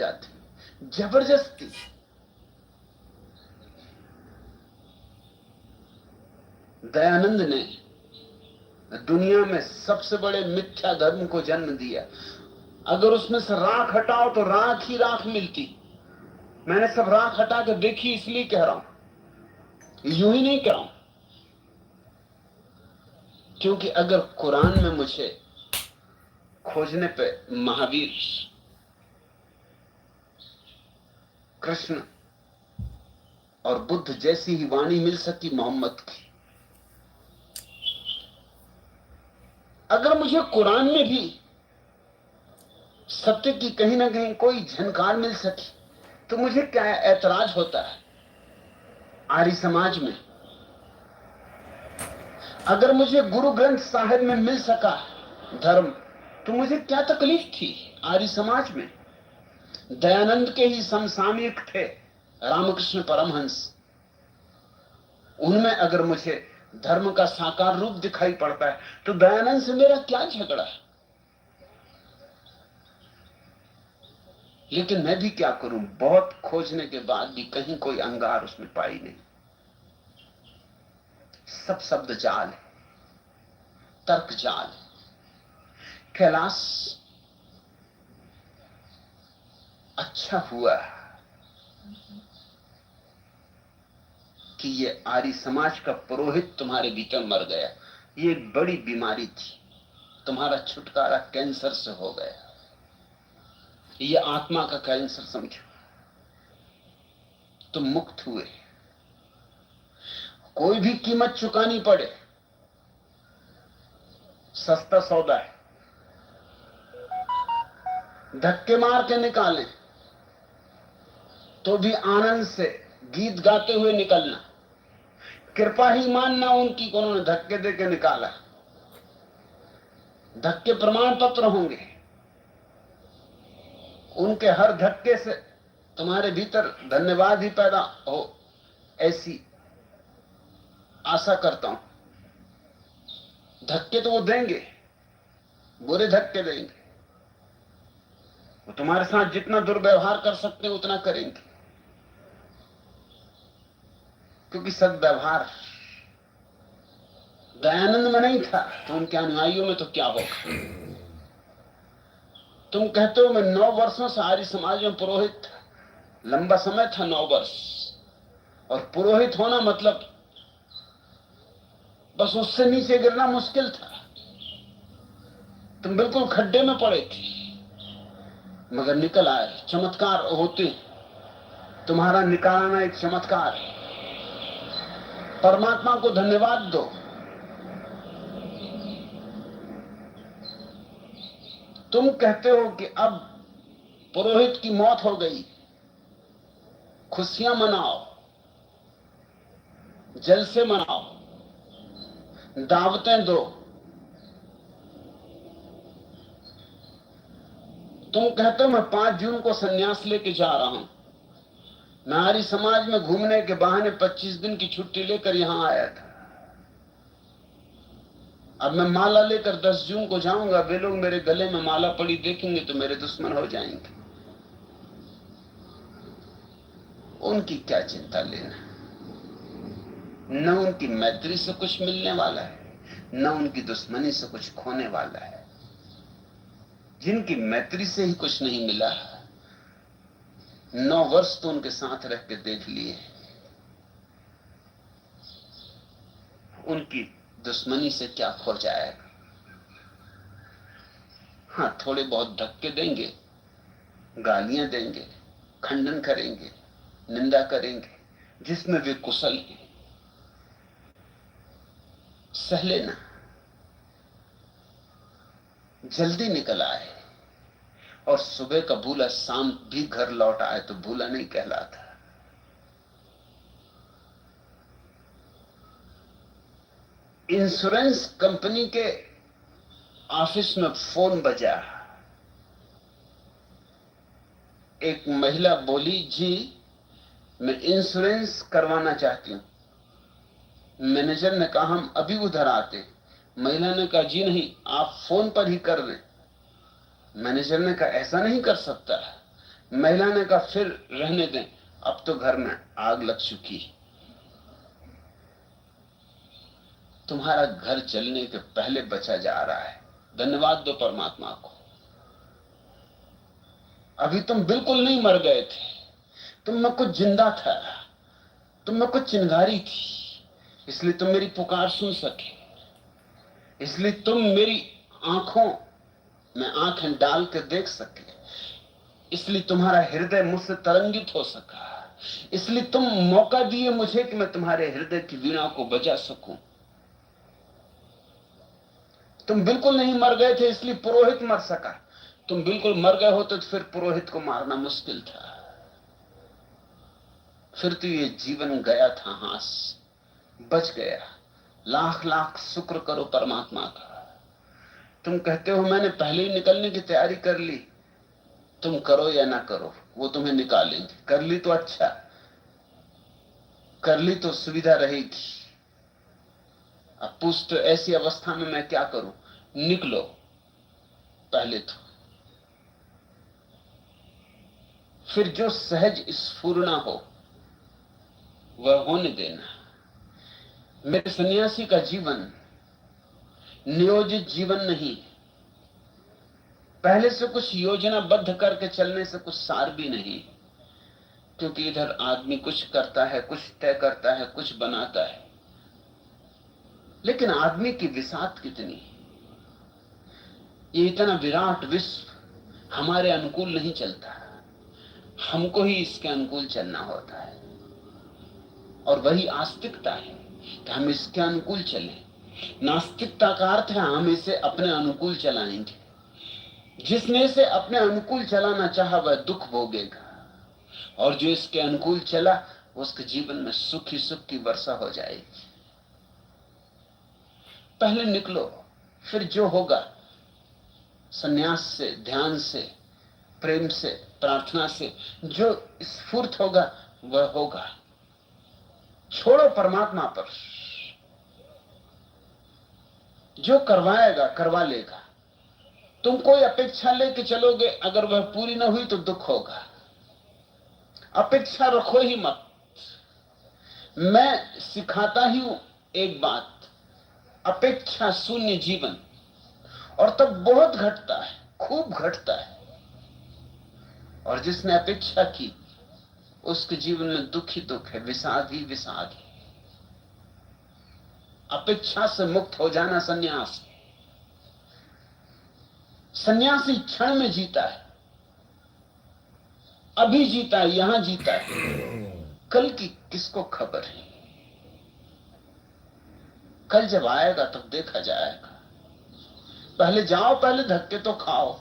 जाती जबरदस्ती। दयानंद ने दुनिया में सबसे बड़े मिथ्या धर्म को जन्म दिया। अगर उसमें से राख हटाओ तो राख ही राख मिलती। मैंने सब राख हटा के देखी, इसलिए कह रहा हूं, यूं ही नहीं कह रहा हूं। क्योंकि अगर कुरान में मुझे खोजने पे महावीर, कृष्ण और बुद्ध जैसी ही वाणी मिल सकी मोहम्मद की, अगर मुझे कुरान में भी सत्य की कहीं ना कहीं कोई झनकार मिल सकी, तो मुझे क्या ऐतराज होता है आर्य समाज में। अगर मुझे गुरु ग्रंथ साहिब में मिल सका धर्म, तो मुझे क्या तकलीफ थी आर्य समाज में। दयानंद के ही समसामयिक थे रामकृष्ण परमहंस, उनमें अगर मुझे धर्म का साकार रूप दिखाई पड़ता है, तो दयानंद से मेरा क्या झगड़ा है। लेकिन मैं भी क्या करूं, बहुत खोजने के बाद भी कहीं कोई अंगार उसमें पाई नहीं। सब शब्द जाल है, तर्क जाल है। कैलाश, अच्छा हुआ कि ये आर्य समाज का पुरोहित तुम्हारे भीतर मर गया। ये एक बड़ी बीमारी थी, तुम्हारा छुटकारा कैंसर से हो गया। ये आत्मा का कैंसर समझो, तुम मुक्त हुए। कोई भी कीमत चुकानी पड़े, सस्ता सौदा है। धक्के मार के निकालें तो भी आनंद से गीत गाते हुए निकलना। कृपा ही मानना उनकी, उन्होंने धक्के दे के निकाला। धक्के प्रमाण पत्र होंगे, उनके हर धक्के से तुम्हारे भीतर धन्यवाद ही पैदा हो, ऐसी आशा करता हूं। धक्के तो वो देंगे, बुरे धक्के देंगे। वो तुम्हारे साथ जितना दुर्व्यवहार कर सकते हैं उतना करेंगे, क्योंकि सद्व्यवहार दयानंद में नहीं था, तो उनके अनुयायियों में तो क्या होगा। तुम कहते हो मैं 9 वर्षों से आर्य समाज में पुरोहित था, लंबा समय था 9 वर्ष। और पुरोहित होना मतलब बस उससे नीचे गिरना मुश्किल था। तुम बिल्कुल खड्डे में पड़े थे, मगर निकल आए। चमत्कार होते, तुम्हारा निकालना एक चमत्कार है। परमात्मा को धन्यवाद दो। तुम कहते हो कि अब पुरोहित की मौत हो गई, खुशियां मनाओ, जलसे मनाओ, दावतें दो। तुम कहते हो मैं 5 जून को सन्यास लेके जा रहा हूं। मैं आर्य समाज में घूमने के बहाने 25 दिन की छुट्टी लेकर यहां आया था। अब मैं माला लेकर 10 जून को जाऊंगा, वे लोग मेरे गले में माला पड़ी देखेंगे तो मेरे दुश्मन हो जाएंगे। उनकी क्या चिंता लेना। न उनकी मैत्री से कुछ मिलने वाला है, न उनकी दुश्मनी से कुछ खोने वाला है। जिनकी मैत्री से ही कुछ नहीं मिला, 9 वर्ष तो उनके साथ रह के देख लिए, उनकी दुश्मनी से क्या खो जाएगा। हाँ, थोड़े बहुत धक्के देंगे, गालियां देंगे, खंडन करेंगे, निंदा करेंगे, जिसमें वे कुशल हैं, सह लेना। जल्दी निकल आए और सुबह का भूला शाम भी घर लौट आए तो भूला नहीं कहलाता। इंश्योरेंस कंपनी के ऑफिस में फोन बजा। एक महिला बोली, जी मैं इंश्योरेंस करवाना चाहती हूं। मैनेजर ने कहा हम अभी उधर आते। महिला ने कहा जी नहीं, आप फोन पर ही कर दें। मैनेजर ने कहा ऐसा नहीं कर सकता, महिला ने कहा फिर रहने दें, अब तो घर में आग लग चुकी, तुम्हारा घर जलने के पहले बचा जा रहा है, धन्यवाद दो परमात्मा को। अभी तुम बिल्कुल नहीं मर गए थे, तुम में कुछ जिंदा था, तुम में कुछ चिंगारी थी, इसलिए तुम मेरी पुकार सुन सके, इसलिए तुम मेरी आंखों में आंखें डाल के देख सके, इसलिए तुम्हारा हृदय मुझसे तरंगित हो सका, इसलिए तुम मौका दिए मुझे कि मैं तुम्हारे हृदय की वीणा को बजा सकूं। तुम बिल्कुल नहीं मर गए थे इसलिए पुरोहित मर सका, तुम बिल्कुल मर गए होते तो फिर पुरोहित को मारना मुश्किल था, फिर तो ये जीवन गया था, हाथ बच गया। लाख लाख शुक्र करो परमात्मा का। तुम कहते हो मैंने पहले ही निकलने की तैयारी कर ली, तुम करो या ना करो वो तुम्हें निकालेंगे। कर ली तो अच्छा, कर ली तो सुविधा रहेगी। अब पूछते हो ऐसी अवस्था में मैं क्या करूं? निकलो पहले तो, फिर जो सहज स्फुरना हो वह होने देना। मेरे सन्यासी का जीवन नियोजित जीवन नहीं, पहले से कुछ योजनाबद्ध करके चलने से कुछ सार भी नहीं, क्योंकि इधर आदमी कुछ करता है, कुछ तय करता है, कुछ बनाता है, लेकिन आदमी की विसात कितनी। ये इतना विराट विश्व हमारे अनुकूल नहीं चलता, हमको ही इसके अनुकूल चलना होता है। और वही आस्तिकता है कि हम इसके अनुकूल चलें। नास्तिकता का अर्थ है हम इसे अपने अनुकूल चलाएंगे। जिसने इसे अपने अनुकूल चलाना चाहा वह दुख भोगेगा, और जो इसके अनुकूल चला उसके जीवन में सुख ही सुख की वर्षा हो जाएगी। पहले निकलो, फिर जो होगा संन्यास से, ध्यान से, प्रेम से, प्रार्थना से जो स्फूर्त होगा वह होगा। छोड़ो परमात्मा पर, जो करवाएगा करवा लेगा। तुम कोई अपेक्षा लेके चलोगे, अगर वह पूरी ना हुई तो दुख होगा। अपेक्षा रखो ही मत। मैं सिखाता ही हूं एक बात, अपेक्षा शून्य जीवन, और तब बहुत घटता है, खूब घटता है। और जिसने अपेक्षा की उसके जीवन में दुख ही दुख है, विषाद ही विषाद है। अपेक्षा से मुक्त हो जाना सन्यास है। सन्यासी क्षण में जीता है, अभी जीता है, यहां जीता है। कल की किसको खबर है? कल जब आएगा तब देखा जाएगा। पहले जाओ, पहले धक्के तो खाओ,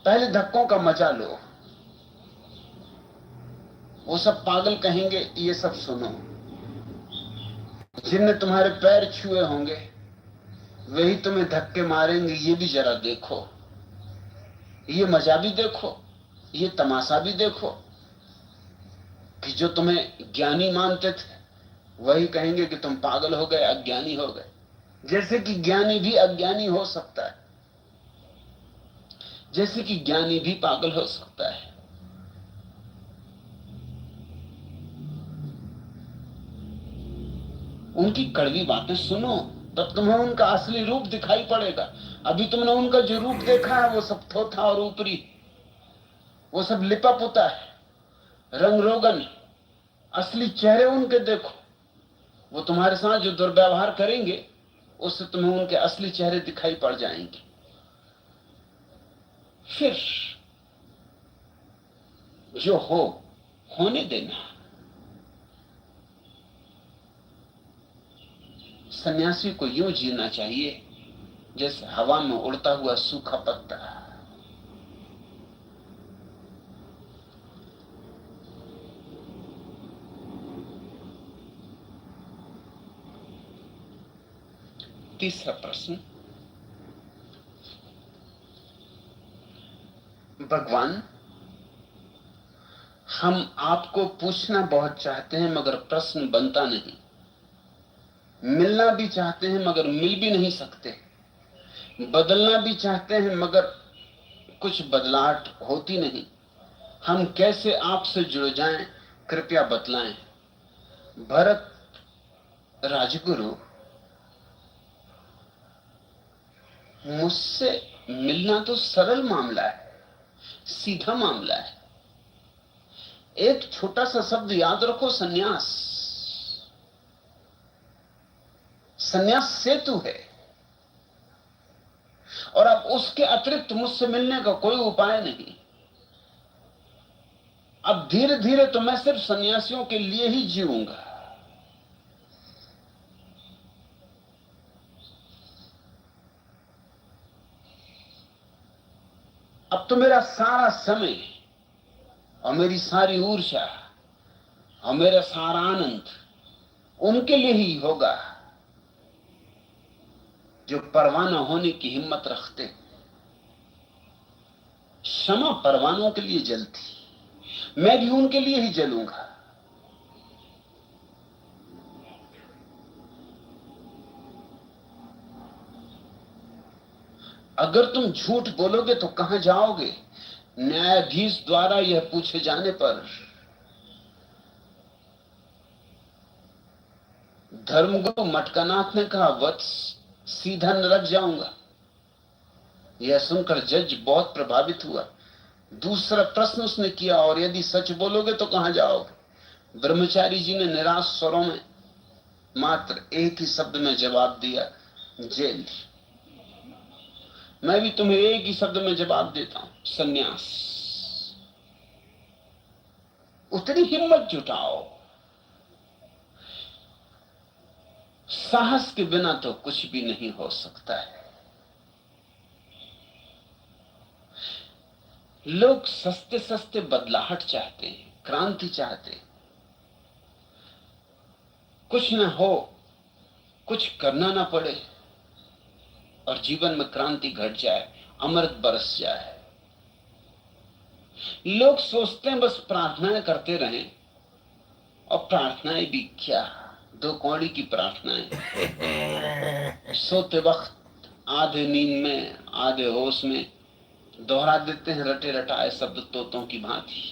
पहले धक्कों का मजा लो। वो सब पागल कहेंगे ये सब सुनो, जिनने तुम्हारे पैर छुए होंगे वही तुम्हें धक्के मारेंगे। ये भी जरा देखो, ये मजा भी देखो, ये तमाशा भी देखो कि जो तुम्हें ज्ञानी मानते थे वही कहेंगे कि तुम पागल हो गए, अज्ञानी हो गए। जैसे कि ज्ञानी भी अज्ञानी हो सकता है, जैसे कि ज्ञानी भी पागल हो सकता है। उनकी कड़वी बातें सुनो, तब तुम्हें उनका असली रूप दिखाई पड़ेगा। अभी तुमने उनका जो रूप देखा है वो सब थोथा और ऊपरी, वो सब लिपा पुता है, रंग रोगन। असली चेहरे उनके देखो, वो तुम्हारे साथ जो दुर्व्यवहार करेंगे उससे तुम्हें उनके असली चेहरे दिखाई पड़ जाएंगे। फिर जो हो होने देना। सन्यासी को यूं जीना चाहिए जैसे हवा में उड़ता हुआ सूखा पत्ता। तीसरा प्रश्न, भगवान हम आपको पूछना बहुत चाहते हैं मगर प्रश्न बनता नहीं, मिलना भी चाहते हैं मगर मिल भी नहीं सकते, बदलना भी चाहते हैं मगर कुछ बदलाहट होती नहीं। हम कैसे आपसे जुड़ जाएं, कृपया बतलाएं। भरत राजगुरु, मुझसे मिलना तो सरल मामला है, सीधा मामला है। एक छोटा सा शब्द याद रखो, सन्यास। सन्यास सेतु है, और अब उसके अतिरिक्त मुझसे मिलने का कोई उपाय नहीं। अब धीरे धीरे तो मैं सिर्फ सन्यासियों के लिए ही जीऊंगा। अब तो मेरा सारा समय और मेरी सारी ऊर्जा और मेरा सारा आनंद उनके लिए ही होगा जो परवाना होने की हिम्मत रखते। क्षमा परवानों के लिए जलती, मैं भी उनके लिए ही जलूंगा। अगर तुम झूठ बोलोगे तो कहां जाओगे? न्यायाधीश द्वारा यह पूछे जाने पर धर्मगुरु मटकानाथ ने कहा, वत्स, सीधा नरक जाऊंगा। यह सुनकर जज बहुत प्रभावित हुआ। दूसरा प्रश्न उसने किया, और यदि सच बोलोगे तो कहां जाओगे? ब्रह्मचारी जी ने निराश स्वरों में मात्र एक ही शब्द में जवाब दिया, जेल। मैं भी तुम्हें एक ही शब्द में जवाब देता हूं, सन्यास। उतनी हिम्मत जुटाओ। साहस के बिना तो कुछ भी नहीं हो सकता है। लोग सस्ते सस्ते बदलाहट चाहते हैं, क्रांति चाहते हैं। कुछ न हो, कुछ करना ना पड़े और जीवन में क्रांति घट जाए, अमृत बरस जाए। लोग सोचते हैं बस प्रार्थनाएं करते रहें, और प्रार्थनाएं भी क्या, दो कौड़ी की प्रार्थनाएं। सोते वक्त आधे नींद में, आधे होश में दोहरा देते हैं रटे रटाए शब्द तोतों की भांति।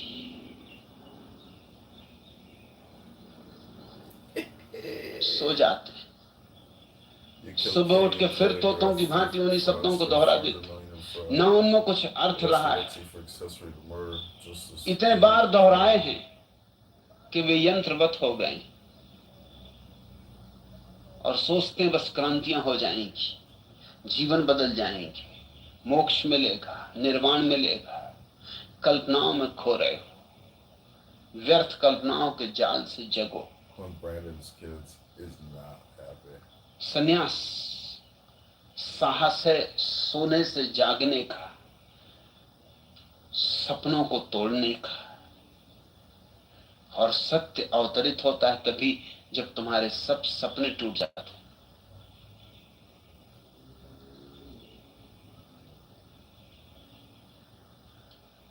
सो जाते, सुबह उठ के फिर तोतों की भांति उन्हीं शब्दों को दोहरा देते। न उनमें कुछ अर्थ रहा है, इतने बार दोहराए हैं कि वे यंत्रवत हो गए, और सोचते हैं बस क्रांतियां हो जाएंगी, जीवन बदल जाएंगे, मोक्ष मिलेगा, निर्वाण मिलेगा। कल्पनाओं में खो रहे हो, व्यर्थ कल्पनाओं के जाल से जगो। सन्यास साहस है सोने से जागने का, सपनों को तोड़ने का। और सत्य अवतरित होता है तभी जब तुम्हारे सब सपने टूट जाते हैं।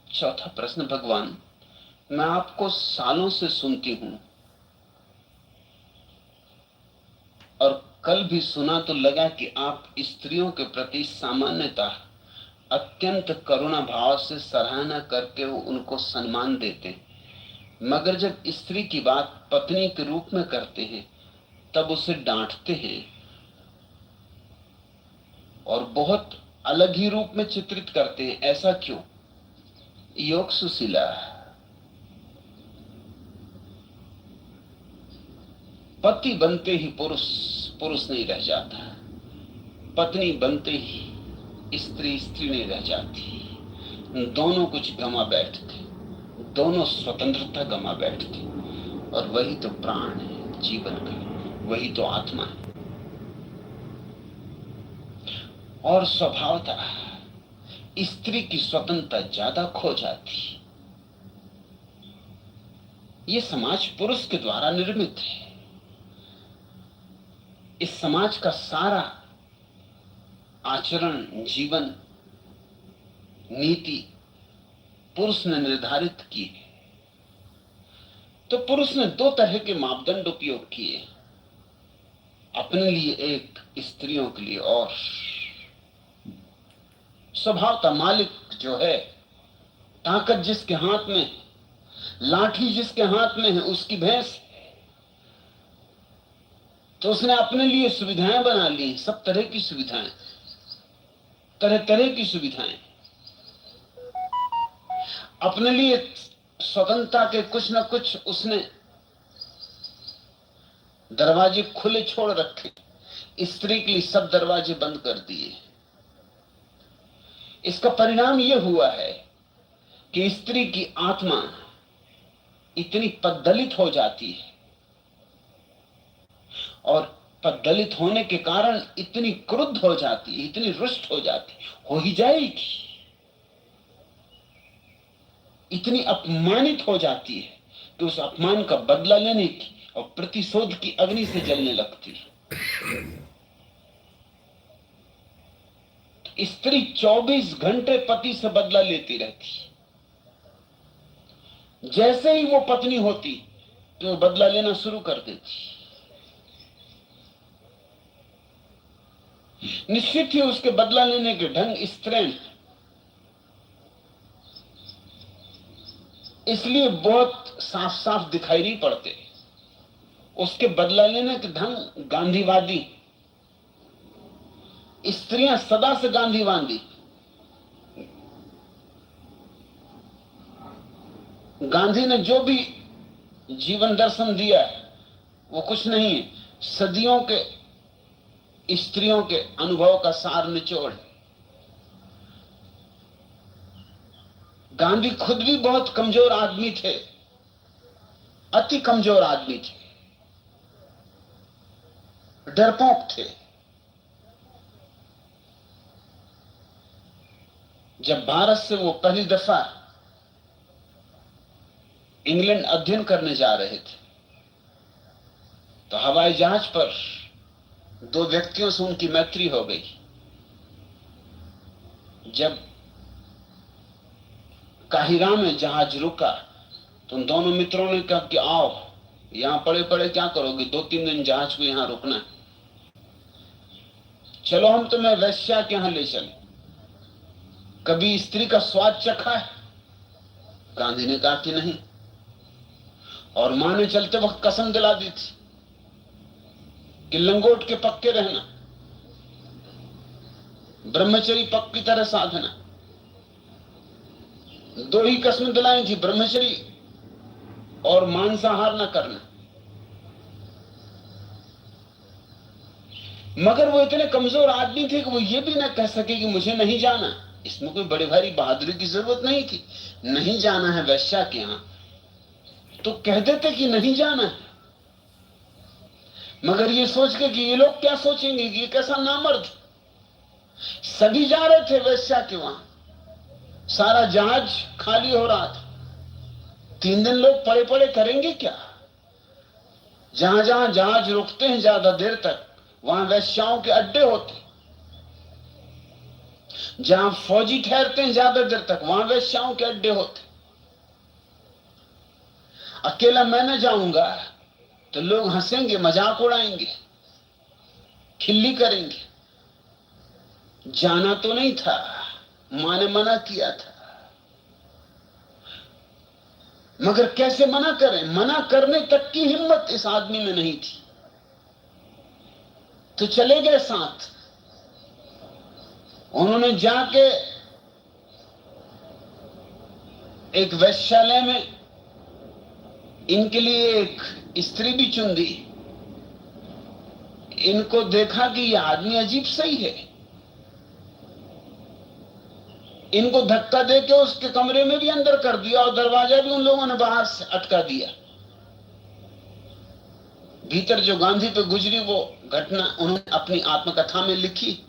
चौथा प्रश्न, भगवान, मैं आपको सालों से सुनती हूं, और कल भी सुना तो लगा कि आप स्त्रियों के प्रति सामान्यतः अत्यंत करुणा भाव से सराहना करके उनको सम्मान देते हैं, मगर जब स्त्री की बात पत्नी के रूप में करते हैं तब उसे डांटते हैं और बहुत अलग ही रूप में चित्रित करते हैं। ऐसा क्यों? योग सुशीला, पति बनते ही पुरुष पुरुष नहीं रह जाता, पत्नी बनते ही स्त्री स्त्री नहीं रह जाती। दोनों कुछ गंवा बैठते, दोनों स्वतंत्रता गंवा बैठते, और वही तो प्राण है जीवन का, वही तो आत्मा है। और स्वभावतः स्त्री की स्वतंत्रता ज्यादा खो जाती। ये समाज पुरुष के द्वारा निर्मित है। इस समाज का सारा आचरण, जीवन, नीति पुरुष ने निर्धारित की है। तो पुरुष ने दो तरह के मापदंड उपयोग किए, अपने लिए एक, स्त्रियों के लिए और। स्वभावतः मालिक जो है ताकत जिसके हाथ में, लाठी जिसके हाथ में है, उसकी भैंस। तो उसने अपने लिए सुविधाएं बना ली, सब तरह की सुविधाएं, तरह तरह की सुविधाएं अपने लिए। स्वतंत्रता के कुछ न कुछ उसने दरवाजे खुले छोड़ रखे, स्त्री के लिए सब दरवाजे बंद कर दिए। इसका परिणाम यह हुआ है कि स्त्री की आत्मा इतनी पद्दलित हो जाती है, और पद्दलित होने के कारण इतनी क्रुद्ध हो जाती है, इतनी रुष्ट हो जाती, हो ही जाएगी, इतनी अपमानित हो जाती है कि उस अपमान का बदला लेने की और प्रतिशोध की अग्नि से जलने लगती है। स्त्री 24 घंटे पति से बदला लेती रहती। जैसे ही वो पत्नी होती तो वो बदला लेना शुरू कर देती। निश्चित ही उसके बदला लेने के ढंग स्त्रीण इसलिए बहुत साफ साफ दिखाई नहीं पड़ते। उसके बदला लेने के ढंग गांधीवादी, स्त्रियां सदा से गांधीवादी। गांधी ने जो भी जीवन दर्शन दिया है वो कुछ नहीं है, सदियों के स्त्रियों के अनुभव का सार निचोड़ है। गांधी खुद भी बहुत कमजोर आदमी थे, अति कमजोर आदमी थे, डरपोक थे। जब भारत से वो पहली दफा इंग्लैंड अध्ययन करने जा रहे थे तो हवाई जहाज पर दो व्यक्तियों से उनकी मैत्री हो गई। जब काहिरा में जहाज रुका तो उन दोनों मित्रों ने कहा कि आओ, यहां पड़े पड़े क्या करोगे, 2-3 दिन जहाज को यहां रुकना है, चलो हम तुम्हें वेश्या के यहां ले चले। कभी स्त्री का स्वाद चखा है? गांधी ने कहा कि नहीं, और मां ने चलते वक्त कसम दिला दी थी कि लंगोट के पक्के रहना, ब्रह्मचर्य पक की तरह साधना। दो ही कसम दिलाई थी, ब्रह्मचर्य और मांसाहार न करना। मगर वो इतने कमजोर आदमी थे कि वो ये भी ना कह सके कि मुझे नहीं जाना। इसमें कोई बड़ी भारी बहादुरी की जरूरत नहीं थी। नहीं जाना है वैश्या के यहां तो कह देते कि नहीं जाना है, मगर ये सोच के कि ये लोग क्या सोचेंगे कि ये कैसा नामर्द। सभी जा रहे थे वैश्या के वहां, सारा जहाज खाली हो रहा था। 3 दिन लोग पड़े पड़े करेंगे क्या? जहां जहां जहाज रुकते हैं ज्यादा देर तक वहां वैश्याओं के अड्डे होते, जहां फौजी ठहरते हैं ज्यादा देर तक वहां वैश्याओं के अड्डे होते। अकेला मैं न जाऊंगा तो लोग हंसेंगे, मजाक उड़ाएंगे, खिल्ली करेंगे। जाना तो नहीं था, मां ने मना किया था, मगर कैसे मना करें? मना करने तक की हिम्मत इस आदमी में नहीं थी, तो चले गए साथ। उन्होंने जाके एक वैश्यालय में इनके लिए एक स्त्री भी चुन दी। इनको देखा कि यह आदमी अजीब सही है, इनको धक्का देके उसके कमरे में भी अंदर कर दिया और दरवाजा भी उन लोगों ने बाहर से अटका दिया। भीतर जो गांधी पे गुजरी वो घटना उन्होंने अपनी आत्मकथा में लिखी।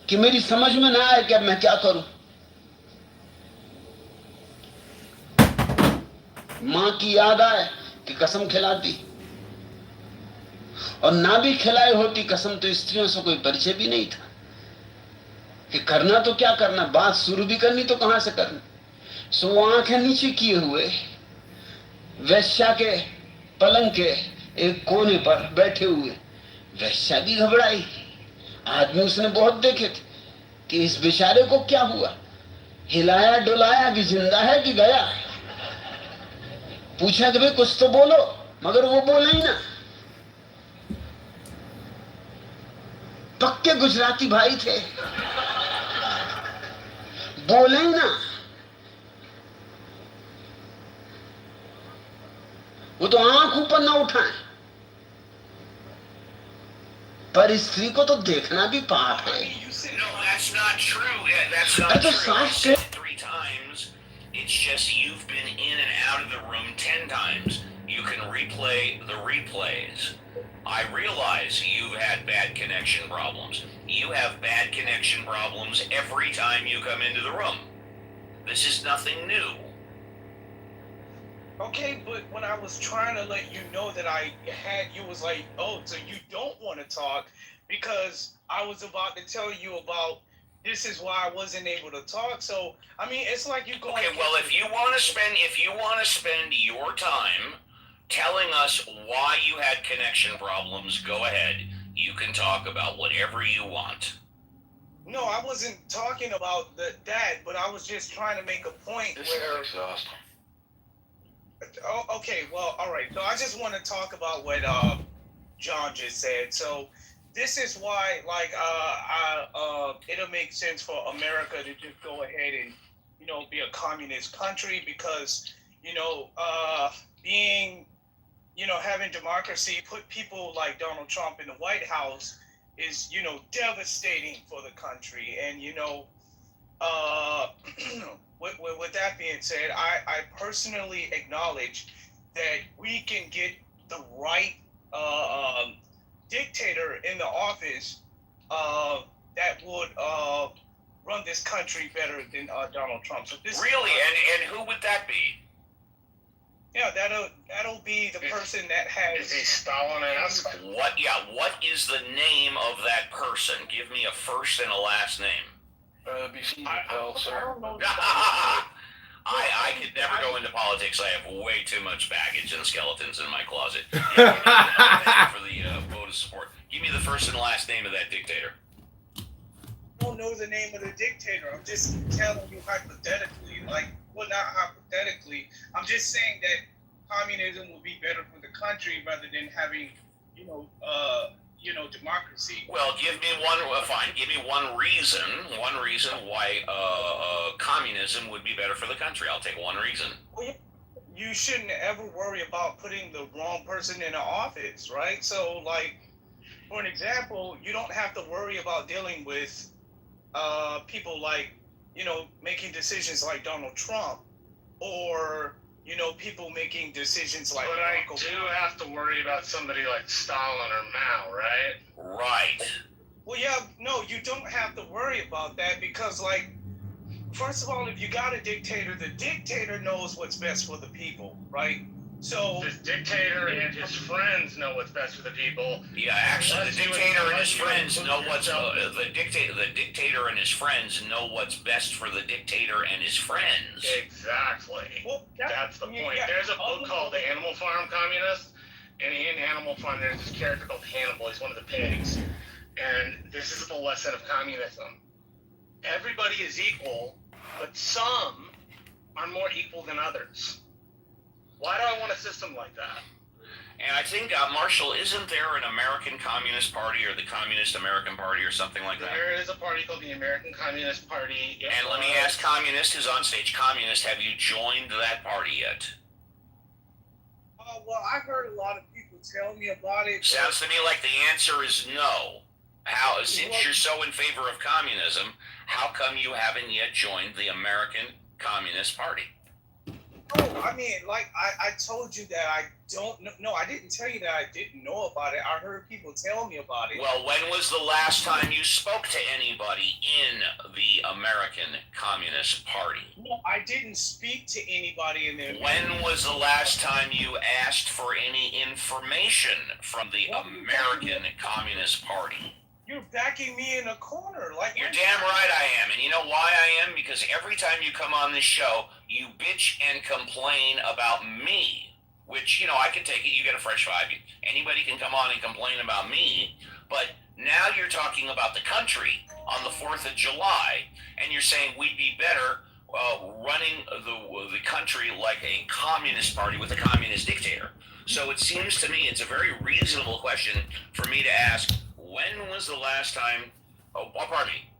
कि मेरी समझ में ना आए कि अब मैं क्या करूं। मां की याद आए कि कसम खिलाती, और ना भी खिलाई होती कसम तो स्त्रियों से कोई परिचय भी नहीं था कि करना तो क्या करना, बात शुरू भी करनी तो कहां से करनी। सो वो आंखें नीचे किए हुए वेश्या के पलंग के एक कोने पर बैठे हुए, वेश्या भी घबराई। आदमी उसने बहुत देखे थे कि इस बेचारे को क्या हुआ, हिलाया डुलाया कि जिंदा है कि गया। पूछा कि भाई कुछ तो बोलो, मगर वो बोला ही ना। पक्के गुजराती भाई थे, बोले ही ना। वो तो आंख ऊपर ना उठाए, पर स्त्री को तो देखना भी पाप है। No, that's not true. Yeah, that's not true. I've said it 3 times. It's just you've been in and out of the room 10 times. You can replay the replays. I realize you've had bad connection problems. You have bad connection problems every time you come into the room. This is nothing new. Okay, but when I was trying to let you know that I had, you was like, oh, so you don't want to talk, because I was about to tell you about this is why I wasn't able to talk. So, I mean, it's like you going. Okay, well, if you want to spend your time telling us why you had connection problems, go ahead. You can talk about whatever you want. No, I wasn't talking about that, but I was just trying to make a point This is exhausting. Oh, okay, well, all right. So I just want to talk about what John just said. So this is why, like, it'll make sense for America to just go ahead and, be a communist country, because, being, having democracy, put people like Donald Trump in the White House is, devastating for the country. And, with that being said, I personally acknowledge that we can get the right dictator in the office that would run this country better than Donald Trump. So this really, and who would that be? Yeah, that'll be the person that has. Is he Stalin-esque? What is the name of that person? Give me a first and a last name. I sir. don't know. I could never go into politics. I have way too much baggage and skeletons in my closet. Yeah, for the vote of support. Give me the first and last name of that dictator. I don't know the name of the dictator. I'm just telling you hypothetically. Like, well, not hypothetically. I'm just saying that communism would be better for the country rather than having, democracy. Well, give me one. Fine. Give me one reason. One reason why communism would be better for the country. I'll take one reason. Well, you shouldn't ever worry about putting the wrong person in the office, right? So, like, for an example, you don't have to worry about dealing with people like, making decisions like Donald Trump, or people making decisions like. But I do have to worry about somebody like Stalin or Mao, right? Right. Well, yeah, no, you don't have to worry about that because, like, first of all, if you got a dictator, the dictator knows what's best for the people, right? So the dictator and his friends know what's best for the people. Yeah, actually, the dictator and his friends know what's the dictator and his friends know what's best for the dictator and his friends. Exactly. Well, that's the point. There's a book called The Animal Farm Communist, and in Animal Farm, there's this character called Hannibal. He's one of the pigs, and this is the lesson of communism. Everybody is equal, but some are more equal than others. Why do I want a system like that? And I think, Marshall, isn't there an American Communist Party or the Communist American Party or something like that? There is a party called the American Communist Party. And let me ask Communist, who's on stage, Communist, have you joined that party yet? Well, I heard a lot of people tell me about it. Sounds to me like the answer is no. Since you're so in favor of communism, how come you haven't yet joined the American Communist Party? Oh, I mean, like I told you that I don't know. No, I didn't tell you that I didn't know about it. I heard people tell me about it. Well, when was the last time you spoke to anybody in the American Communist Party? No, I didn't speak to anybody in there. When was the last time you asked for any information from the American Communist Party? You're backing me in a corner. Like, you're damn right I am. And you know why I am? Because every time you come on this show, you bitch and complain about me, which, I can take it. You get a fresh vibe. Anybody can come on and complain about me. But now you're talking about the country on the 4th of July, and you're saying we'd be better running the country like a communist party with a communist dictator. So it seems to me it's a very reasonable question for me to ask, when was the last time,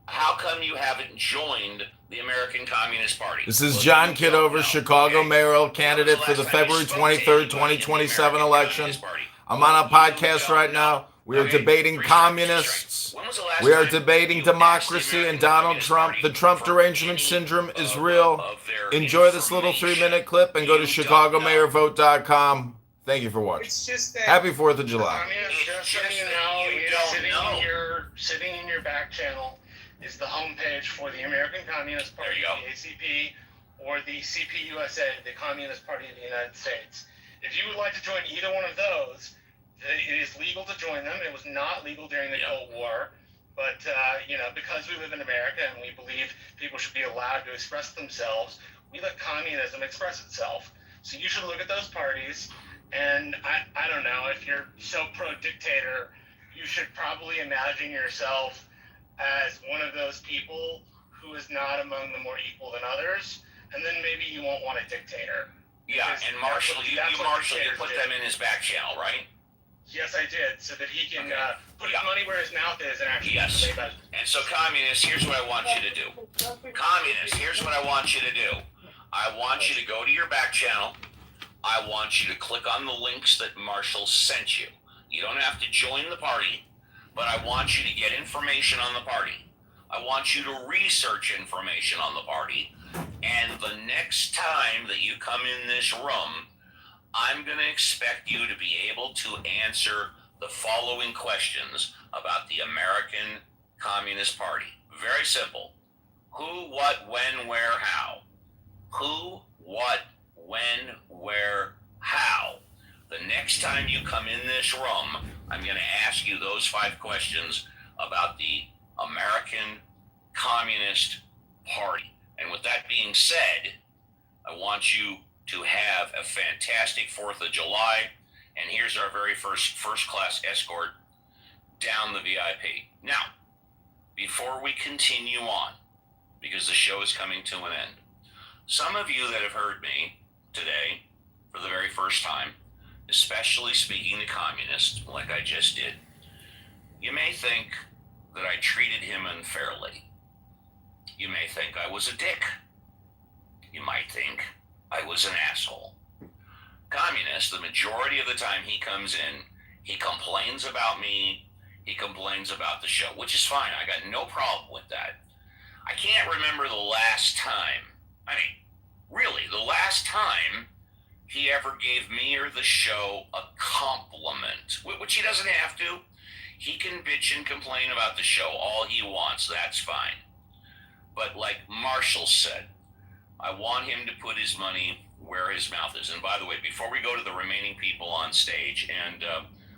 how come you haven't joined the American Communist Party? This is John Kitover, Chicago mayoral candidate for the February 23rd, 2027 election. I'm on a podcast right now. We are debating communists. We are debating democracy and Donald Trump. The Trump derangement syndrome is real. Enjoy this little 3-minute clip and go to chicagomayorvote.com. Thank you for watching. It's just that. Happy 4th of July. Just so you know, sitting in your back channel is the homepage for the American Communist Party, the ACP, or the CPUSA, the Communist Party of the United States. If you would like to join either one of those, it is legal to join them. It was not legal during the Cold War, but because we live in America and we believe people should be allowed to express themselves, we let communism express itself. So you should look at those parties. And I don't know, if you're so pro-dictator, you should probably imagine yourself as one of those people who is not among the more equal than others, and then maybe you won't want a dictator. Yeah, and Marshall, you put them in his back channel, right? Yes, I did, so that he can put his money where his mouth is and actually say that. And so, communists, here's what I want you to do. Communists, here's what I want you to do. I want you to go to your back channel. I want you to click on the links that Marshall sent you. You don't have to join the party, but I want you to get information on the party. I want you to research information on the party. And the next time that you come in this room, I'm going to expect you to be able to answer the following questions about the American Communist Party. Very simple. Who, what, when, where, how. Who, what, when, where, how. The next time you come in this room, I'm going to ask you those 5 questions about the American Communist Party. And with that being said, I want you to have a fantastic 4th of July. And here's our very first class escort down the VIP. Now, before we continue on, because the show is coming to an end, some of you that have heard me today for the very first time, especially speaking to communists like I just did, you may think that I treated him unfairly. You may think I was a dick. You might think I was an asshole. Communist, the majority of the time he comes in, he complains about me, he complains about the show, which is fine. I got no problem with that. I can't remember the last time, really, the last time he ever gave me or the show a compliment, which he doesn't have to. He can bitch and complain about the show all he wants, that's fine. But like Marshall said, I want him to put his money where his mouth is. And by the way, before we go to the remaining people on stage, and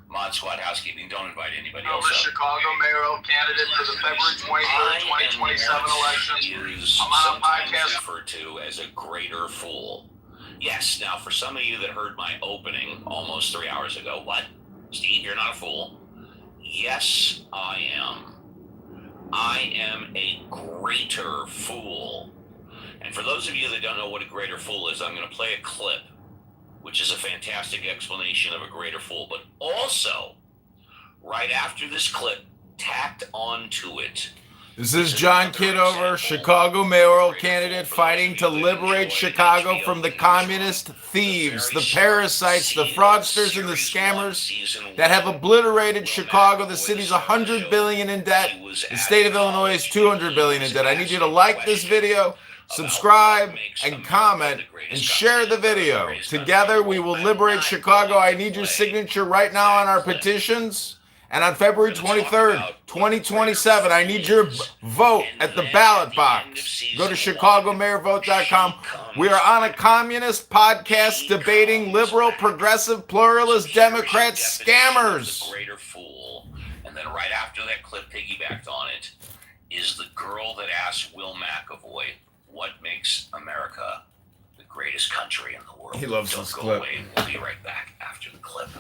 Mod Squad housekeeping, don't invite anybody else up. Chicago mayoral candidate for the February 23rd, 2027 election. Is sometimes referred to as a greater fool. Yes, now for some of you that heard my opening almost 3 hours ago, what? Steve, you're not a fool? Yes, I am. I am a greater fool. And for those of you that don't know what a greater fool is, I'm going to play a clip, which is a fantastic explanation of a greater fool. But also, right after this clip, tacked onto it. This is John Kitover, Chicago mayoral candidate fighting to liberate Chicago from the communist thieves, the parasites, the fraudsters, and the scammers that have obliterated Chicago. The city's $100 billion in debt. The state of Illinois is $200 billion in debt. I need you to like this video, subscribe, and comment, and share the video. Together, we will liberate Chicago. I need your signature right now on our petitions. And on February 23rd, 2027, I need your vote at the ballot box. Go to ChicagoMayorVote.com. We are on a communist podcast debating liberal, progressive, pluralist, Democrat scammers. The greater fool. And then right after that clip piggybacked on it is the girl that asked Will McAvoy, what makes America the greatest country in the world? He loves Don't this go clip. away. We'll be right back after the clip.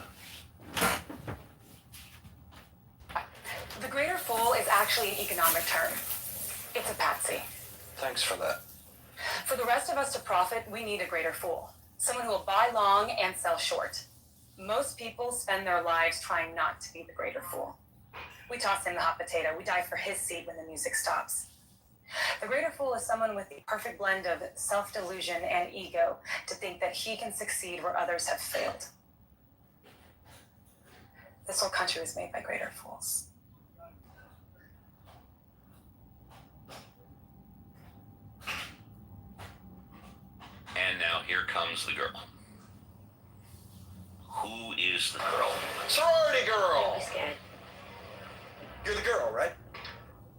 The greater fool is actually an economic term. It's a patsy. Thanks for that. For the rest of us to profit, we need a greater fool. Someone who will buy long and sell short. Most people spend their lives trying not to be the greater fool. We toss him the hot potato. We dive for his seat when the music stops. The greater fool is someone with the perfect blend of self-delusion and ego to think that he can succeed where others have failed. This whole country was made by greater fools. And now here comes the girl. Who is the girl? Sorority girl! Don't be scared. You're the girl, right?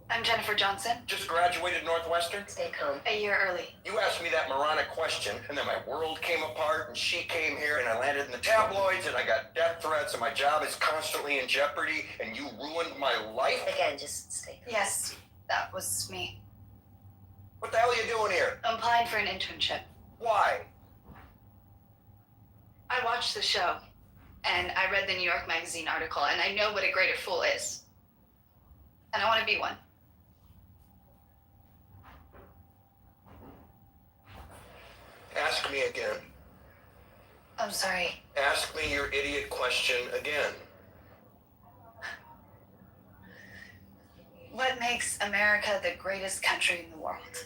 I'm Jennifer Johnson. Just graduated Northwestern? Stay calm. A year early. You asked me that moronic question, and then my world came apart, and she came here, and I landed in the tabloids, and I got death threats, and my job is constantly in jeopardy, and you ruined my life? Again, just stay calm. Yes, that was me. What the hell are you doing here? I'm applying for an internship. Why? I watched the show, and I read the New York Magazine article, and I know what a greater fool is. And I want to be one. Ask me again. I'm sorry. Ask me your idiot question again. What makes America the greatest country in the world?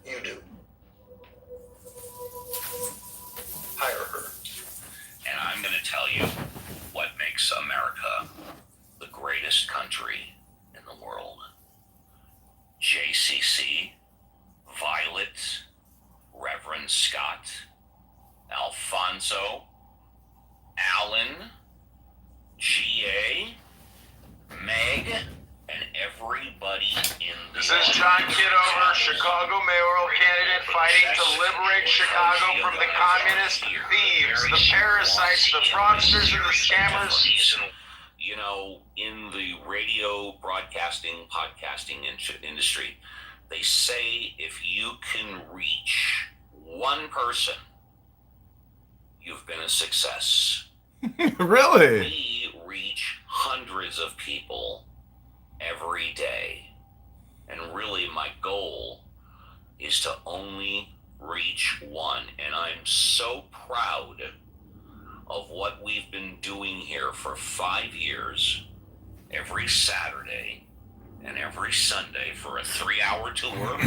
You do. Hire her. And I'm going to tell you what makes America the greatest country in the world. JCC, Violet, Reverend Scott, Alfonso, Alan, GA, Meg, and everybody in the This is John Kitover, Chicago mayoral candidate fighting to liberate Chicago from the communist thieves, the parasites, the fraudsters, and the scammers. You know, in the radio, broadcasting, podcasting industry, they say if you can reach one person, you've been a success. Really? We reach hundreds of people every day. And really, my goal is to only reach one. And I'm so proud of what we've been doing here for 5 years, every Saturday and every Sunday for a 3-hour tour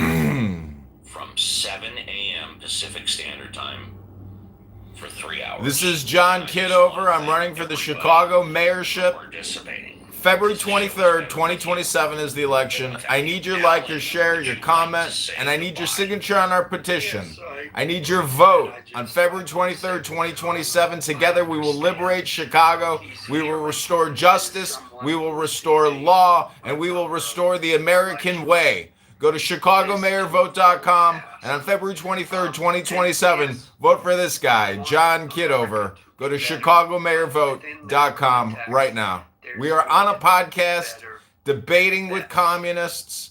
from 7 a.m. Pacific Standard Time for 3 hours. This is John Kitover. I'm running for the Chicago mayorship. February 23rd, 2027 is the election. I need your like, your share, your comment, and I need your signature on our petition. I need your vote on February 23rd, 2027. Together we will liberate Chicago. We will restore justice. We will restore law. And we will restore the American way. Go to ChicagoMayorVote.com, and on February 23rd, 2027, vote for this guy, John Kitover. Go to ChicagoMayorVote.com right now. We are on a podcast debating with communists.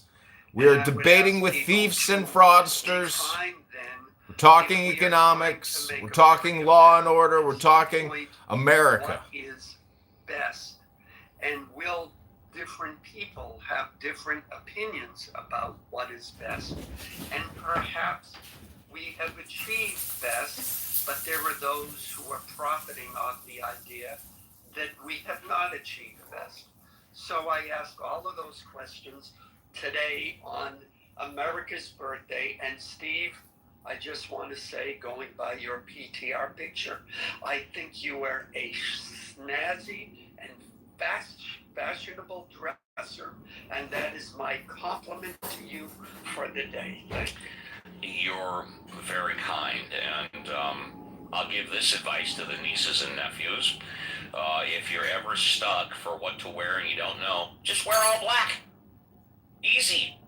We are debating with thieves and fraudsters. We're talking economics. We're talking law and order. We're talking America. What is best? And will different people have different opinions about what is best? And perhaps we have achieved best, but there are those who are profiting off the idea that we have not achieved best. So I ask all of those questions today on America's birthday. And Steve, I just want to say, going by your PTR picture, I think you are a snazzy and fashionable dresser, and that is my compliment to you for the day. Thank you. You're very kind, and I'll give this advice to the nieces and nephews. If you're ever stuck for what to wear and you don't know, just wear all black. Easy.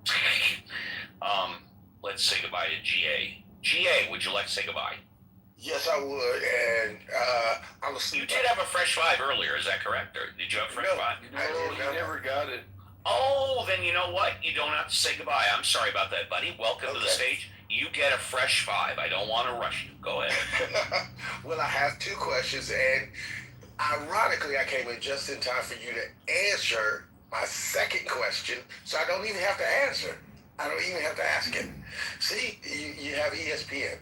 Let's say goodbye to GA. GA, would you like to say goodbye? Yes, I would, and I was. You did have a fresh five earlier, is that correct? Or did you have a fresh five? No, I never got it. Oh, then you know what? You don't have to say goodbye. I'm sorry about that, buddy. Welcome to the stage. You get a fresh five. I don't want to rush you. Go ahead. Well, I have two questions, and ironically, I came in just in time for you to answer my second question, so I don't even have to answer. I don't even have to ask it. See, you have ESPN.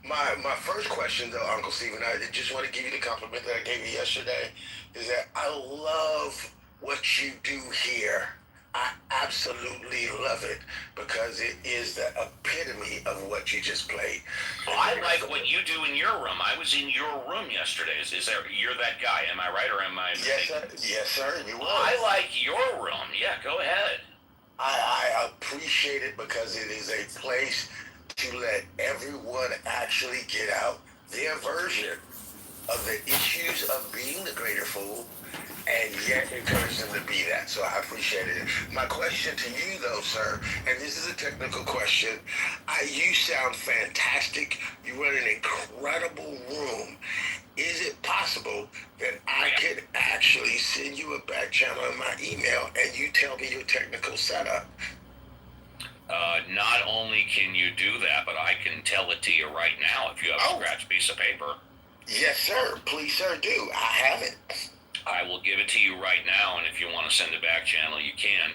My first question, though, Uncle Stephen, I just want to give you the compliment that I gave you yesterday, is that I love what you do here. I absolutely love it because it is the epitome of what you just played. Well, I like what you do in your room. I was in your room yesterday. Is there? You're that guy? Am I right or am I mistaken? Yes, sir. You were. I like your room. Yeah, go ahead. I appreciate it because it is a place to let everyone actually get out their version of the issues of being the greater fool and yet encourage them to be that. So I appreciate it. My question to you, though, sir, and this is a technical question. You sound fantastic. You run an incredible room. Is it possible that I could actually send you a back channel in my email and you tell me your technical setup? Not only can you do that, but I can tell it to you right now if you have a scratch piece of paper. Yes, sir. Please, sir, do. I have it. I will give it to you right now, and if you want to send a back channel, you can.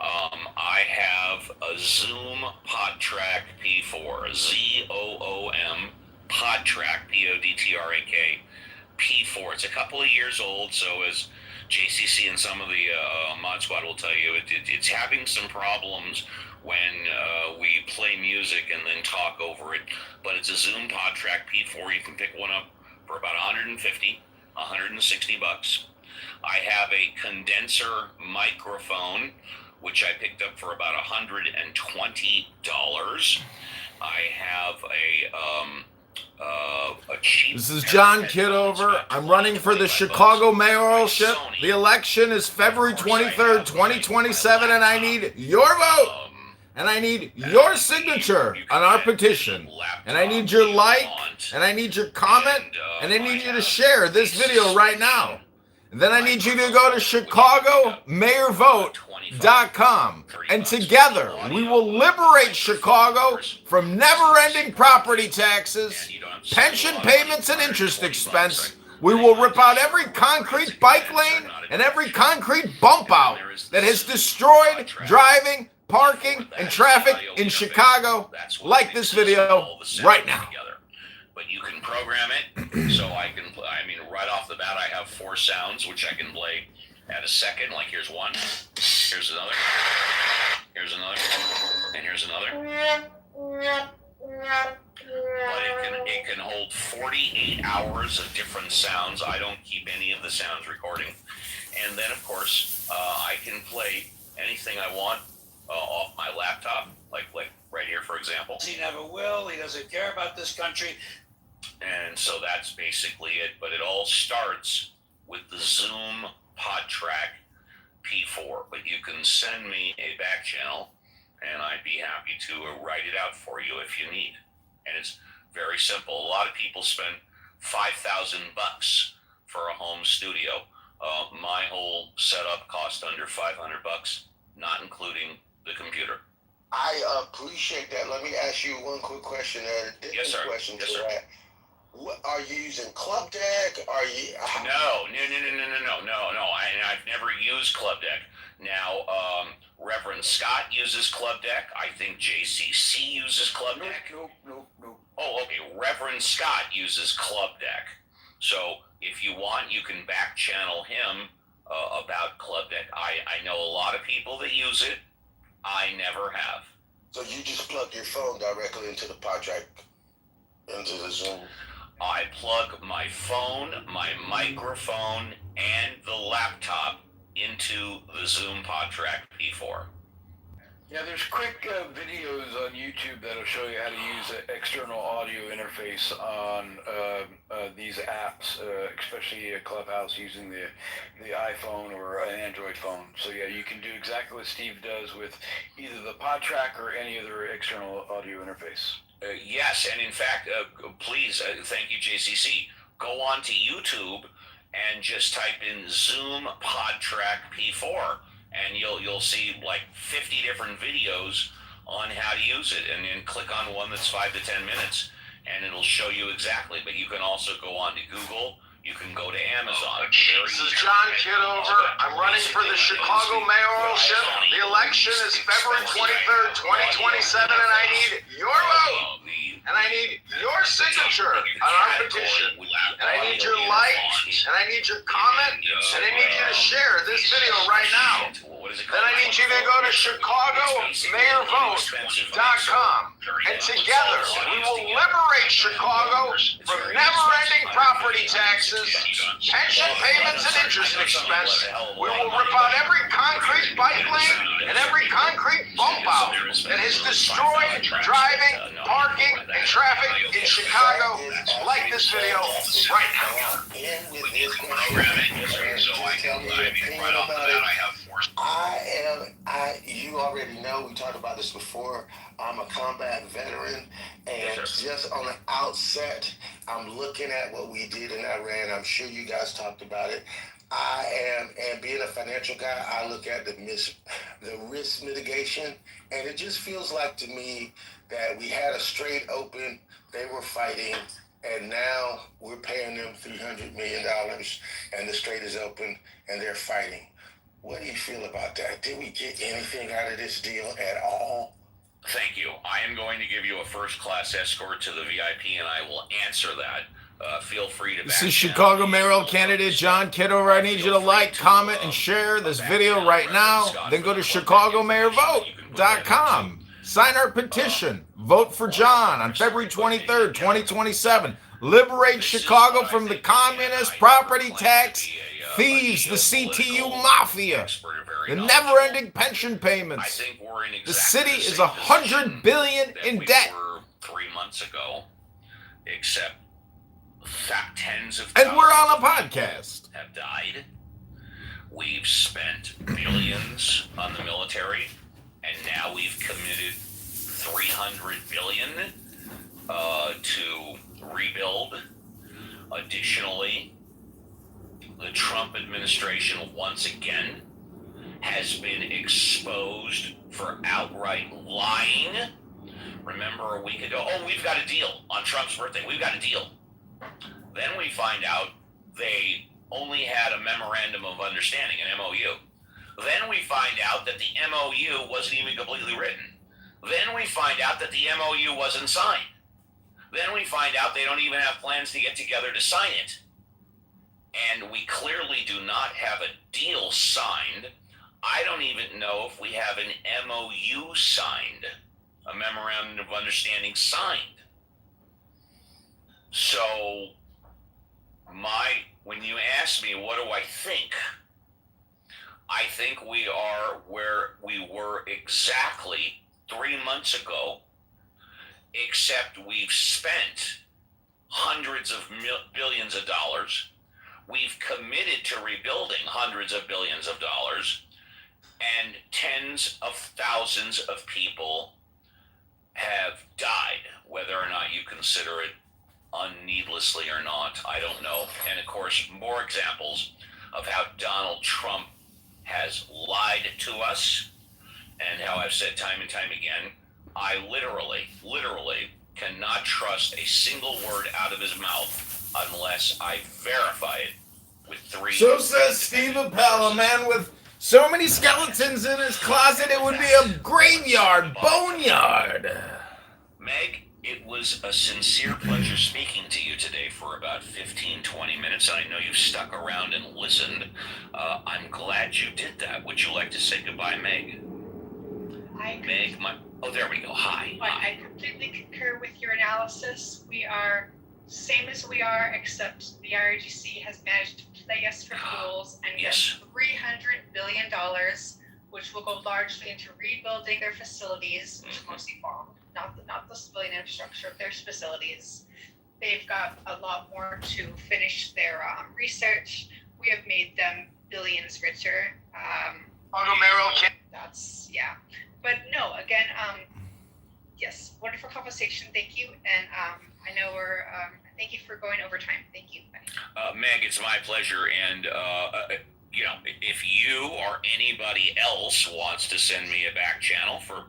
I have a Zoom PodTrack P4, ZOOM PodTrack, PODTRAK P4. It's a couple of years old, so as JCC and some of the Mod Squad will tell you, it's having some problems when we play music and then talk over it. But it's a Zoom PodTrack P4. You can pick one up for about $150, $160. I have a condenser microphone, which I picked up for about $120. I have a cheap. This is John Kitover. I'm running for the Chicago mayoralship. The election is February 23rd, 2027, and I need your vote. And I need your signature on our petition. And I need your like, and I need your comment, and I need you to share this video right now. then I need you to go to ChicagoMayorVote.com. And together, we will liberate Chicago from never-ending property taxes, pension payments, and interest expense. We will rip out every concrete bike lane and every concrete bump out that has destroyed driving, parking, and traffic in Chicago, like this video right now. But you can program it, so I mean, right off the bat, I have 4 sounds, which I can play at a second. Like, here's one, here's another, and here's another. But it can hold 48 hours of different sounds. I don't keep any of the sounds recording. And then, of course, I can play anything I want off my laptop, like right here, for example. He never will. He doesn't care about this country. And so that's basically it. But it all starts with the Zoom PodTrack P4. But you can send me a back channel, and I'd be happy to write it out for you if you need. And it's very simple. A lot of people spend $5,000 for a home studio. My whole setup cost under $500, not including the computer. I appreciate that. Let me ask you one quick question. Yes, sir. Question Yes, to sir. that. What, are you using Club Deck? Are you? No. I've never used Club Deck. Now, Reverend Scott uses Club Deck. I think JCC uses Club Deck. No. Oh, okay. Reverend Scott uses Club Deck. So if you want, you can back channel him about Club Deck. I know a lot of people that use it. I never have. So you just plug your phone directly into the PodTrack, into the Zoom? I plug my phone, my microphone, and the laptop into the Zoom PodTrack P4. Yeah, there's quick videos on YouTube that'll show you how to use an external audio interface on these apps, especially Clubhouse using the iPhone or an Android phone. So yeah, you can do exactly what Steve does with either the PodTrack or any other external audio interface. Yes, and in fact, please, thank you, JCC. Go on to YouTube and just type in Zoom PodTrack P4. And you'll see like 50 different videos on how to use it, and then click on one that's 5 to 10 minutes, and it'll show you exactly. But you can also go on to Google. You can go to Amazon. This is John Kitover. I'm running for the Chicago mayoralship. The election is February 23rd, 2027, and I need your vote. And I need your signature on our petition. And I need your like, and I need your comment, and I need you to share this video right now. Then I need you to go to ChicagoMayorVote.com. And together, we will liberate Chicago from never-ending property taxes, pension payments, and interest expense. We will rip out every concrete bike lane and every concrete bump out that has destroyed driving, parking, and traffic in Chicago, like this video right now. You already know, we talked about this before, I'm a combat veteran, and just on the outset, I'm looking at what we did in Iran. I'm sure you guys talked about it. And being a financial guy, I look at the risk mitigation, and it just feels like to me that we had a straight open, they were fighting, and now we're paying them $300 million, and the strait is open, and they're fighting. What do you feel about that? Did we get anything out of this deal at all? Thank you. I am going to give you a first-class escort to the VIP, and I will answer that. Feel free to. This is Chicago mayoral candidate John Kitover. I need you to like, comment, and share this video right now. Then go to ChicagoMayorVote.com. Sign our petition. Vote for John on February 23rd, 2027. Liberate Chicago from the communist property tax thieves, the CTU mafia, the never-ending pension payments. The city is $100 billion in debt. 3 months ago, except tens of and we're on a podcast. Have died. We've spent billions on the military, and now we've committed $300 billion to rebuild. Additionally, the Trump administration once again has been exposed for outright lying. Remember a week ago, oh, we've got a deal on Trump's birthday. We've got a deal. Then we find out they only had a memorandum of understanding, an MOU. Then we find out that the MOU wasn't even completely written. Then we find out that the MOU wasn't signed. Then we find out they don't even have plans to get together to sign it. And we clearly do not have a deal signed. I don't even know if we have an MOU signed, a memorandum of understanding signed. So when you ask me, what do I think we are where we were exactly 3 months ago, except we've spent hundreds of billions of dollars. We've committed to rebuilding hundreds of billions of dollars, and tens of thousands of people have died. Whether or not you consider it needlessly or not, I don't know. And of course, more examples of how Donald Trump has lied to us, and how I've said time and time again, I literally cannot trust a single word out of his mouth unless I verify it with 3. So says Steve Appel, a man with so many skeletons in his closet, it would be a graveyard, boneyard. Meg, it was a sincere pleasure speaking to you today for about 15-20 minutes. I know you've stuck around and listened. I'm glad you did that. Would you like to say goodbye, Meg? Meg, oh, there we go. Hi. I completely concur with your analysis. We are same as we are, except the IRGC has managed to play us for fools and get $300 billion, which will go largely into rebuilding their facilities, which is mostly farm, not the civilian infrastructure of their facilities. They've got a lot more to finish their research. We have made them billions richer. That's, yeah. But no, again, yes, wonderful conversation. Thank you. And I know thank you for going over time. Thank you. Meg, it's my pleasure. And, if you or anybody else wants to send me a back channel for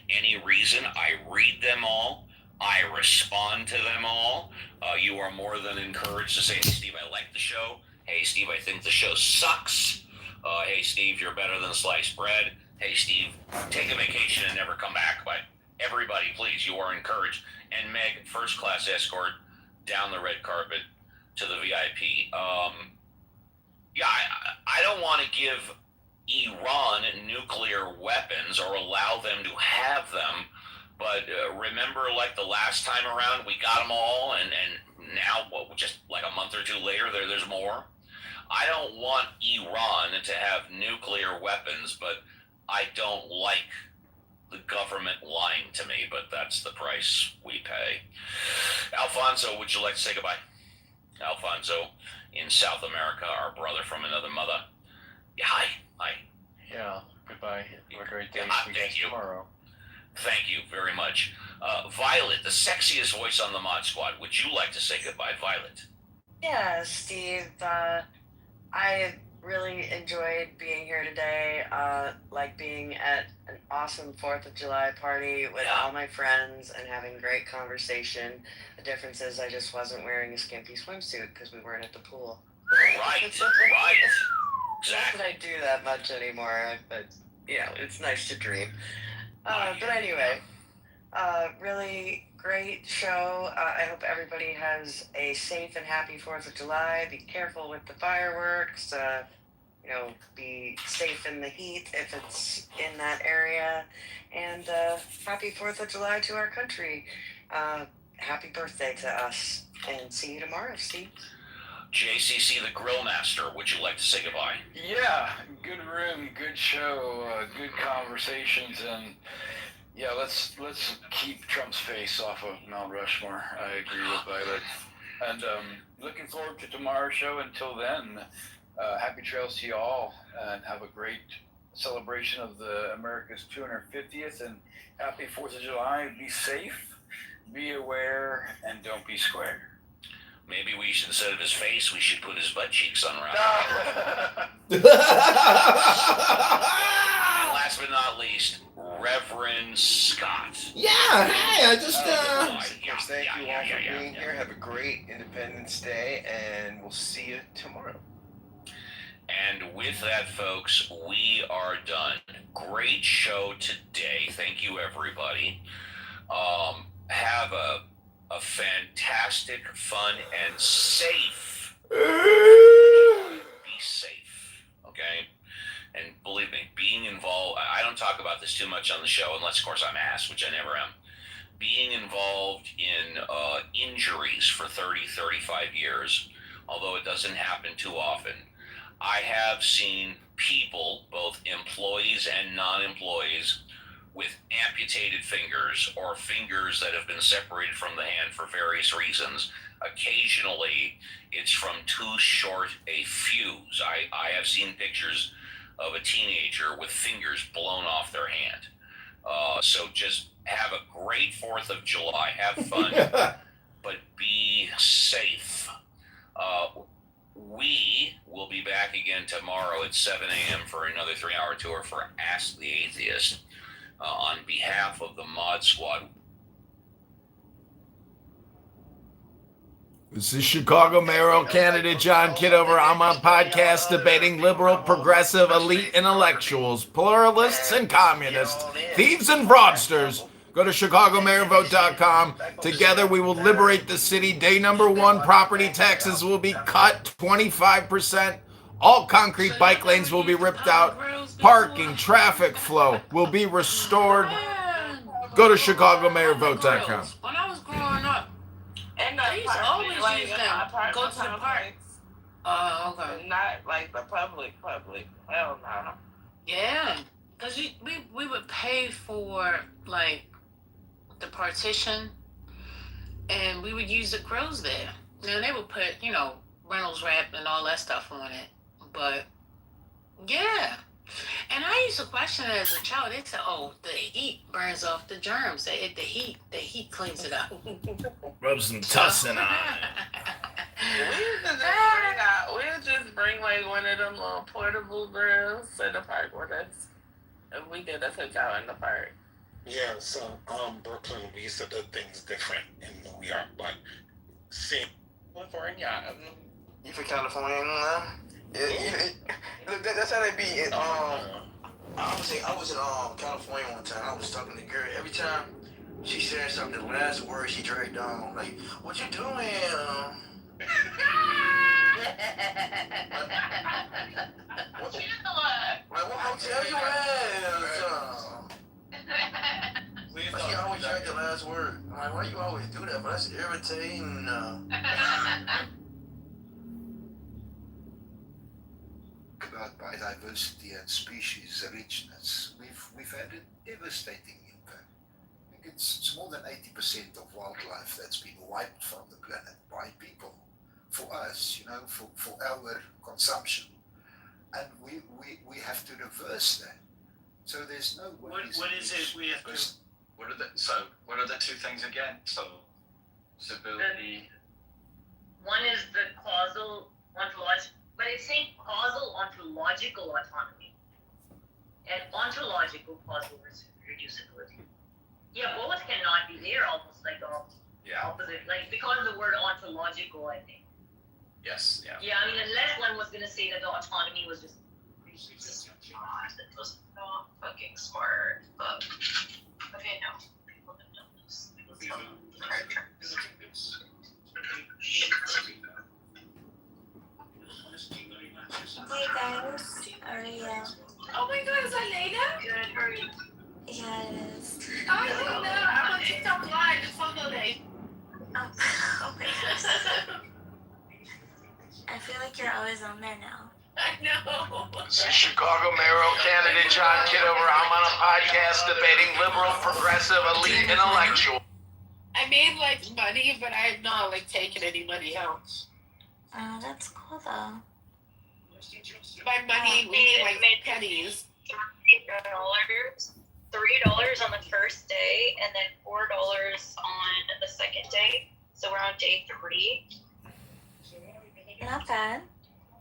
any reason, I read them all. I respond to them all. You are more than encouraged to say, hey, Steve, I like the show. Hey, Steve, I think the show sucks. Hey, Steve, you're better than sliced bread. Hey, Steve, take a vacation and never come back. But everybody, please, you are encouraged. And Meg, first class escort down the red carpet to the VIP. I don't want to give Iran nuclear weapons or allow them to have them. But remember, like the last time around, we got them all, and now, just like a month or two later, there's more. I don't want Iran to have nuclear weapons, but I don't like the government lying to me, but that's the price we pay. Alfonso, would you like to say goodbye? Alfonso in South America, our brother from another mother. Yeah, hi. Yeah, goodbye. Have a great day. Thank you. Tomorrow. Thank you very much. Violet, the sexiest voice on the Mod Squad. Would you like to say goodbye, Violet? Yeah, Steve. I really enjoyed being here today. Like being at an awesome 4th of July party with all my friends and having great conversation. The difference is I just wasn't wearing a skimpy swimsuit because we weren't at the pool. Right. Exactly. Not that I do that much anymore, but it's nice to dream. But anyway, really great show. I hope everybody has a safe and happy 4th of July. Be careful with the fireworks. Be safe in the heat if it's in that area. And happy 4th of July to our country. Happy birthday to us. And see you tomorrow, Steve. JCC, the Grill Master, would you like to say goodbye? Yeah, good room, good show, good conversations, and let's keep Trump's face off of Mount Rushmore. I agree with Violet. And looking forward to tomorrow's show. Until then, happy trails to you all, and have a great celebration of the America's 250th, and happy 4th of July. Be safe, be aware, and don't be square. Maybe we should, instead of his face, we should put his butt cheeks on Ron. And last but not least, Reverend Scott. Yeah, hey, I just Thank you all for being here. Have a great Independence Day, and we'll see you tomorrow. And with that, folks, we are done. Great show today. Thank you, everybody. Have a fantastic, fun, and safe. Be safe, okay? And believe me, being involved, I don't talk about this too much on the show, unless, of course, I'm asked, which I never am. Being involved in injuries for 30, 35 years, although it doesn't happen too often, I have seen people, both employees and non-employees, with amputated fingers or fingers that have been separated from the hand for various reasons. Occasionally, it's from too short a fuse. I have seen pictures of a teenager with fingers blown off their hand. So just have a great 4th of July. Have fun, but be safe. We will be back again tomorrow at 7 a.m. for another 3-hour tour for Ask the Atheist. On behalf of the Mod Squad. This is Chicago mayoral candidate John Kitover. I'm on podcast debating liberal, progressive, elite intellectuals, pluralists, and communists, thieves and fraudsters. Go to ChicagoMayorVote.com. Together we will liberate the city. Day number 1, property taxes will be cut 25%. All concrete bike lanes will be ripped out. Parking, traffic flow will be restored. Go to ChicagoMayorVote.com. When I was growing up, and I used to always use them. Go to the park. Okay. Not like the public. Hell no. Yeah, because we would pay for like the partition, and we would use the grills there. Now they would put Reynolds wrap and all that stuff on it, but yeah. And I used to question it as a child. They said, "Oh, the heat burns off the germs. The heat cleans it up." Rub some tussin on We'll just bring like one of them little portable grills to the park with us. And we did a cookout in the park. Yeah, so Brooklyn, we used to do things different in New York, but same. California. You from California, Look, that's how they be in, I was in California one time. I was talking to a girl. Every time she said something, the last word she dragged on, like, "What you doing?" What hotel you at? She always dragged the last word. I'm like, why you always do that? But that's irritating. About biodiversity and species richness, we've had a devastating impact. I think it's more than 80% of wildlife that's been wiped from the planet by people, for us, for our consumption, and we have to reverse that. So there's no way. What is it we have to? What are the two things again? So civility. One is the causal ontological. But it's saying causal ontological autonomy and ontological causal reducibility. Yeah, both cannot be. They're almost like opposite, like because of the word ontological, I think. Yes. Yeah. Yeah, I mean, unless one was going to say that the autonomy was just that was not fucking smart. But okay, no, people don't know this. Hey guys, Aria. Oh my God, is that Lena? Good, how are you? Yeah, it is. Oh, Lena, I'm on TikTok Live. It's Photo Day. Oh my gosh. I feel like you're always on there now. I know. This is Chicago mayoral candidate John Kitover. I'm on a podcast debating liberal, progressive, elite intellectual. I made like money, but I have not like taken any money out. Oh, that's cool though. My money, we made like pennies. $3 on the first day, and then $4 on the second day. So we're on day 3. Not bad.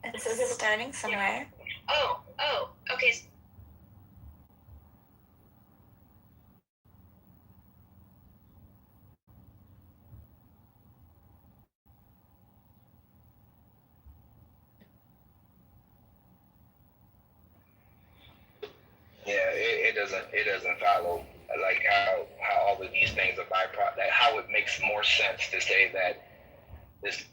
It's starting somewhere. Oh, okay. Yeah, it doesn't follow like how all of these things are byproduct. Like how it makes more sense to say that this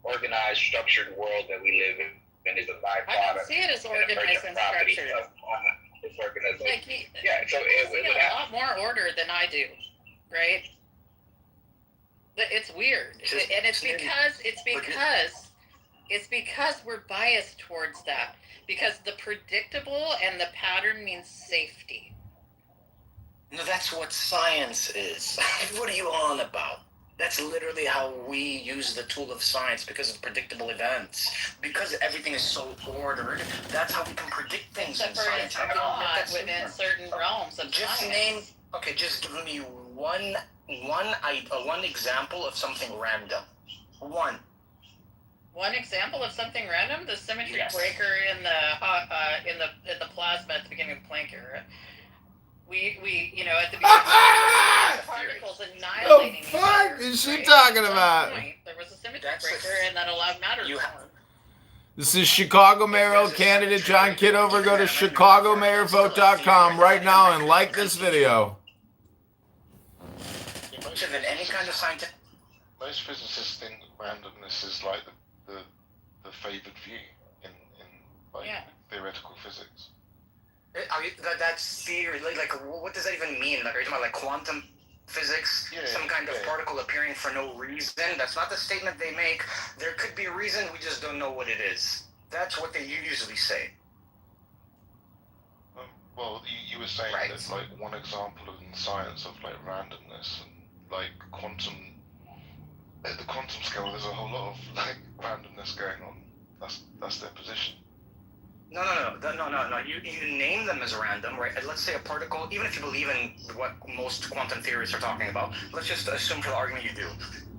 organized, structured world that we live in is a byproduct. I don't see it as organized and structured. This organization. Like So you see a lot more order than I do, right? It's weird, and it's because we're biased towards that. Because the predictable and the pattern means safety. No, that's what science is. What are you on about? That's literally how we use the tool of science, because of predictable events. Because everything is so ordered, that's how we can predict things in science. That's within certain realms of science. Just give me one example of something random. One example of something random: the symmetry breaker in the plasma at the beginning of the Planck era. We at the beginning, particles annihilating each other. What the fuck is she talking about? There was a symmetry breaker, and that allowed matter to form. This is Chicago mayoral candidate John Kitover. Go to chicagomayorvote.com right now and like this video. Than any kind of scientific. Most physicists think randomness is like the favored view in theoretical physics. That's theory. Like, what does that even mean? Like, are you talking about like quantum physics? Some kind of particle appearing for no reason? That's not the statement they make. There could be a reason, we just don't know what it is. That's what they usually say. Well, you were saying that like one example in science of like randomness and like at the quantum scale, there's a whole lot of like randomness going on. That's their position. No. You name them as random, right? Let's say a particle, even if you believe in what most quantum theorists are talking about, let's just assume for the argument you do.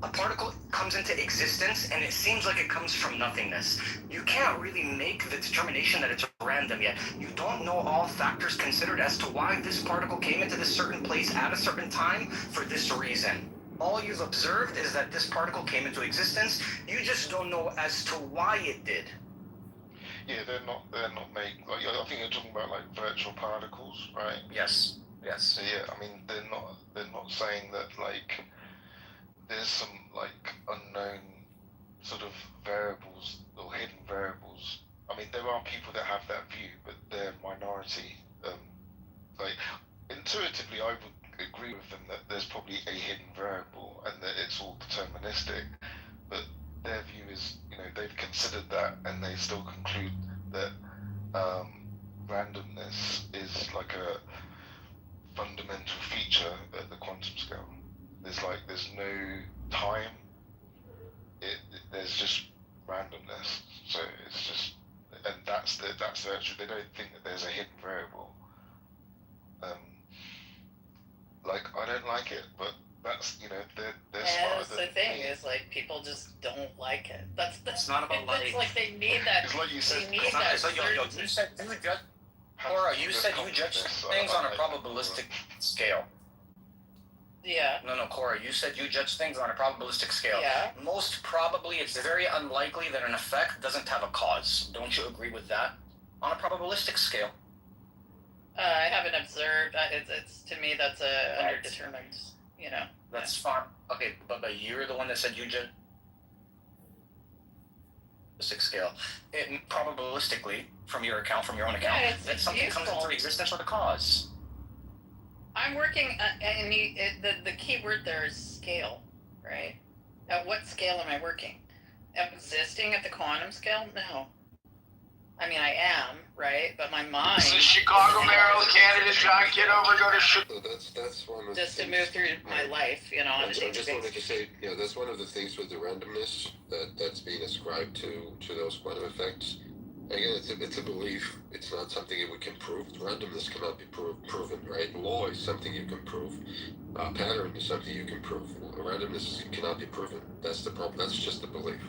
A particle comes into existence and it seems like it comes from nothingness. You can't really make the determination that it's random yet. You don't know all factors considered as to why this particle came into this certain place at a certain time for this reason. All you've observed is that this particle came into existence. You just don't know as to why it did. Yeah, they're not made like, I think you're talking about like virtual particles, right? Yes. So yeah, I mean they're not saying that like there's some like unknown sort of variables or hidden variables. I mean there are people that have that view, but they're minority. Like intuitively I would agree with them that there's probably a hidden variable and that it's all deterministic, but their view is, they've considered that and they still conclude that randomness is like a fundamental feature at the quantum scale. There's no time. There's just randomness. So it's just, and that's the actual. They don't think that there's a hidden variable. Like I don't like it, but that's they're smart. The thing is like people just don't like it. That's not about like. It's like they need that. It's like you said. You said you judge. Cora, you said you judge things on a probabilistic scale. Yeah. No, Cora, you said you judge things on a probabilistic scale. Yeah. Most probably, it's very unlikely that an effect doesn't have a cause. Don't you agree with that? On a probabilistic scale. I haven't observed. It's to me that's a underdetermined. That's fine. Okay, but you're the one that said you judge scale. Probabilistically, from your own account, that something comes into existence with a cause. I'm working, and the key word there is scale, right? At what scale am I working? Existing at the quantum scale? No. I mean, I am, right? But my mind... This is Chicago mayoral candidate John Kitover. Go to Chicago. That's one of just to move through my life, on a daily basis. I just wanted to say, that's one of the things with the randomness that's being ascribed to those quantum effects. Again, it's a belief. It's not something that we can prove. Randomness cannot be proven, right? Law is something you can prove. Pattern is something you can prove. Randomness cannot be proven. That's the problem. That's just a belief.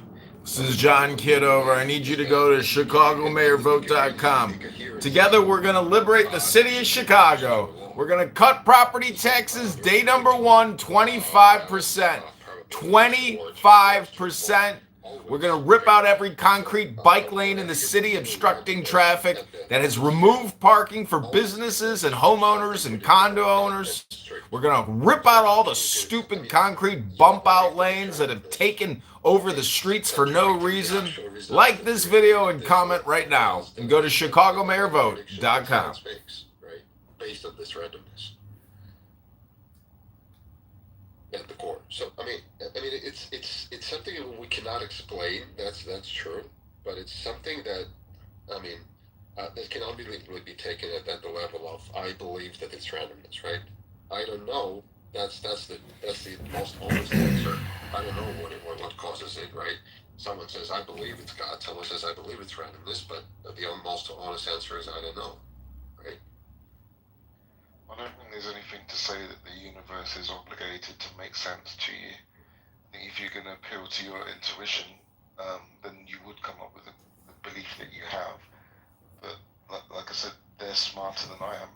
This is John Kitover. I need you to go to ChicagoMayorVote.com. Together, we're going to liberate the city of Chicago. We're going to cut property taxes day number 1, 25%. 25%. We're going to rip out every concrete bike lane in the city obstructing traffic that has removed parking for businesses and homeowners and condo owners. We're going to rip out all the stupid concrete bump out lanes that have taken over the streets for no reason. Like this video and comment right now. And go to ChicagoMayorVote.com. Based on this randomness. At the core. So I mean, it's something that we cannot explain. That's true, but it's something that that can only be taken at the level of I believe that it's randomness, right? I don't know. That's the most honest answer. I don't know what causes it, right? Someone says I believe it's God. Someone says I believe it's randomness, but the most honest answer is I don't know, right? I don't think there's anything to say that the universe is obligated to make sense to you. I think if you're going to appeal to your intuition, then you would come up with the belief that you have. But like I said, they're smarter than I am.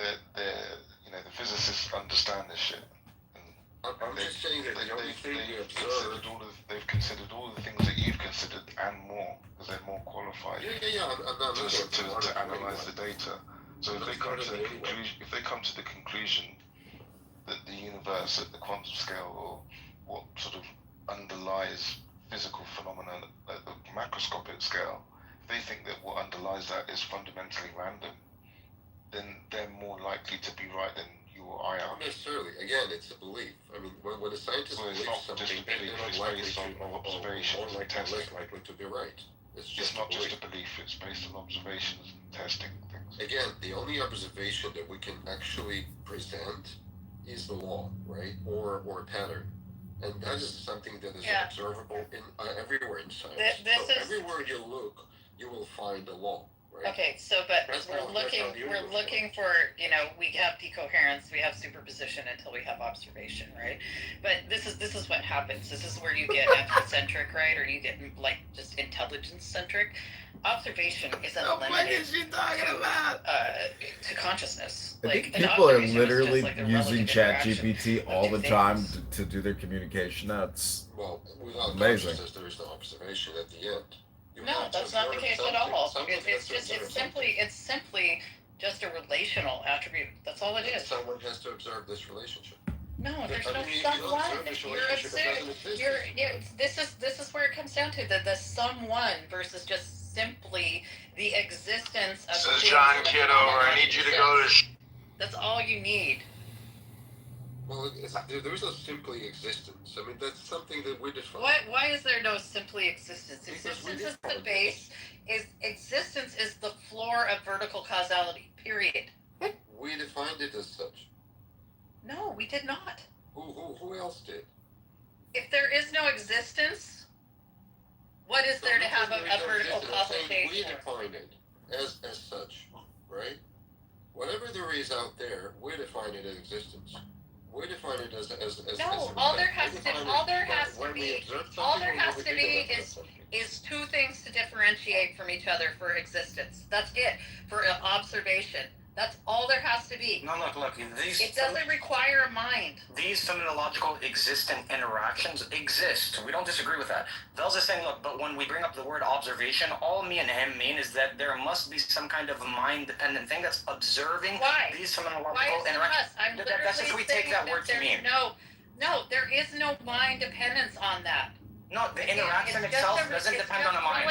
The physicists understand this shit. I'm just saying that the only thing you observe... They've considered all the things that you've considered and more, because they're more qualified to analyze the data. So if they come to the conclusion that the universe at the quantum scale, or what sort of underlies physical phenomena at the macroscopic scale, if they think that what underlies that is fundamentally random, then they're more likely to be right than you or I are. Not necessarily. Again, it's a belief. I mean, when a scientist believes something, they're more likely to be right. It's not just a belief, it's based on observations and testing things. Again, the only observation that we can actually present is the law, right? Or a pattern. And that is something that is observable in everywhere in science. Everywhere you look, you will find a law. Right? Okay, but we're looking for, we have decoherence, we have superposition until we have observation, right? But this is what happens. This is where you get anthrocentric, right? Or you get just intelligence-centric. Observation isn't limited what is she talking about? To consciousness. I think people are literally using ChatGPT all the time to do their communication. That's amazing. There is no observation at the end. No, that's not the case at all. It's simply just a relational attribute. That's all it is. Someone has to observe this relationship. No, there's no someone. This is where it comes down to the someone versus just simply the existence of. This is John Kitover. I need you to go to. That's all you need. Well, there is no simply existence. I mean, that's something that we define. Why is there no simply existence? Existence is the base. Existence is the floor of vertical causality. Period. We defined it as such. No, we did not. Who else did? If there is no existence, what is there to have a vertical causation? We define it as such, right? Whatever there is out there, we define it as existence. We define it as no. All there has to be is two things to differentiate from each other for existence. That's it. For observation, that's all there has to be. No, look. It doesn't require a mind. These phenomenological existent interactions exist. We don't disagree with that. Vels is saying, look, but when we bring up the word observation, all me and him mean is that there must be some kind of mind-dependent thing that's observing these phenomenological interactions. That's if we take that word to mean. No, there is no mind dependence on that. No, the interaction itself doesn't depend on a mind.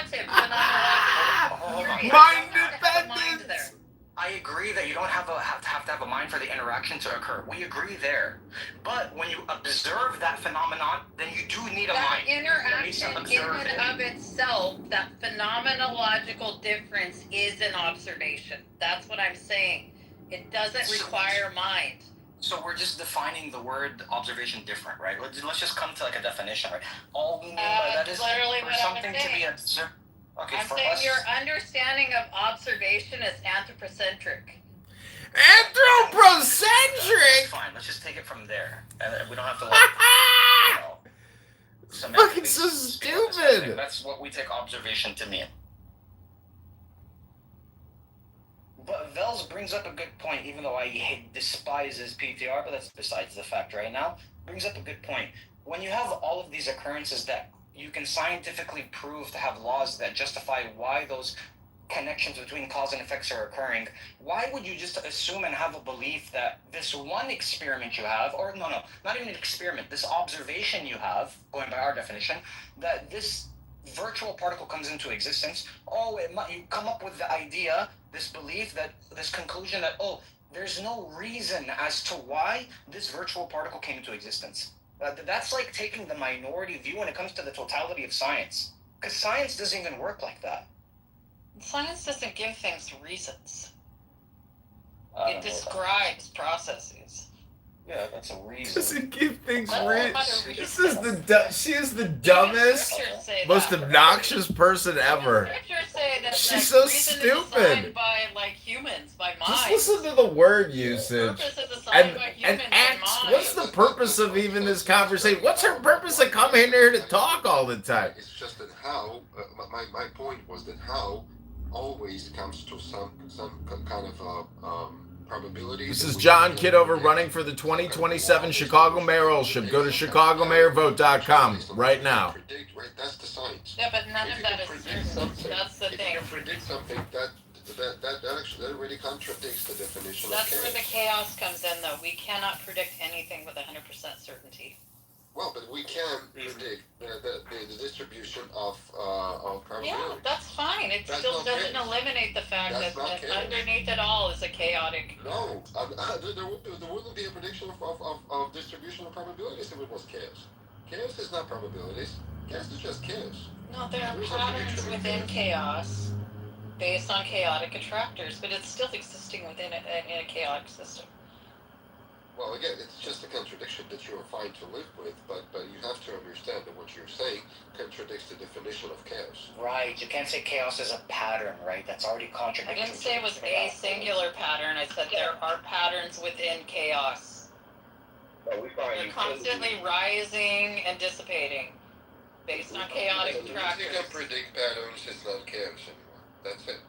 Mind dependence. I agree that you don't have to have a mind for the interaction to occur. We agree there. But when you observe that phenomenon, then you do need a mind. That interaction in and of itself, that phenomenological difference is an observation. That's what I'm saying. It doesn't require mind. So we're just defining the word observation different, right? Let's just come to like a definition, right? All we mean by that is for something to be observed. Okay, I'm saying your understanding of observation is anthropocentric. Anthropocentric? Fine, let's just take it from there. And we don't have to Fucking so stupid. did. That's what we take observation to mean. But Vels brings up a good point, even though I despise his PTR, but that's besides the fact right now. Brings up a good point. When you have all of these occurrences that you can scientifically prove to have laws that justify why those connections between cause and effects are occurring, why would you just assume and have a belief that this one experiment you have, or no, not even an experiment, this observation you have, going by our definition, that this virtual particle comes into existence, you come up with the idea, this belief, that this conclusion that, there's no reason as to why this virtual particle came into existence. That's like taking the minority view when it comes to the totality of science. Because science doesn't even work like that. Science doesn't give things reasons. It describes processes. Yeah, that's a reason. Doesn't give things reason. She is the dumbest, most obnoxious person ever. She's so stupid. By humans, by minds. Just listen to the word usage. And X, what's the purpose of even this conversation? What's her purpose to come in here to talk all the time? It's just that how, my point was that how always comes to some kind of probability. This is John Kitover running for the 2027 Chicago mayoralship. Go to chicagomayorvote.com right now. That's the science. Yeah, but none of that is certain. That's the thing. If you can predict something, that really contradicts the definition of chaos. That's where the chaos comes in, though. We cannot predict anything with 100% certainty. Well, but we can predict the distribution of probability. Yeah, that's fine. It still doesn't eliminate the fact that underneath it all is a chaotic... No, there wouldn't be a prediction of distribution of probabilities if it was chaos. Chaos is not probabilities. Chaos is just chaos. No, there are patterns within chaos based on chaotic attractors, but it's still existing within a chaotic system. Well, again, it's just a contradiction that you are fine to live with, but you have to understand that what you're saying contradicts the definition of chaos. Right, you can't say chaos is a pattern, right? That's already contradictory. I didn't say it was a singular pattern. I said there are patterns within chaos. They're constantly rising and dissipating based on chaotic attractors. If you can predict patterns, it's not chaos anymore. That's it.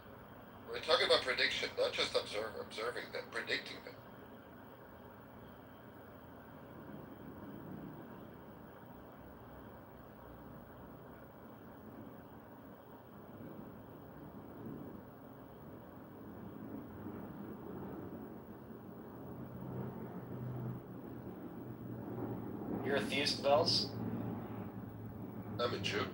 We're talking about prediction, not just observing them, predicting them. You're a theist, Bells? I'm a Jew.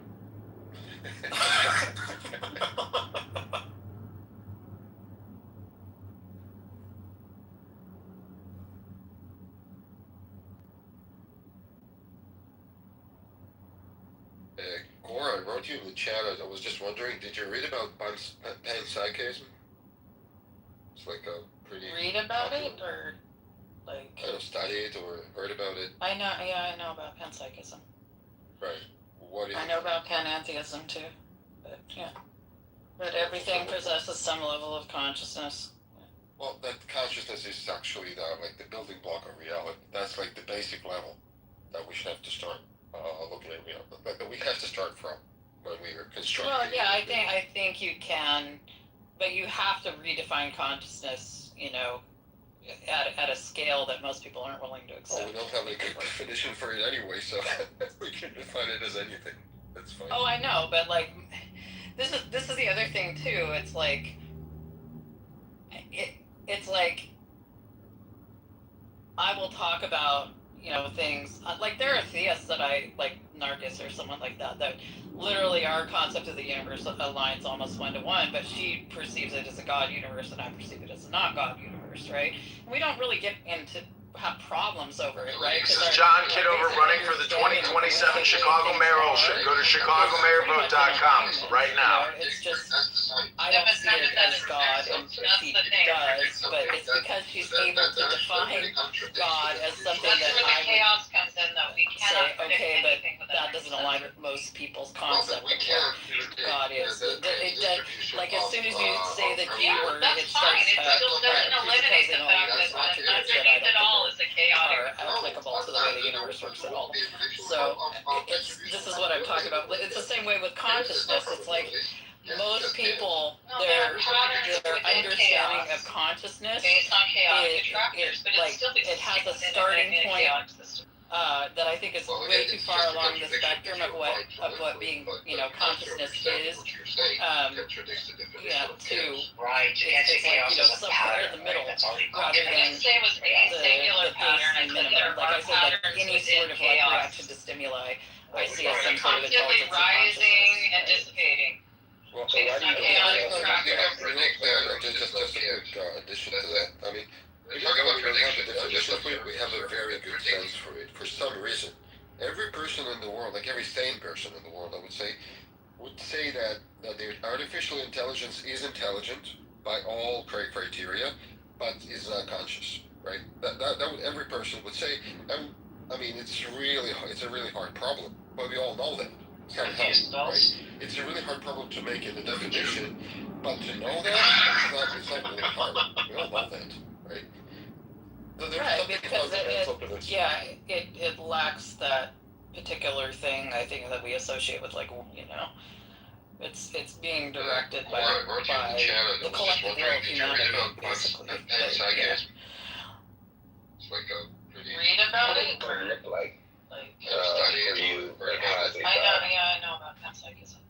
Cora, I wrote you in the chat. I was just wondering, did you read about panpsychism? It's like a pretty... Read about it, or like... Kind of studied or heard about it? I know about panpsychism. Right. What do you I know about panentheism too, but yeah. But everything possesses some level of consciousness. Well, that consciousness is actually the building block of reality. That's like the basic level that we should have to start looking at reality. That we have to start from when we are constructing. Well, yeah, I think you can, but you have to redefine consciousness, at a scale that most people aren't willing to accept. Well, we don't have a good definition for it anyway, so we can define it as anything. That's fine. Oh, I know, but this is the other thing too. It's like I will talk about things like there are theists that I like, Narcus or someone like that literally our concept of the universe aligns almost 1-to-1, but she perceives it as a God universe and I perceive it as a not God universe, right? We don't really get into have problems over it, right? This is John Kitover running for the 2027 Chicago mayoralship. Go to chicagomayorvote.com right now. It's just, I don't see it as God, and she does, but it's because she's able to define God as something that I chaos comes in, though. We cannot say, okay, but that doesn't align with most people's concept of what God is. It does, like as soon as you say the G word, it starts it still doesn't eliminate the fact that underneath it all is a chaotic applicable to the way the universe works at all. So this is what I'm talking about. It's the same way with consciousness. It's like most people, their understanding of consciousness based on chaotic is attractors, but like it has a starting point that I think is way too far along the spectrum of what being consciousness is. Yeah, to right, it's like somewhere in the middle rather than the singular pattern. I minimum. said there Like I are said, like patterns any within sort of chaos. reaction to stimuli, I see as some sort of Constantly intelligence and rising consciousness. and dissipating. Well, so Based why do on you chaotic think attractors. just a quick addition to that. I mean, we don't have a definition for it. We have a very good sense for it. For some reason, every person in the world, like every sane person in the world, I would say that the artificial intelligence is intelligent by all criteria, but is not conscious, right? That would, every person would say. I mean, it's a really hard problem, but we all know that. Right? It's a really hard problem to make in the definition, but to know that it's not really hard. We all know that, right? So Right, because it lacks that particular thing I think that we associate with it's being directed by the collective will of humanity basically. It's like a pretty Read about it. What it look like? I know about panpsychism.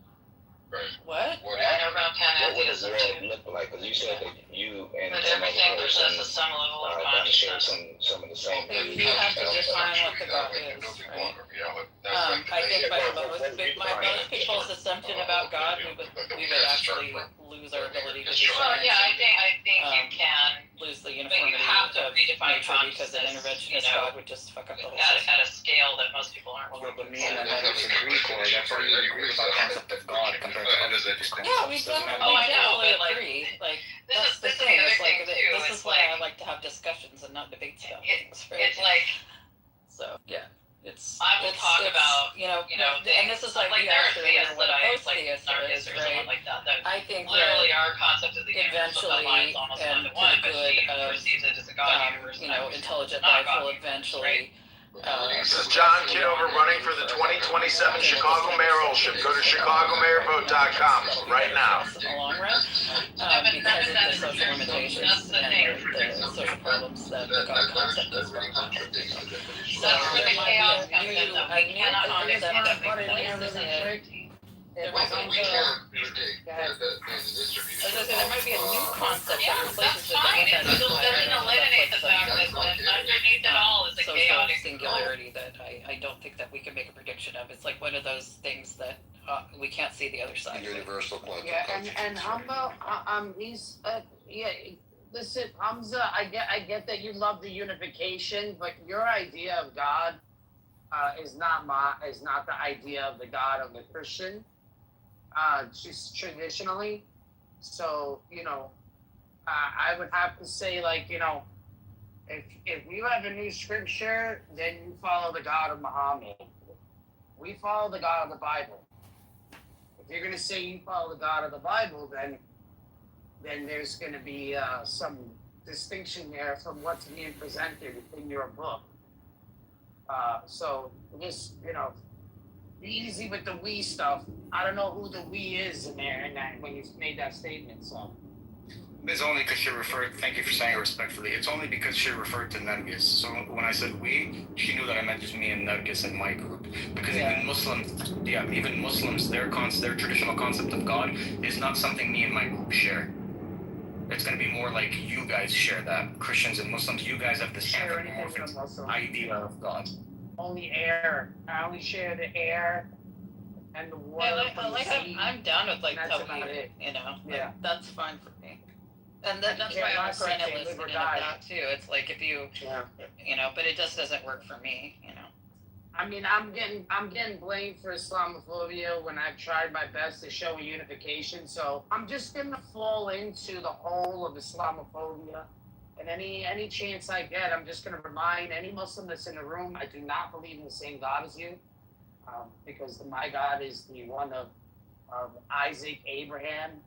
Right. What? I know about pantheism What does too. it look like? Because you said that you and That some everything other possesses person some level of kind of share consciousness. some of the same things. You have to define what the God is, right? I think by most people's assumption about God, we would actually lose our ability to Well, discern. yeah, I think you can lose the but you uniformity have to of redefine nature because an consciousness, interventionist God would just fuck up the whole at system. a scale that most people aren't willing But to me and my disagree, Corey. That's why you agree with our concept of God compared to other people's concept. Yeah, we definitely agree. Like that's the thing. It's like this is why I like to have discussions and not debates about things. Right? It's like so yeah. I will talk about and this is like we there are asked theists what that a I post-theist narcissists is, or someone right? like that. That I think literally our concept of the universe eventually almost and one to one, to but the she good of perceives it as a God universe. intelligent not life God will universe, eventually. This is John Kitover running for the 2027 Chicago mayoralship. Go to chicagomayorvote.com right now. In the long run, because of the social limitations and the social problems that the God concept has brought on. So there might be a new concept that replaces it. There might be there might be a new concept that replaces it. Fine. It still doesn't eliminate the fact that underneath it all is a chaotic singularity that I don't think that we can make a prediction of. It's like one of those things that we can't see the other side. Universal quantum and Hamza, listen, Hamza, I get that you love the unification, but your idea of God is not the idea of the God of the Christian. Just traditionally, so I would have to say if you have a new scripture, then you follow the God of Muhammad. We follow the God of the Bible. If you're gonna say you follow the God of the Bible, then there's gonna be some distinction there from what's being presented in your book. So just be easy with the we stuff. I don't know who the we is in there when you made that statement. So It's only because she referred. Thank you for saying it respectfully. It's only because she referred to Nargis. So when I said we, she knew that I meant just me and Nargis and my group. Because even Muslims, their traditional concept of God is not something me and my group share. It's going to be more like you guys share that. Christians and Muslims, you guys have this anthropomorphic idea of God. Only air. I only share the air and the water. I'm down with that's totally, about it. Yeah. That's fine for me. And that's why I'm trying to listen to that too. It's like if you, but it just doesn't work for me, I mean, I'm getting blamed for Islamophobia when I've tried my best to show a unification. So I'm just gonna fall into the hole of Islamophobia. And any chance I get, I'm just going to remind any Muslim that's in the room, I do not believe in the same God as you, because my God is the one of Isaac, Abraham,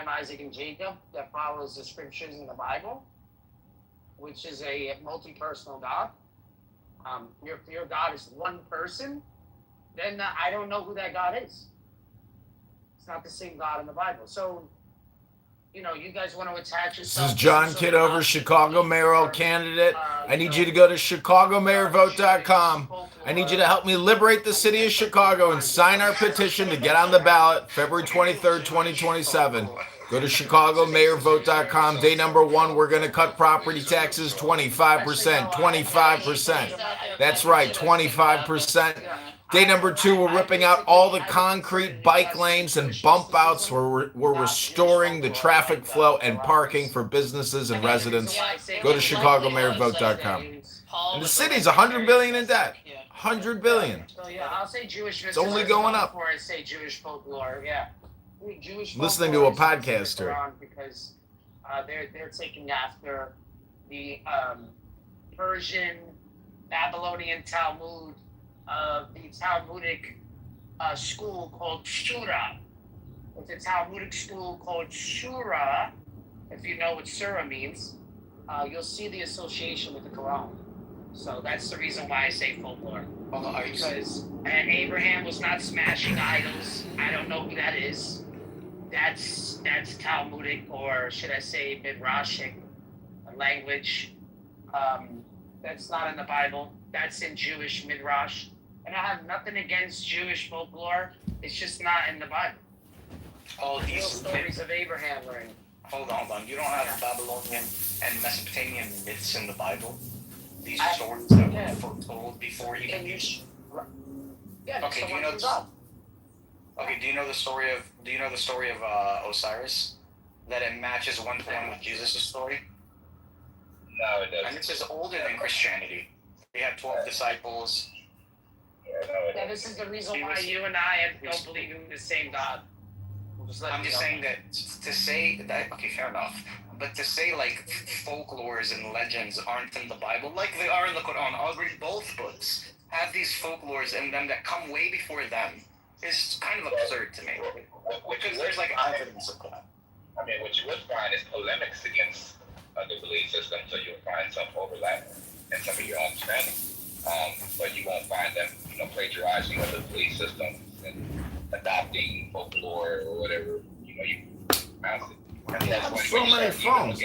Isaac, and Jacob that follows the scriptures in the Bible, which is a multi-personal God. If your God is one person, then I don't know who that God is. It's not the same God in the Bible. So, you guys want to attach yourself. This is John Kitover, Chicago mayoral candidate. I need you to go to ChicagoMayorVote.com. I need you to help me liberate the city of Chicago and sign our petition to get on the ballot February 23rd, 2027. Go to ChicagoMayorVote.com. Day number 1, we're going to cut property taxes 25%. 25%. That's right, 25%. Day number 2, we're ripping out all the concrete bike lanes and bump outs. We're restoring the traffic flow and parking for businesses and residents. Go to ChicagoMayorVote.com. And the city's $100 billion in debt. $100 billion. So I'll say Jewish. It's only going up. Before I say Jewish folklore, yeah. Jewish Listening to a podcast here. Because they're taking after the Persian Babylonian Talmud of the Talmudic school called Shura. It's a Talmudic school called Shura. If you know what Surah means, you'll see the association with the Quran. So that's the reason why I say folklore. Because Abraham was not smashing idols. I don't know who that is. That's Talmudic, or should I say Midrashic language. That's not in the Bible. That's in Jewish Midrash. And I have nothing against Jewish folklore. It's just not in the Bible. All these stories of Abraham are in. Hold on. You don't have Babylonian and Mesopotamian myths in the Bible? These stories that were foretold before even you. Yeah. Okay. Do you know the story of Osiris? That it matches one to one with Jesus' story. No, it doesn't. And this is older than Christianity. We had 12 disciples. Yeah, this is the reason why you and I don't believe in the same God. I'm just saying that to say that, okay, fair enough. But to say like folklores and legends aren't in the Bible, like they are in the Quran, I'll agree both books have these folklores in them that come way before them. It's kind of absurd to me. Because there's like evidence of that. I mean, what you would find is polemics against the belief system, so you'll find some overlap in some of your understanding. But you won't find them, plagiarizing other belief systems and adopting folklore or whatever, you pronounce it. I mean, that's so many phones.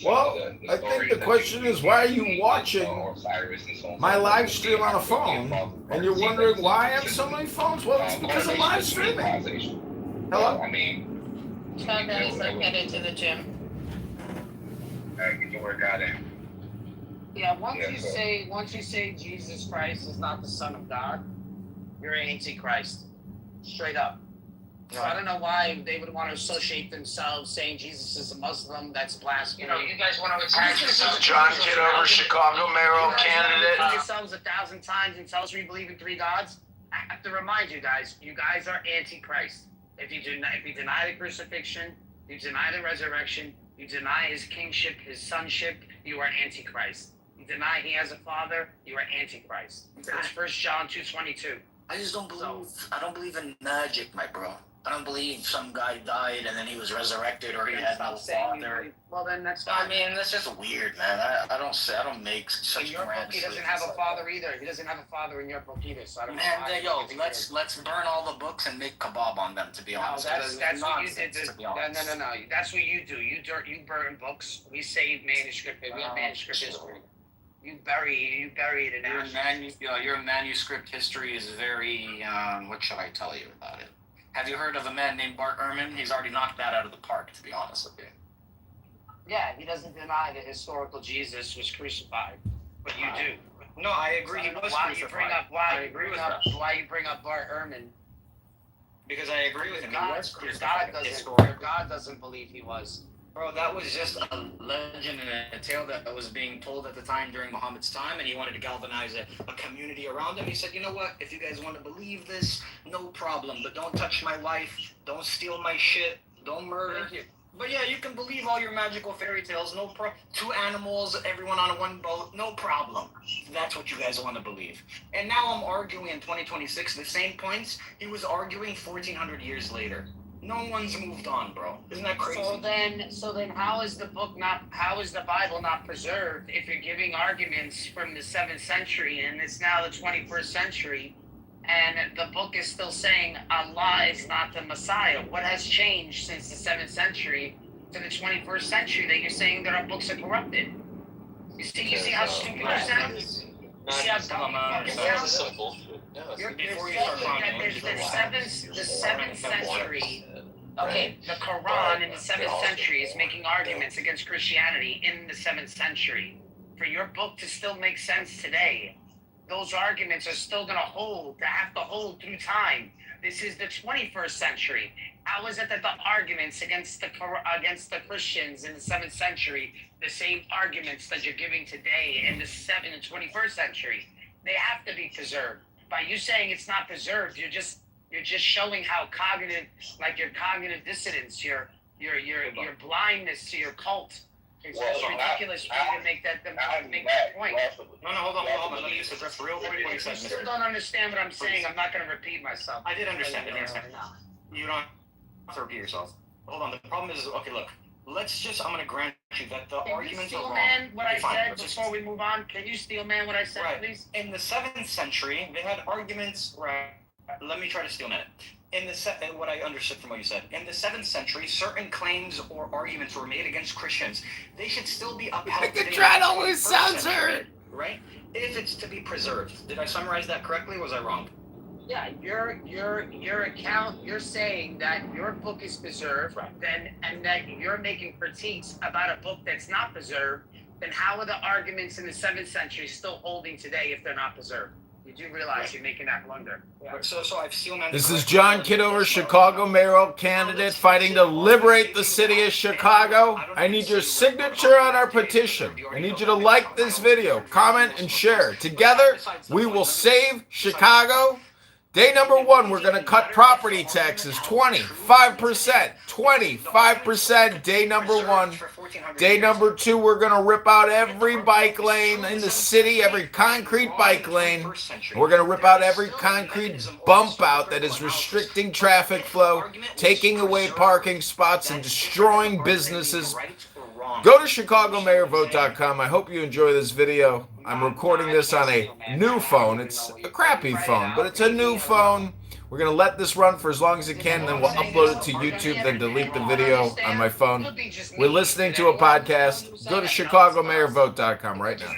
Well, I think the question is, why are you watching my live stream on a phone? And you're wondering why I have so many phones? Well, it's because of live streaming. Hello? I mean, Chuck, guys, I'm headed to the gym. Get your work out in. Yeah, once you say Jesus Christ is not the Son of God, you're an antichrist. Straight up. So I don't know why they would want to associate themselves saying Jesus is a Muslim. That's blasphemy. You guys want to attack yourselves. John Kitover, Chicago mayoral candidate. Yourselves 1,000 times and tell us we believe in 3 gods. I have to remind you guys are antichrist. If you deny the crucifixion, you deny the resurrection, you deny his kingship, his sonship, you are antichrist. You deny he has a father, you are antichrist. That's 1 John 2:22. I just don't believe. I don't believe in magic, my bro. I don't believe some guy died and then he was resurrected or he had no father. Well, then that's fine. I mean, that's just weird, man. I don't make such your book, he doesn't have a father either. He doesn't have a father in your book either. So I don't know. Let's burn all the books and make kebab on them. To be honest, that's what you did. No. That's what you do. You burn books. We save manuscript. We have manuscript history. You bury it in your manuscript history is very. What should I tell you about it? Have you heard of a man named Bart Ehrman? He's already knocked that out of the park, to be honest with you. Yeah, he doesn't deny that historical Jesus was crucified, but you do. No, I agree. He was crucified. Why you bring up Bart Ehrman? Because I agree with him. Your God doesn't believe he was. Bro, that was just a legend and a tale that was being told at the time during Muhammad's time, and he wanted to galvanize a community around him. He said, you know what, if you guys want to believe this, no problem, but don't touch my wife, don't steal my shit, don't murder. But yeah, you can believe all your magical fairy tales, no problem. 2 animals, everyone on one boat, no problem. That's what you guys want to believe. And now I'm arguing in 2026 the same points he was arguing 1,400 years later. No one's moved on, bro. Isn't that crazy? So then, how is the Bible not preserved if you're giving arguments from the 7th century and it's now the 21st century, and the book is still saying Allah is not the Messiah? What has changed since the 7th century to the 21st century that you're saying that our books are corrupted? You see how stupid you sound? You see how dumb you sound? You're saying that there's the 7th century. Okay, the Quran in the 7th century is making arguments against Christianity in the 7th century. For your book to still make sense today, those arguments are still going to hold. They have to hold through time. This is the 21st century. How is it that the arguments against the Christians in the 7th century, the same arguments that you're giving today in the 21st century, they have to be preserved? By you saying it's not preserved, you're just showing how your cognitive dissonance, your blindness to your cult. It's ridiculous for you to make that point. No, hold on. Let me just address real quick what you said, If you still don't understand what I'm saying, I'm not going to repeat myself. I did understand. You don't have to repeat yourself. Hold on. The problem is, okay, look. I'm going to grant you that the arguments are wrong. Can you steel man what I said before we move on? Can you steel man what I said, please? In the 7th century, they had arguments, right? Let me try to steel man it. What I understood from what you said, in the 7th century, certain claims or arguments were made against Christians. They should still be upheld. That always sounds hurt. Right? If it's to be preserved. Did I summarize that correctly, or was I wrong? Yeah, your account, you're saying that your book is preserved, and that you're making critiques about a book that's not preserved, then how are the arguments in the 7th century still holding today if they're not preserved? You do realize you're making that blunder. Yeah. So I've sealed. This is John Kitover, Chicago mayoral candidate fighting to liberate the city of Chicago. I need your signature on our petition. I need you to like this video, comment, and share. Together, we will save Chicago. Day number 1, we're going to cut property taxes 25%. 25% day number 1. Day number 2, we're going to rip out every bike lane in the city, every concrete bike lane. We're going to rip out every concrete bump out that is restricting traffic flow, taking away parking spots, and destroying businesses. Go to ChicagoMayorVote.com. I hope you enjoy this video. I'm recording this on a new phone. It's a crappy phone, but it's a new phone. We're going to let this run for as long as it can, and then we'll upload it to YouTube, then delete the video on my phone. We're listening to a podcast. Go to ChicagoMayorVote.com right now.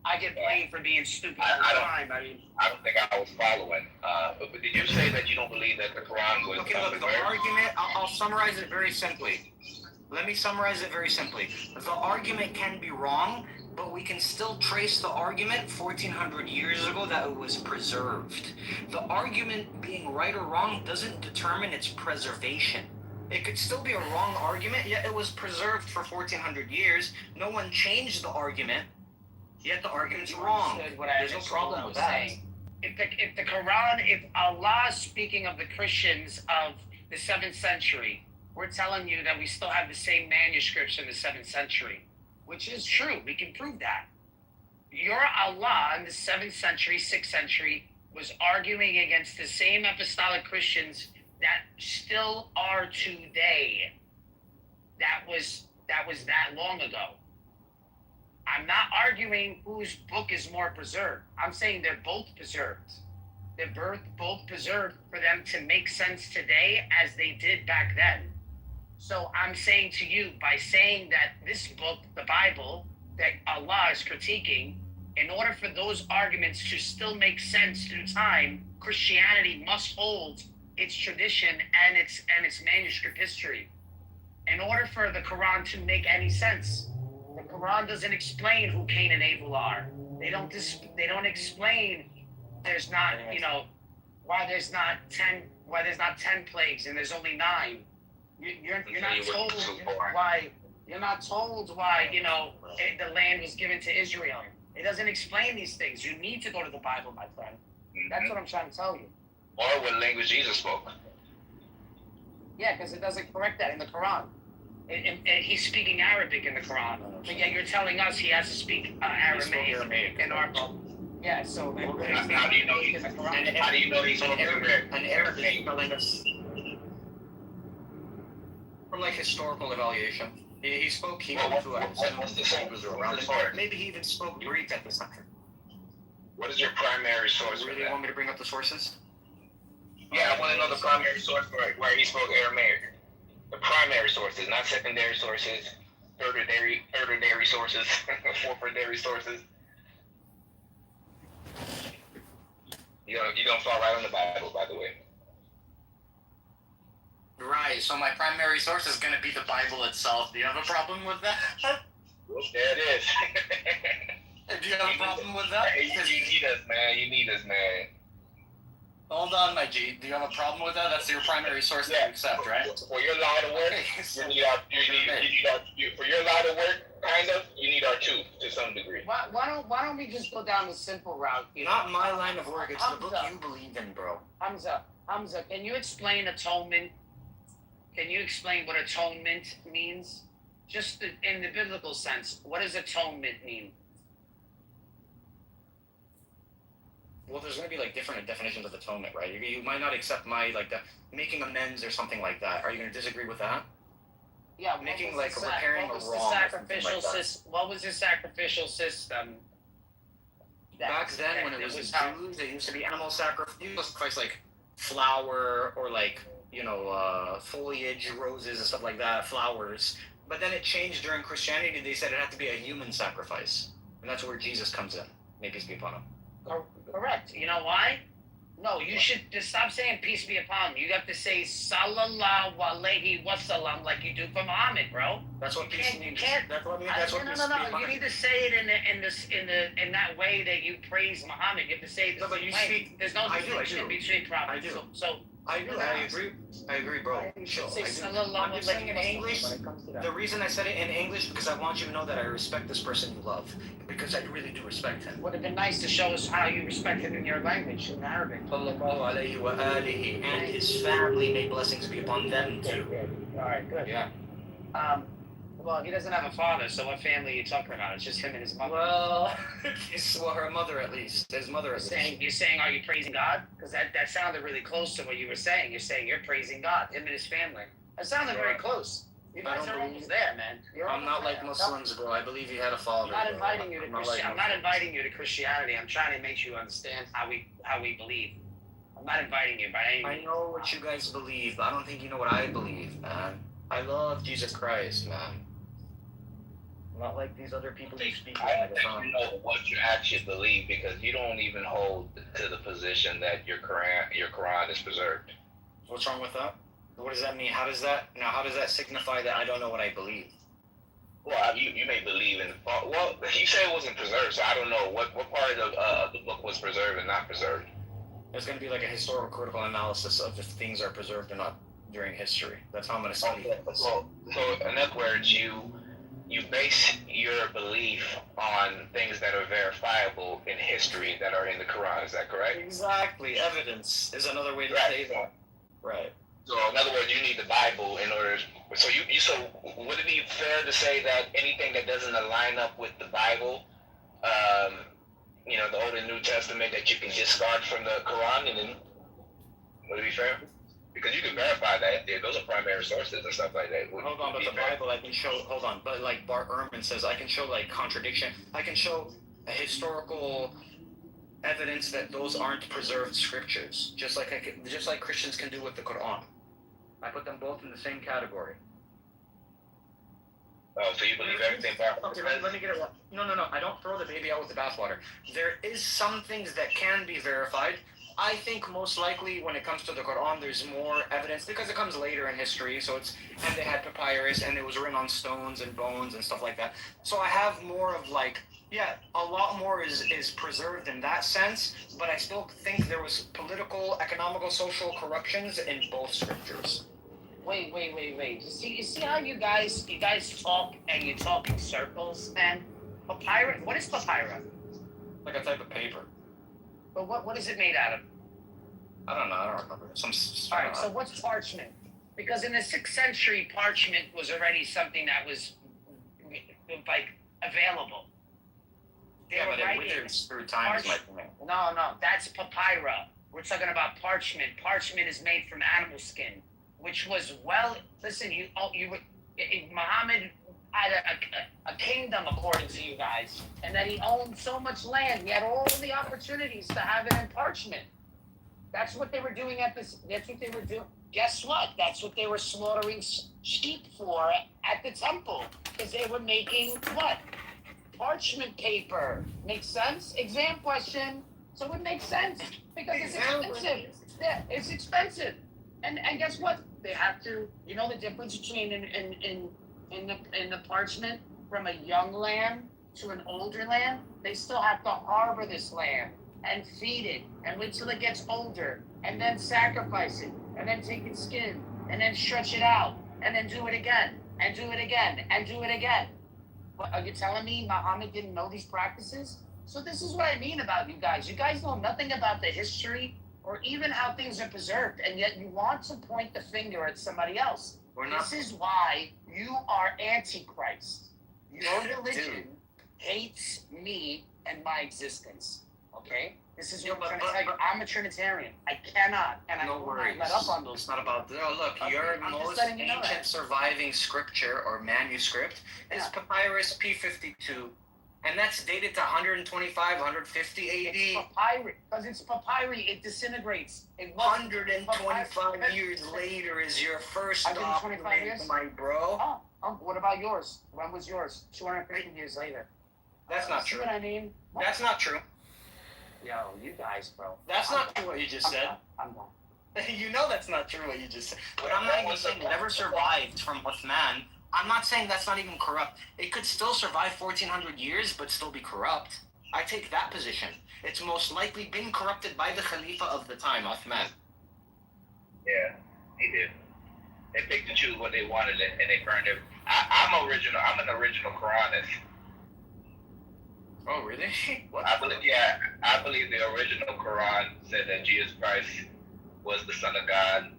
I get blamed for being stupid all the time. I don't think I was following. But did you say that you don't believe that the Quran was... Okay, look, the argument, I'll summarize it very simply. Let me summarize it very simply. The argument can be wrong, but we can still trace the argument 1,400 years ago that it was preserved. The argument being right or wrong doesn't determine its preservation. It could still be a wrong argument, yet it was preserved for 1,400 years. No one changed the argument, yet the argument's wrong. There's no problem with that. If the Quran, if Allah is speaking of the Christians of the 7th century, we're telling you that we still have the same manuscripts in the 7th century, which is true. We can prove that. Your Allah in the 7th century, 6th century, was arguing against the same apostolic Christians that still are today. That was that long ago. I'm not arguing whose book is more preserved. I'm saying they're both preserved. They're both preserved for them to make sense today as they did back then. So I'm saying to you, by saying that this book, the Bible, that Allah is critiquing, in order for those arguments to still make sense through time, Christianity must hold its tradition and its manuscript history. In order for the Quran to make any sense, the Quran doesn't explain who Cain and Abel are. They don't explain there's not, why there's not 10 plagues and there's only 9. You're not told why. You're not told why the land was given to Israel. It doesn't explain these things. You need to go to the Bible, my friend. That's what I'm trying to tell you. Or what language Jesus spoke. Yeah, because it doesn't correct that in the Quran. He's speaking Arabic in the Quran, but yet you're telling us he has to speak Aramaic in our book. Yeah, so how do you know he's in the Quran? How do you know he's in Arabic? An Arabic telling us. Or like historical evaluation. He spoke Hebrew to what's the source? around it. Maybe he even spoke Greek at this time. What is your primary source for Really that? want me to bring up the sources? Yeah, I want to know the primary source for where he spoke Aramaic. The primary sources, not secondary sources, tertiary sources, fourthary sources. You're gonna fall right on the Bible, by the way. Right, so my primary source is going to be the Bible itself. Do you have a problem with that? There it is. Do you have a problem with that? You need us, man. You need us, man. Hold on, my G. Do you have a problem with that? That's your primary source that you accept, right? For your line of work, you need our for your line of work, kind of, you need our two to some degree. Why don't we just go down the simple route? Not my line of work. It's the book you believe in, bro. Hamza, can you explain atonement? Can you explain what atonement means? Just in the biblical sense, what does atonement mean? Well, there's going to be like different definitions of atonement, right? You might not accept my making amends or something like that. Are you going to disagree with that? Yeah, making repairing a wrong. What was the sacrificial system? Back then, when it was Jews, it used to be animal sacrifice, like flour or like foliage, roses and stuff like that, flowers. But then it changed during Christianity. They said it had to be a human sacrifice, and that's where Jesus comes in. May peace be upon him. Correct. You know why? No, you should just stop saying peace be upon him. You have to say sallallahu alaihi wasallam like you do for Muhammad, bro. That's what peace means. That's what No. You need to say it in that way that you praise Muhammad. You have to say it. No, but you speak. There's no distinction between prophets. I do. So I agree, bro. Sure, I'm just saying in English. The reason I said it in English because I want you to know that I respect this person you love, because I really do respect him. Would have been nice to show us how you respect him in your language, in Arabic. And his family, may blessings be upon them too. All right, good. Yeah. Well, he doesn't have a father, so what family are you talking about? It's just him and his mother. Well, her mother at least. His mother at least. You're saying, are you praising God? Because that sounded really close to what you were saying. You're saying you're praising God, him and his family. That sounded very close. You guys are almost there, man. I'm not like Muslims, bro. I believe he had a father. I'm not inviting you to Christianity. I'm not inviting you to Christianity. I'm trying to make you understand how we believe. I'm not inviting you by any means. I know what you guys believe, but I don't think you know what I believe, man. I love Jesus Christ, man. Not like these other people you speak I don't think you know what you actually believe, because you don't even hold to the position that your Quran is preserved. What's wrong with that? What does that mean? How does that signify that I don't know what I believe? Well, you may believe in. Well, you say it wasn't preserved, so I don't know what part of the book was preserved and not preserved. There's going to be like a historical critical analysis of if things are preserved or not during history. That's how I'm going to study it. So in other words, you base your belief on things that are verifiable in history that are in the Quran. Is that correct? Exactly. Evidence is another way to say that. Right. So in other words, you need the Bible in order. So so would it be fair to say that anything that doesn't align up with the Bible, the Old and New Testament, that you can discard from the Quran, and then would it be fair? Because you can verify that those are primary sources and stuff like that. Hold on, but the Bible I can show. Hold on, but like Bart Ehrman says, I can show like contradiction. I can show a historical evidence that those aren't preserved scriptures, just like Christians can do with the Quran. I put them both in the same category. Oh, so you believe everything about Okay, let me get it. No. I don't throw the baby out with the bathwater. There is some things that can be verified. I think most likely when it comes to the Quran, there's more evidence because it comes later in history. So and they had papyrus and it was written on stones and bones and stuff like that. So I have more of a lot more is preserved in that sense. But I still think there was political, economical, social corruptions in both scriptures. Wait. You see how you guys talk and you talk in circles, man? Papyrus? What is papyrus? Like a type of paper. But what is it made out of? I don't know. I don't remember. All right. So what's parchment? Because in the 6th century, parchment was already something that was like available. It withers through time. Is my point. No. That's papyrus. We're talking about parchment. Parchment is made from animal skin. which was listen, Muhammad had a kingdom according to you guys, and that he owned so much land. He had all the opportunities to have it in parchment. That's what they were doing that's what they were doing. Guess what? That's what they were slaughtering sheep for at the temple, because they were making what? Parchment paper. Makes sense? Exam question. So it makes sense because it's expensive. Yeah, it's expensive. And guess what? They have to. You know the difference between in the parchment from a young lamb to an older lamb? They still have to harbor this lamb and feed it and wait till it gets older and then sacrifice it and then take its skin and then stretch it out and then do it again and do it again and do it again. What, are you telling me Muhammad didn't know these practices? So this is what I mean about you guys. You guys know nothing about the history or even how things are preserved, and yet you want to point the finger at somebody else. This is why you are Antichrist. Your religion hates me and my existence. Okay? This is what I'm trying to tell you. I'm a Trinitarian. I cannot, and I will not let up on those. It's not about. No, look, your most ancient surviving scripture or manuscript is Papyrus P52, and that's dated to 125, 150 AD. It's papyri, because it's papyri. It disintegrates. 125 years later is your first document, my bro. Oh, what about yours? When was yours? 250 years later. That's not true. See what I mean? That's not true. Yo, you guys, bro. That's not true what you just said. I'm done. You know that's not true what you just said. But I'm not even saying never survived from Uthman. I'm not saying that's not even corrupt. It could still survive 1,400 years, but still be corrupt. I take that position. It's most likely been corrupted by the Khalifa of the time, Uthman. Yeah, he did. They picked and choose what they wanted and they burned it. I'm an original Quranist. Oh, really? What? I believe the original Quran said that Jesus Christ was the Son of God.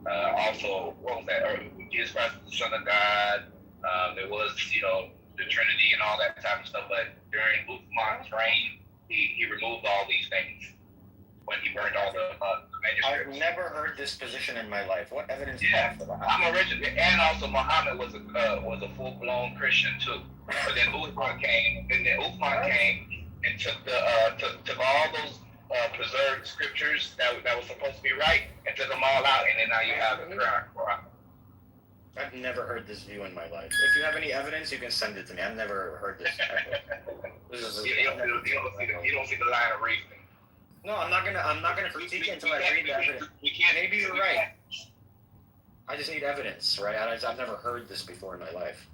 Also, what was that? Jesus Christ was the Son of God. There was, the Trinity and all that type of stuff. But during Uthman's reign, he removed all these things when he burned all the manuscripts. I've never heard this position in my life. What evidence do you have for that? I'm original, and also Muhammad was a full-blown Christian too. But then Uthman came, and took all those preserved scriptures that was supposed to be right and took them all out, and then now you have the Quran. I've never heard this view in my life. If you have any evidence, you can send it to me. I've never heard this. You don't see the line of reasoning. No, I'm not gonna critique it until I read the evidence. Maybe you're right. I just need evidence, right? I've never heard this before in my life.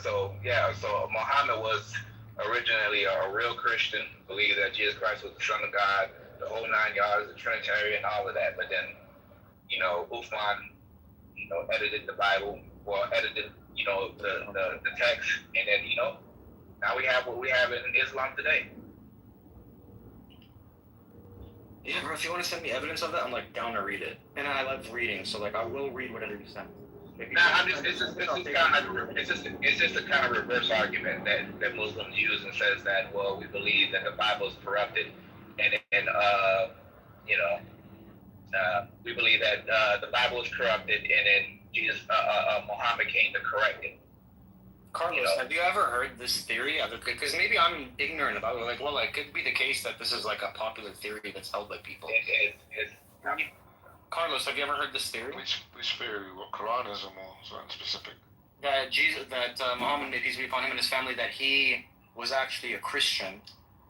So Muhammad was originally a real Christian, believed that Jesus Christ was the Son of God, the whole 9 yards, the Trinitarian, all of that. But then, Uthman, edited the Bible, edited, the text, and then, now we have what we have in Islam today. Yeah, bro, if you want to send me evidence of that, I'm down to read it. And I love reading, so I will read whatever you send. It's just a kind of reverse argument that Muslims use and says that, well, we believe that the Bible is corrupted, and we believe that the Bible is corrupted, and then Muhammad came to correct it. Carlos, have you ever heard this theory? Because maybe I'm ignorant about it. It could be the case that this is a popular theory that's held by people. Carlos, have you ever heard this theory? Which theory? What, Quranism or something specific? That Muhammad, may peace be upon him and his family, that he was actually a Christian,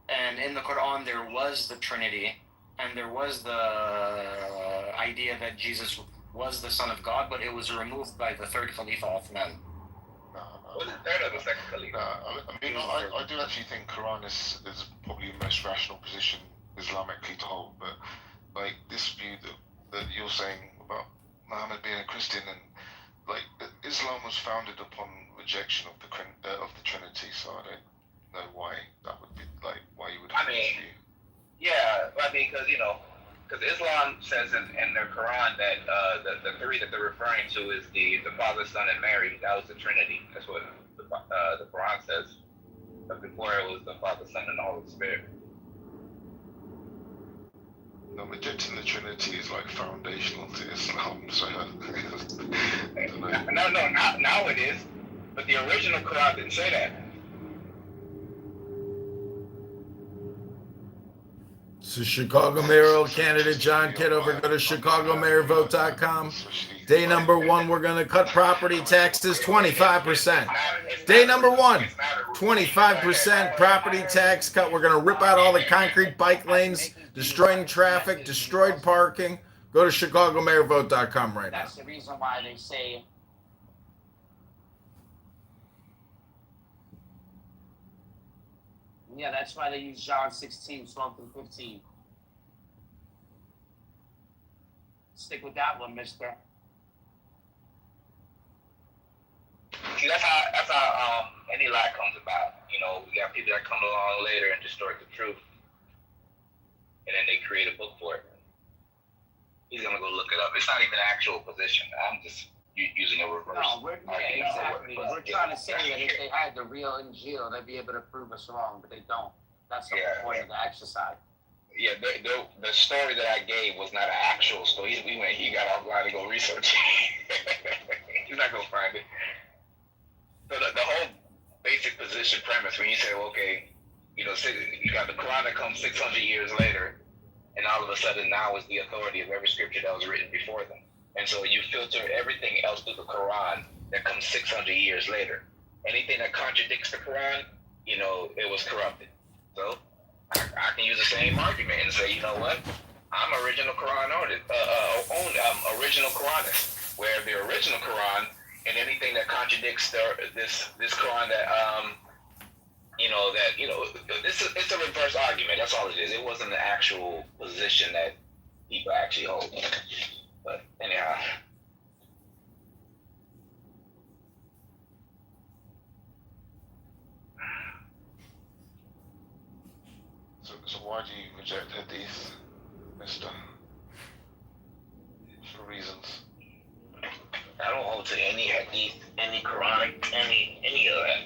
and in the Quran there was the Trinity, and there was the idea that Jesus was the Son of God, but it was removed by the third Khalifa Uthman. Was it third or the second Khalifa? I do actually think Quran is probably the most rational position Islamically to hold, but this view that you're saying about Muhammad being a Christian, and Islam was founded upon rejection of the Trinity, so I don't know why that would be why you would have this view. Yeah, because Islam says in their Quran that the three that they're referring to is the Father, Son, and Mary. That was the Trinity. That's what the Quran says. But before it was the Father, Son, and the Holy Spirit. No, rejecting the Trinity is like foundational to Islam, so I don't know. No, now it is. But the original Quran didn't say that. So Chicago mayoral candidate John Kitover, go to chicagomayorvote.com. Day number 1, we're going to cut property taxes 25%. Day number 1, 25% property tax cut. We're going to rip out all the concrete bike lanes, destroying traffic, destroyed parking. Go to chicagomayorvote.com right now. That's the reason why they say yeah, that's why they use John 16, 12 through 15. Stick with that one, mister. See, that's how any lie comes about. You know, we got people that come along later and distort the truth, and then they create a book for it. He's gonna go look it up. It's not even an actual position. I'm just using a reverse. No, exactly. We're trying to say that if they had the real Injil, they'd be able to prove us wrong, but they don't. That's the point of the exercise. Yeah, the story that I gave was not an actual story. He got offline to go research. He's not gonna find it. So the whole basic position premise, when you say, okay, you know, you got the Quran that comes 600 years later, and all of a sudden now is the authority of every scripture that was written before them. And so you filter everything else through the Quran that comes 600 years later. Anything that contradicts the Quran, you know, it was corrupted. So I can use the same argument and say, you know what? I'm original Quran original Quranist, where the original Quran and anything that contradicts this Quran that it's a reverse argument. That's all it is. It wasn't the actual position that people actually hold. But anyhow. So why do you reject hadith, mister? For reasons. I don't hold to any hadith, any Quranic, any of that.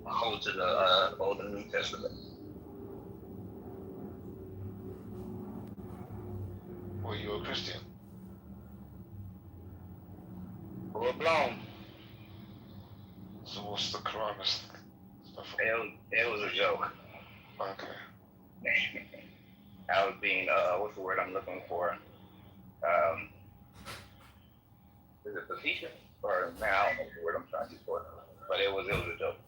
I hold to the Old and New Testament. Well, you're a Christian. Full blown. So what's the Quranist stuff? It was a joke. Okay. I was being, what's the word I'm looking for? Is it facetious? Or now, I don't know the word I'm trying to use for it. But it was a joke.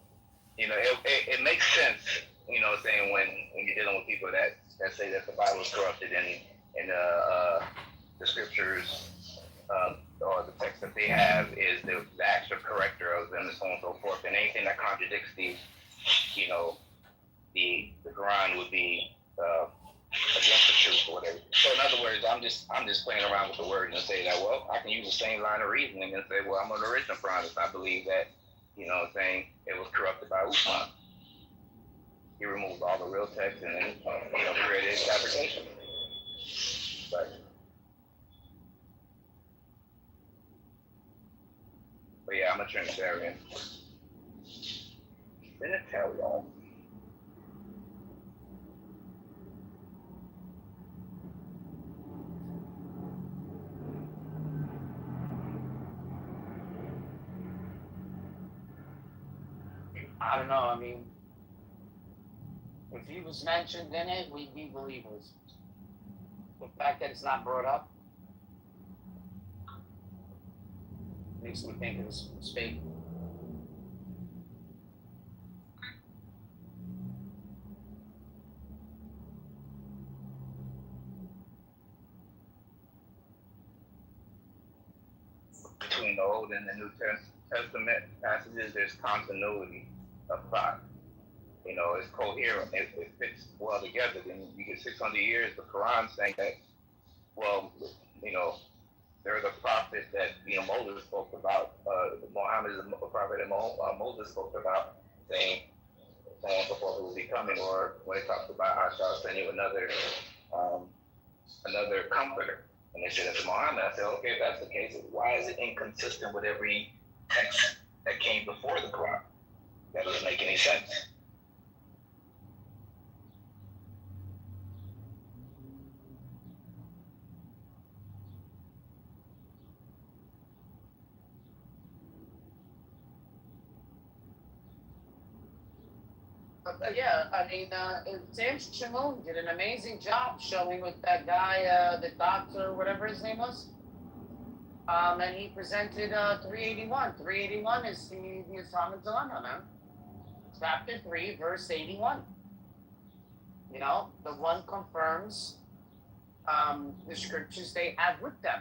You know, it makes sense, you know, saying when you're dealing with people that say that the Bible is corrupted and the scriptures or the text that they have is the actual corrector of them and so on and so forth. And anything that contradicts the Quran would be against the truth or whatever. So in other words, I'm just playing around with the word and say that, well, I can use the same line of reasoning and say, well, I'm an original Quranist. I believe that, you know what I'm saying, it was corrupted by Usman. He removed all the real text and then created fabrication. But yeah, I'm a Trinitarian. Trinitarian. I don't know. I mean, if he was mentioned in it, we'd be believers. The fact that it's not brought up makes me think it's fake. Between the Old and the New Testament passages, there's continuity of thought. You know, it's coherent. It fits well together. Then you get 600 years, the Quran saying that, well, you know, there are the prophets that, you know, Moses spoke about. Muhammad is a prophet that Moses spoke about, saying, so on and so forth, who will be coming. Or when it talks about, I shall send you another comforter. And they said that's Muhammad. I said, okay, if that's the case, why is it inconsistent with every text that came before the Quran? That doesn't make any sense. Yeah, I mean, Sam Shamoon did an amazing job showing with that guy, the doctor, whatever his name was. And he presented 381. 381 is the Atomic Dilemma, man. Chapter 3, verse 81. You know, the one confirms the scriptures they have with them.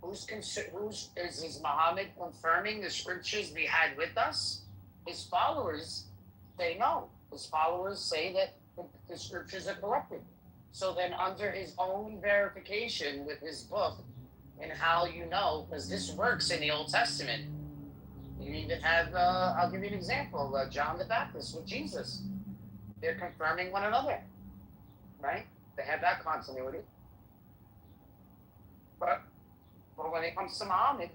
Is Muhammad confirming the scriptures we had with us? His followers say no. His followers say that the scriptures are corrupted. So then, under his own verification with his book, and how you know, because this works in the Old Testament. You even have, I'll give you an example, John the Baptist with Jesus. They're confirming one another, right? They have that continuity. But when it comes to Muhammad,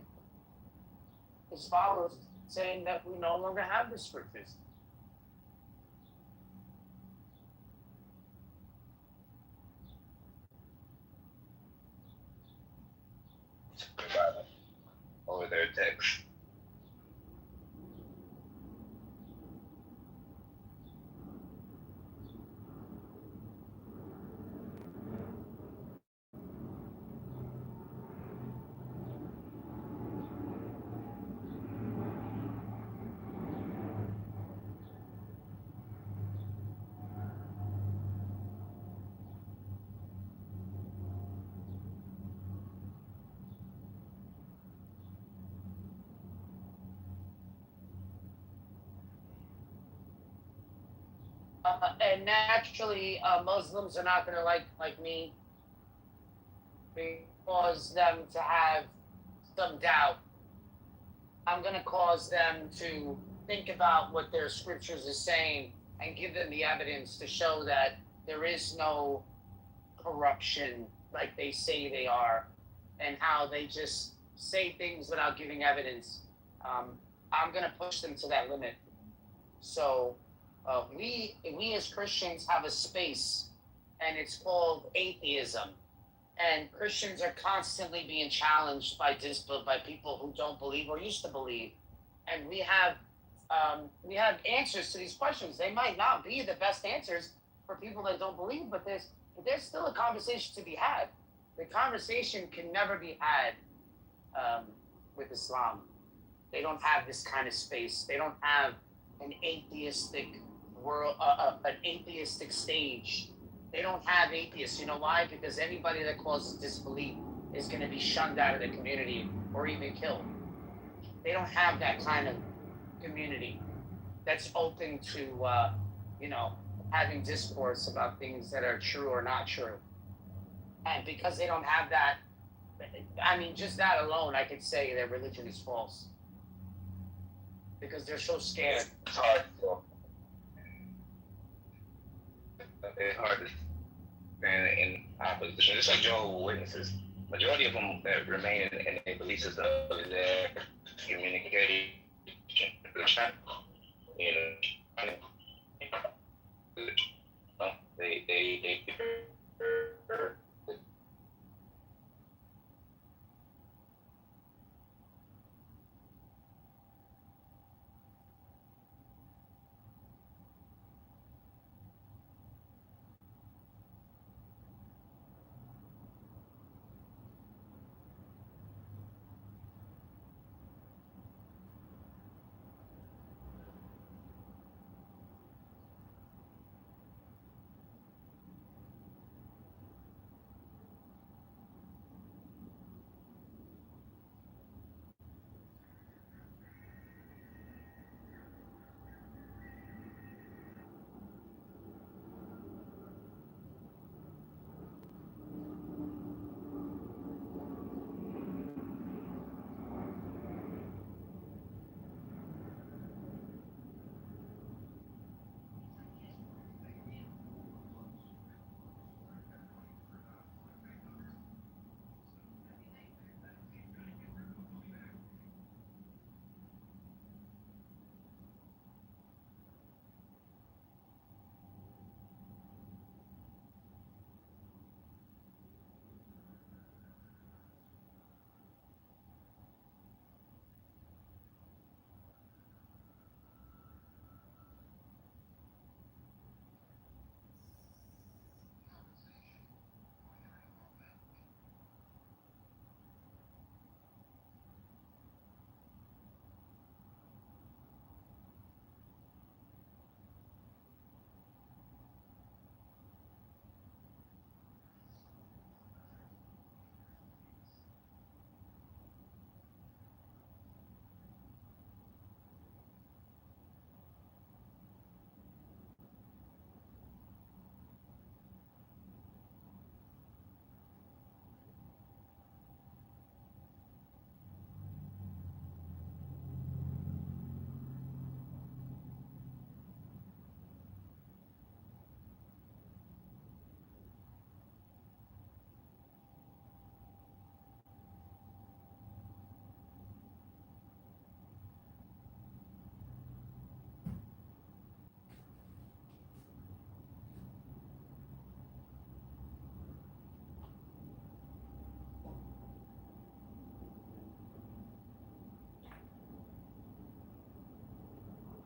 his followers saying that we no longer have the scriptures. Over their text. And naturally, Muslims are not going to like me, cause them to have some doubt. I'm going to cause them to think about what their scriptures are saying and give them the evidence to show that there is no corruption like they say they are, and how they just say things without giving evidence. I'm going to push them to that limit. So we as Christians have a space, and it's called atheism. And Christians are constantly being challenged by people who don't believe or used to believe, and we have answers to these questions. They might not be the best answers for people that don't believe, but there's still a conversation to be had. The conversation can never be had with Islam. They don't have this kind of space. They don't have an atheistic world, an atheistic stage. They don't have atheists. You know why? Because anybody that causes disbelief is going to be shunned out of the community or even killed. They don't have that kind of community that's open to, having discourse about things that are true or not true. And because they don't have that, I mean, just that alone, I could say their religion is false. Because they're so scared. It's hard. It's hard to stand in opposition. Just like Jehovah's Witnesses. Majority of them that remain in their belief system is their communication. They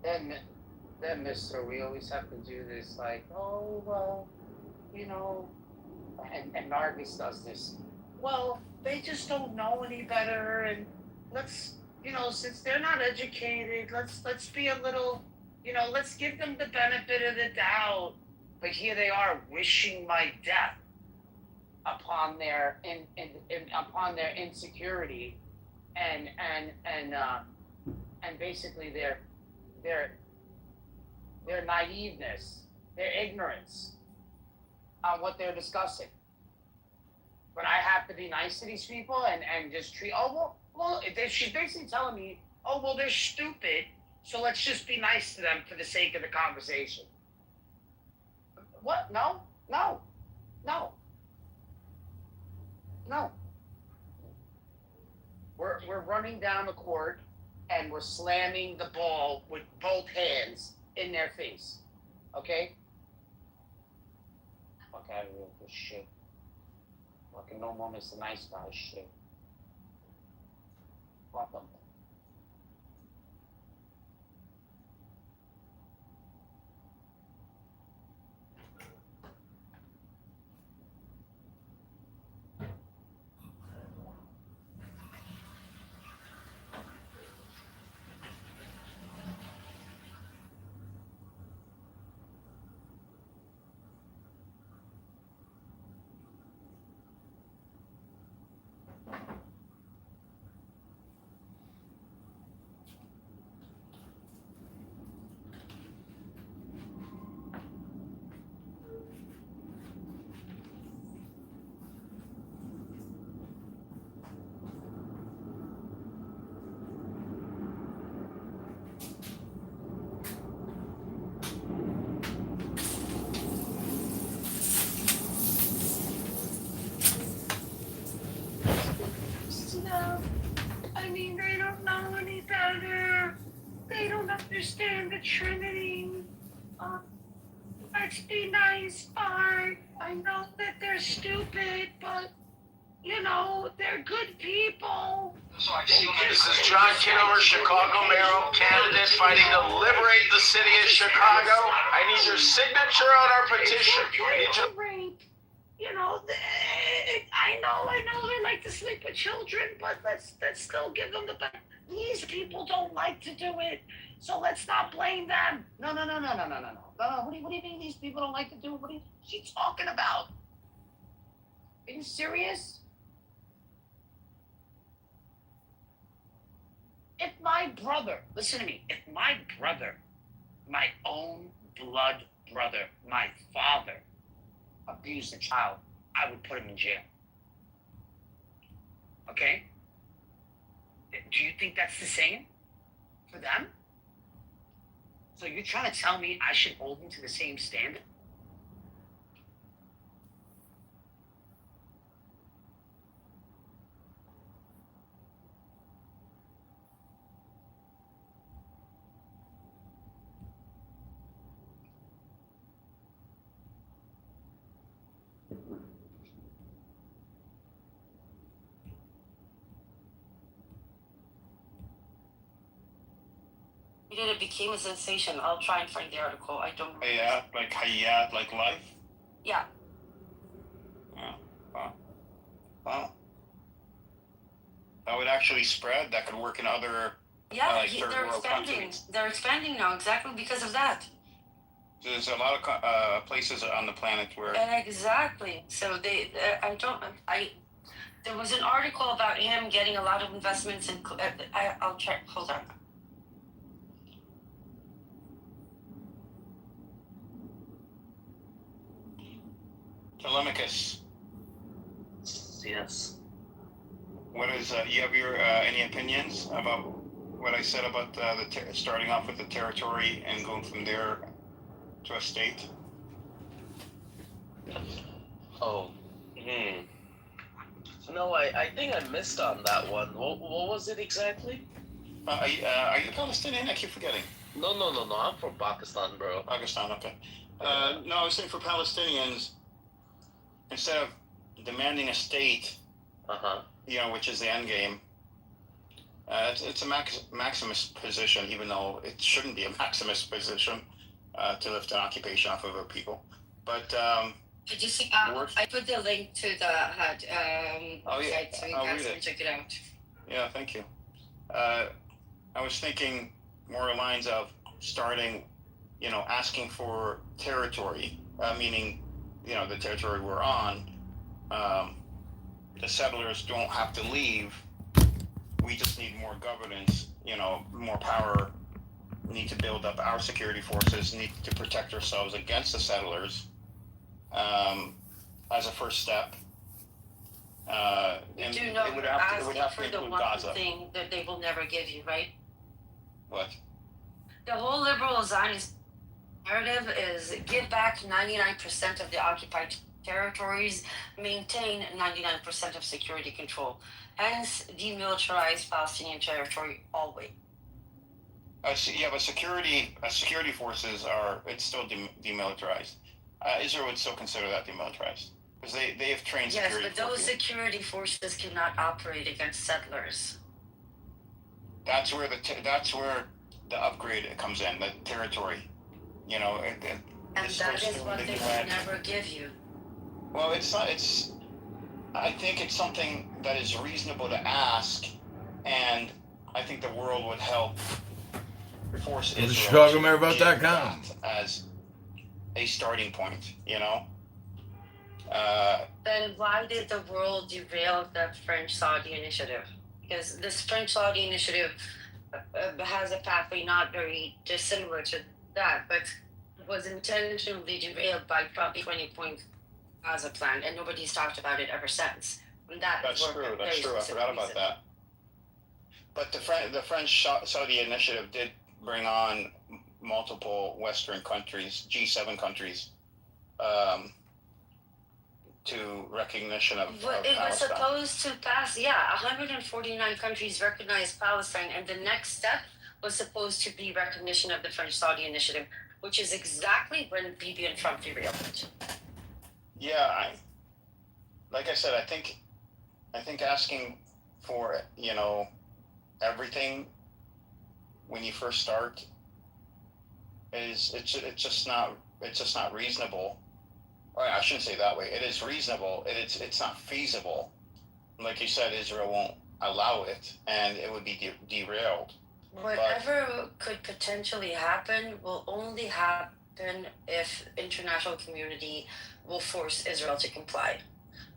then, Mister, we always have to do this, like, oh, well, you know, and Nargis does this. Well, they just don't know any better, and let's, since they're not educated, let's be a little, let's give them the benefit of the doubt. But here they are wishing my death upon their upon their insecurity, and basically their naiveness, their ignorance on what they're discussing. But I have to be nice to these people and just treat. She's basically telling me, oh well, they're stupid, so let's just be nice to them for the sake of the conversation. What? No. We're running down the court and we're slamming the ball with both hands in their face. Okay? Fuck out of here with this shit. Fucking no more Mr. Nice Guy shit. Fuck them. I mean, they don't know any better. They don't understand the Trinity. Let's be nice, Art. I know that they're stupid, but, they're good people. This is John Kitover, Chicago mayoral candidate fighting to liberate the city of Chicago. I need your signature on our petition. I know they like to sleep with children, but let's still give them the benefit. These people don't like to do it, so let's not blame them. No. What do you mean these people don't like to do it? What is she talking about? Are you serious? If my brother, listen to me, if my brother, my own blood brother, my father, abused a child, I would put him in jail. Okay? Do you think that's the same for them? So you're trying to tell me I should hold them to the same standard? It became a sensation. I'll try and find the article. I don't know. Hayat, like life? Yeah. Yeah. Wow. That would actually spread. That could work in other Yeah, third they're world expanding. countries. They're expanding now exactly because of that. There's a lot of places on the planet where Exactly. So there was an article about him getting a lot of investments in. I'll check. Hold on. Telemachus. Yes. What is you have your any opinions about what I said about starting off with the territory and going from there to a state? Oh. No, I think I missed on that one. What was it exactly? Are you Palestinian? I keep forgetting. No. I'm from Pakistan, bro. Pakistan, okay. No, I was saying for Palestinians, instead of demanding a state, which is the end game, It's a Maximus position, even though it shouldn't be a Maximus position to lift an occupation off of a people. But Did you see? I put the link to the website so you guys can check it out. Yeah, thank you. I was thinking more lines of starting, asking for territory, meaning, the territory we're on. The settlers don't have to leave. We just need more governance, more power. Need to build up our security forces. Need to protect ourselves against the settlers. As a first step. You do know you're asking for the one thing that they will never give you, right? What? The whole liberal Zionist narrative is give back 99% of the occupied territories, maintain 99% of security control, hence demilitarize Palestinian territory always. But security forces it's still demilitarized. Israel would still consider that demilitarized because they have trained security. Yes, but those security forces cannot operate against settlers. That's where the upgrade comes in, the territory. And that is what they will never give you. Well, it's not. I think it's something that is reasonable to ask, and I think the world would help force Israel ChicagoMayor.com as a starting point. Then why did the world derail the French-Saudi initiative? Because this French-Saudi initiative has a pathway not very dissimilar to that, but was intentionally derailed by Trump 20-point Gaza plan, and nobody's talked about it ever since. And That's true. I forgot about that. But the French-Saudi initiative did bring on multiple Western countries, G7 countries, to recognition of it was supposed to pass, 149 countries recognized Palestine, and the next step was supposed to be recognition of the French-Saudi initiative, which is exactly when Bibi and Trump derailed it. Yeah, like I said, I think asking for everything when you first start it's just not reasonable. Or I shouldn't say it that way. It is reasonable. It's not feasible. Like you said, Israel won't allow it, and it would be derailed. Whatever could potentially happen will only happen if international community will force Israel to comply.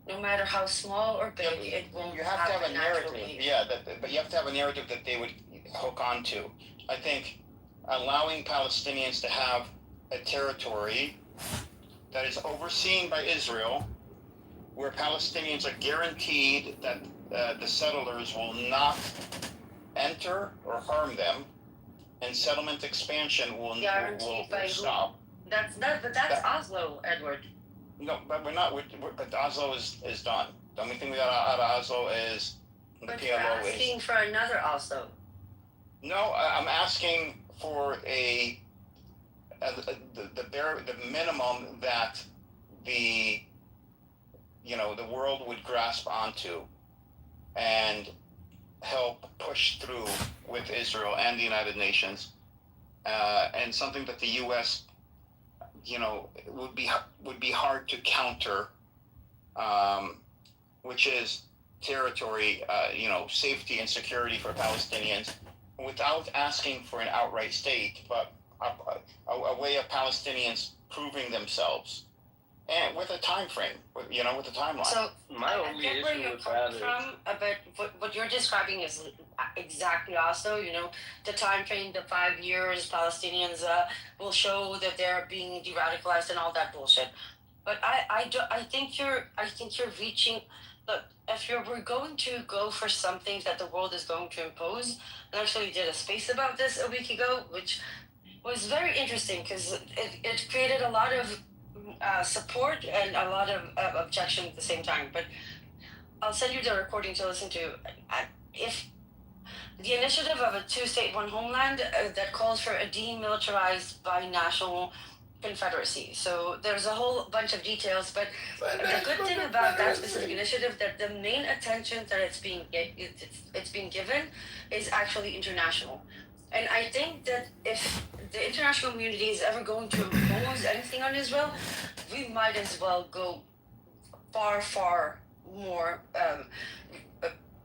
No matter how small or big, it won't happen. You have to have a narrative. Naturally. Yeah, but you have to have a narrative that they would hook onto. I think allowing Palestinians to have a territory that is overseen by Israel, where Palestinians are guaranteed that the settlers will not enter or harm them, and settlement expansion will stop. But that's Oslo, Edward. No, but we're not. But Oslo is done. The only thing we got out of Oslo is the But PLO you're asking for another Oslo. No, I'm asking for the minimum that the world would grasp onto and help push through with Israel and the United Nations, and something that the U.S. would be hard to counter, which is territory, safety and security for Palestinians, without asking for an outright state, but a way of Palestinians proving themselves, and with a time frame, with a timeline. So my only I get where issue you're with coming that from, but what you're describing is exactly also, the time frame, the 5 years, Palestinians will show that they're being de-radicalized and all that bullshit. But I think you're reaching. Look, if we're going to go for something that the world is going to impose, I actually did a space about this a week ago, which was very interesting because it created a lot of support and a lot of objection at the same time. But I'll send you the recording to listen to. If the initiative of a two-state, one homeland that calls for a demilitarized binational Confederacy. So there's a whole bunch of details, but the good thing about that specific initiative that the main attention that it's being given is actually international. And I think that if the international community is ever going to impose anything on Israel, we might as well go far more.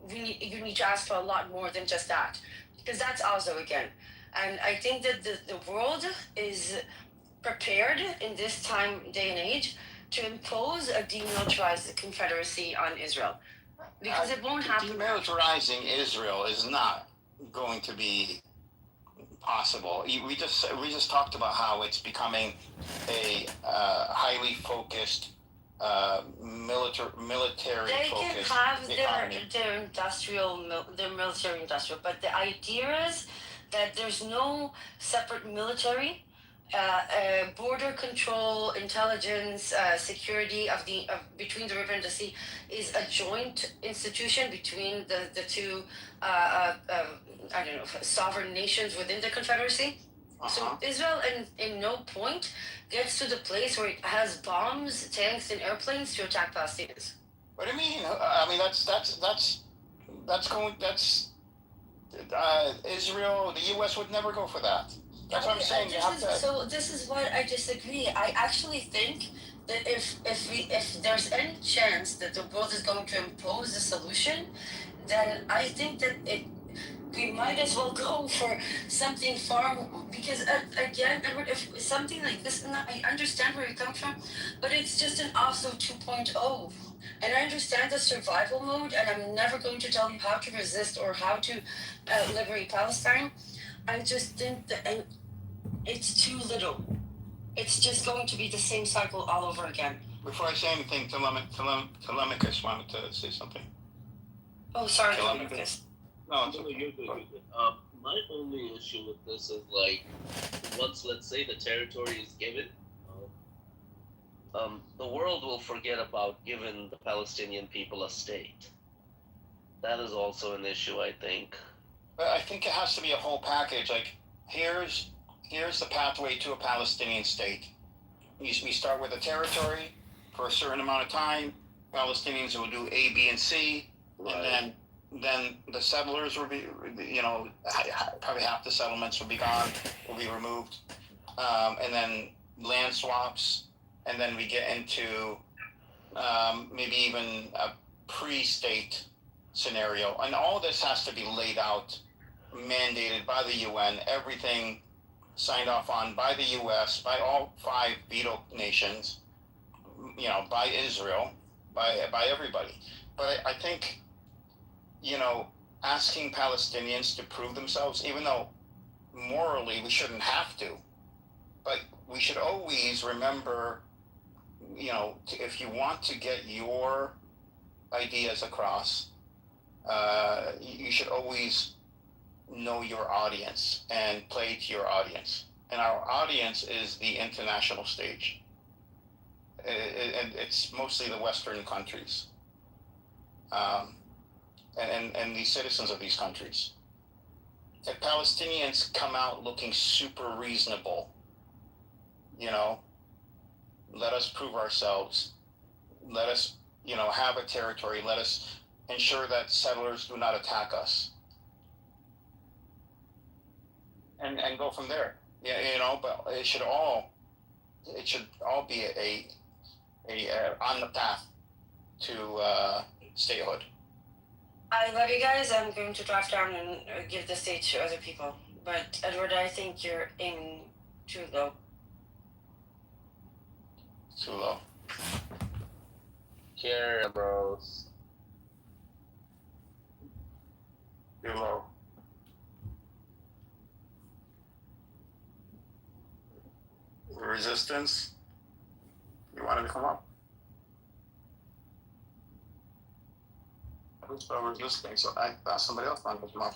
You need to ask for a lot more than just that, because that's also again. And I think that the world is prepared in this day and age to impose a demilitarized confederacy on Israel, because it won't happen. Demilitarizing Israel is not going to be possible. We just talked about how it's becoming a highly focused military They focused can have economy. their military industrial, but the idea is that there's no separate military. Border control, intelligence, security between the river and the sea is a joint institution between the two sovereign nations within the Confederacy. So Israel in no point gets to the place where it has bombs, tanks, and airplanes to attack Palestinians. What do you mean? I mean that's Israel. The U.S. would never go for that. That's what I'm saying. So this is what I disagree. I actually think that if there's any chance that the world is going to impose a solution, then I think that we might as well go for something far, because again, Edward, if something like this, and I understand where you're coming from, but it's just an Oslo 2.0. And I understand the survival mode, and I'm never going to tell you how to resist or how to liberate Palestine. I just think that it's too little. It's just going to be the same cycle all over again. Before I say anything, Telemachus wanted to say something. Oh, sorry, Telemachus. No, you're good. My only issue with this is like, once let's say the territory is given, the world will forget about giving the Palestinian people a state. That is also an issue, I think. But I think it has to be a whole package. Like, here's the pathway to a Palestinian state. We start with a territory for a certain amount of time. Palestinians will do A, B, and C, right. And then the settlers will be, probably half the settlements will be gone, will be removed, and then land swaps, and then we get into maybe even a pre-state scenario. And all this has to be laid out, mandated by the UN, everything signed off on by the US, by all 5 veto nations, by Israel, by everybody. But I think, asking Palestinians to prove themselves, even though morally we shouldn't have to, but we should always remember, if you want to get your ideas across, you should always know your audience and play to your audience. And our audience is the international stage. And it's mostly the Western countries. And the citizens of these countries. If Palestinians come out looking super reasonable, let us prove ourselves. Let us, have a territory. Let us ensure that settlers do not attack us. And go from there. But it should all be a on the path to statehood. I love you guys. I'm going to drop down and give the stage to other people. But Edward, I think you're aiming too low. Too low. Care, bros. Too low. Resistance. You wanted to come up? I'm still resisting, so I thought somebody else wanted to come up.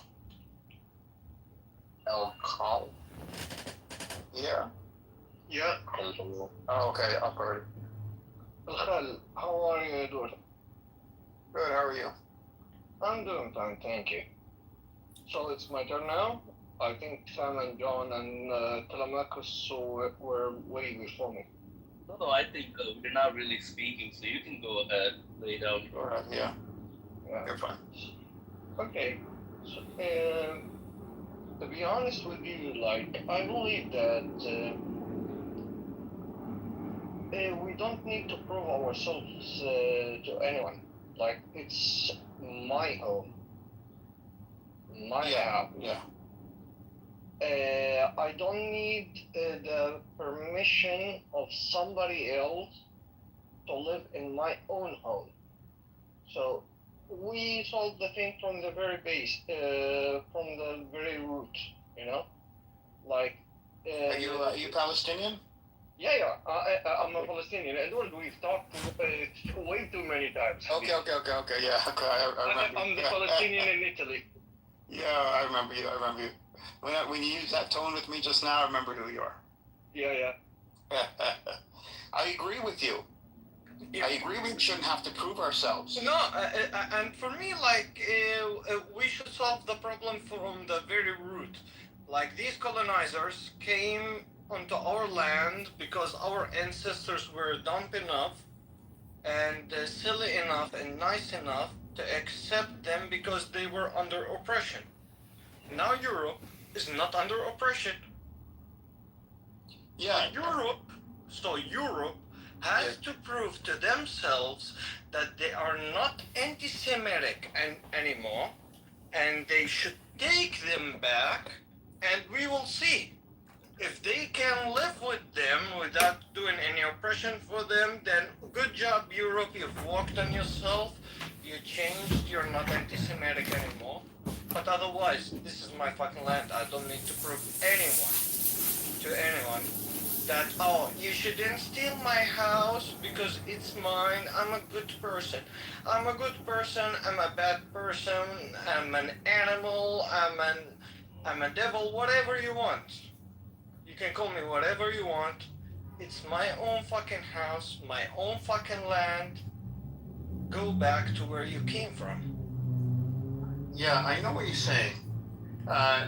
El Call? Yeah. Yeah. Oh, okay, up already. How are you, Edward? Good, how are you? I'm doing fine, thank you. So it's my turn now? I think Sam and John and Telemachus were way before me. No, I think we're not really speaking, so you can go ahead, lay down. All right, yeah. Yeah. You're fine. Okay. So, to be honest with you, like, I believe that we don't need to prove ourselves to anyone. Like, it's my home, my house. Yeah. I don't need the permission of somebody else to live in my own home. So we solved the thing from the very base, from the very root, you know? Like. Are you Palestinian? Yeah. I'm a Palestinian. Edward, we've talked way too many times. Okay. Yeah. Okay. I remember. I'm the Palestinian in Italy. Yeah, I remember you. When you used that tone with me just now, I remember who you are. Yeah. I agree with you. Yeah. I agree we shouldn't have to prove ourselves. No, and for me, like, we should solve the problem from the very root. Like, these colonizers came onto our land because our ancestors were dumb enough and silly enough and nice enough to accept them because they were under oppression. Now Europe is not under oppression. Yeah. So Europe has to prove to themselves that they are not anti-Semitic anymore, and they should take them back, and we will see. If they can live with them without doing any oppression for them, then good job, Europe. You've worked on yourself. You changed. You're not anti-Semitic anymore. But otherwise, this is my fucking land. I don't need to prove to anyone that, oh, you shouldn't steal my house because it's mine. I'm a good person. I'm a good person. I'm a bad person. I'm an animal. I'm a devil. Whatever you want. You can call me whatever you want. It's my own fucking house, my own fucking land. Go back to where you came from. Yeah, I know what you're saying.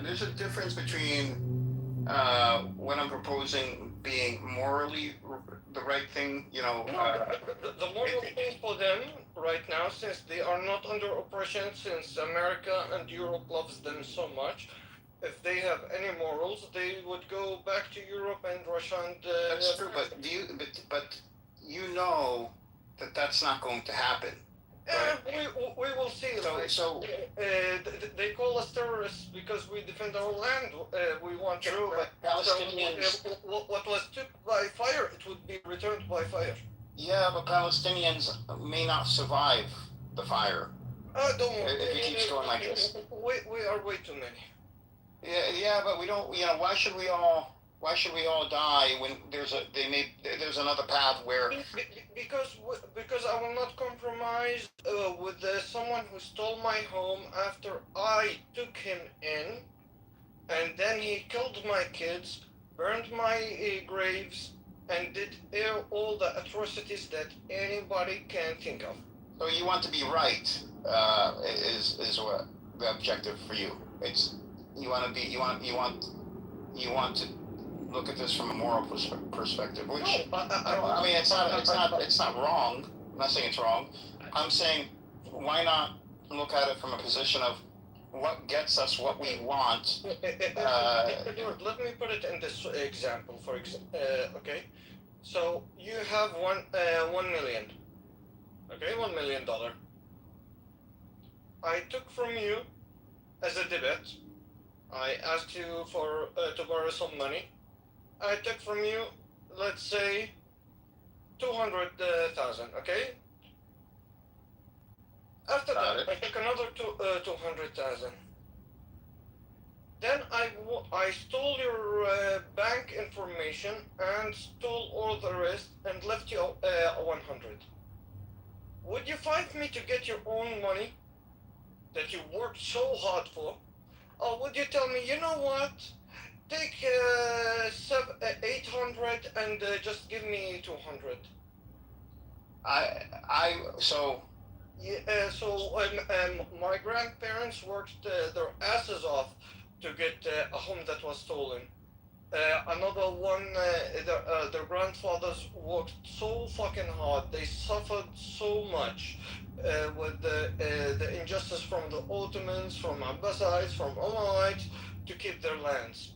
There's a difference between when I'm proposing being morally the right thing, you know. The moral thing for them right now, since they are not under oppression, since America and Europe loves them so much, if they have any morals, they would go back to Europe and Russia and. That's true, but you know that that's not going to happen. We will see. They call us terrorists because we defend our land. We want. True, but Palestinians. What was took by fire, it would be returned by fire. Yeah, but Palestinians may not survive the fire. Don't worry. If it keeps going like this. We are way too many. Yeah, but we don't. You know, why should we all die when there's another path where? Because I will not compromise with someone who stole my home after I took him in, and then he killed my kids, burned my graves, and did all the atrocities that anybody can think of. So you want to be right? Is what the objective for you? It's. You want to look at this from a moral perspective, which I mean, it's not wrong. I'm not saying it's wrong. I'm saying, why not look at it from a position of what gets us what we want? Let me put it in this example. Okay, so you have $1 million. Okay, $1 million. I took from you as a debit. I asked you to borrow some money. I took from you, let's say, 200,000. Okay. After that, I took another 200,000. Then I stole your bank information and stole all the rest and left you 100. Would you fight me to get your own money that you worked so hard for? Or would you tell me, you know what? Take 800 and just give me 200. My grandparents worked their asses off to get a home that was stolen. Another one, their grandfathers worked so fucking hard. They suffered so much with the injustice from the Ottomans, from Abbasides, from Umayyads to keep their lands.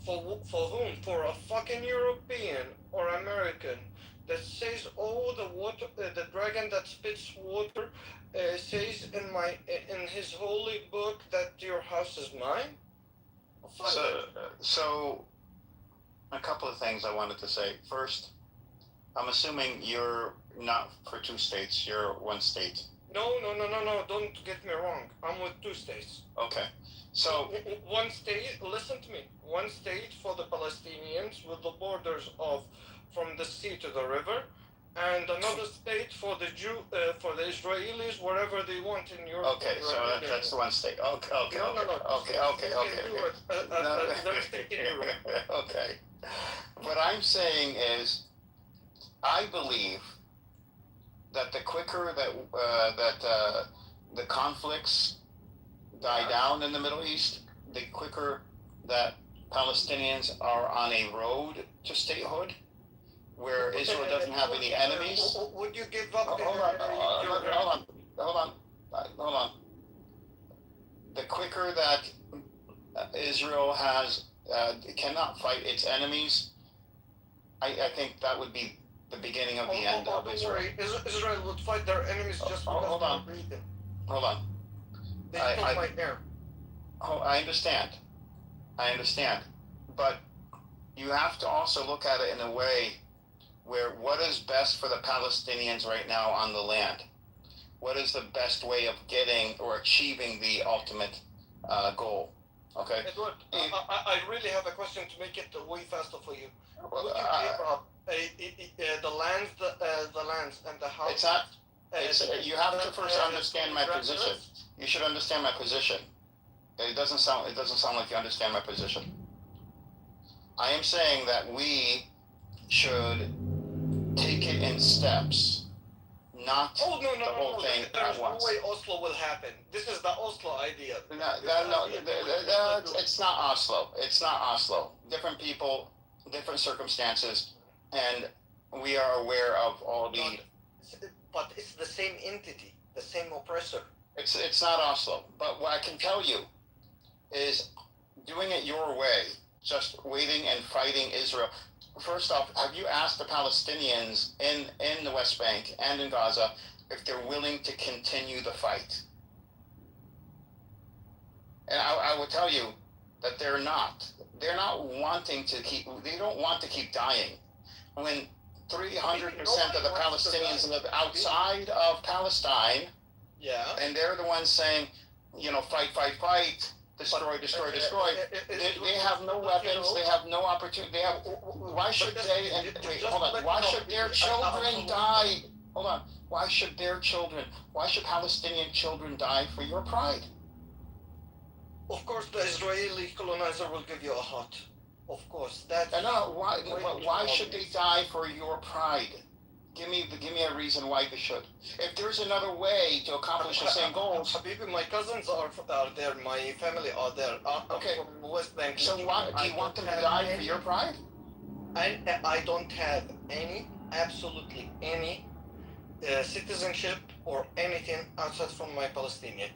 For whom? For a fucking European or American that says, "Oh, the water, the dragon that spits water, says in his holy book that your house is mine." So a couple of things I wanted to say. First, I'm assuming you're not for two states, you're one state. No, don't get me wrong. I'm with two states. Okay. So one state, listen to me. One state for the Palestinians with the borders of from the sea to the river, and another state for the for the Israelis wherever they want in Europe. Okay, so that's the one state. Okay. Okay. What I'm saying is, I believe that the quicker that the conflicts die down in the Middle East, the quicker that Palestinians are on a road to statehood, where Israel doesn't have any enemies. Would you give up? Hold on. The quicker that Israel cannot fight its enemies, I think that would be the beginning of the end of Israel. Israel would fight their enemies just because hold on. Hold on. They took my hair. Oh, I understand. But you have to also look at it in a way where what is best for the Palestinians right now on the land? What is the best way of getting or achieving the ultimate goal? Okay. Edward, I really have a question to make it way faster for you. Would you give up the lands and the house? It's not. You have to first understand my position. You should understand my position. It doesn't sound like you understand my position. I am saying that we should take it in steps, not the whole thing There's at once. no way Oslo will happen. This is the Oslo idea. It's not Oslo. It's not Oslo. Different people, different circumstances, and we are aware of all the. But it's the same entity, the same oppressor. It's not Oslo. But what I can tell you is doing it your way, just waiting and fighting Israel. First off, have you asked the Palestinians in the West Bank and in Gaza if they're willing to continue the fight? And I will tell you that they're not. They're not wanting to keep. They don't want to keep dying. When 300% of the Palestinians live outside of Palestine, and they're the ones saying, fight. Destroy. They have no weapons. They have no opportunity. Why should they? Hold on. Why should their children die? Hold on. Why should Palestinian children die for your pride? Of course, the Israeli colonizer will give you a hut. Of course, that's. Why should they die for your pride? Give me a reason why they should. If there's another way to accomplish the same goals. Habibi, my cousins are there. My family are there. Okay. From West Bank. So why do you want them to die for your pride? I don't have absolutely any citizenship or anything outside from my Palestinian.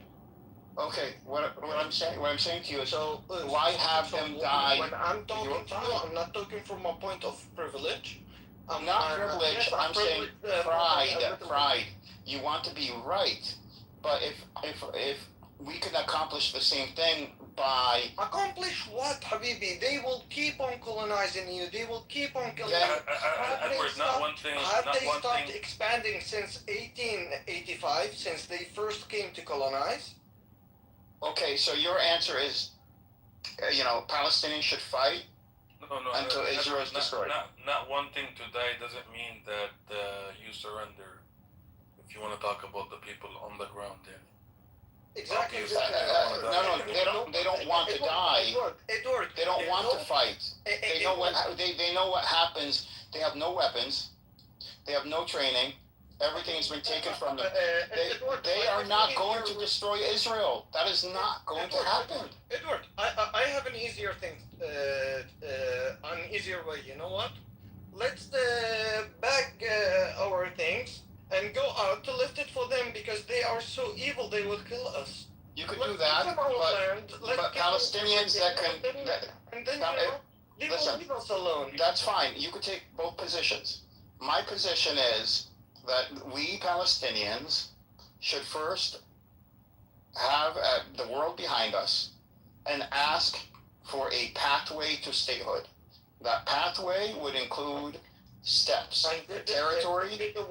Okay, what I'm saying to you is, why have them die? When I'm talking to you, I'm not talking from a point of privilege. I'm not privileged. I'm saying pride. You want to be right, but if we can accomplish the same thing by accomplish what, Habibi? They will keep on colonizing you. They will keep on killing you. Have they stopped expanding since 1885, since they first came to colonize? Okay, so your answer is, Palestinians should fight until Israel is destroyed. Not wanting to die doesn't mean that you surrender. If you want to talk about the people on the ground, then. Exactly. No, they don't want to die. Edward, they don't want to fight. They know what happens. They have no weapons. They have no training, Everything has been taken from them. They are not going to destroy Israel. That is not going to happen. Edward, I have an easier thing, an easier way. You know what? Let's bag our things and go out to lift it for them because they are so evil they will kill us. You could do that, but Palestinians that can... and then, leave us alone. That's fine. You could take both positions. My position is that we Palestinians should first have the world behind us and ask for a pathway to statehood. That pathway would include steps, territory. Did the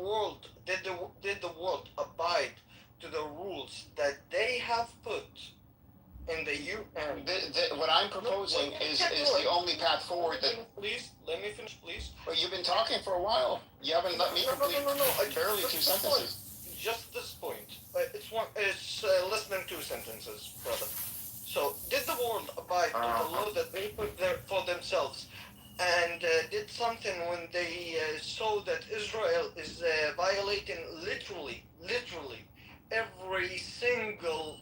world abide to the rules that they have put in the UN? What I'm proposing is the only path forward. Let me finish, please. Well, you've been talking for a while. You haven't let me complete barely 2 sentences. Just this point. It's less than 2 sentences, brother. So, did the world abide to the law that they put there for themselves? And did something when they saw that Israel is violating literally every single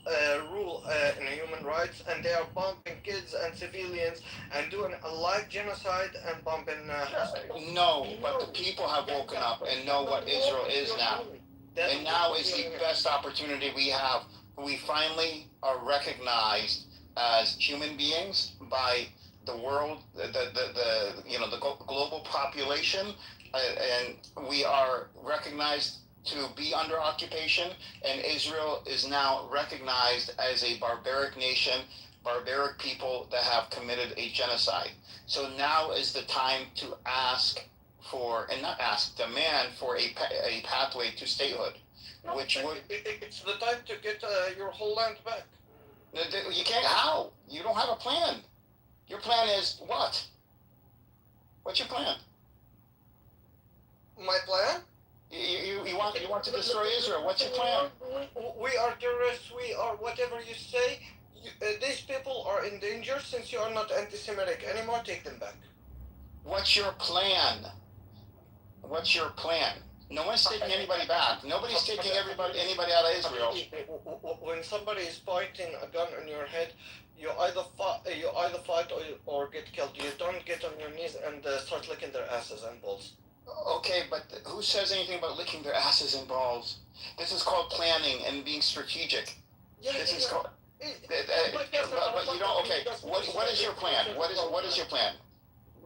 rule in human rights, and they are bombing kids and civilians and doing a live genocide and bombing No, but the people have woken up and know what Israel is now. And now is the best opportunity we have. We finally are recognized as human beings by the world, the global population, and we are recognized to be under occupation, and Israel is now recognized as a barbaric nation, barbaric people that have committed a genocide. So now is the time to ask for, and not ask, demand for a pathway to statehood, which would... It's the time to get your whole land back. You can't, how? You don't have a plan. Your plan is what? What's your plan? My plan? You want to destroy Israel. What's your plan? We are terrorists. We are whatever you say. These people are in danger. Since you are not anti-Semitic anymore, take them back. What's your plan? What's your plan? No one's taking anybody back. Nobody's taking anybody out of Israel. When somebody is pointing a gun on your head, you either fight or get killed. You don't get on your knees and start licking their asses and balls. Okay, but who says anything about licking their asses and balls? This is called planning and being strategic. This is called... But you don't... Okay, what is your plan? What is your plan?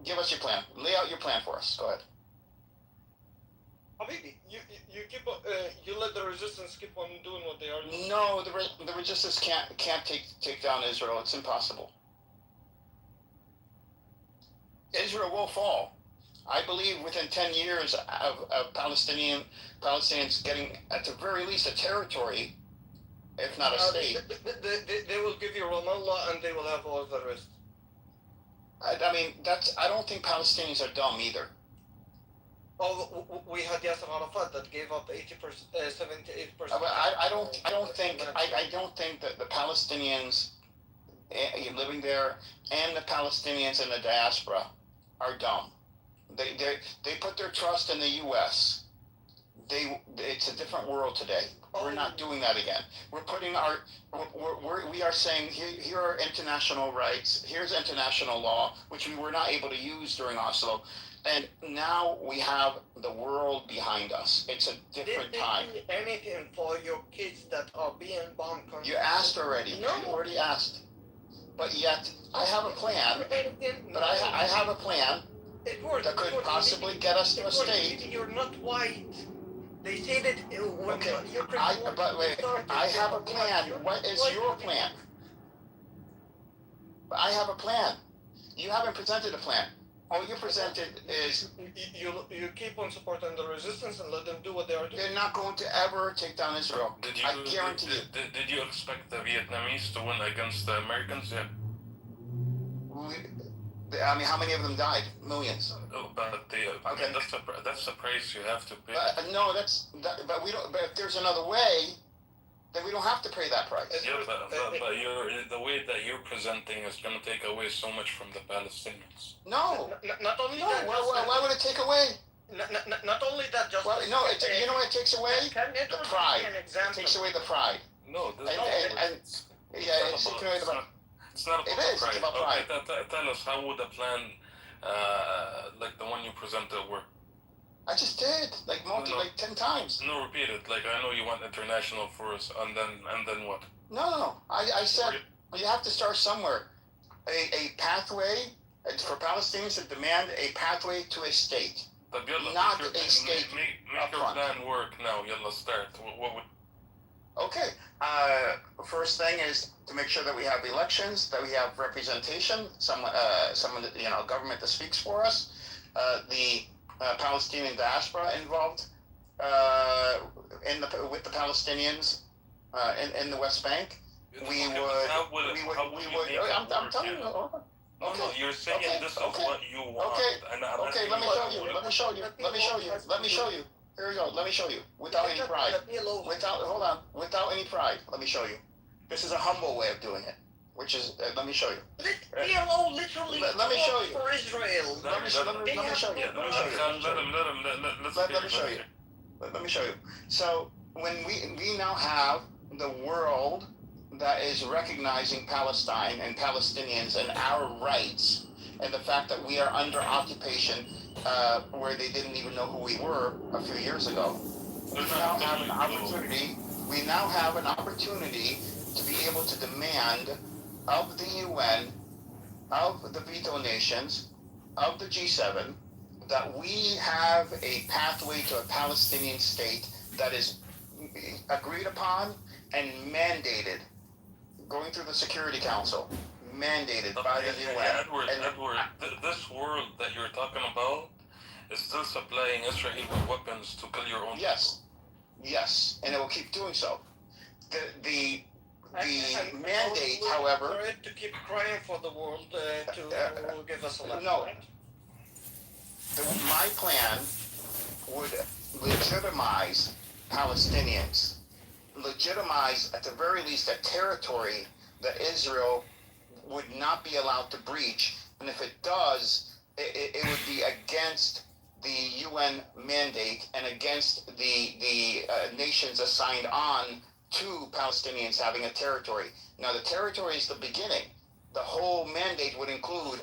Give us your plan. Lay out your plan for us. Go ahead. Habibi, you let the resistance keep on doing what they are doing. No, the resistance can't take down Israel. It's impossible. Israel will fall. I believe within 10 years of Palestinians getting, at the very least, a territory, if not a state. They will give you Ramallah and they will have all the rest. I mean, I don't think Palestinians are dumb either. Oh, we had Yasser Arafat that gave up 78%. I don't think that the Palestinians living there and the Palestinians in the diaspora are dumb. They put their trust in the U.S. It's a different world today. We're not doing that again. We're putting we are saying here are international rights. Here's international law, which we were not able to use during Oslo. And now we have the world behind us. It's a different time. Did they do anything for your kids that are being bombed? You asked already. No. You already asked. But yet, I have a plan. But I have a plan that could possibly get us to a state. You're not white. They say that when you're but wait, I have a plan. What is your plan? I have a plan. You haven't presented a plan. All you presented is... You keep on supporting the resistance and let them do what they are doing. They're not going to ever take down Israel. I guarantee you. Did you expect the Vietnamese to win against the Americans? Yeah. I mean, how many of them died? Millions. Oh, but okay. That's the price you have to pay. But we don't. But if there's another way, then we don't have to pay that price. Yeah, but the way that you're presenting is going to take away so much from the Palestinians. No. Not only that. Why would it take away? not only that, just Well, no, you know what it takes away? The pride. It takes away the pride. No, this yeah, it's taking away the pride. It's not about It is. pride. It's about pride. Okay, tell us, how would the plan, like the one you presented, work? I just did, like 10 times. No, repeat it. Like, I know you want international force, and then what? No. I said you have to start somewhere. A pathway for Palestinians to demand a pathway to a state, not a state. Make your plan work now. Yalla, start. What would? Okay. First thing is to make sure that we have elections, that we have representation, someone government that speaks for us. The Palestinian diaspora involved with the Palestinians in the West Bank. We would. I'm telling you. No, you're saying this is what you want. Okay. Let me show you. Here we go. Let me show you. Without any pride. Without any pride. Let me show you. This is a humble way of doing it. Which is, let me show you. PLO literally let me show you. for Israel. Let me show you. Let me show you. So when we now have the world that is recognizing Palestine and Palestinians and our rights, and the fact that we are under occupation, where they didn't even know who we were a few years ago. We now have an opportunity to be able to demand of the UN, of the veto nations, of the G7, that we have a pathway to a Palestinian state that is agreed upon and mandated, going through the Security Council, mandated by the UN. Edward, this world that you're talking about is still supplying Israel with weapons to kill your own people. Yes, and it will keep doing so. The mandate, however, for it to keep crying for the world to give us a lesson. No. My plan would legitimize Palestinians, legitimize at the very least a territory that Israel would not be allowed to breach, and if it does, it would be against the UN mandate and against the nations assigned on to Palestinians having a territory. Now, the territory is the beginning. The whole mandate would include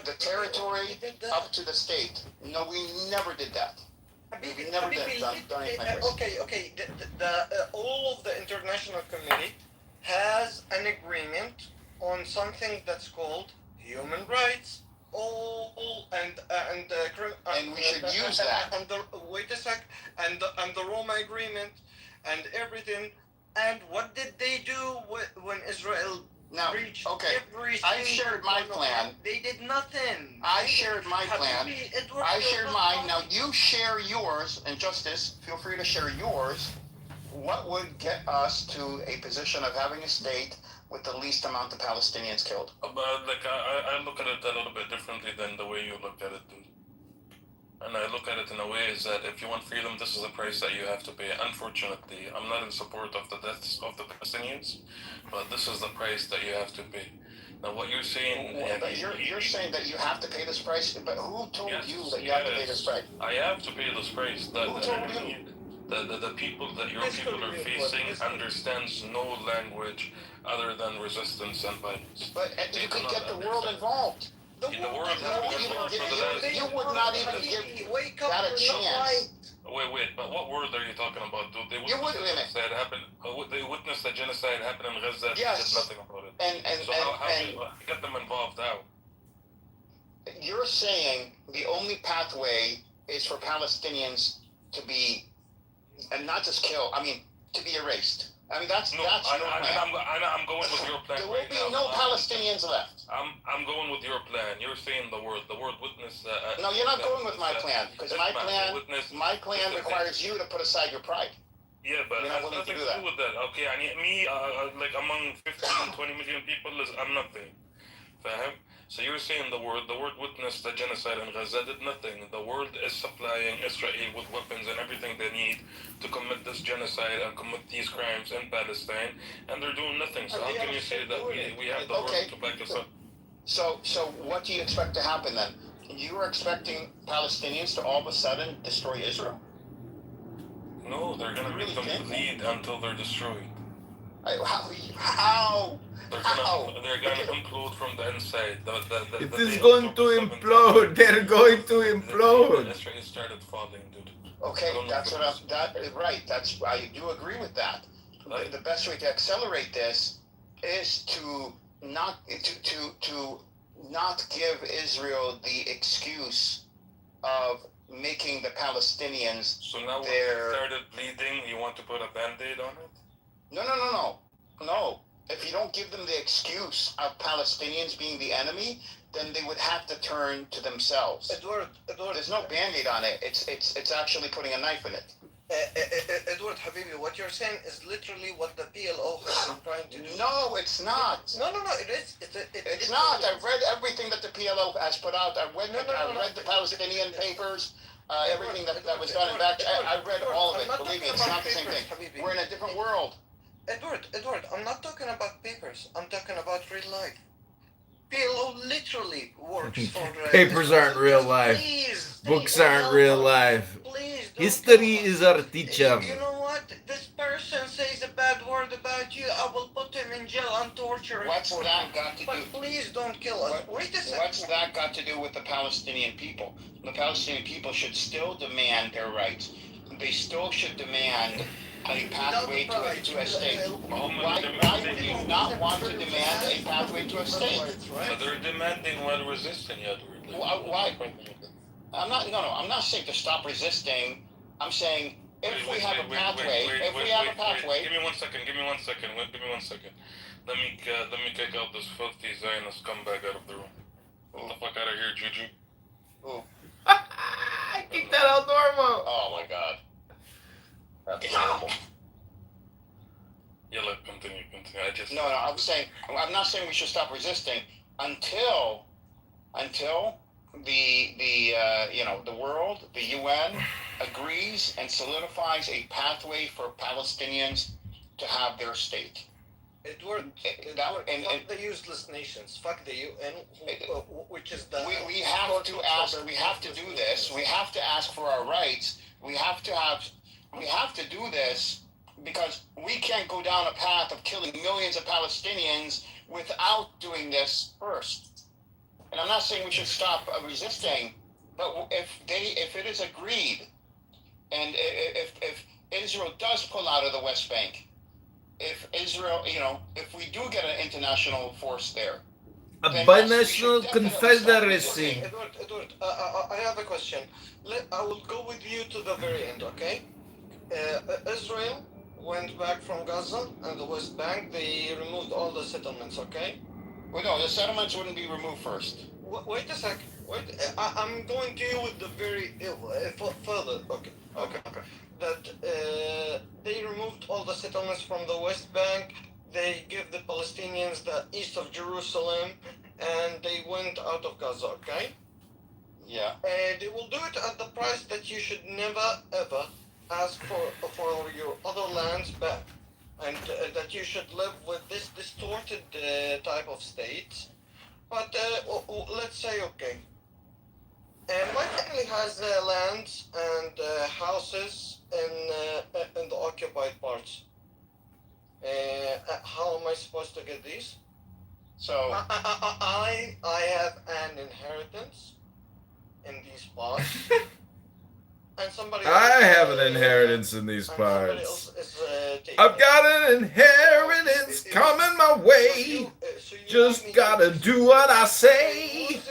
the territory up to the state. No, we never did that. We never did done anything like this. Okay. All of the international community has an agreement on something that's called human rights. And we should use that. Wait a sec. And the Roma agreement and everything. And what did they do when Israel reached every I shared my plan. They did nothing. I shared my plan. I shared mine. Now you share yours, and Justice, feel free to share yours. What would get us to a position of having a state with the least amount of Palestinians killed? But I look at it a little bit differently than the way you look at it, dude. And I look at it in a way is that if you want freedom, this is a price that you have to pay. Unfortunately, I'm not in support of the deaths of the Palestinians, but this is the price that you have to pay. Now, what you're saying... You're saying that you have to pay this price, but who told you that you have to pay this price? I have to pay this price. Who told you? The people that your people are facing understands no language other than resistance and violence. But you could get the world involved. The world has been involved for the last... You would not even give that a chance. Wait, but what world are you talking about, dude? They witnessed the genocide happen. They witnessed the genocide happen in Gaza. Yes. They did nothing about it. And how do you get them involved now? You're saying the only pathway is for Palestinians to be, and not just killed, to be erased. That's your plan. I'm going with your plan. There will be no Palestinians left. I'm going with your plan. You're saying the word witness. No, you're not going with my plan, because my plan requires you to put aside your pride. Yeah, but it has nothing to do with that. Okay, me, like among 15, 20 million people, I'm nothing. Faham? So you're saying the word witnessed the genocide in Gaza did nothing. The world is supplying Israel with weapons and everything they need to commit this genocide and commit these crimes in Palestine, and they're doing nothing. So how can you say that we have the world to back us up? So what do you expect to happen then? you were expecting Palestinians to all of a sudden destroy Israel? No, they're gonna make them bleed until they're destroyed. How? They're gonna implode from the inside. It is going to implode. They're going to implode. Israel started falling, dude. Okay, that's what right. I do agree with that. The best way to accelerate this is to not give Israel the excuse of making the Palestinians. So now when they started bleeding, you want to put a band-aid on it? No. If you don't give them the excuse of Palestinians being the enemy, then they would have to turn to themselves. Edward, there's no band-aid on it. It's actually putting a knife in it. Edward Habibi, what you're saying is literally what the PLO has been trying to do. No, it's not. No, it is. It's not. I've read everything that the PLO has put out. I've read the Palestinian papers, everything that was done. In fact, I read all of it. Believe me, it's not the same thing. We're in a different world. Edward, I'm not talking about papers. I'm talking about real life. PLO literally works for... Papers aren't real life. Books aren't real life. History is our teacher. You know what? This person says a bad word about you. I will put him in jail and torture him. What's that got to do? But please don't kill us. Wait a second. What's that got to do with the Palestinian people? The Palestinian people should still demand their rights. They still should demand a pathway to a state. Why would you not want to demand a pathway to a state? They're demanding while resisting, Why? I'm not saying to stop resisting. I'm saying if we have a pathway. Give me one second. Let me kick out this filthy Zionist scumbag out of the room. Get the fuck out of here, Juju. Who? I kicked that out, Normo. Oh my God. That's horrible. Yeah, look, continue. I'm not saying we should stop resisting until the world, the UN, agrees and solidifies a pathway for Palestinians to have their state. Edward, fuck the useless nations. Fuck the UN, which is the... We have to ask. We have to do this. We have to ask for our rights. We have to do this because we can't go down a path of killing millions of Palestinians without doing this first. And I'm not saying we should stop resisting, but if it is agreed, and if Israel does pull out of the West Bank, if Israel, if we do get an international force there, a binational confederacy. Edward, I have a question. I will go with you to the very end, okay? Israel went back from Gaza and the West Bank. They removed all the settlements, okay? Well, no, the settlements wouldn't be removed first. Wait a sec. I'm going to you with the very further. Okay. That they removed all the settlements from the West Bank. They give the Palestinians the east of Jerusalem, and they went out of Gaza. Okay. Yeah. And they will do it at the price that you should never ever ask for your other lands back, and that you should live with this distorted type of state. But let's say, okay, my family has lands and houses in the occupied parts. How am I supposed to get these? So I have an inheritance in these parts. And somebody I have an inheritance in these parts. I've got an inheritance coming my way. Just gotta do what I say.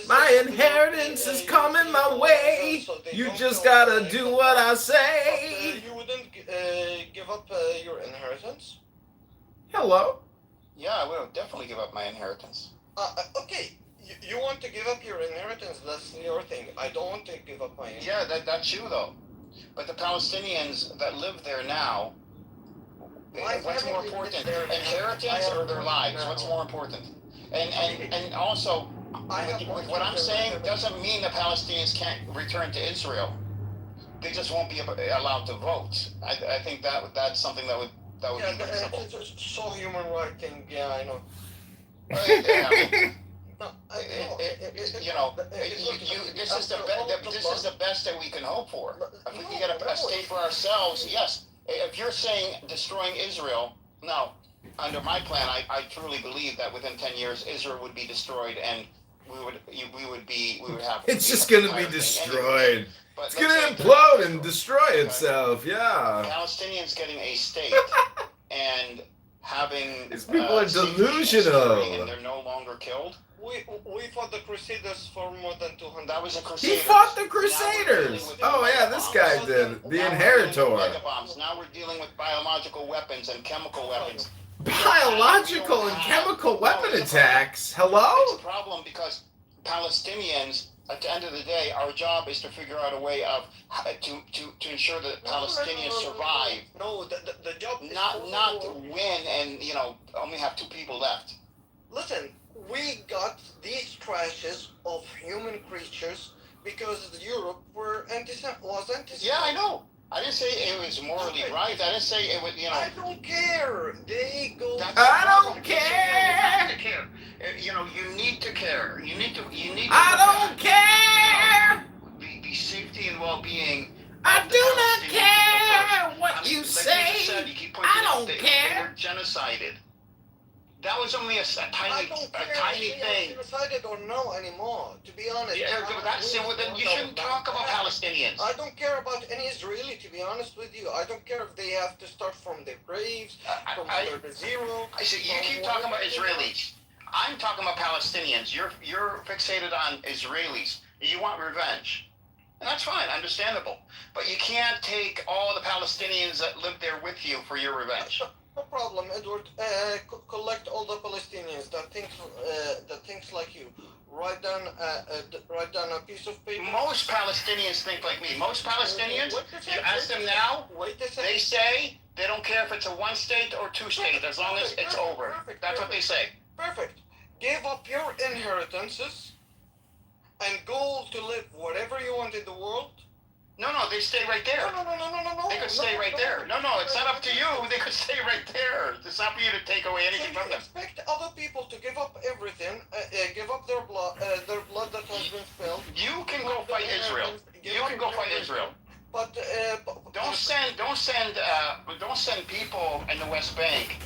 My inheritance is coming my way. You just gotta do what I say. You wouldn't give up your inheritance? Hello? Yeah, I will definitely give up my inheritance. Okay. You want to give up your inheritance, that's your thing. I don't want to give up my inheritance. Yeah, that's you though. But the Palestinians that live there now, what's more important? Inheritance or their lives? What's more important? And also, with what I'm saying doesn't mean the Palestinians can't return to Israel. They just won't be allowed to vote. I think that's something that would be reasonable. It's so human rights thing, yeah, I know. Yeah. No, this is the best that we can hope for. If we can get a state for ourselves, yes. If you're saying destroying Israel, no. Under my plan, I truly believe that within 10 years, Israel would be destroyed, and we would have. It's just going to be destroyed. It's going to implode and destroy itself. Yeah. Palestinians getting a state and having these people are delusional, and they're no longer killed. We fought the Crusaders for more than 200. That was a Crusaders. He fought the Crusaders. Oh yeah, this guy did. The Inheritor. Now we're dealing with biological weapons and chemical weapons. Biological and chemical weapon attacks? Hello? It's a problem because Palestinians, at the end of the day, our job is to figure out a way of to ensure that Palestinians survive. No, the job is not win and only have 2 people left. Listen, we got these trashes of human creatures because Europe was anti-Semitic. Yeah, I know. I didn't say it was morally right. I didn't say it was, I don't care. They go. I don't care. You need to care. You need to. I don't care. The safety and well-being. I do not care what you say. I don't care. They were genocided. That was only a tiny thing. Genocided or no anymore, to be honest. Yeah, then you shouldn't talk about Palestinians. I don't care about any Israeli, to be honest with you. I don't care if they have to start from their graves, from their zero. I see. You keep talking about Israelis. I'm talking about Palestinians. You're fixated on Israelis. You want revenge. And that's fine, understandable. But you can't take all the Palestinians that live there with you for your revenge. No problem, Edward. Collect all the Palestinians that thinks like you. Write down a piece of paper. Most Palestinians think like me. Most Palestinians, you ask them now, they say they don't care if it's a 1 state or 2 states, as long as it's over. That's what they say. Perfect. Give up your inheritances and go to live whatever you want in the world. No, they stay right there. No. They could stay right there. No, it's not up to you. They could stay right there. It's not for you to take away anything from them. Expect other people to give up everything, give up their blood that has been spilled. You can go fight Israel. You can go fight Israel. But don't send people in the West Bank.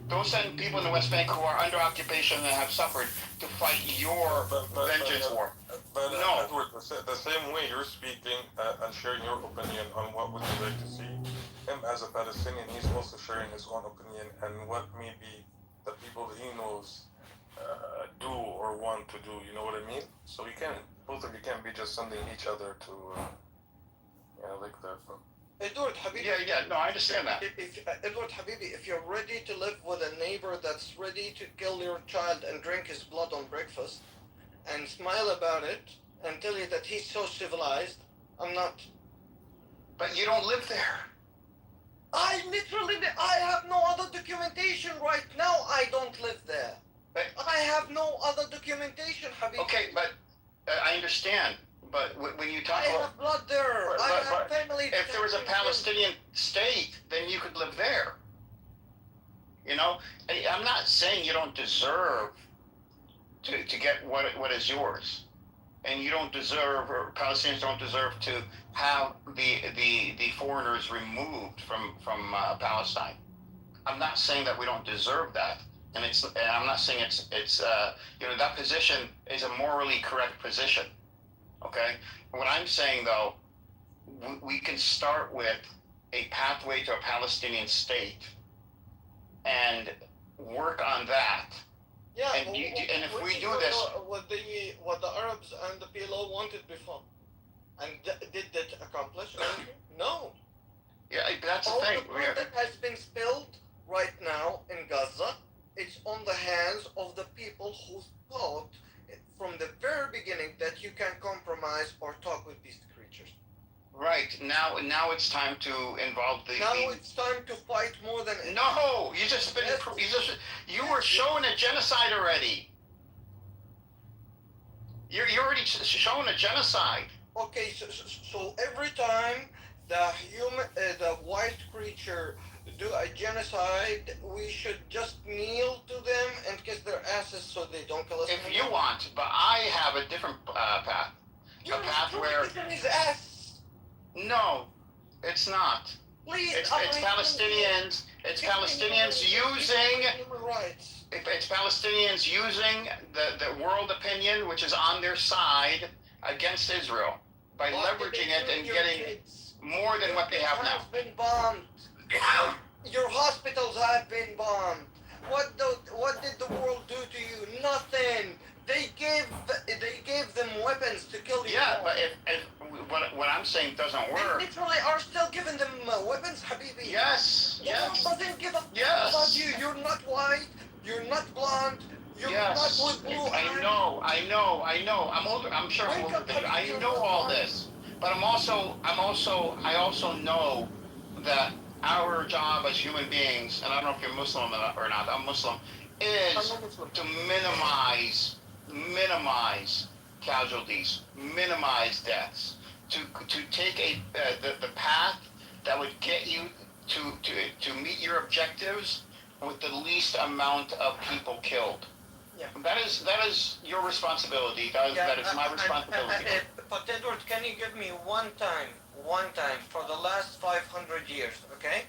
Don't send people in the West Bank who are under occupation and have suffered to fight your vengeance war. But no. Edward, the same way you're speaking and sharing your opinion on what would you like to see, him as a Palestinian, he's also sharing his own opinion and what maybe the people he knows do or want to do. You know what I mean? So both of you can't be just sending each other to, like that. Edward Habibi. Yeah. No, I understand that. Edward Habibi, if you're ready to live with a neighbor that's ready to kill your child and drink his blood on breakfast, and smile about it, and tell you that he's so civilized, I'm not. But you don't live there. I have no other documentation right now. I don't live there. But I have no other documentation, Habibi. Okay, but I understand. But when you talk I have blood there. I have family. If there was a Palestinian state, then you could live there. I'm not saying you don't deserve to get what is yours, and you don't deserve, or Palestinians don't deserve to have the foreigners removed from Palestine. I'm not saying that we don't deserve that, and I'm not saying it's that position is a morally correct position. Okay, what I'm saying though, we can start with a pathway to a Palestinian state and work on that. Yeah, and if we do this, what the Arabs and the PLO wanted before, and did that accomplish anything? No. Yeah, that's the thing. All the blood that has been spilled right now in Gaza, it's on the hands of the people who thought from the very beginning that you can compromise or talk with these creatures. Right. Now it's time to involve it's time to fight more than... No! You were showing a genocide already. You're already showing a genocide. Okay, so every time the white creature do a genocide, we should just kneel to them and kiss their asses taxes so they don't kill us. If you want, but I have a different path. You're a path where kissing his ass. No, it's not. Please, It's Palestinians. It's Palestinians using. Human rights. It's Palestinians using the world opinion, which is on their side, against Israel by leveraging it and getting more than what they have now. Has been bombed. Your hospitals have been bombed. What did the world do to you? Nothing. They gave them weapons to kill you. Yeah, but if what I'm saying doesn't work. They literally are still giving them weapons, Habibi. Yes. The world doesn't give a Yes. about you. You're not white. You're not blonde. You're not with blue eyes. I know. I'm older. I'm sure I'm older than you. I know all this, but I also know that our job as human beings, and I don't know if you're Muslim or not. I'm Muslim. Is to minimize casualties, minimize deaths, to take the path that would get you to meet your objectives with the least amount of people killed. Yeah. That is your responsibility. That is my responsibility. But Edward, can you give me one time for the last 500 years, okay?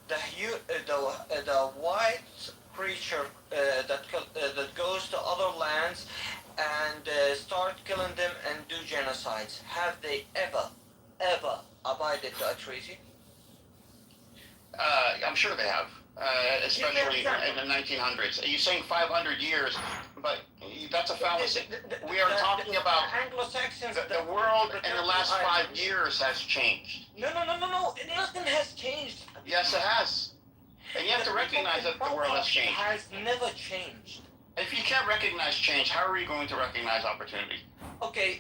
The white creature that goes to other lands and start killing them and do genocides. Have they ever abided to a treaty? I'm sure they have, especially in the 1900s. You're saying 500 years, but that's a fallacy. We are talking about Anglo-Saxons. The world in the last 5 years has changed. No. Nothing has changed. Yes, it has. And you have to recognize that the world has changed. Has never changed. If you can't recognize change, how are you going to recognize opportunity? Okay,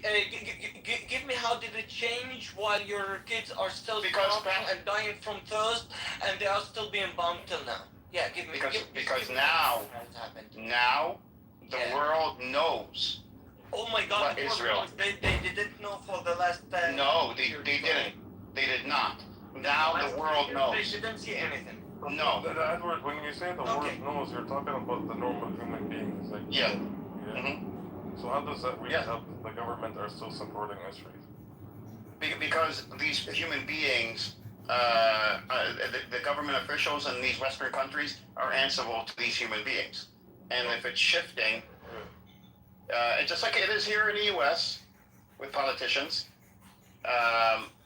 give me how did it change while your kids are still starving and dying from thirst and they are still being bombed till now? Yeah, give me. Because now the world knows. Oh my God! What Israel? They didn't know for the last. No, they didn't. They did not. Now the world knows. They didn't see anything. No. Edward, when you say the word knows, you're talking about the normal human beings. Like, yeah. So how does that really help the government are still supporting Israel? Because these human beings, the government officials in these Western countries are answerable to these human beings. And if it's shifting, it's just like it is here in the U.S. with politicians.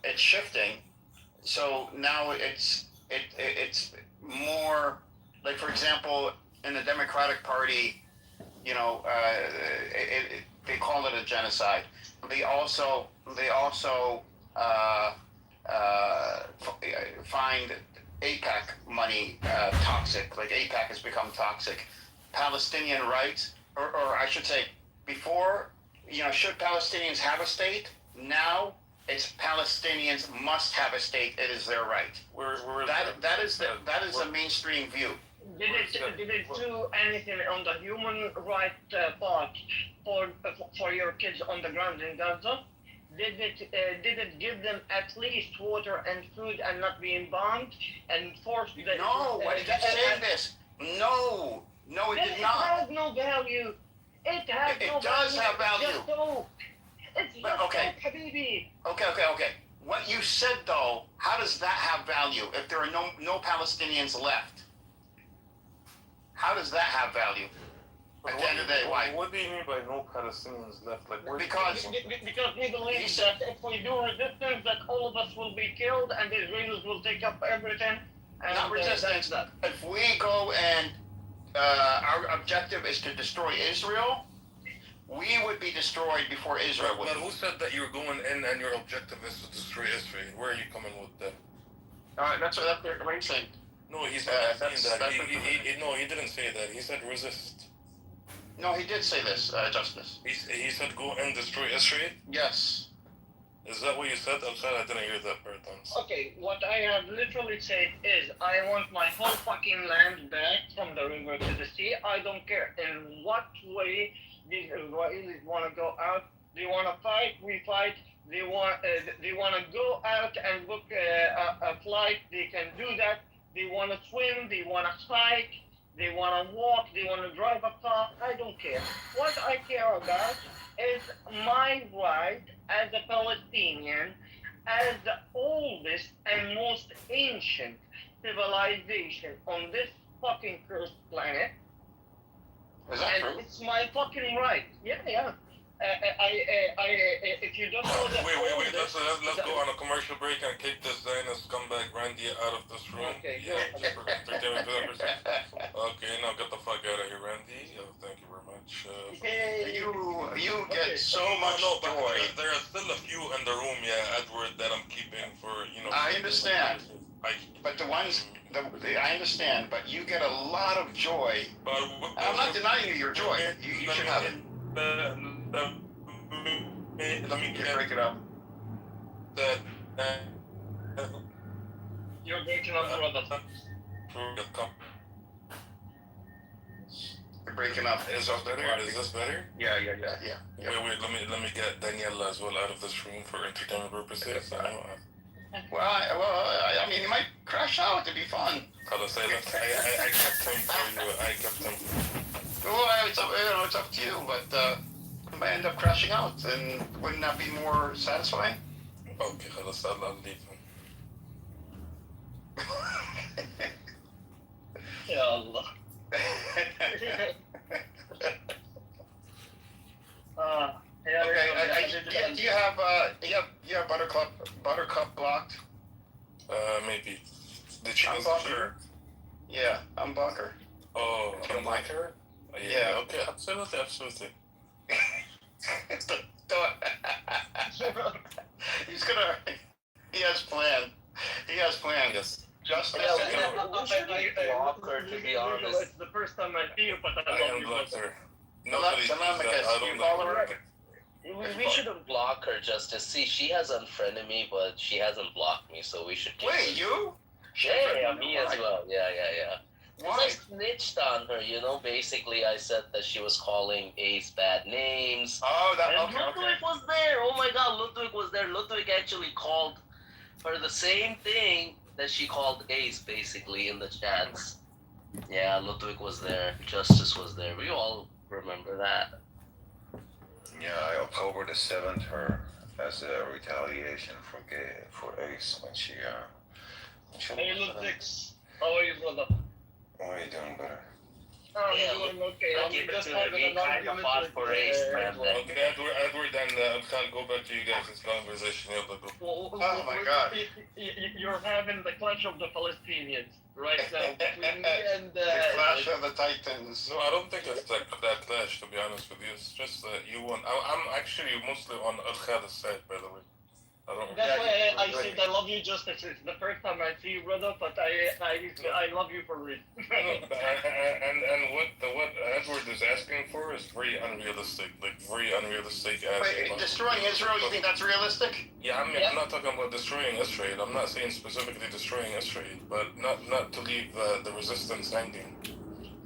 It's shifting. So now it's more like, for example, in the Democratic Party, you know, they call it a genocide. They also find AIPAC money toxic. Like AIPAC has become toxic. Palestinian rights, or I should say, before, you know, should Palestinians have a state? Now it's Palestinians must have a state. It is their right. That is a mainstream view. Did it do anything on the human right part for your kids on the ground in Gaza? Did it give them at least water and food and not being bombed and forced? No, why did you say this? No, it did not. It has no value. It has no value. It does have value. It's just hope. It's just hope, Habibi. Okay. What you said though, how does that have value if there are no Palestinians left? How does that have value? At the end of the day, why? What do you mean by no Palestinians left? Like, because we believe that if we do resistance, that all of us will be killed and the Israelis will take up everything. And not resistance. If we go and our objective is to destroy Israel, we would be destroyed before Israel would. But who said that you're going in and your objective is to destroy Israel? Where are you coming with that? That's what they're saying. No, he's not saying that. He didn't say that. He said resist. No, he did say this, Justice. He said go and destroy Israel? Yes. Is that what you said? I'm sorry, I didn't hear that part. Okay, what I have literally said is I want my whole fucking land back from the river to the sea. I don't care in what way these Israelis want to go out. They want to fight, we fight. They want to go out and book a flight. They can do that. They want to swim. They want to hike. They want to walk. They want to drive a car. I don't don't care. What I care about is my right as a Palestinian, as the oldest and most ancient civilization on this fucking cursed planet. Is that And true? it's my fucking right. Yeah. If you don't know that. Wait. Let's go on a commercial break and kick this Zionist scumbag Randy out of this room. Okay, yeah, for entertainment purposes. Okay, now get the fuck out of here, Randy. Thank you very much. You get so much but joy. there are still a few in the room, Edward, that I'm keeping for, I understand. But the ones, I understand, but you get a lot of joy. I'm not denying you your joy. You should have it. Let me break it up. You're breaking up, brother. You're breaking up. Is this better? Is this better? Yeah. Wait, let me get Daniela as well out of this room for entertainment purposes. I mean, you might crash out. It'd be fun. I kept him for you. I kept him. Well, it's up to you, but you might end up crashing out, and wouldn't that be more satisfying? Okay, I'll leave him. Ya Allah. Okay. Do you have Buttercup blocked? Maybe. Did she I'm Bunker. Yeah, I'm Bunker. Oh, I'm Bunker? Yeah, okay, absolutely. He has plan. Yes. Just Yeah, we should block her, to be honest. It's the first time I see you, but I I love you. unblocked her. We shouldn't block her, Justice. See, she has unfriended me, but she hasn't blocked me, so we should keep Wait, you? Yeah, me as well. Yeah. Why? I snitched on her, Basically, I said that she was calling Ace bad names. Oh, And Ludwig was there. Oh my God, Ludwig was there. Ludwig actually called her the same thing that she called Ace, basically, in the chats. Yeah, Ludwig was there. Justice was there. We all remember that. Yeah, October the 7th, her as a retaliation for Ace when she Hey, Ludwig. How are you, brother? What are you doing, brother? I'm doing okay. I'm just having an argument with Okay, Edward and Khan, go back to you guys' conversation. Oh my God. You're having the clash of the Palestinians right now between me and the clash of the Titans. No, I don't think it's like that clash, to be honest with you. It's just that you won. I'm actually mostly on Al Khad's side, by the way. That's why I said I love you, Justice. It's the first time I see you, brother, but I love you for real. and what Edward is asking for is very unrealistic, Wait, destroying Israel, you think that's realistic? Yeah, I'm not talking about destroying Israel. I'm not saying specifically destroying Israel, but not to leave the resistance hanging.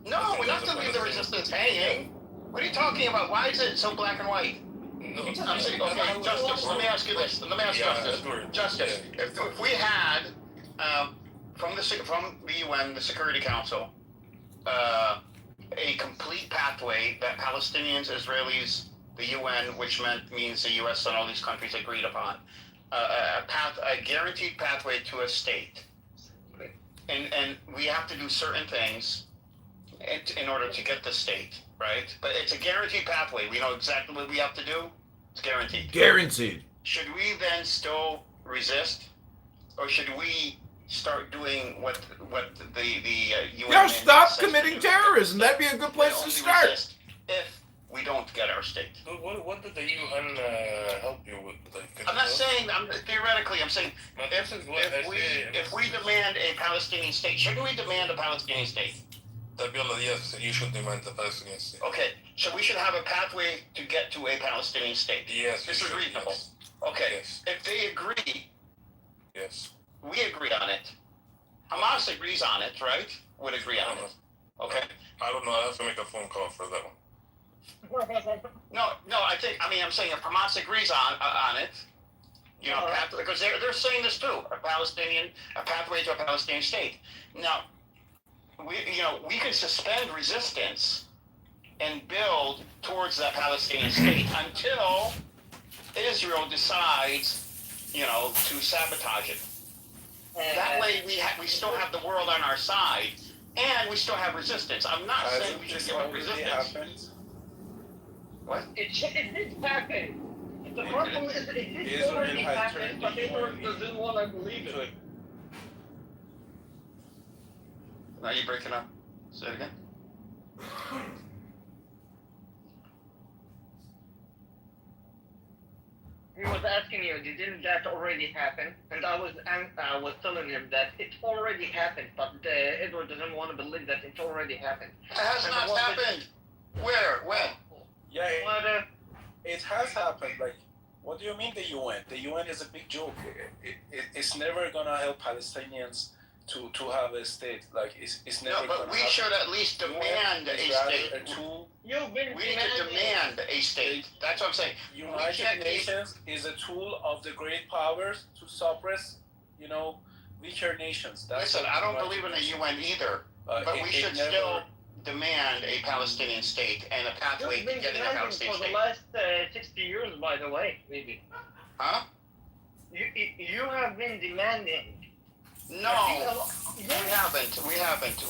No, we're not to leave the resistance hanging. What are you talking about? Why is it so black and white? No, I'm saying, okay, Justice, let me ask you this. Justice, if we had, from the UN, the Security Council, a complete pathway that Palestinians, Israelis, the UN, which means the US and all these countries agreed upon, a guaranteed pathway to a state. And we have to do certain things in order to get the state, right? But it's a guaranteed pathway. We know exactly what we have to do. It's guaranteed. Guaranteed. Should we then still resist, or should we start doing what the UN? Yo, stop committing terrorism. That'd be a good place to start. If we don't get our state. What did the UN help you with? I'm not saying. Theoretically, I'm saying if we demand a Palestinian state, shouldn't we demand a Palestinian state? Yes, you should demand the Palestinian state. Okay, so we should have a pathway to get to a Palestinian state. Yes. This is reasonable. Yes. Okay, yes. If they agree, yes, we agree on it. Hamas agrees on it, right? Would agree on it. Okay. I don't know. I have to make a phone call for that one. No. I'm saying if Hamas agrees on it, because they're saying this too, a pathway to a Palestinian state. Now, we can suspend resistance and build towards that Palestinian state until Israel decides, to sabotage it. That way we still have the world on our side, and we still have resistance. I'm not saying we should give up resistance. What? It did happen. The problem is it did already happen, but Israel doesn't want to believe it. Now you're breaking up. Say it again. He was asking you, didn't that already happen? And I was telling him that it already happened, but Edward doesn't want to believe that it already happened. It has not happened. Where? When? Yeah, it has happened. Like, what do you mean the UN? The UN is a big joke. It's never gonna help Palestinians to have a state. Like, it's never. No, but we should at least demand a state. We need to demand a state. That's what I'm saying. United Nations is a tool of the great powers to suppress, weaker nations. Listen, I don't believe in the UN either, but we should still demand a Palestinian state and a pathway to getting a Palestinian state. For the last 60 years, by the way, maybe. Huh? You have been demanding. No, we haven't.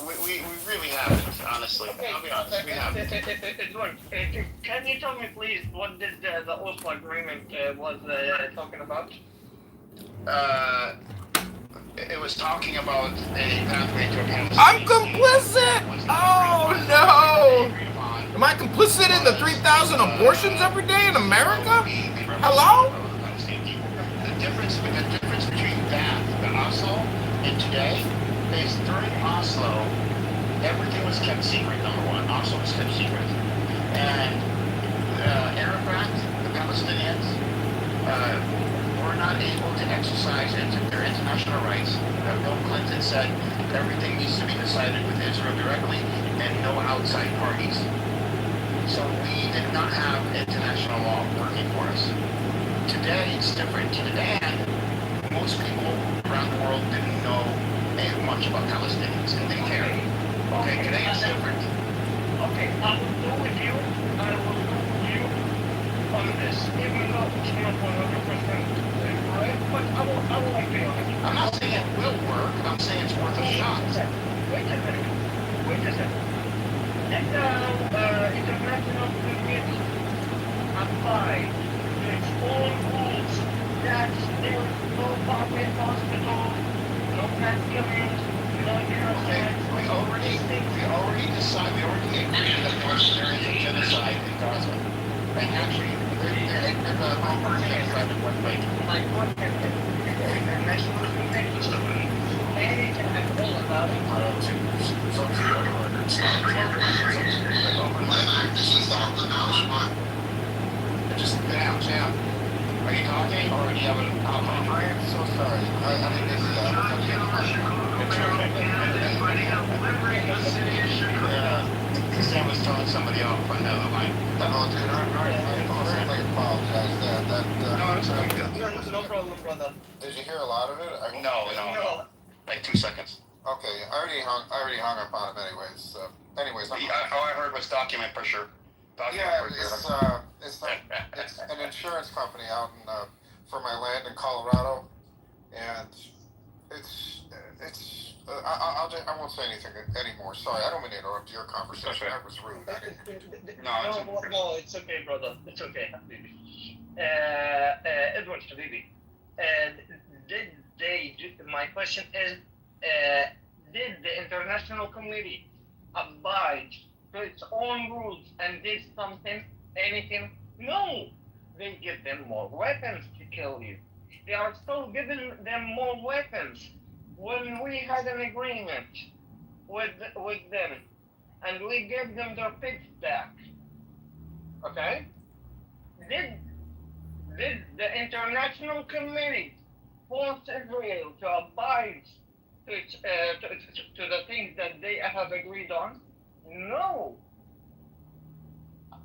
We really haven't, honestly. Okay. I'll be honest, we haven't. Can you tell me, please, what did the Oslo Agreement was talking about? It was talking about a pathway to a Palestinian I'm complicit! Oh no! Am I complicit in the 3,000 abortions every day in America? Hello? The difference between the Oslo and today is during Oslo, everything was kept secret, number one. Oslo was kept secret. And Arafat, the Palestinians, were not able to exercise their international rights. Bill Clinton said everything needs to be decided with Israel directly and no outside parties. So we did not have international law working for us. Today it's different. Today, most people around the world didn't know much about Palestinians and didn't care. Okay, today it's different. Okay, I will go with you. On this, even though it's not 100% correct, but I will agree on it. I'm not saying it will work. I'm saying it's worth a shot. Wait a second. And now, international community applied its own rules that there is no public hospital, no mass killings, no genocide. We already decided. We already agreed that there is a genocide in Gaza. And actually, there's a whole genocide in West Bank. Like what happened? International community. Anything at all about it? Just Sam. Are you talking or do you have a comment? I am so sorry. I think this is Sam was telling somebody off on the other line. Oh, dude, I apologize. No problem, brother. Did you hear a lot of it? No. Like 2 seconds. Okay, I already hung up on him anyways. All I heard was document pusher. It's an insurance company out in for my land in Colorado, and I won't say anything anymore. Sorry, I don't mean to interrupt your conversation. That was rude. No, it's okay, brother. It's okay, Habibi. Edward, Habibi. My question is, did the international community abide to its own rules and did anything? No. They give them more weapons to kill you. They are still giving them more weapons. When we had an agreement with them and we gave them their pigs back, okay? Did the international community force Israel to abide to the things that they have agreed on? No.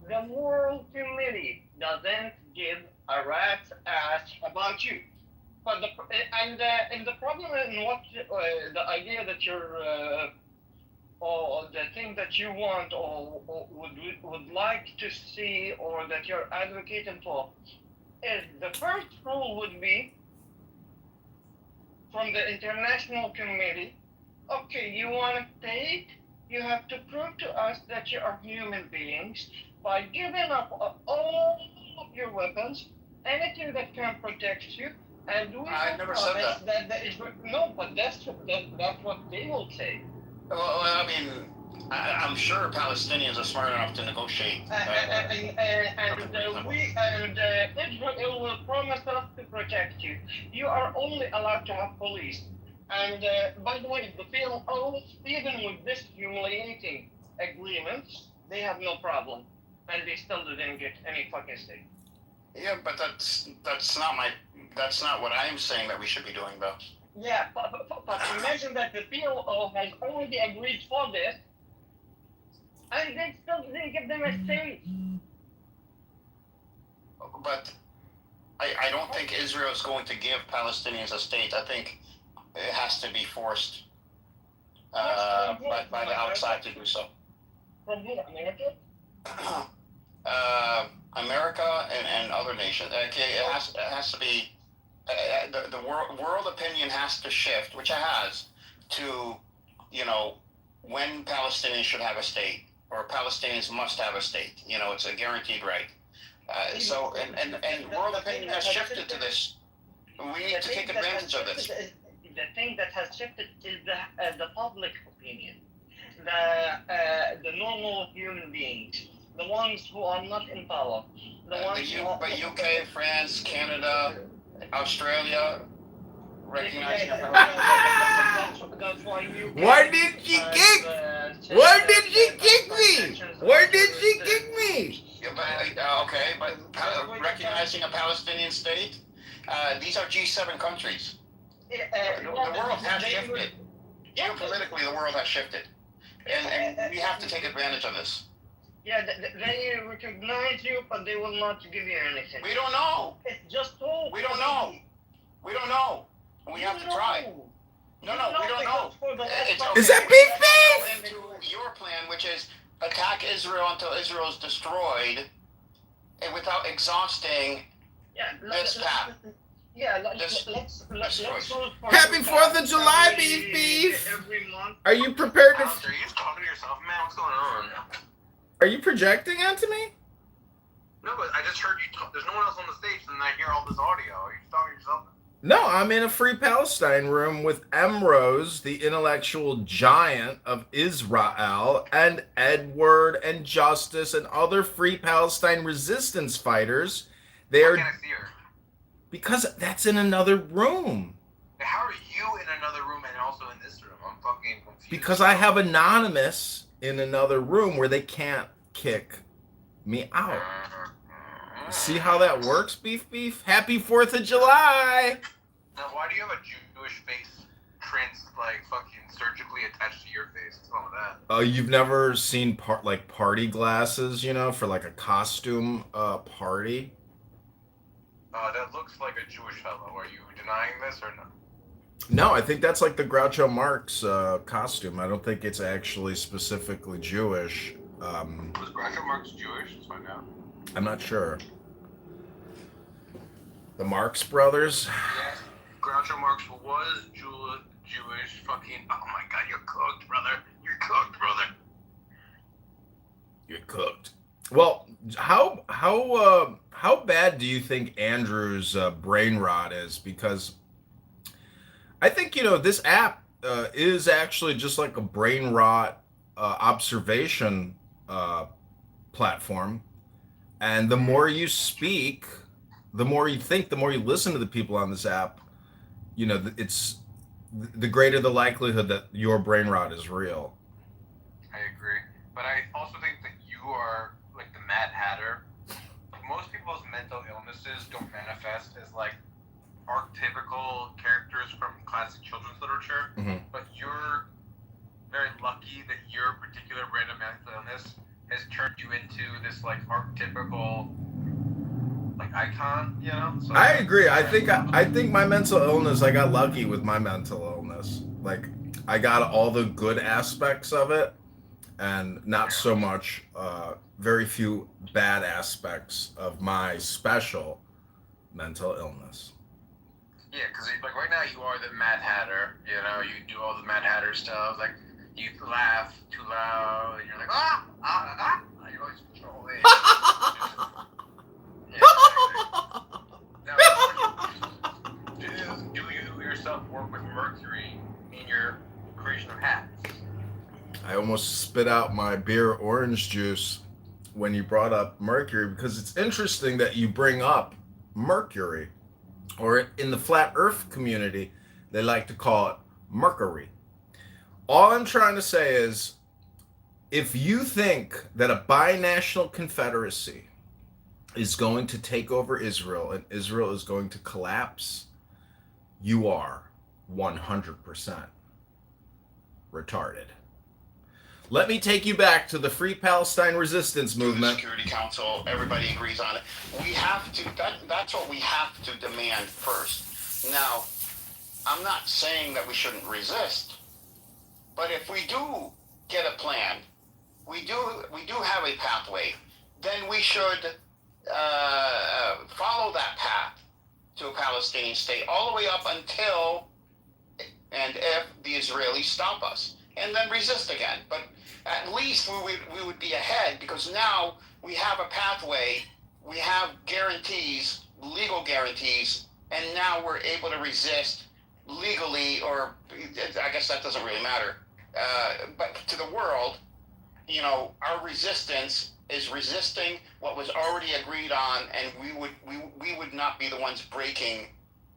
The World Committee doesn't give a rat's ass about you. But the problem in what the idea that you're or the thing that you want or would like to see or that you're advocating for, is the first rule would be from the international community, okay, you want to state, you have to prove to us that you are human beings by giving up all of your weapons, anything that can protect you, and we I will never said promise that. that is no, but that's what they will say. Well, I mean, I'm sure Palestinians are smart enough to negotiate. Israel will promise us to protect you. You are only allowed to have police. And by the way, the PLO, even with this humiliating agreements, they have no problem, and they still didn't get any fucking state. Yeah, but that's not what I'm saying that we should be doing, though. Yeah, but imagine that the PLO has already agreed for this, and they still didn't give them a state. But I don't think Israel is going to give Palestinians a state. I think it has to be forced by the outside to do so. From who, America? America and other nations. Okay, it has to be. The world opinion has to shift, which it has, to, when Palestinians should have a state, or Palestinians must have a state. It's a guaranteed right. So world opinion has shifted to this. We need to take advantage of this. The thing that has shifted is the public opinion, the normal human beings, the ones who are not in power, But UK, France, Canada, Australia, recognizing. Why did she kick? Why did she kick me? Why did she kick me? Yeah, but recognizing a Palestinian state. These are G7 countries. The world has shifted. Geopolitically, the world has shifted, and we have to take advantage of this. Yeah, they recognize you, but they will not give you anything. We don't know. It's just told. We don't know. We don't know. We have to try. No, we don't know. Is that beef? Into your plan, which is attack Israel until Israel is destroyed, and without exhausting this path. Yeah, let's Happy 4th of July, beef. Are you prepared to? Are you just talking to yourself, man? What's going on? Are you projecting onto me? No, but I just heard you talk. There's no one else on the stage, and I hear all this audio. Are you talking to yourself? No, I'm in a Free Palestine room with Emrose, the intellectual giant of Israel, and Edward and Justice and other Free Palestine resistance fighters. Why can't I see her? Because that's in another room. How are you in another room and also in this room? I'm fucking confused. Because I have Anonymous in another room where they can't kick me out. See how that works, beef? Happy 4th of July! Now, why do you have a Jewish face fucking surgically attached to your face? What's wrong with that? Oh, you've never seen party glasses, for like a costume party? That looks like a Jewish fellow. Are you denying this or no? No, I think that's like the Groucho Marx costume. I don't think it's actually specifically Jewish. Was Groucho Marx Jewish? Let's find out. I'm not sure. The Marx brothers? Yes, Groucho Marx was Jewish. Fucking, oh my god, you're cooked, brother. You're cooked, brother. You're cooked. Well, how bad do you think Andrew's brain rot is? Because I think, this app is actually just like a brain rot observation platform. And the more you speak, the more you think, the more you listen to the people on this app, it's the greater the likelihood that your brain rot is real. I agree. But I also think that you are like the Mad Hatter. Most people's mental illnesses don't manifest as like archetypical characters from classic children's literature. Mm-hmm. But you're very lucky that your particular brand of mental illness has turned you into this like archetypical like icon, So I agree. I think my mental illness, I got lucky with my mental illness. Like I got all the good aspects of it, and not so much, very few bad aspects of my special mental illness. Yeah, because like right now you are the Mad Hatter. You know, you do all the Mad Hatter stuff. Like you laugh too loud, and you're like you always control it. Now, do you yourself work with Mercury in your creation of hats? I almost spit out my beer orange juice when you brought up Mercury, because it's interesting that you bring up Mercury, or in the flat earth community, they like to call it Mercury. All I'm trying to say is, if you think that a binational confederacy is going to take over Israel and Israel is going to collapse, you are 100% retarded. Let me take you back to the Free Palestine Resistance Movement. The Security Council, everybody agrees on it. We have to, that's what we have to demand first. Now, I'm not saying that we shouldn't resist, but if we do get a plan, we do have a pathway, then we should follow that path to a Palestinian state all the way up until and if the Israelis stop us, and then resist again. But at least we would be ahead, because now we have a pathway, we have guarantees, legal guarantees, and now we're able to resist legally, or I guess that doesn't really matter. But to the world, you know, our resistance is resisting what was already agreed on, and we would not be the ones breaking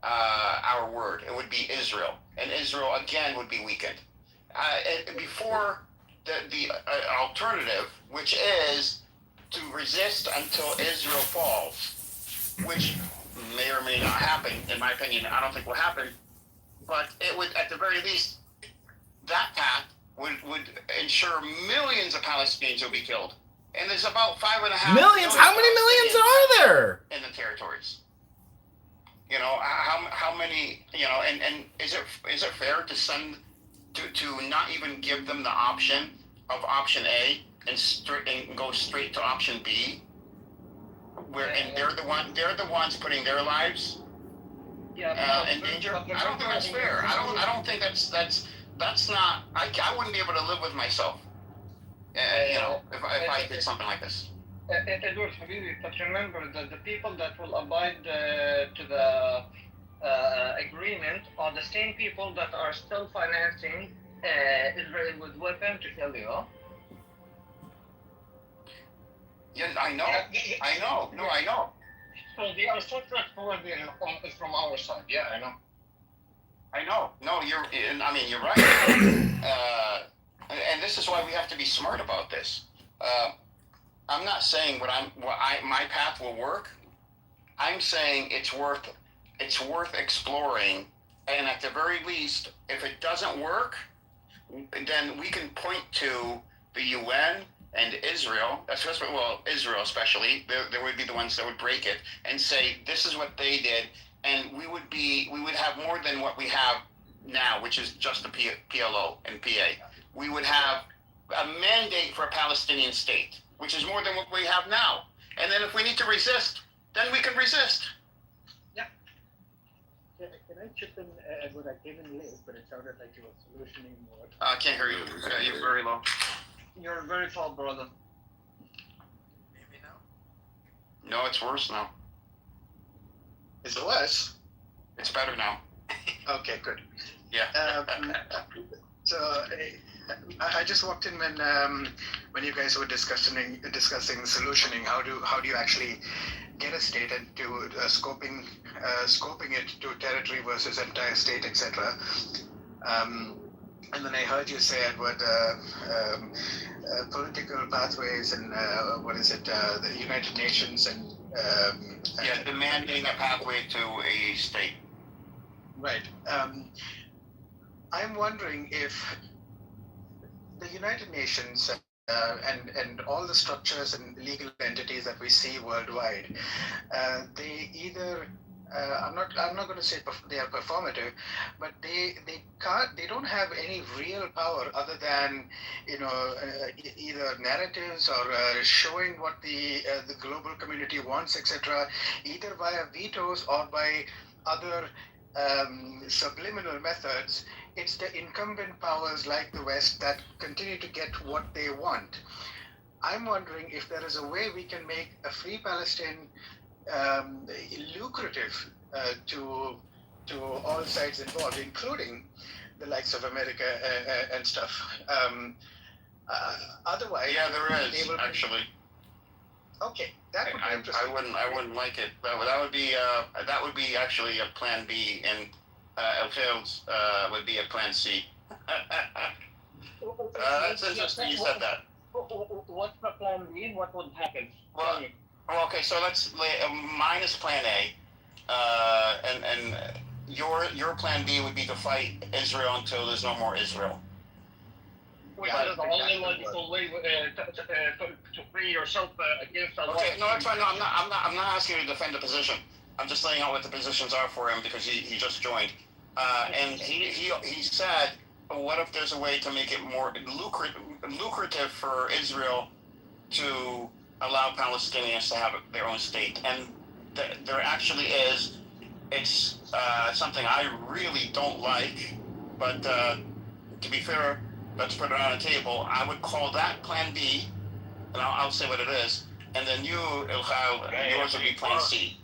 our word. It would be Israel, and Israel again would be weakened. Before the alternative, which is to resist until Israel falls, which may or may not happen. In my opinion, I don't think will happen, but it would, at the very least, that path would ensure millions of Palestinians will be killed. And there's about 5.5 millions. How many millions are there in the territories? You know, how many? You know, and is it fair to send to not even give them the option of option A and go straight to option B, and they're the ones putting their lives in danger? I don't think that's fair. I don't think that's not. I wouldn't be able to live with myself. You know, if I did something like this. Edward Habibi, but remember that the people that will abide to the agreement are the same people that are still financing Israel with weapons to kill you. Yeah, I know. No, I know. So they are so trustworthy from our side. Yeah, I know. No, you're right. And this is why we have to be smart about this. I'm not saying my path will work. I'm saying it's worth exploring, and at the very least, if it doesn't work, then we can point to the UN and Israel, Israel especially. They would be the ones that would break it and say this is what they did, and we would have more than what we have now, which is just the PLO and PA. We would have a mandate for a Palestinian state, which is more than what we have now. And then if we need to resist, then we can resist. Yeah. Can I chip in, Edward? I came in late, but it sounded like you were solutioning more. I can't hear you. You're very low. You're very tall, brother. Maybe now? No, it's worse now. Is it worse? It's better now. Okay, good. Yeah. So I just walked in when you guys were discussing solutioning. How do you actually get a state and do scoping it to territory versus entire state, etc. And then I heard you say, Edward, political pathways and the United Nations and demanding a pathway to a state. Right. I'm wondering if the United Nations and all the structures and legal entities that we see worldwide, they either I'm not going to say they are performative, but they don't have any real power other than either narratives or showing what the global community wants, etc. Either via vetoes or by other subliminal methods. It's the incumbent powers like the West that continue to get what they want. I'm wondering if there is a way we can make a free Palestine lucrative to all sides involved, including the likes of America and stuff. Otherwise, yeah, there is actually. Okay, that would be interesting. I wouldn't like it, but that would be actually a plan B, and Elfield's would be a plan C. That's interesting you said that. What's the plan B? What would happen? Well, okay, so let's minus plan A, and your plan B would be to fight Israel until there's no more Israel. That's the only logical way to free yourself against a Okay, no, that's fine. No, I'm not asking you to defend the position. I'm just laying out what the positions are for him because he just joined. And he said, what if there's a way to make it more lucrative for Israel to allow Palestinians to have their own state? And there actually is. It's something I really don't like, but to be fair, let's put it on the table. I would call that Plan B, and I'll say what it is, and then you, Ilkhal, yours would be Plan C.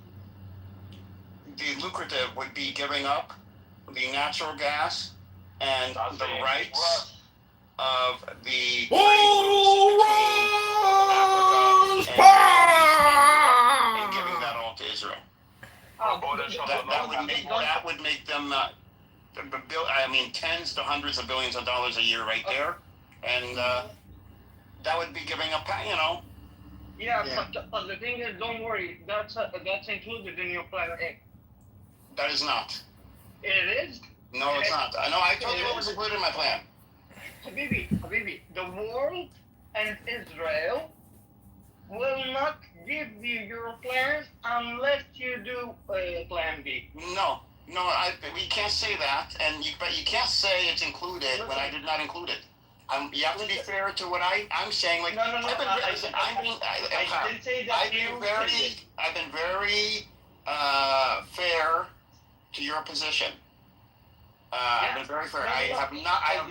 The lucrative would be giving up the natural gas and the rights of the Africa and giving that all to Israel. That would make them tens to hundreds of billions of dollars a year right there, and that would be giving up, Yeah. But the thing is, don't worry, that's included in your plan A. That is not. It is? No, it's not. I told you what was included in my plan. Habibi, the world and Israel will not give you your plan unless you do a plan B. No, we can't say that, but you can't say it's included when I did not include it. You have to be fair to what I'm saying. Like, I've been very fair to your position. I've been very fair. I have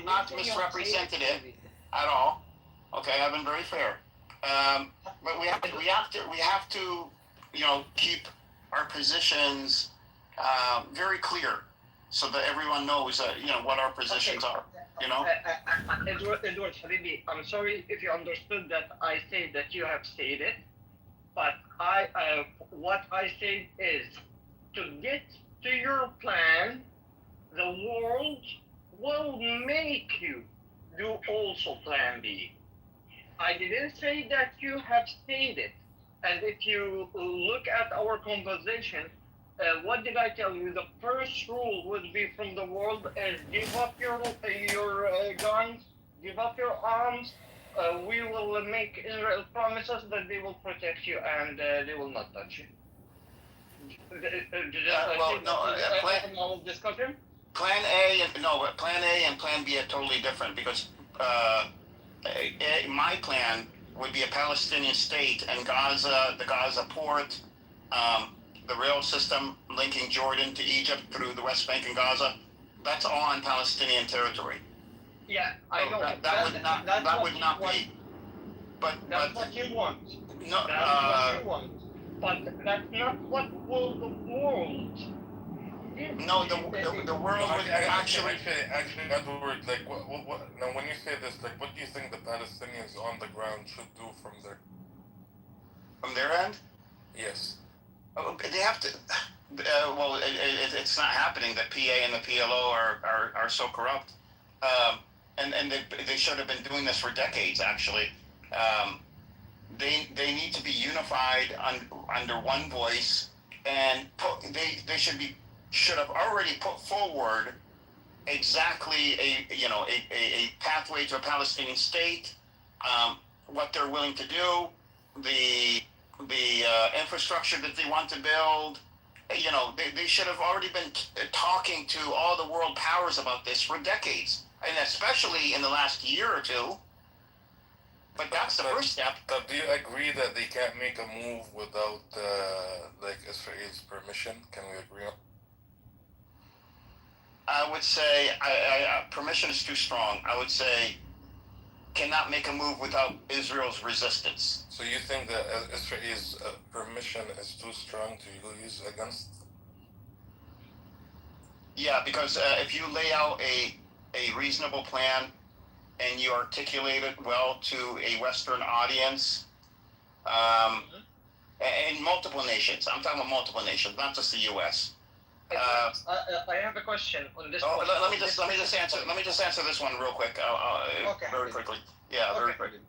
not misrepresented it at all. Okay, I've been very fair. But we have to keep our positions very clear so that everyone knows what our positions are. Edward Habibi, I'm sorry if you understood that I say that you have stated, but what I said is to get to your plan, the world will make you do also plan B. I didn't say that you have stated, and if you look at our conversation, what did I tell you? The first rule would be from the world is give up your guns, give up your arms. We will make Israel promises that they will protect you and they will not touch you. Plan A and Plan B are totally different because my plan would be a Palestinian state and Gaza, the Gaza port, the rail system linking Jordan to Egypt through the West Bank and Gaza. That's all on Palestinian territory. Yeah, I know. That would not be. But that's what you want. No, that's what you want. But that's not what will the world. No, the world would actually. Edward, like, what? Now, when you say this, like, what do you think the Palestinians on the ground should do from there? From their end? Yes. They have to. It's not happening that PA and the PLO are so corrupt, and they should have been doing this for decades. Actually, they need to be unified under one voice, and they should have already put forward exactly a pathway to a Palestinian state, what they're willing to do, the infrastructure that they want to build, They should have already been talking to all the world powers about this for decades, and especially in the last year or two. But that's the first step. Do you agree that they can't make a move without Israel's permission? Can we agree on? I would say permission is too strong. I would say cannot make a move without Israel's resistance. So you think that Israel's permission is too strong to use against? Yeah, because if you lay out a reasonable plan and you articulate it well to a Western audience, and multiple nations. I'm talking about multiple nations, not just the U.S. I have a question on this. Let me just answer this one real quick. Okay. Very quickly. Yeah, very quickly.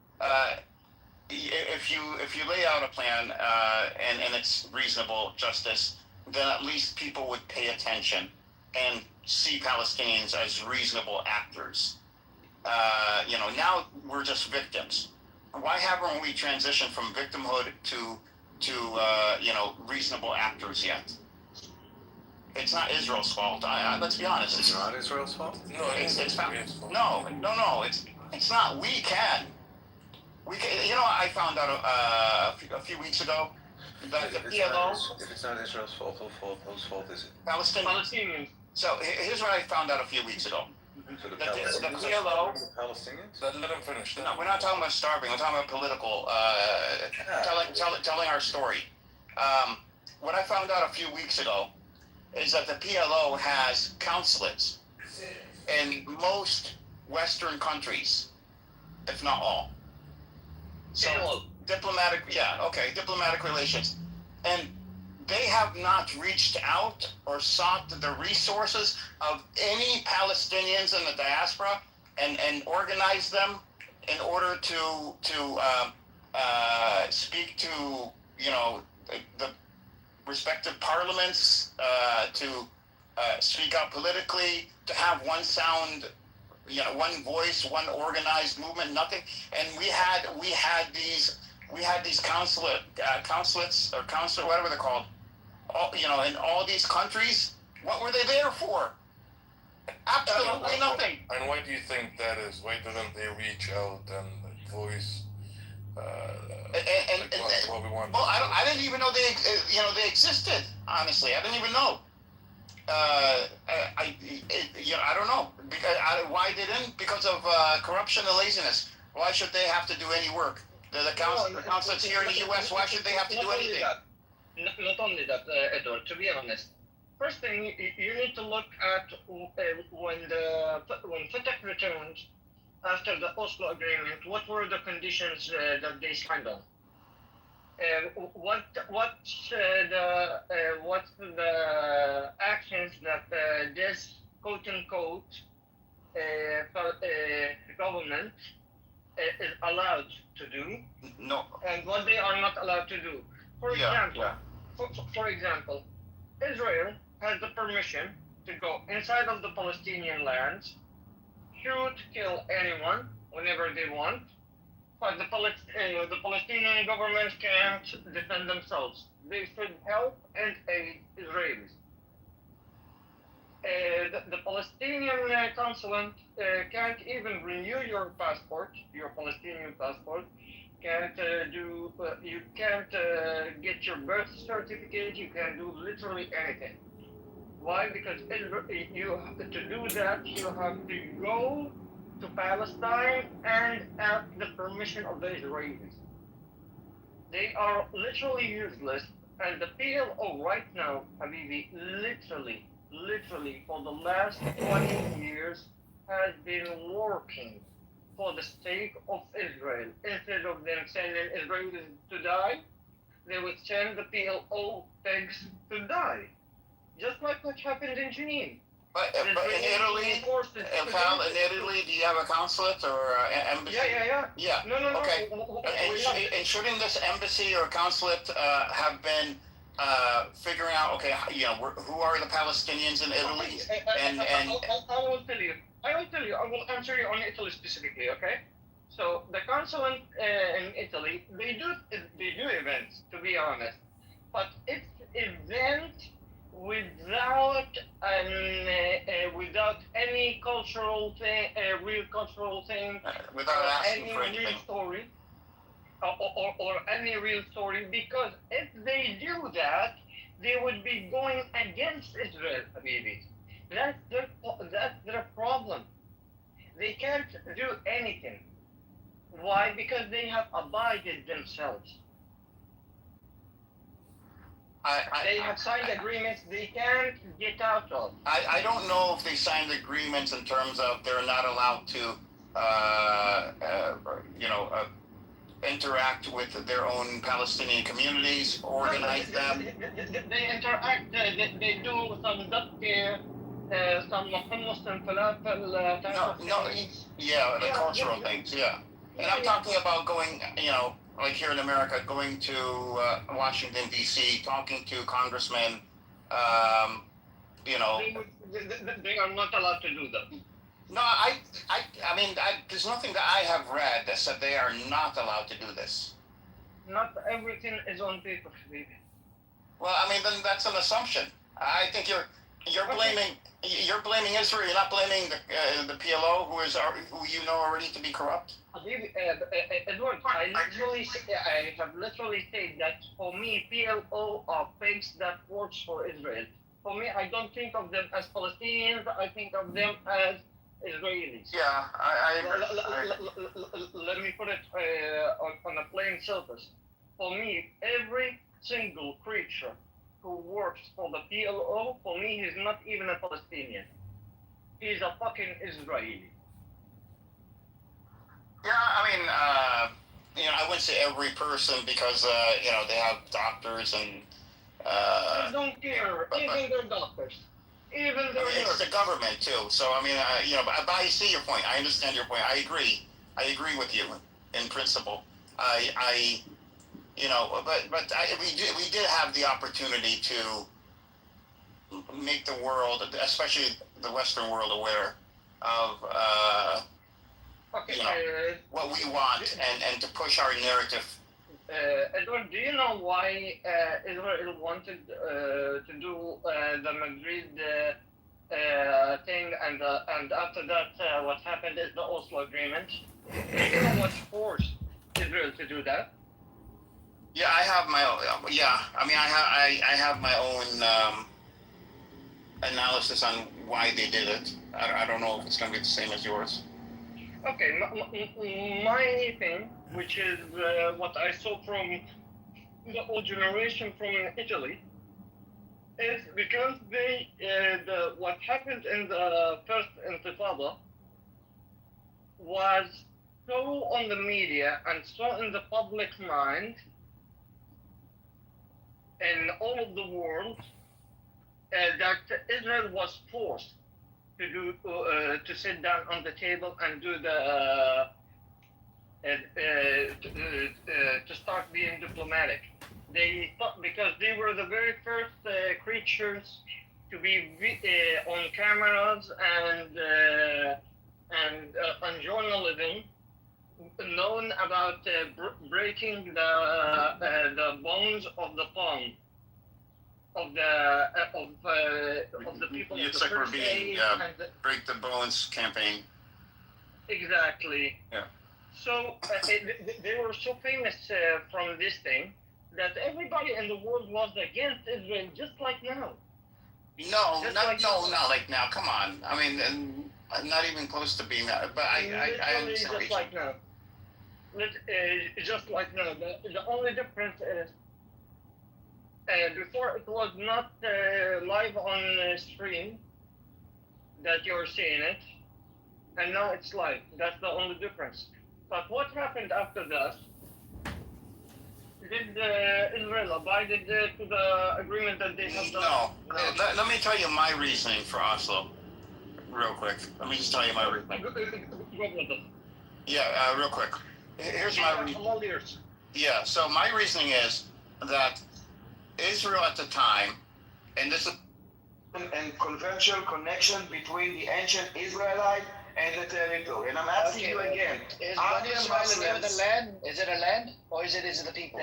If you lay out a plan and it's reasonable justice, then at least people would pay attention and see Palestinians as reasonable actors. Now we're just victims. Why haven't we transitioned from victimhood to reasonable actors yet? It's not Israel's fault. Let's be honest. It's not Israel's fault? No, it's not. We can. I found out a few weeks ago that the PLO. If it's not Israel's fault, whose fault is it? Palestinians. So here's what I found out a few weeks ago. So the PLO. Palestinians? Let him finish. No, we're not talking about starving. We're talking about political. Telling our story. What I found out a few weeks ago is that the PLO has consulates in most Western countries, if not all. So diplomatic relations. And they have not reached out or sought the resources of any Palestinians in the diaspora and organized them in order to speak to the respective parliaments, to speak out politically, to have one sound, one voice, one organized movement. Nothing. And we had these consulates or consulate, whatever they're called, in all these countries. What were they there for? Absolutely nothing. And why do you think that is? Why didn't they reach out and voice what we want? Well, I didn't even know they existed. Honestly, I didn't even know. I don't know. Why didn't? Because of corruption and laziness. Why should they have to do any work? The consulates here in the U.S. Why should they have to do anything? Not only that, Edward. To be honest, first thing you need to look at when Fatah returned after the Oslo Agreement. What were the conditions that they signed on? What the actions that this quote unquote government is allowed to do? No. And what they are not allowed to do. For example, Israel has the permission to go inside of the Palestinian lands, shoot, kill anyone whenever they want, but the Palestinian government can't defend themselves. They should help and aid Israelis. The Palestinian consulate can't even renew your passport, your Palestinian passport. You can't get your birth certificate. You can't do literally anything. Why? Because to do that, you have to go to Palestine and ask the permission of the Israelis. They are literally useless, and the PLO right now, Habibi, literally for the last 20 years has been working for the sake of Israel. Instead of them sending Israelis to die, they would send the PLO pigs to die. Just like what happened in Jenin. But in Italy, do you have a consulate or embassy? Yeah. No. Okay. And shouldn't this embassy or consulate have been figuring out, okay, who are the Palestinians in Italy? I will tell you. I will answer you on Italy specifically. Okay. So the consulate in Italy, they do events, to be honest, but it's event without without any cultural thing, real cultural thing, without asking any for real anything. story, or any real story. Because if they do that, they would be going against Israel, Habibi. That's their problem. They can't do anything. Why? Because they have abided themselves. They have signed agreements they can't get out of. I don't know if they signed agreements in terms of they're not allowed to, interact with their own Palestinian communities, organize them. They interact. They do some duck care, some hummus and falafel type of things. Yeah, the cultural things. Yeah, and I'm talking about going, like here in America, going to Washington D.C., talking to congressmen. They are not allowed to do that. No, there's nothing that I have read that said they are not allowed to do this. Not everything is on paper, baby. Well, then that's an assumption. I think you're blaming Israel. You're not blaming the PLO, who you know already to be corrupt. Edward, I have literally said that for me, PLO are pigs that works for Israel. For me, I don't think of them as Palestinians. I think of them as Israelis. Yeah, I agree. Let me put it on a plain surface. For me, every single creature who works for the PLO, for me, he's not even a Palestinian. He's a fucking Israeli. Yeah, I wouldn't say every person because, they have doctors and... I don't care. Even their doctors. Even their nurses. It's the government, too. So, but I see your point. I understand your point. I agree. I agree with you in principle. We did have the opportunity to make the world, especially the Western world, aware of what we want and to push our narrative. Edward, do you know why Israel wanted to do the Madrid thing, and after that, what happened is the Oslo Agreement? Do you know what forced Israel to do that? Yeah, I have my own. Yeah, I have my own analysis on why they did it. I don't know if it's going to be the same as yours. Okay, my thing, which is what I saw from the old generation from Italy, is because what happened in the first Intifada was so on the media and so in the public mind in all of the world that Israel was forced to do to sit down on the table and do the to start being diplomatic. They thought because they were the very first creatures to be on cameras and on journalism, known about breaking the bones of the palm of the people. It's like we're being break the bones campaign. Exactly. Yeah. So they were so famous from this thing that everybody in the world was against Israel, just like now. Not like now. Come on. Not even close to being that. But I understand. Just like now. Just like now. The only difference is before it was not live on stream that you're seeing it, and now it's live. That's the only difference. But what happened after that? Did Israel abided to the agreement that they have done? No. Let me tell you my reasoning for Oslo, real quick. Let me just tell you my reasoning. Yeah, real quick. Here's my reasoning. Yeah, so my reasoning is that Israel at the time, and this is and conventional connection between the ancient Israelite and the territory. And I'm asking you again, Is Bani Israel the name of the land? Is it a land or is it the people?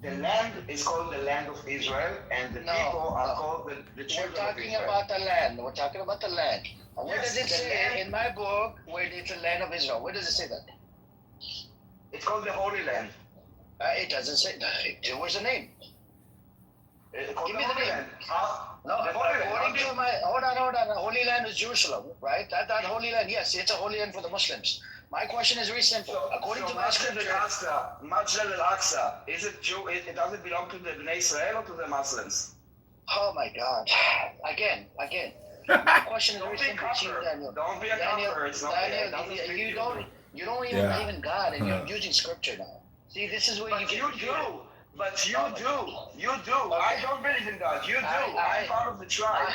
The land is called the land of Israel, and the people are called the children We're of talking Israel. about the land. We're talking about the land. Where Yes, does it the say land- in my book where it's the land of Israel? Where does it say that? It's called the Holy Land. It doesn't say. Where's the name? It's called Give the me the Holy name. Land. No, the Holy Land. according to my hold on. The Holy Land is Jerusalem, right? That Holy Land, yes, it's a Holy Land for the Muslims. My question is very simple. According to my Masjid scripture, al-Aqsa, is it Jew? It doesn't belong to the Bnei Israel or to the Muslims? oh my God, again. My question is very simple to you, Daniel. Don't be a conqueror. It's not Daniel, it doesn't speak you to don't even Yeah. believe in God, and you're using scripture now. See, this is where But you you get do. But you Oh my do. God. You do. I don't believe in God. You do. I'm part of the tribe.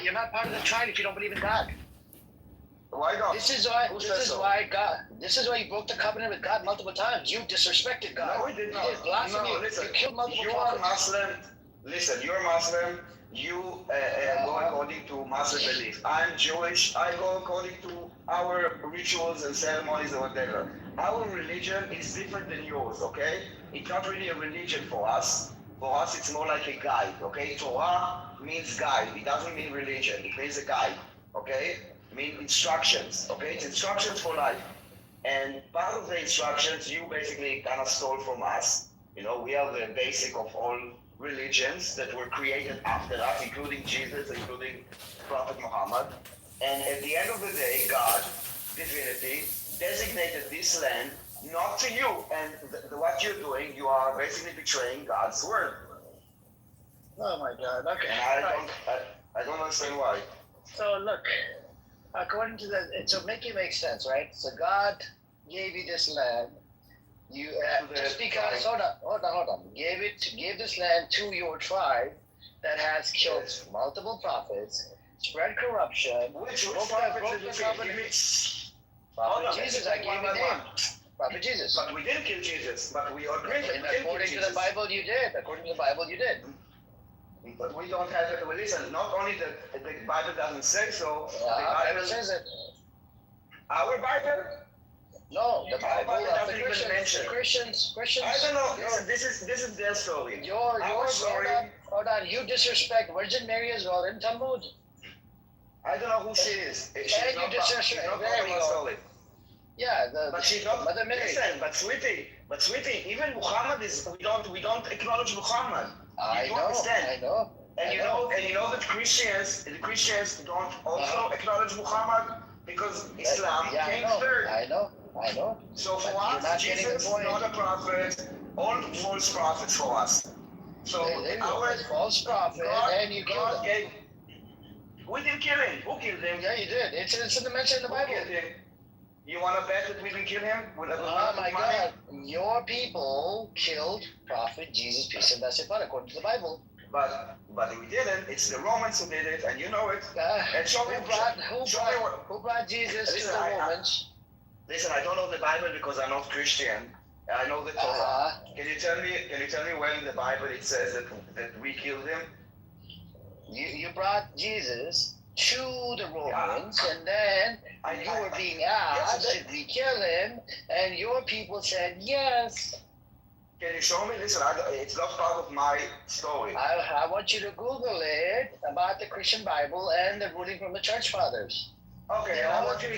You're not part of the tribe if you don't believe in God. Why not? This is why. Who This says is so? why God. This is why you broke the covenant with God multiple times. You disrespected God. No, we did not. You did blasphemy. No, listen. You killed multiple You are prophets. Muslim. Listen, you're Muslim. You go according to Muslim belief. I'm Jewish. I go according to our rituals and ceremonies and whatever. Our religion is different than yours, okay? It's not really a religion for us. For us, it's more like a guide, okay? Torah means guide. It doesn't mean religion. It means a guide, okay? It means instructions, okay? It's instructions for life. And part of the instructions you basically kind of stole from us. You know, we are the basic of all religions that were created after us, including Jesus, including Prophet Muhammad. And at the end of the day, God, divinity, designated this land not to you. And what you're doing, you are basically betraying God's word. Oh my God. Okay. And I don't understand why. So look, according to so make it make sense, right? So God gave you this land. You just because hold on. Gave this land to your tribe that has killed multiple prophets, spread corruption, Which broke prophet the did you covenant. Prophet Jesus, I gave you name. Prophet Jesus. But we didn't kill Jesus, but we agreed that And we didn't according kill to the Jesus. Bible, you did. According to the Bible, you did. But we don't have it. Well, listen, not only the Bible doesn't say so, the Bible says it. Our Bible? No, the Our Bible of doesn't the even Christians. mention The it. Christians. I don't know. Listen, this is their story. Your Our story. hold on. You disrespect Virgin Mary as well in Talmud. I don't know who she is. She's And not you disrespect. she's not There you go. solid. Yeah, But she's not. Mother Mary. Listen, but sweetie, even Muhammad is. We don't acknowledge Muhammad. I You know. understand? I know. And you know that the Christians don't also acknowledge Muhammad because Islam came third. I know. So for But you're us, not getting the Jesus is point. not a prophet. All false prophets for us. So There you go. our False prophet, and you killed God him. we didn't kill him. Who killed him? Yeah, you did. It's in the mention in the Who Bible. killed him? You want to bet that we didn't kill him? Oh my God! Your people killed Prophet Jesus, peace and blessing upon him, according to the Bible. But we didn't. It's the Romans who did it, and you know it. And Who brought Jesus to the Romans? Listen, I don't know the Bible because I'm not Christian. I know the Torah. Can you tell me where in the Bible it says that we killed him? You brought Jesus to the Romans, and then you were being asked, should we kill him? And your people said yes. Can you show me? Listen, it's not part of my story. I want you to Google it about the Christian Bible and the ruling from the church fathers. Okay, I want you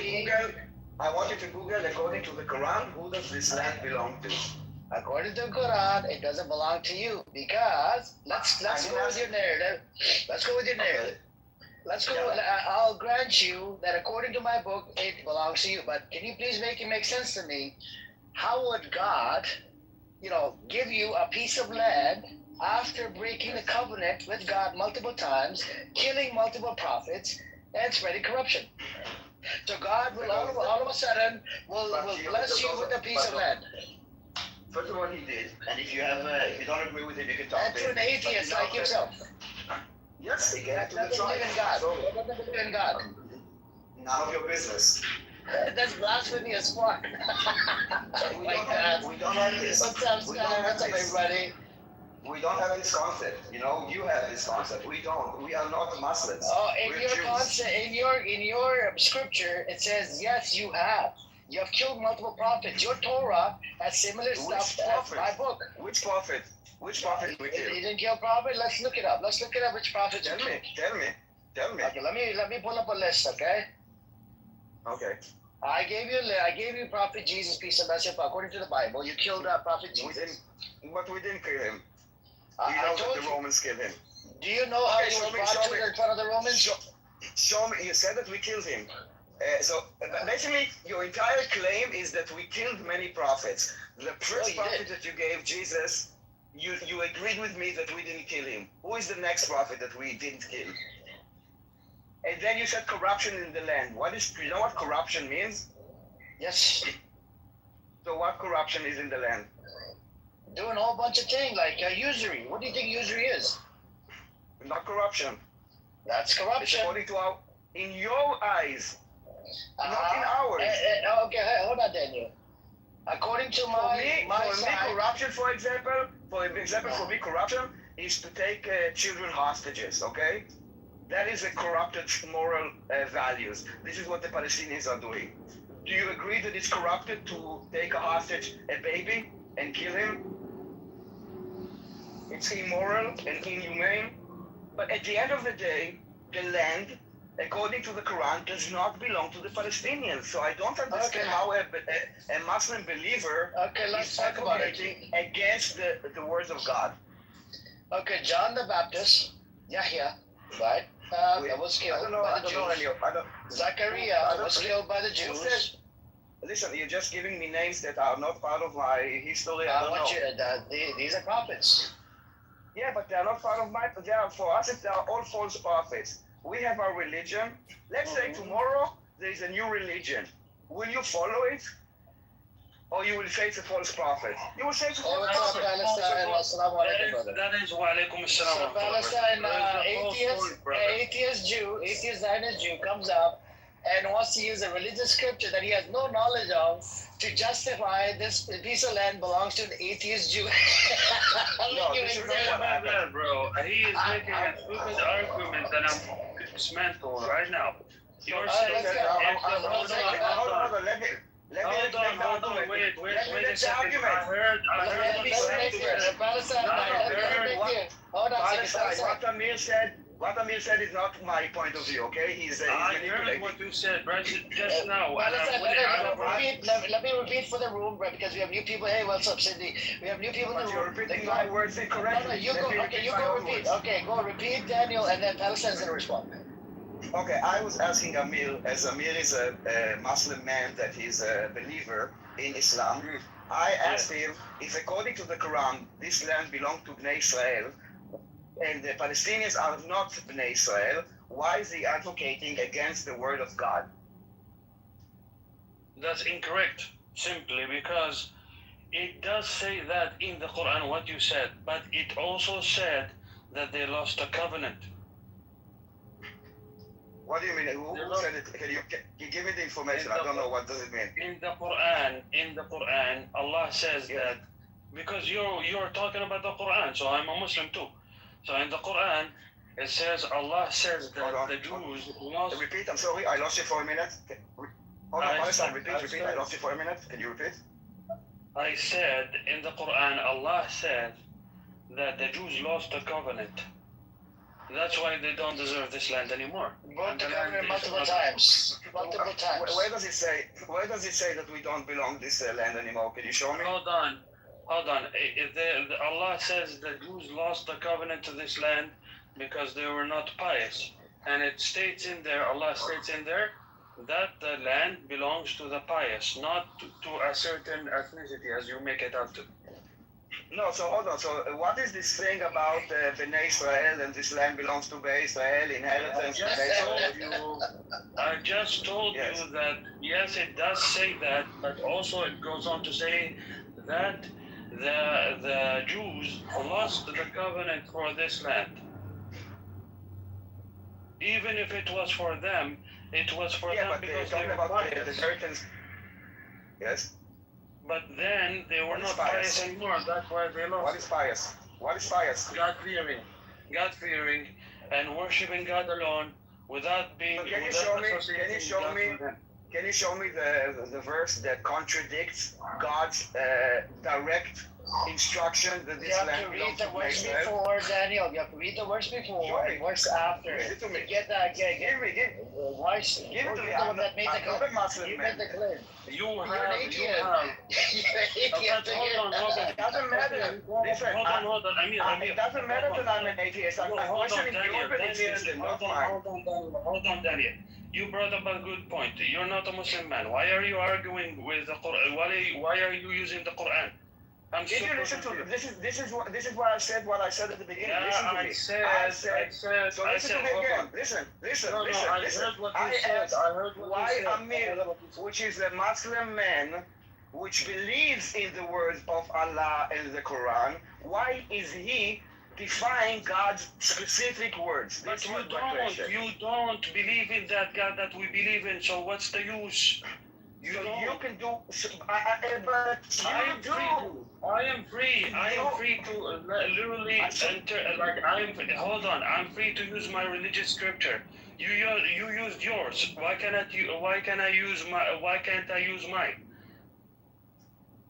to Google according to the Quran, who does this land belong to? According to the Quran, it doesn't belong to you because let's go with your narrative. Let's go with your narrative. Let's go. I'll grant you that according to my book, it belongs to you. But can you please make it make sense to me? How would God, give you a piece of land after breaking the covenant with God multiple times, killing multiple prophets, and spreading corruption? So God will all of a sudden will bless you with a piece of land. First of all, he did, and if you don't agree with him, you can talk And to an atheist like yourself. Yes, he gave it to the Doesn't tribe. believe in God. Doesn't believe in God. None of your business. That's blasphemy as fuck. We don't have this. What's up, Scott? What's up, everybody? We don't have this concept. You have this concept. We don't. We are not Muslims. Oh, We're Jews. in your scripture, it says yes, you have. You have killed multiple prophets. Your Torah has similar stuff as my book. Which prophet? Which prophet did we kill? You didn't kill prophet? Let's look it up. Let's look it up which prophets you killed. Tell me. Okay, let me pull up a list, okay? Okay. I gave you Prophet Jesus, peace and blessing, according to the Bible. You killed Prophet Jesus. But we didn't kill him. I know told that the Romans killed him. Do you know how he was brought to in front of the Romans? Show me. You said that we killed him. So basically, your entire claim is that we killed many prophets. The first prophet that you gave, Jesus, you agreed with me that we didn't kill him. Who is the next prophet that we didn't kill? And then you said corruption in the land. You know what corruption means? Yes. So what corruption is in the land? Doing a whole bunch of things like usury. What do you think usury is? Not corruption. That's corruption. It's according to in your eyes, not in ours. Okay, hold on, Daniel. According to my side, corruption, for example, for me, corruption is to take children hostages. Okay, that is a corrupted moral values. This is what the Palestinians are doing. Do you agree that it's corrupted to take a hostage a baby and kill him? It's immoral and inhumane. But at the end of the day, the land, according to the Quran, does not belong to the Palestinians. So I don't understand how a Muslim believer is advocating against the words of God. Okay, John the Baptist, Yahya, right? That was killed by the Jews. Zachariah was killed by the Jews. Listen, you're just giving me names that are not part of my history. I don't know. These are prophets. Yeah, but they're not part of for us, they are all false prophets. We have our religion. Let's say tomorrow there is a new religion. Will you follow it? Or you will say it's a false prophet? You will say it's a false prophet. That is wa alaikum assalam. Palestine, atheist Zionist Jew comes up and wants to use a religious scripture that he has no knowledge of to justify this piece of land belongs to an atheist Jew. Bro. He is making a stupid argument that I'm dismantling right now. You're saying hold on, wait a second. I heard what Amir said is not my point of view, okay? He's I heard what you said right just now. Let me repeat for the room, right? Because we have new people. Hey, what's up, Cindy? We have new people in the room. You're repeating my words incorrectly. No, you go repeat. Okay, go repeat, Daniel, and then Palestine's going to respond. Okay, I was asking Amir, as Amir is a Muslim man that he's a believer in Islam. I asked him if according to the Quran, this land belonged to Bnei Israel, and the Palestinians are not Bnei Israel, why is he advocating against the word of God? That's incorrect, simply because it does say that in the Quran what you said, but it also said that they lost a covenant. What do you mean? Who said it? Can you give me the information? I don't know, what does it mean? In the Quran, Allah says that, because you're talking about the Quran, so I'm a Muslim too. So in the Quran, it says, Allah says that the Jews lost... Repeat, I'm sorry, I lost you for a minute. Hold on, repeat, I lost you for a minute. Can you repeat? I said, in the Quran, Allah said that the Jews lost the covenant. That's why they don't deserve this land anymore. Multiple times. Where does it say that we don't belong this land anymore? Can you show me? Hold on. Allah says the Jews lost the covenant to this land because they were not pious. And it states in there, Allah states in there, that the land belongs to the pious, not to a certain ethnicity as you make it out to. No, so hold on. So what is this thing about Bnei Israel and this land belongs to Bnei Israel, inheritance? I just told you that, yes, it does say that, but also it goes on to say that the Jews lost the covenant for this land. Even if it was for them, it was for them because they were pious. Yes. But then they were not pious anymore. That's why they lost. What is pious? What is pious? God-fearing, and worshiping God alone without being. Can Can you show me the verse that contradicts God's direct instruction that this land You belongs have to read the to verse before, Daniel. You have to read the verse before and verse after. Read it to me. Get that. Give it to me. I'm not a Muslim. You made the claim. You You're have, an atheist. hold on. It doesn't matter. Listen, Hold on. it doesn't matter that I'm an atheist. I'm questioning your belief system, not mine. Hold on, Daniel. You brought up a good point. You're not a Muslim man. Why are you arguing with the Quran? Why are you using the Quran? Did you listen to this is what I said at the beginning. Yeah, listen to me. I said so listen to me again. Listen. I heard what you said. I heard what why you said. Amir, which is a Muslim man, which believes in the words of Allah and the Quran, why is he defying God's specific words? But you don't believe in that God that we believe in, so what's the use? You can do, I am free to literally enter. Hold on. I'm free to use my religious scripture. You used yours. Why can't I use mine?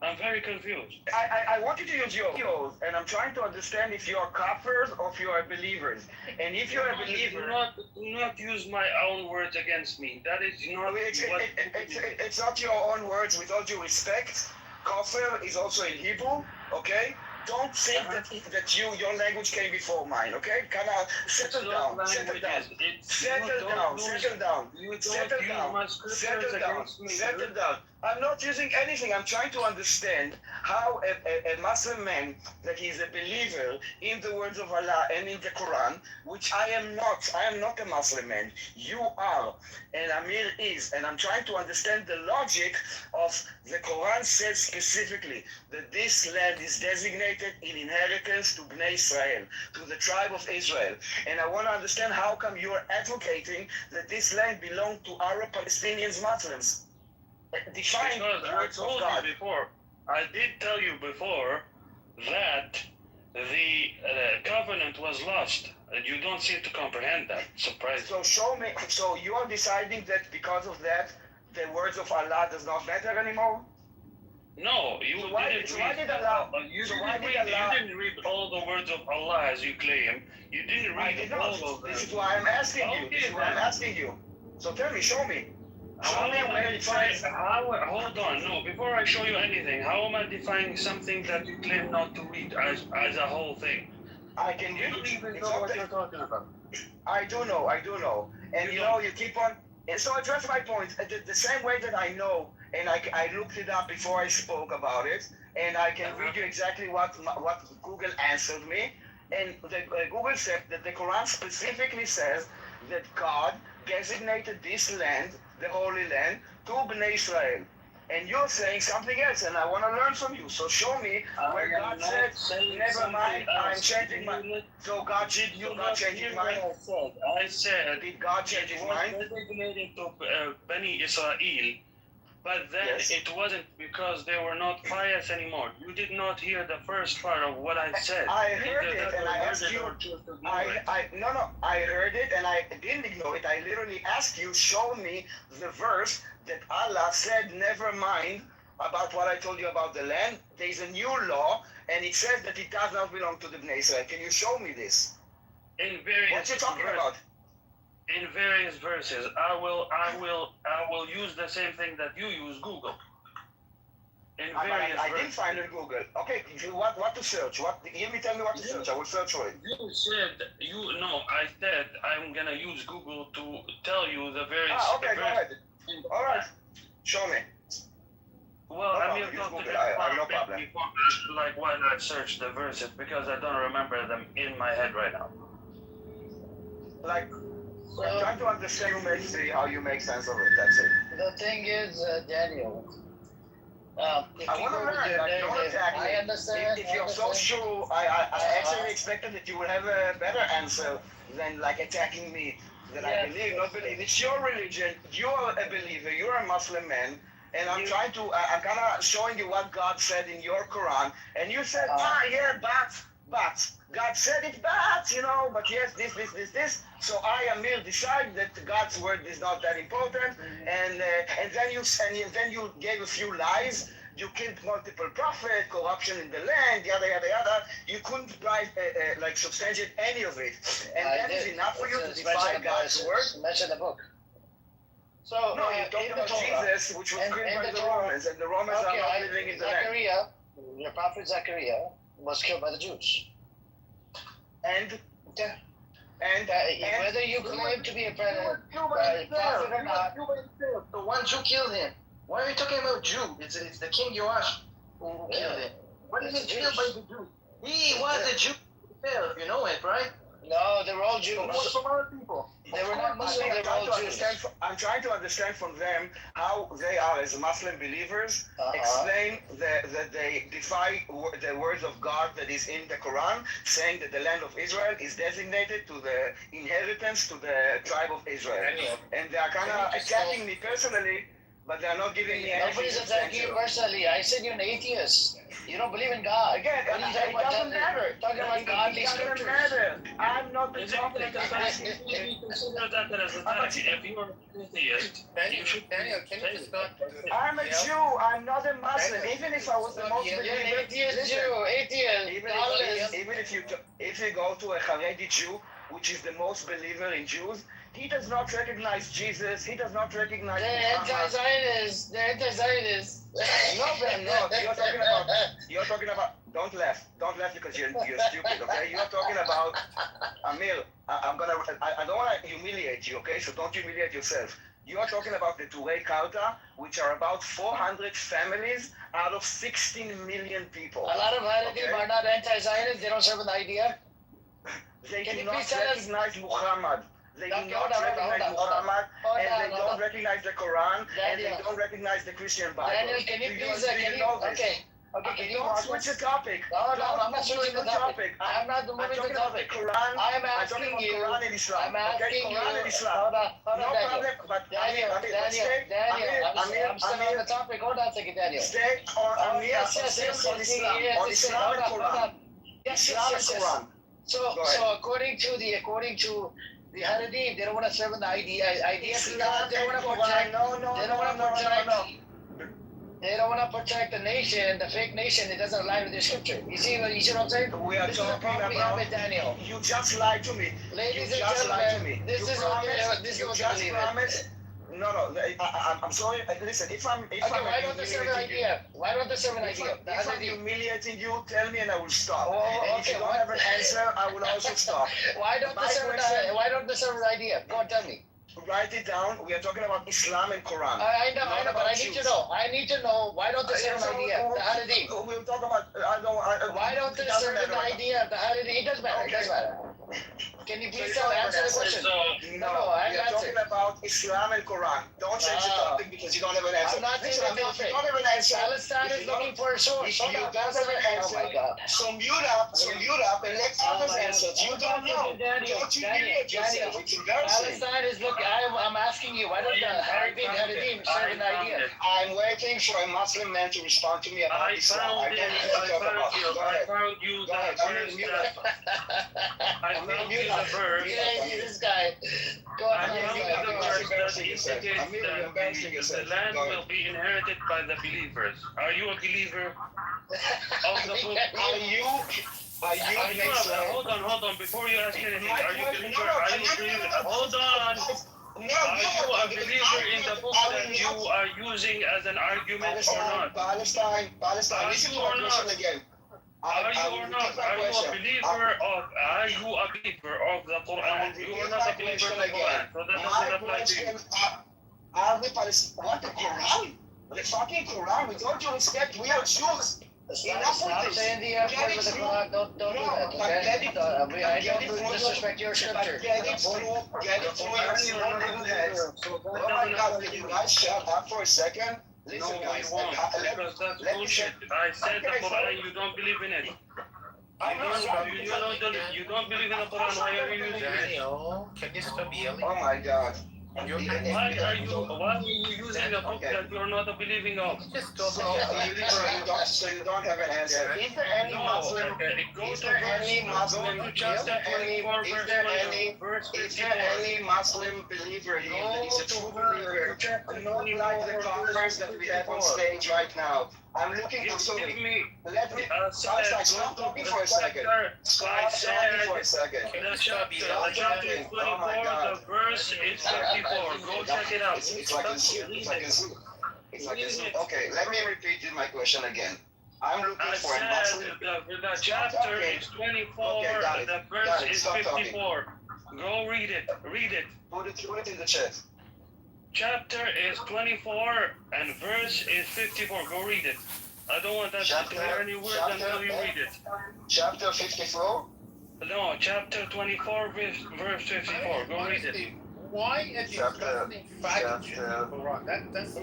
I'm very confused. I want you to use yours, and I'm trying to understand if you are kafirs or if you are believers. And if you're a believer, do not use my own words against me. That is not it's not your own words. With all due respect, kafir is also in Hebrew. Okay. Don't think that your language came before mine, okay? Kind of settle down. I'm not using anything. I'm trying to understand how a Muslim man that is a believer in the words of Allah and in the Quran, which I am not a Muslim man. You are, and Amir is, and I'm trying to understand the logic of the Quran says specifically that this land is designated in inheritance to Bnei Israel, to the tribe of Israel. And I want to understand how come you're advocating that this land belongs to Arab Palestinians Muslims. Define the words of God. I did tell you before that the covenant was lost. You don't seem to comprehend that. Surprising. So show me. So you are deciding that because of that, the words of Allah does not matter anymore? No, you didn't read all the words of Allah as you claim. You didn't read all of them. This is why I'm asking you. So tell me, show me. Hold on, no, before I show you anything, how am I defining something that you claim not to read as a whole thing? I can read. You don't even know what you're talking about. I do know. And you keep on. And so address my point. The same way that I know, and I looked it up before I spoke about it, and I can read you exactly what Google answered me. And Google said that the Quran specifically says that God designated this land, the Holy Land, to Bnei Israel. And you're saying something else, and I want to learn from you. So show me where God said, never mind, I'm changing my... So God changed his mind? I said, did God change his mind? It was designated to Bnei Israel, but then it wasn't because they were not pious anymore. You did not hear the first part of what I said. I heard it, and I asked you... I heard it, and I didn't ignore it. I literally asked you, show me the verse that Allah said, never mind about what I told you about the land. There's a new law, and it says that it does not belong to the Bnei Israel. Can you show me this? What you talking about? In various verses, I will use the same thing that you use, Google. I didn't find it in Google. Okay, what to search? Tell me what to search. I will search for it. I said I'm gonna use Google to tell you the various. Okay, go ahead. All right, show me. Well, no I mean, I have no problem. Like when I searched the verses because I don't remember them in my head right now. Like, I'm trying to understand how you make sense of it. That's it. The thing is, Daniel. I want to learn. Don't attack me. I understand. If you're so sure, I actually expected that you would have a better answer than like attacking me. That I believe, not believe. It's your religion. You're a believer. You're a Muslim man. And I'm trying to, I'm kind of showing you what God said in your Quran. And you said, but God God said it, but but yes, this. So I, Amir, decide that God's word is not that important, and then you gave a few lies. You killed multiple prophets, corruption in the land, yada yada yada. You couldn't substantiate any of it, and that is enough for you to defy God's word. Mention the book. So No, you're talking about Jesus, which was killed by the Romans, and the Romans are not living in the land. Zechariah, your prophet Zechariah, was killed by the Jews. And whether you claim to be a prophet or not, the ones who killed him. Why are you talking about Jew? It's the King Yoash who killed him. What is it killed by the Jew? He was a Jew himself, you know it, right? No, they were all Jews. Some other people. They were not Muslims, they were all Jews. I'm trying to understand from them how they are, as Muslim believers, explain that they defy the words of God that is in the Quran, saying that the land of Israel is designated to the inheritance to the tribe of Israel. And they are kind of attacking me personally, but they are not giving me anything. Nobody's attacking you personally. I said you're an atheist. You don't believe in God. Again, it doesn't matter. Talking about godly scriptures. It doesn't matter. I'm not the topic. You consider that as an attack. If you are an atheist, you should. Daniel, can you just not? I'm a Jew. I'm not a Muslim. Even if I was the most You're an atheist Jew. Atheist. Even if you go to a Haredi Jew, which is the most believer in Jews, he does not recognize Jesus. He does not recognize They're anti-Zionists. They're anti-Zionists. No, they're not. You're talking about. Don't laugh because you're stupid. Okay, you're talking about Amir. I don't want to humiliate you. Okay, so don't humiliate yourself. You are talking about the Turei Karta, which are about 400 families out of 16 million people. A lot of Haredim are not anti-Zionists. They don't serve an idea. They do not recognize Muhammad. They do not recognize Muhammad, and they don't recognize the Quran, and they don't recognize the Christian Bible. Daniel, can you please, can you switch the topic? No, I'm not switching the topic. I'm not moving the topic. I'm asking you. Quran and Islam. I'm asking you. Quran and Islam. Hold on, No problem, but Daniel, I'm still on the topic. Hold on a second, Daniel. Stay on Islam, on Islam and Quran. Islam and Quran. So according to the Haredim, they don't want to serve an idea because they don't want to protect. They don't want to protect the nation, the fake nation. It doesn't align with the scripture. You see what I'm saying? We are talking about Daniel. You just lied to me. Ladies and gentlemen, this is what you promised. No, I'm sorry. Listen, why don't they serve an idea? Why don't they serve an idea? If I'm humiliating you, tell me and I will stop. And if you don't have an answer, I will also stop. Why don't they serve an idea? Go on, tell me. Write it down. We are talking about Islam and Quran. I know, but I need to know. Why don't they serve an idea? The Haredim. We'll talk about. Why don't they serve an idea? The Haredim. It doesn't matter. Can you please answer the question? No, we are talking about Islam and Quran. Don't change the topic because you don't have an answer. I'm not changing the topic. You don't have an answer. Palestine is looking for a source. If you don't have an answer, so mute up and let others answer. You don't know. Don't humiliate yourself. It's embarrassing. Palestine is looking. I'm asking you. Why don't the Haredim serve an idea? I'm waiting for a Muslim man to respond to me about Islam. I found you the verse. This guy. Go on. The land will be inherited by the believers. Are you a believer of the book? Hold on. Before you ask anything, are you a believer? Hold on. Are you a believer in the book that you are using as an argument or not? Palestine. Listen to my question again. Are you a believer of the Quran? You are not a believer of the Quran, so that doesn't apply to you. What, the Quran? The fucking Quran? With all due respect, we are Jews. Stop saying the F word with the Quran. Don't do that, okay? I don't disrespect your scripture. Get it through your small little heads. Oh my God, can you guys shut up for a second? Listen, guys. Because that's bullshit. I said the Quran, you don't believe in it. You don't believe in the Quran, why are you using it? Daniel, can you stop yelling? Oh my God. Why are you using a book that you're not believing of? So you don't have an answer. Is there any Muslim? Is there any Muslim? Is there any Muslim believer here that is a true believer? Not like the conference that we have on stage right now. I'm looking for something. Let me. Stop talking for a second. Stop talking for a second. The chapter is 24, the verse is 54. Go check it out. It's like a zoo. It's like a zoo. It's like a zoo. Okay, let me repeat my question again. I'm looking for a Muslim. The chapter is 24, the verse is 54. Go read it. Read it. Put it in the chat. Chapter is 24 and verse is 54. Go read it. I don't want that to hear any words until you read it. Chapter 54? No, chapter 24, verse 54. Go read it. Why is disgusting faggot in the Quran? That's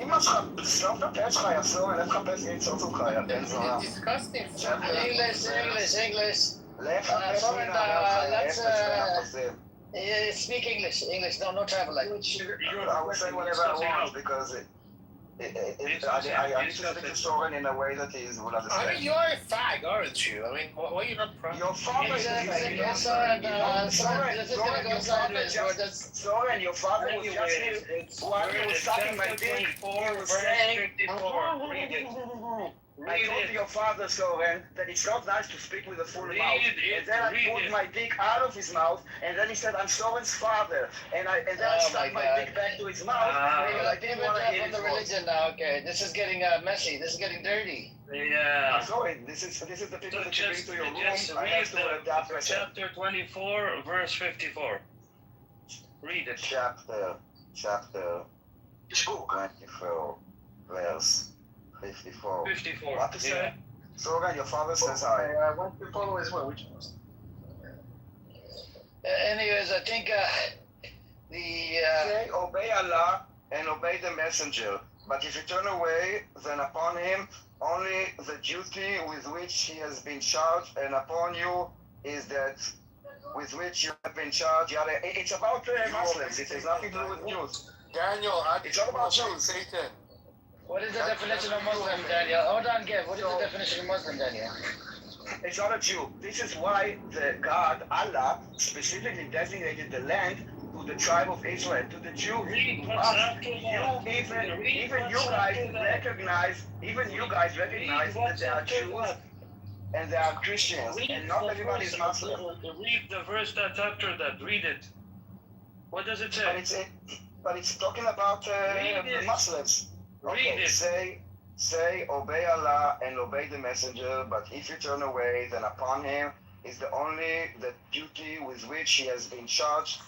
disgusting. English. Speak English. No tribal language. I will say whatever I want because I need to speak to Soren in a way that he will understand. I mean, you're a fag, aren't you? I mean, why are you not proud? Your father Soren, your father was just while he was sucking my dick, he was saying, I told your father, Soren, that it's not nice to speak with a full mouth. And then I pulled my dick out of his mouth, and then he said, I'm Soren's father. And then I stuck my dick back to his mouth. I didn't want to hear the religion now. Okay, this is getting messy. This is getting dirty. Yeah. I'm sorry. This is the people that you bring to your room. I have to chapter 24, verse 54. Read it. Chapter 24, verse 54. 54. What to say? Soren, your father says hi. I want to follow as well. Which one? Anyways, I think Say, obey Allah and obey the messenger. But if you turn away, then upon him only the duty with which he has been charged, and upon you is that with which you have been charged. It's about Muslims. It has nothing to do with Jews. Daniel, it's all about Jews. Satan. What is the definition of Muslim, Daniel? Hold on, Gav. What is the definition of Muslim, Daniel? It's not a Jew. This is why the God, Allah, specifically designated the land to the tribe of Israel, to the Jew. Even you guys recognize that they are Jews and they are Christians, and not everybody is Muslim. Read the verse that's after that. Read it. What does it say? But it's talking about Muslims. Okay, say, obey Allah and obey the messenger, but if you turn away, then upon him is the duty with which he has been charged,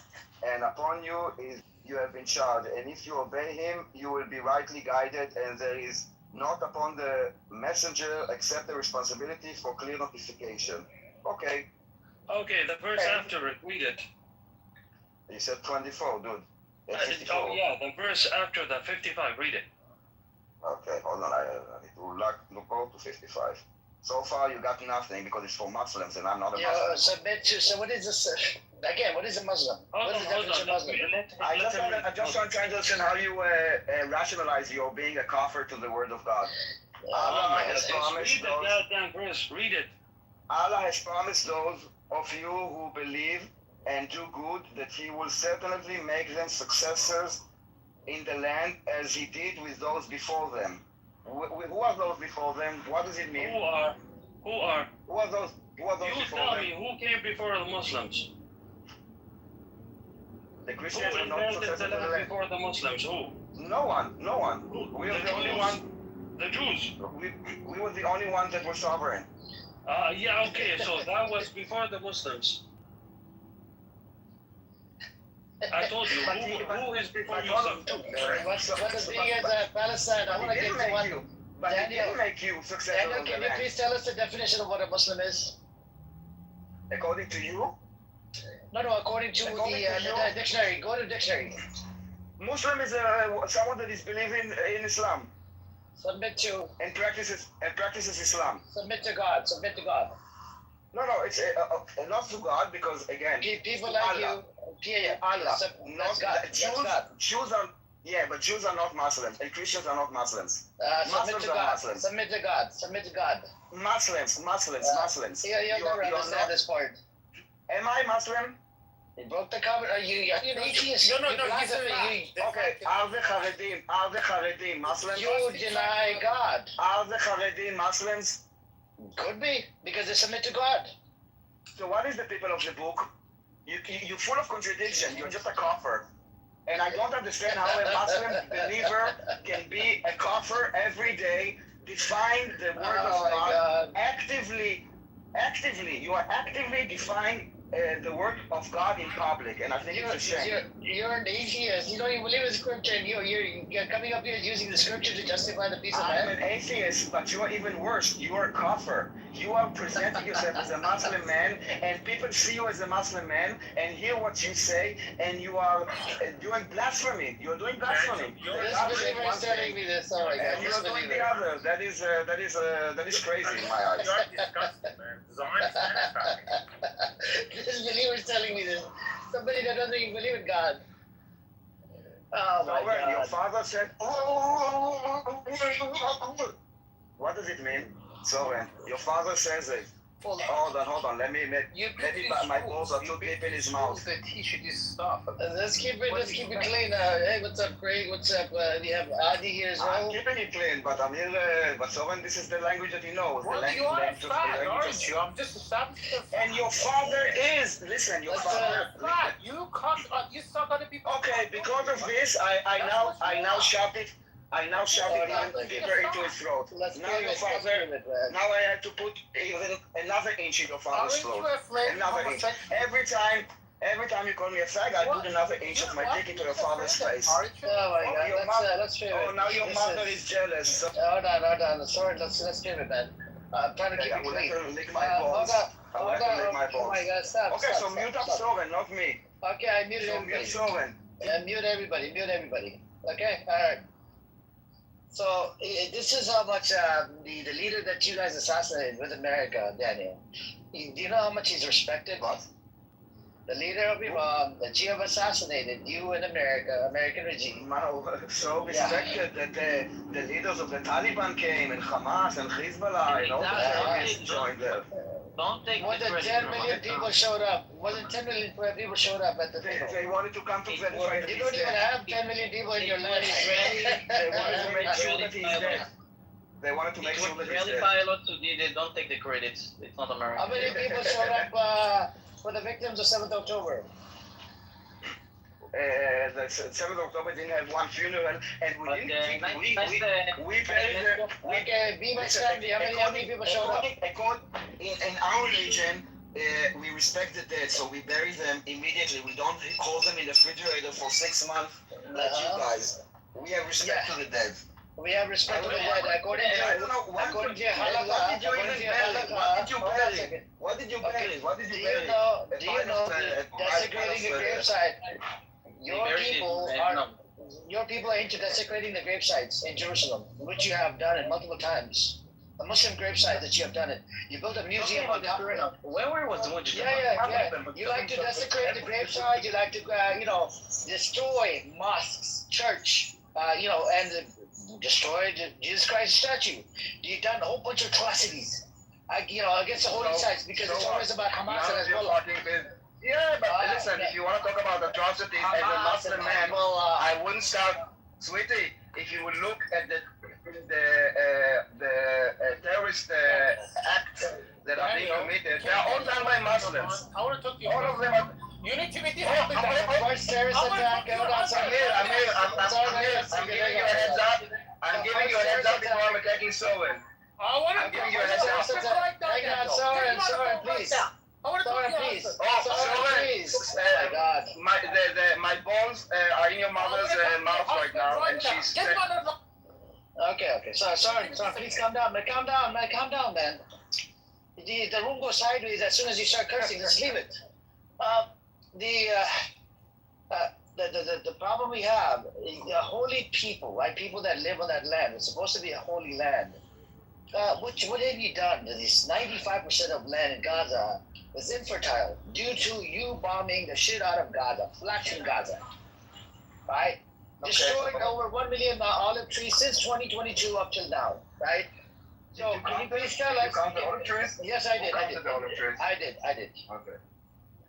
and upon you is you have been charged. And if you obey him, you will be rightly guided, and there is not upon the messenger except the responsibility for clear notification. Okay. Okay, the verse after it, read it. You said 24, dude. The verse after that, 55, read it. Okay, hold on. I need to go to 55. So far, you got nothing because it's for Muslims, and I'm not a Muslim. So what is this? Again, what is a Muslim? What is the definition of Muslim? I just want to understand how you rationalize your being a kafir to the word of God. Allah has promised those. Read it. Allah has promised those of you who believe and do good that He will certainly make them successors in the land as He did with those before them. Who are those before them? What does it mean? Who are those you before tell them? me, who came before the Muslims? The Christians Who are not invented successors the in the land land. before the Muslims? Who? No one. We are the only one. The Jews. We were the only ones that were sovereign. Yeah, okay, so that was before the Muslims. I told you, who is before Muslims? What the thing is Palestine, I want to get to one. Daniel, make you successful. Daniel, can you please tell us the definition of what a Muslim is? According to you? No, according to the dictionary. Go to the dictionary. Muslim is someone that is believing in Islam. Submit to. And practices Islam. Submit to God. No, it's not to God because again, people like Allah. Allah. Not Jews are. Yeah, but Jews are not Muslims, and Christians are not Muslims. Submit to God. Submit to God. Submit to God. Muslims. You'll never understand this part. Am I Muslim? You broke the covenant. Are you? You're an atheist. No. Okay. Are the Haredim Muslims? You deny God. Are the Haredim Muslims? Could be because they submit to God. So what is the people of the book? You're full of contradiction. You're just a kafir. And I don't understand how a Muslim believer can be a kafir every day, define the word of God, actively, you are actively defying the word of God in public, and I think it's a shame. You're an atheist. You don't even believe in scripture, and you're coming up here using the scripture to justify the piece of land. I'm an atheist, but you are even worse. You are a kafir. You are presenting yourself as a Muslim man, and people see you as a Muslim man and hear what you say, and you are doing blasphemy. You're doing blasphemy. This believer is telling me this. Oh my God! And you're doing the other. That is crazy in my eyes. You're disgusting, man. Zionist This believer is telling me this. Somebody that doesn't even believe in God. Oh my God! Your father said, what does it mean? So your father says it. Hold on. Let me maybe my balls are too deep in his mouth. That teach you this stuff. Let's keep it clean. Hey, what's up, Craig? What's up? We have Adi here as well. I'm keeping it clean, but I'm here. But Soren, this is the language that he knows. Well, you are fat, aren't you? I'm just establishing. And your father is. Listen, your father. Fat. You suck other people. Okay, because of this, I now shove it. I now shove it even deeper into his throat. Now your father. Now I have to put even another inch in your father's throat. Another inch. Every time you call me a fag, I put another inch of my dick into your father's face. Oh my God! Let's trim it. Oh, now your mother is jealous. So. Hold on. Sorry, let's trim it, man. I'm trying to keep it clean. I will lick my balls. I will lick my balls. Oh my God! Stop. Okay, so mute up Soren, not me. Okay, I muted everybody. Mute Soren. Mute everybody. Okay, all right. So this is how much the leader that you guys assassinated with America, Daniel. Do you know how much he's respected? What? The leader of Iran that you have assassinated, you in America, American regime. So respected that the leaders of the Taliban came and Hamas and Hezbollah and all the terrorists joined them. Don't take more than 10 million people showed up. More than 10 million people showed up at the table. They wanted to come to verify that you don't even have 10 million people in your land. They wanted to make sure that he's dead. They wanted to make sure that he's dead. Israeli pilots who did it, don't take the credits. It's not American. How many people showed up for the victims of 7th October? The 7th of October didn't have one funeral, and we didn't think we buried them. Okay, be my family. How many people showed up? In our religion, we respect the dead, so we bury them immediately. We don't hold them in the refrigerator for 6 months like you guys. We have respect to the dead. We have respect to the dead. According to halakha, what did you bury? Do you know desecrating the gravesite? Your people are into desecrating the gravesites in Jerusalem, which you have done it multiple times. A Muslim gravesite that you have done it. You built a museum on top of it. Where was the Yeah. You like to desecrate the gravesite. You like to, destroy mosques, church, and destroy the Jesus Christ statue. You've done a whole bunch of atrocities, against the holy sites because it's always about Hamas and Hezbollah. Yeah, but listen, if you want to talk about atrocities as a Muslim man, I wouldn't start, sweetie. If you would look at the terrorist acts that are being committed, they are all done by Muslims. I want to talk to you. All of them are. You need to be First terrorist attack. I'm giving you a heads up. I'm giving you a heads up before I'm attacking Soren. I'm giving you a heads up. Hang on, Soren, please. Soren, please. Please. Oh my God. My balls are in your mother's mouth right now, and she's. Okay. Soren, please calm down, man. Calm down, man. The room goes sideways as soon as you start cursing. Just leave it. The problem we have is the holy people, right? People that live on that land. It's supposed to be a holy land. what have you done? This 95% of land in Gaza is infertile due to you bombing the shit out of Gaza, flashing Gaza, right? Destroyed over 1 million olive trees since 2022 up till now, right? So can you please tell us? You count the olive trees? Yes, I did. Who counted the olive trees? I did. Okay.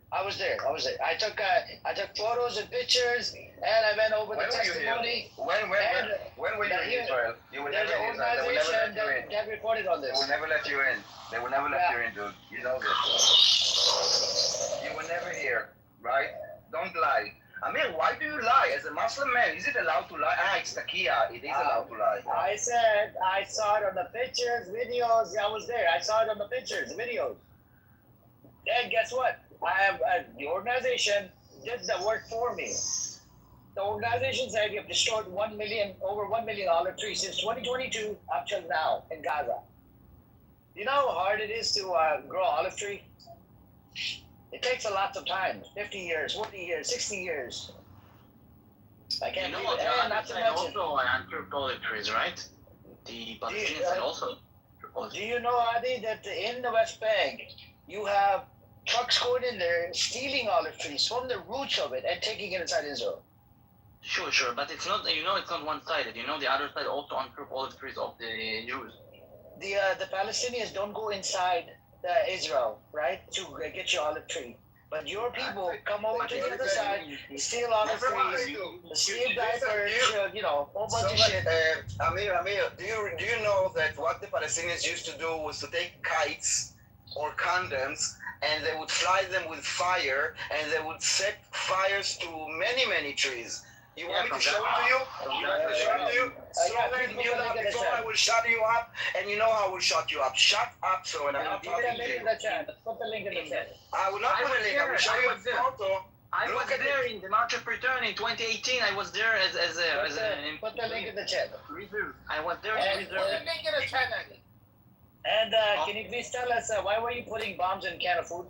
I was there. I took photos and pictures, and I went over the testimony. When were you in Israel? You will never There's an organization that reported on this. They will never let you in. They will never let you in, dude. You know this. You will never hear, right? Don't lie. I mean, why do you lie? As a Muslim man, is it allowed to lie? It's taqiyya. It is allowed to lie. I said I saw it on the pictures, videos. I was there. I saw it on the pictures, videos. And guess what? I have the organization did the work for me. The organization said you have destroyed over 1 million olive trees since 2022 up till now in Gaza. You know how hard it is to grow olive tree? It takes a lot of time, 50 years, 40 years, 60 years. I can't you know believe it. And not to mention, also unprovoked olive trees, right? The Palestinians also. Do you know, Adi, that in the West Bank, you have trucks going in there, stealing olive trees from the roots of it and taking it inside Israel? Sure, but it's not. It's not one-sided. The other side also unprovoked olive trees of the Jews. The Palestinians don't go inside Israel, right, to get your olive tree. But your people come over to the other side, steal olive trees, steal diapers, whole bunch of shit. Amir, do you know that what the Palestinians used to do was to take kites or condoms and they would fly them with fire and they would set fires to many trees. You want me to show it to you? You want me to show it to you? Before I will shut you up, and you know how I will shut you up. Shut up, so and I'm not talking to you. Put the link in the chat. I will not put a link. I will show you a photo. I was there in the March of Return in 2018. I was there as a put the link in the chat. I was there as a reserve. Put the link in the chat. And can you please tell us why were you putting bombs in can of food?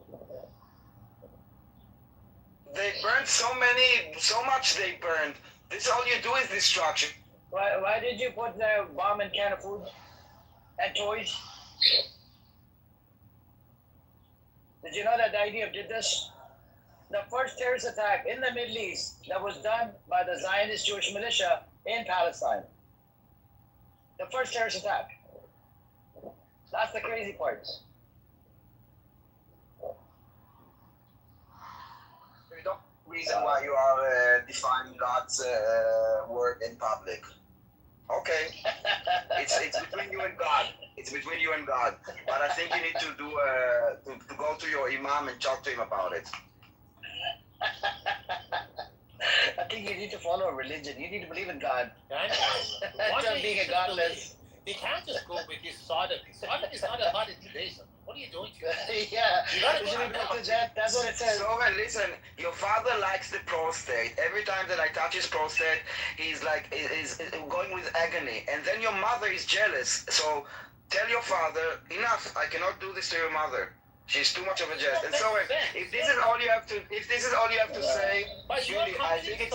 They burned so much they burned. This all you do is destruction. Why did you put the bomb in can of food and toys? Did you know that the IDF did this? The first terrorist attack in the Middle East that was done by the Zionist Jewish militia in Palestine. The first terrorist attack. That's the crazy part. Reason why you are defying God's word in public. Okay, it's between you and God. It's between you and God. But I think you need to do to go to your imam and talk to him about it. I think you need to follow a religion. You need to believe in God. Instead of being a godless. They can't just go with this Sodom. Sodom is not a lot in Judaism. What are you doing to it? Yeah, you gotta go that's what it says. So listen, your father likes the prostate. Every time that I touch his prostate, he's like is going with agony. And then your mother is jealous. So tell your father, enough. I cannot do this to your mother. She's too much of a jest. And so if this is all you have to say, really, I think it's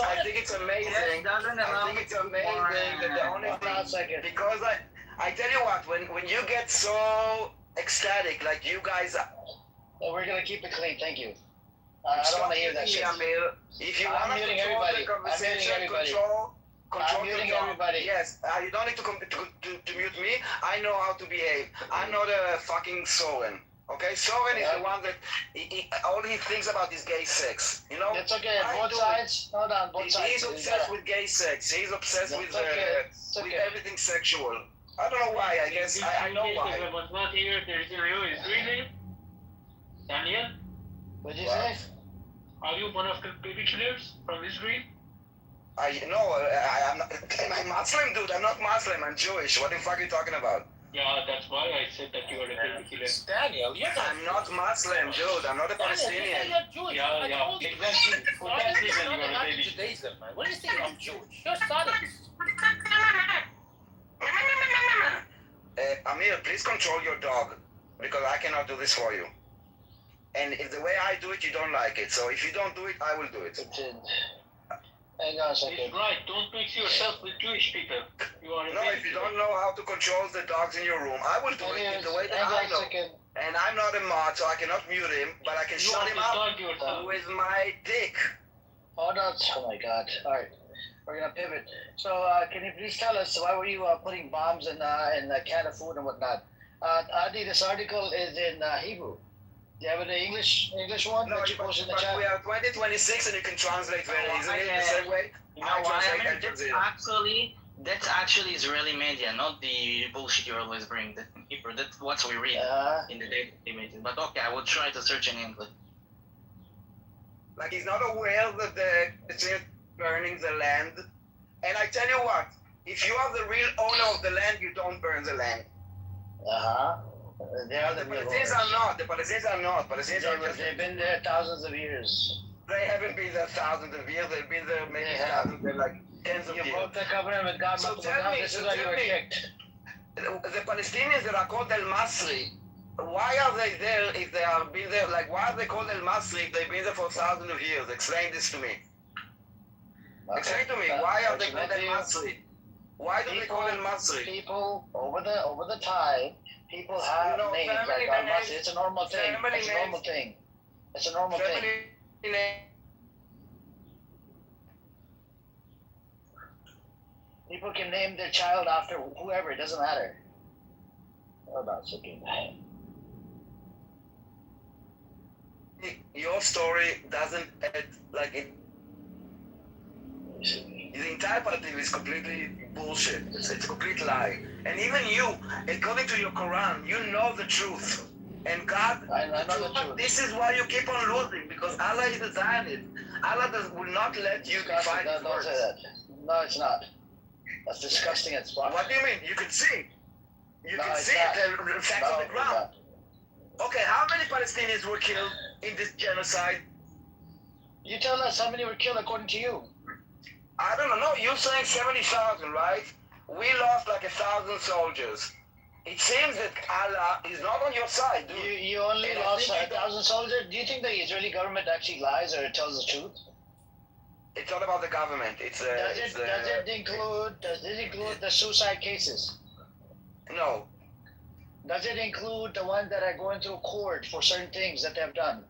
amazing. I think it's amazing that the only thing, because I tell you what, when you get so ecstatic like you guys are. Well, we're gonna keep it clean, thank you. I don't want to hear that shit. If you want to control the conversation, control everybody. Yes, you don't need to mute me. I know how to behave. I'm not a fucking Soren. Okay, Soren is the one that all he thinks about is gay sex. You know. It's okay. Both sides. Hold on. Both sides. He's obsessed with gay sex. He's obsessed with everything sexual. I don't know why. I guess I know why. Was not here. Is really Daniel. What did you say? Are you one of the baby killers from Israel? I'm not. I'm Muslim, dude. I'm not Muslim. I'm Jewish. What the fuck are you talking about? Yeah, that's why I said that you are a baby killer. Daniel, you're not. I'm not Muslim, dude. I'm not a Palestinian. You're Jewish. Yeah. Exactly. For that reason, you are a baby. Judaism, man. What do you think? I'm Jewish. You're Saddam's. Amir, please control your dog, because I cannot do this for you. And if the way I do it, you don't like it. So if you don't do it, I will do it. Hang on a second. He's right. Don't mix yourself with Jewish people. You are No, if you don't know how to control the dogs in your room, I will do it in the way that I know. And I'm not a mod, so I cannot mute him, but I can shut him up with my dick. Hold on. Oh my God. All right. We're going to pivot. So can you please tell us, why were you putting bombs in the can of food and whatnot? Adi, this article is in Hebrew. Do you have an English one that you posted in the chat? We are 2026 and you can translate very easily the same way. You know why? I mean, that's actually Israeli media, not the bullshit you always bring. That's what we read in the daily images. But okay, I will try to search in English. Like he's not aware that the burning the land. And I tell you what, if you are the real owner of the land, you don't burn the land. They are the Palestinians are not. The Palestinians are not. They've been there thousands of years. They haven't been there thousands of years. They've been there maybe thousands, like tens of years. You broke the covenant with God. So tell me, this is why you were kicked. The Palestinians that are called El Masri, why are they there if they are been there? Like, why are they called El Masri if they've been there for thousands of years? Explain this to me. Okay. Explain to me, why are they called El Masri? Why do they call El Masri? People over the time, people have names like El Masri. It's a normal thing. It's a normal thing. It's a normal thing. People can name their child after whoever. It doesn't matter. Hold on a second. Your story doesn't add, like it. The entire narrative is completely bullshit. It's a complete lie. And even you, according to your Quran, you know the truth. And God, I know the truth. This is why you keep on losing, because Allah is a Zionist. Allah will not let you define His words. Don't say that. No, it's not. That's disgusting. It's wrong. What do you mean? You can see. You can see the facts on the ground. Okay, how many Palestinians were killed in this genocide? You tell us how many were killed according to you. I don't know. You're saying 70,000, right? We lost like 1,000 soldiers. It seems that Allah is not on your side, dude. You only lost 1,000 soldiers? Do you think the Israeli government actually lies or tells the truth? It's not about the government. Does it include the suicide cases? No. Does it include the ones that are going through court for certain things that they've done?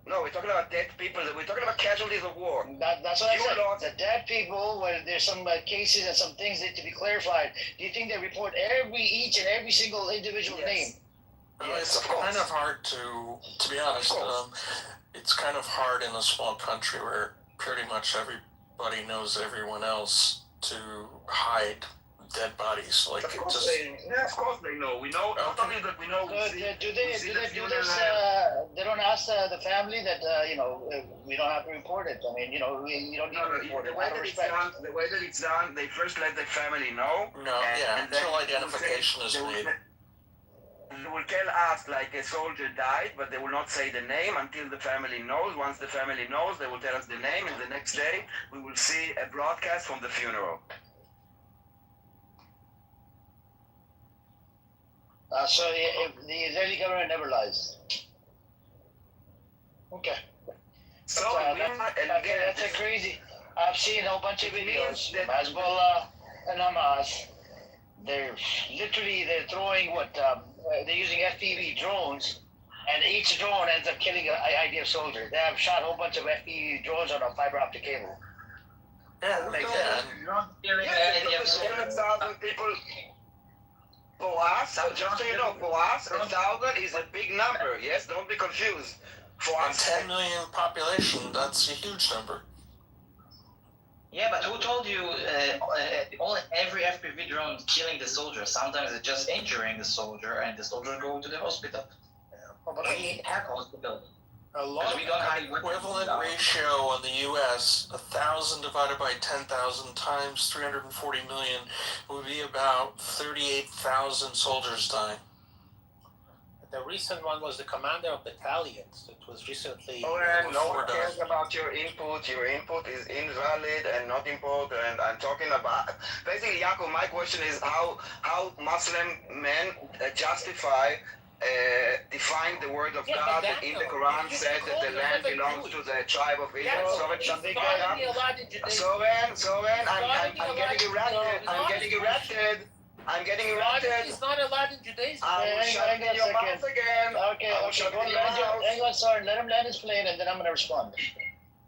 No, we're talking about dead people. We're talking about casualties of war. That's what I said. The dead people, where there's some cases and some things that to be clarified. Do you think they report each and every single individual name? It's kind of hard to be honest. It's kind of hard in a small country where pretty much everybody knows everyone else to hide dead bodies. Like, of course they know. We know. Not only that we know. Do they do this? They don't ask the family that we don't have to report it. I mean, you don't need to report it. The way that it's done, they first let the family know. Until identification is made. They will tell us like a soldier died, but they will not say the name until the family knows. Once the family knows, they will tell us the name, and the next day we will see a broadcast from the funeral. So the Israeli government never lies. Okay. So that's a crazy. I've seen a whole bunch of videos. Hezbollah and Hamas. They're throwing they're using FPV drones, and each drone ends up killing an IDF soldier. They have shot a whole bunch of FPV drones on a fiber optic cable. Yeah, like that. 7,000 people. For us, just so you know, for us, 1,000 is a big number. Yes, don't be confused. For us, 10 million population, that's a huge number. Yeah, but who told you every FPV drone killing the soldier? Sometimes it's just injuring the soldier, and the soldier go to the hospital. We have hospitals. A lot of equivalent ratio in the U.S., 1,000 divided by 10,000 times 340 million would be about 38,000 soldiers dying. The recent one was the commander of battalions. It was recently. No one cares about your input. Your input is invalid and not important. And I'm talking about basically, Yaakov. My question is how Muslim men justify define the word of Yeah, God but that in the Daniel, Quran you said that called the land yourself a belongs Jew. to the tribe of Israel. Daniel, Sovereign, you shut the started fuck me a up. lot in Judaism. Sovereign, I'm getting erupted. It's I'm not getting his erupted. I'm getting erupted. It's not allowed in Judaism. I will shut hang on in a your second. mouth again. Okay, I will okay, shut go in your land your, mouth. hang on, sorry, let him land his plane and then I'm gonna respond.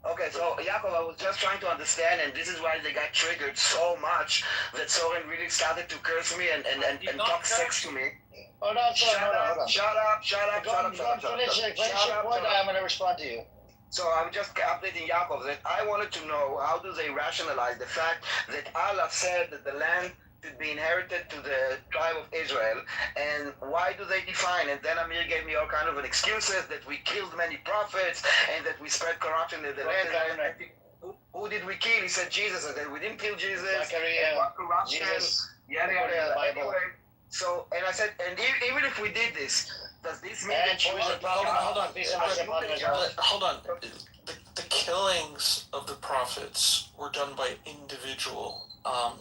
Okay, so Yaakov, I was just trying to understand, and this is why they got triggered so much that Soren really started to curse me and talk sex to me. Hold on, sorry, hold on. Shut up. Finish your point, I'm gonna respond to you. So I'm just updating Yaakov that I wanted to know how do they rationalize the fact that Allah said that the land should be inherited to the tribe of Israel, and why do they define? And then Amir gave me all kind of excuses that we killed many prophets and that we spread corruption in the land. Who did we kill? He said Jesus, and then we didn't kill Jesus. Corruption. Anyway, so, and I said, and even if we did this, does this mean that hold on. The killings of the prophets were done by individual.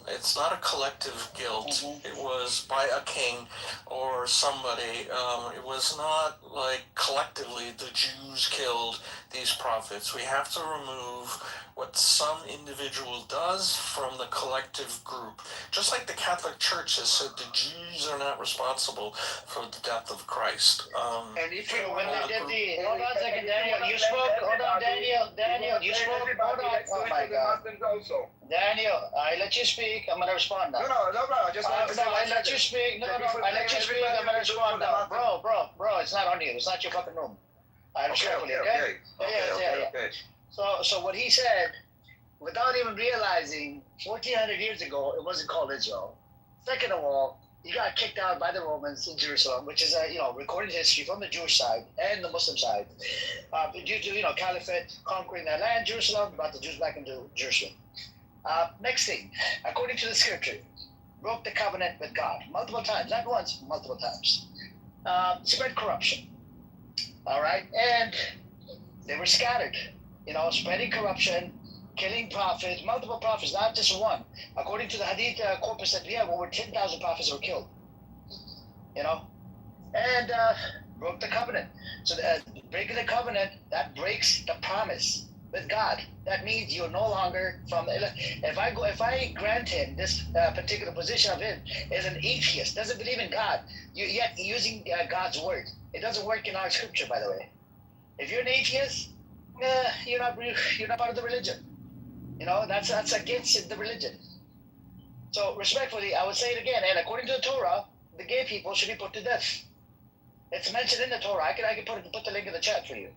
It's not a collective guilt. It was by a king or somebody. It was not like collectively the Jews killed these prophets. We have to remove what some individual does from the collective group. Just like the Catholic Church has said, the Jews are not responsible for the death of Christ. And if you when they did the hold on a second, Daniel, you spoke. Hold on, Daniel, you spoke. Hold on. Oh my God. Daniel, I let you speak. I'm gonna respond now. No, I just want to say. I let you speak. No, I let you speak. I'm gonna respond now. Bro, it's not on you. It's not your fucking room. I respectfully, okay? Yeah. So what he said, without even realizing, 1400 years ago, it wasn't called Israel. Second of all, he got kicked out by the Romans in Jerusalem, which is recorded history from the Jewish side and the Muslim side, due to caliphate conquering that land, Jerusalem, brought the Jews back into Jerusalem. Next thing, according to the scripture, broke the covenant with God multiple times, not once, multiple times. Spread corruption. All right, and they were scattered, spreading corruption, killing prophets, multiple prophets, not just one. According to the Hadith corpus that we have, over 10,000 prophets were killed. And broke the covenant. So breaking the covenant, that breaks the promise with God. That means you're no longer from. If I grant him this particular position of him as an atheist, doesn't believe in God, yet using God's word. It doesn't work in our scripture, by the way. If you're an atheist, you're not part of the religion. That's against the religion. So respectfully, I would say it again. And according to the Torah, the gay people should be put to death. It's mentioned in the Torah. I can put the link in the chat for you.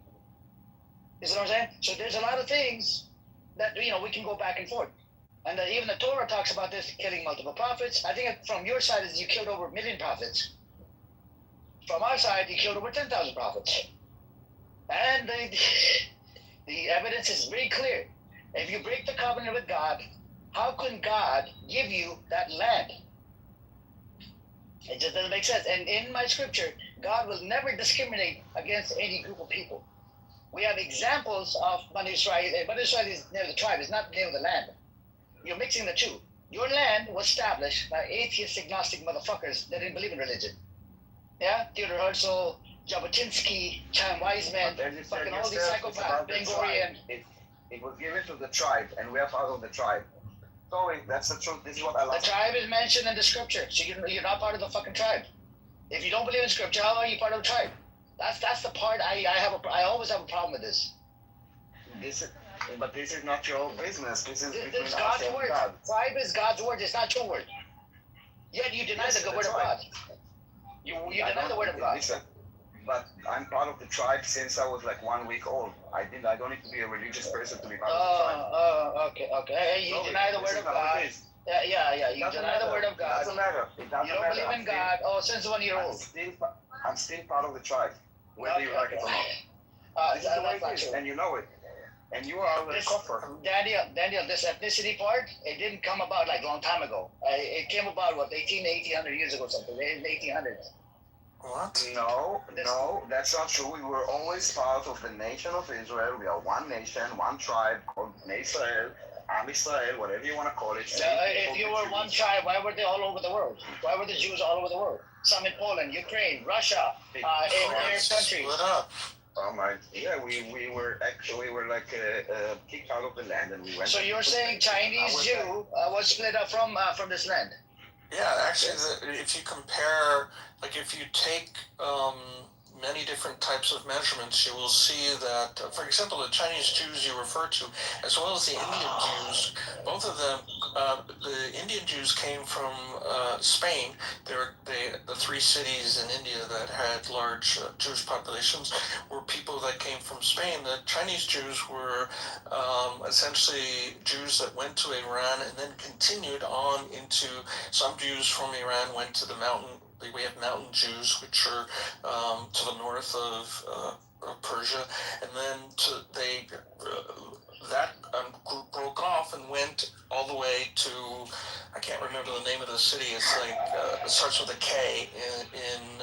You see what I'm saying? So there's a lot of things that we can go back and forth. And even the Torah talks about this, killing multiple prophets. I think from your side is you killed over 1 million prophets. From our side, you killed over 10,000 prophets. And the evidence is very clear. If you break the covenant with God, how can God give you that land? It just doesn't make sense. And in my scripture, God will never discriminate against any group of people. We have examples of Bani Israel. Bani Israel is near the tribe. It's not the name of the land. You're mixing the two. Your land was established by atheist, agnostic motherfuckers that didn't believe in religion. Yeah? Theodore Herzl, Jabotinsky, Chaim Weizmann, fucking all these psychopaths, Ben Gurion. It was given to the tribe, and we are part of the tribe. Sorry, that's the truth. This is what I like. The tribe is mentioned in the scripture, so you're not part of the fucking tribe. If you don't believe in scripture, how are you part of the tribe? That's the part I always have a problem with this. But this is not your business. This is God's word. God. Tribe is God's word. It's not your word. Yet you deny the word of God. You deny the word of God. Listen, but I'm part of the tribe since I was like 1 week old. I don't need to be a religious person to be part of the tribe. Okay. You deny the word of God. Yeah. You deny the word of God. It doesn't matter. You don't believe in God. Since 1 year old. I'm still part of the tribe, whether you like it or not. This is the way it is, and you know it. And you are the coffer. Daniel, this ethnicity part, it didn't come about like a long time ago. It came about, 1800 years ago, something, in the 1800s. What? No, that's not true. We were always part of the nation of Israel. We are one nation, one tribe called Israel. Am Israel, whatever you want to call it. If you were one tribe, why were they all over the world? Why were the Jews all over the world? Some in Poland, Ukraine, Russia, in Arab countries. Oh my! Yeah, we were like kicked out of the land, and we went. So you're saying Chinese Jew was split up from this land? Yeah, actually, if you compare, like if you take many different types of measurements, you will see that, for example, the Chinese Jews you refer to, as well as the Indian Jews, both of them, the Indian Jews came from Spain. The three cities in India that had large Jewish populations were people that came from Spain. The Chinese Jews were essentially Jews that went to Iran and then continued on into, some Jews from Iran went to the mountain. We have mountain Jews, which are to the north of Persia, and then that group broke off and went all the way to, I can't remember the name of the city. It's like it starts with a K in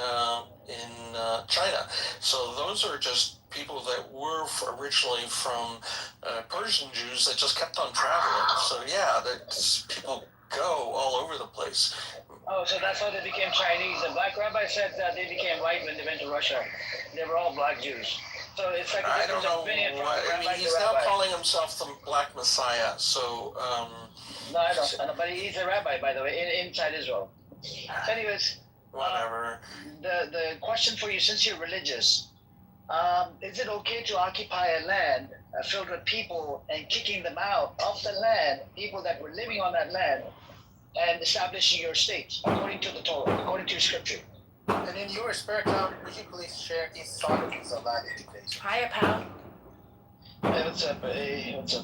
China. So those are just people that were originally from Persian Jews that just kept on traveling. So yeah, people go all over the place. Oh, so that's how they became Chinese. The black rabbi said that they became white when they went to Russia. They were all black Jews. So it's like I don't know what, I mean, he's now calling himself the Black Messiah, so No, I don't, but he's a rabbi, by the way, inside Israel. Anyways, whatever. The question for you, since you're religious, is it okay to occupy a land filled with people and kicking them out of the land, people that were living on that land, and establishing your state according to the Torah, according to Scripture? And in your spare time, would you please share his side of that education? Hiya, pal. Hey, what's up?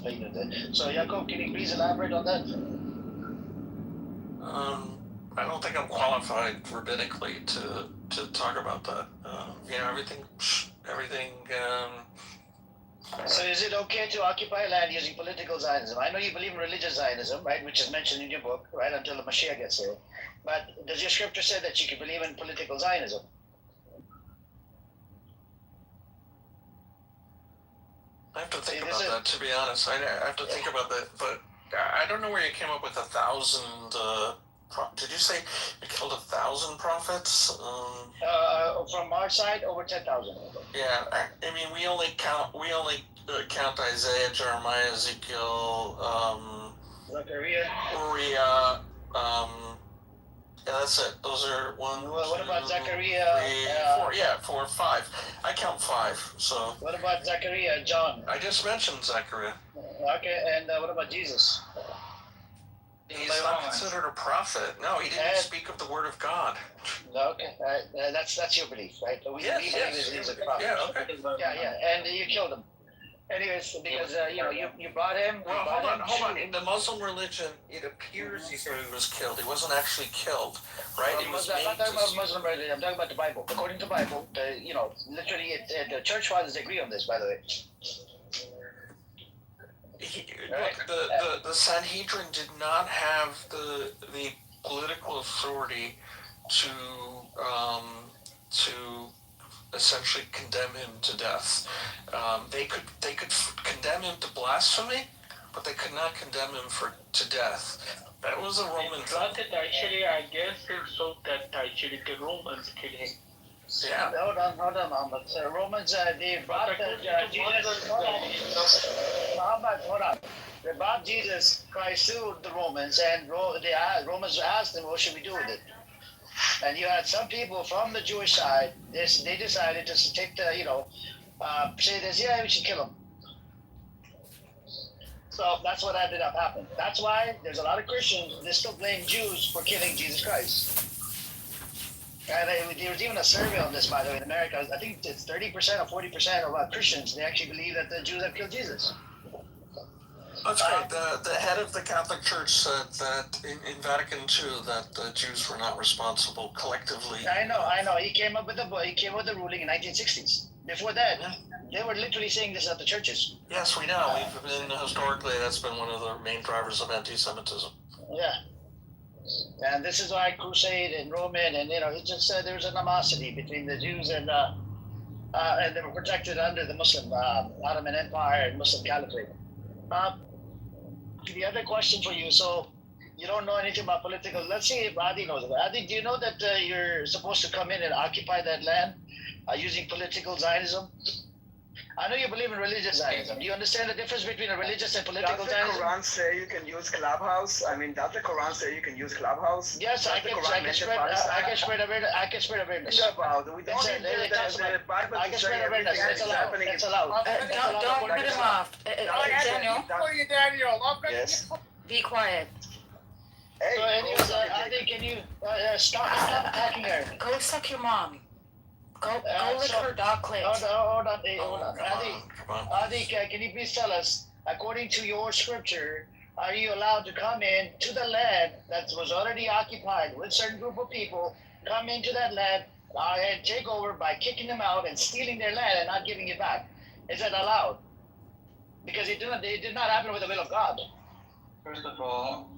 So, Yaakov, can you please elaborate on that? I don't think I'm qualified rabbinically to talk about that. Everything. So is it okay to occupy land using political Zionism? I know you believe in religious Zionism, right, which is mentioned in your book, right, until the Mashiach gets here. But does your scripture say that you can believe in political Zionism? I have to think about that, to be honest. I have to think about that, but I don't know where you came up with 1,000. Did you say you killed 1,000 prophets? From our side, over 10,000. Yeah, I mean, we only count Isaiah, Jeremiah, Ezekiel, Zechariah, Uriah. Yeah, that's it. Those are one. Well, what about Zechariah? 4 or 5. I count 5. So. What about Zechariah, John? I just mentioned Zechariah. Okay, and what about Jesus? He's not considered a prophet. No, he didn't speak of the word of God. Okay, that's your belief, right? We believe he's a prophet. Yeah, okay. Yeah, and you killed him. Anyways, because you brought him. Well, hold on. In the Muslim religion, it appears he was killed. He wasn't actually killed, right? I'm not talking about Muslim religion. I'm talking about the Bible. According to the Bible, literally, the church fathers agree on this. By the way. Look, the Sanhedrin did not have the political authority to essentially condemn him to death. They could condemn him to blasphemy, but they could not condemn him to death. That was a Roman thing. Actually, I guess it's so that actually the Romans killed him. Yeah. Hold on, Muhammad. Romans, they brought Jesus. Muhammad, hold on. They brought Jesus Christ to the Romans, and Romans asked them, "What should we do with it?" And you had some people from the Jewish side. They decided to take the, say this. Yeah, we should kill him. So that's what ended up happening. That's why there's a lot of Christians they still blame Jews for killing Jesus Christ. And there was even a survey on this, by the way, in America. I think it's 30% or 40% of Christians, they actually believe that the Jews have killed Jesus. That's right. The head of the Catholic Church said that in Vatican II that the Jews were not responsible collectively. I know. He came up with the ruling in 1960s. Before that, they were literally saying this at the churches. Yes, we know. Historically, that's been one of the main drivers of anti-Semitism. Yeah. And this is why Crusade and Roman, and it's just there's an animosity between the Jews and they were protected under the Muslim Ottoman Empire and Muslim Caliphate. the other question for you. So you don't know anything about political. Let's see if Adi knows. Adi, do you know that you're supposed to come in and occupy that land using political Zionism? I know you believe in religious Zionism. Do you understand the difference between a religious and political Zionism? Does the Quran say you can use Clubhouse? I mean, does the Quran say you can use Clubhouse? Yes, I can spread awareness. About we don't need the Bible to say everything that's happening. It's allowed. Don't put him off. Daniel. For you, Daniel. Yes. Be quiet. Hey, So anyways, Adi, can you stop attacking her? Go suck your mom. Go lick her dog clit. Hold on. Adi, can you please tell us, according to your scripture, are you allowed to come in to the land that was already occupied with a certain group of people, come into that land and take over by kicking them out and stealing their land and not giving it back? Is that allowed? Because it did not happen with the will of God. First of all,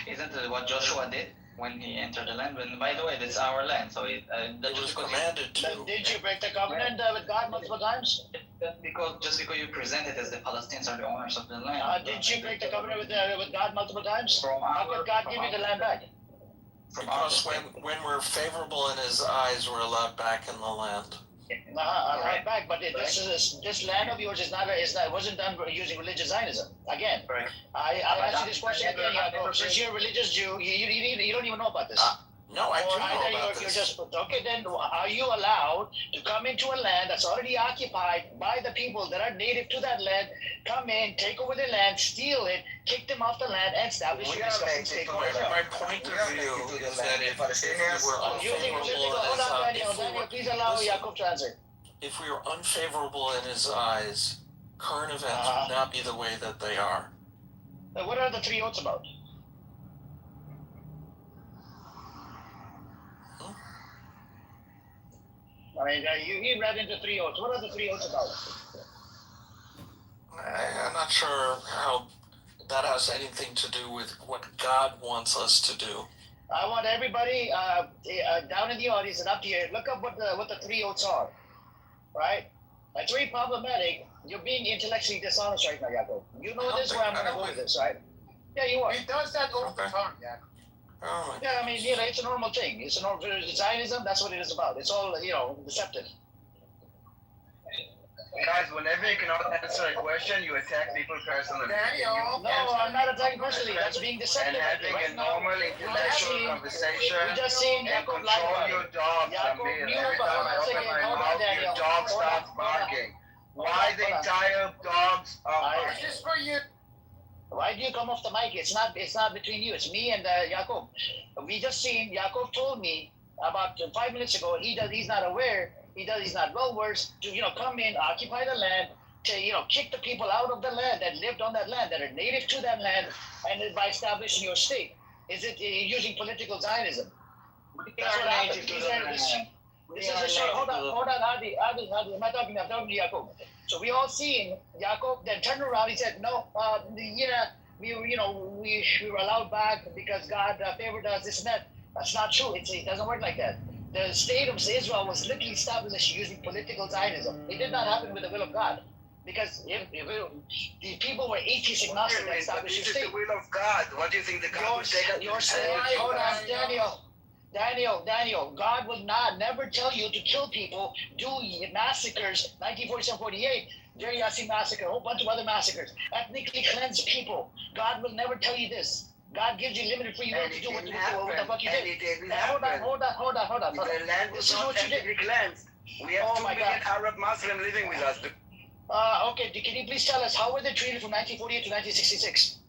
isn't it what Joshua did when he entered the land? And by the way, that's our land, so it was commanded to. Did you break the covenant with God multiple times? Just because you present it as the Palestinians are the owners of the land. Did you break the covenant with God multiple times? How could God give you the land back? Because when we're favorable in His eyes, we're allowed back in the land. Right back, but this land of yours wasn't done using religious Zionism. Again, I ask you this question again, Yaakov. Since you're a religious Jew, you don't even know about this. No, I do know about this. Okay, then are you allowed to come into a land that's already occupied by the people that are native to that land, come in, take over the land, steal it, kick them off the land, and establish a disgusting state? My point of view is that if we were unfavorable in Daniel, please allow Yaakov to answer. If we were unfavorable in His eyes, current events would not be the way that they are. What are the 3 oaths about? I mean, you read into 3 oaths. What are the 3 oaths about? I'm not sure how that has anything to do with what God wants us to do. I want everybody down in the audience and up here, look up what the 3 oaths are, right? It's very problematic. You're being intellectually dishonest right now, Yaakov. You know this where I'm going to go with this, right? Yeah, you are. He does that all the time, Yaakov. Oh, yeah, I mean, it's a normal thing. It's a normal Zionism. That's what it is about. It's all, deceptive. Guys, whenever you cannot answer a question, you attack people personally. No, I'm not attacking personally. That's being deceptive. And having a normal intellectual conversation we just seen and control your dogs, Amir. Every time I open my mouth, your dog starts barking. Why the entire dogs are barking? This is for you. Why do you come off the mic? It's not between you. It's me and Yaakov. We just seen, Yaakov told me about 5 minutes ago, he's not aware, he's not well versed to, come in, occupy the land, to, kick the people out of the land that lived on that land, that are native to that land, and by establishing your state. Is it using political Zionism? That's what happened. Hold on, Adi, I'm talking to Yaakov. So we all seen Yaakov then turned around. He said, "No, we were allowed back because God favored us. This and that. That's not true. It doesn't work like that. The state of Israel was literally established using political Zionism. It did not happen with the will of God, because if the people were atheist agnostic that established your state. The will of God. What do you think the God will take up? Your state. Hold on, Daniel, God will never tell you to kill people, do massacres, 1947-48, Jerry Yassin massacre, a whole bunch of other massacres, ethnically cleanse people. God will never tell you this. God gives you limited free will to do what the fuck you did. Hold on. The land was not ethnically cleansed. We have 2 million Arab Muslims living with us. Okay, can you please tell us how were they treated from 1948 to 1966?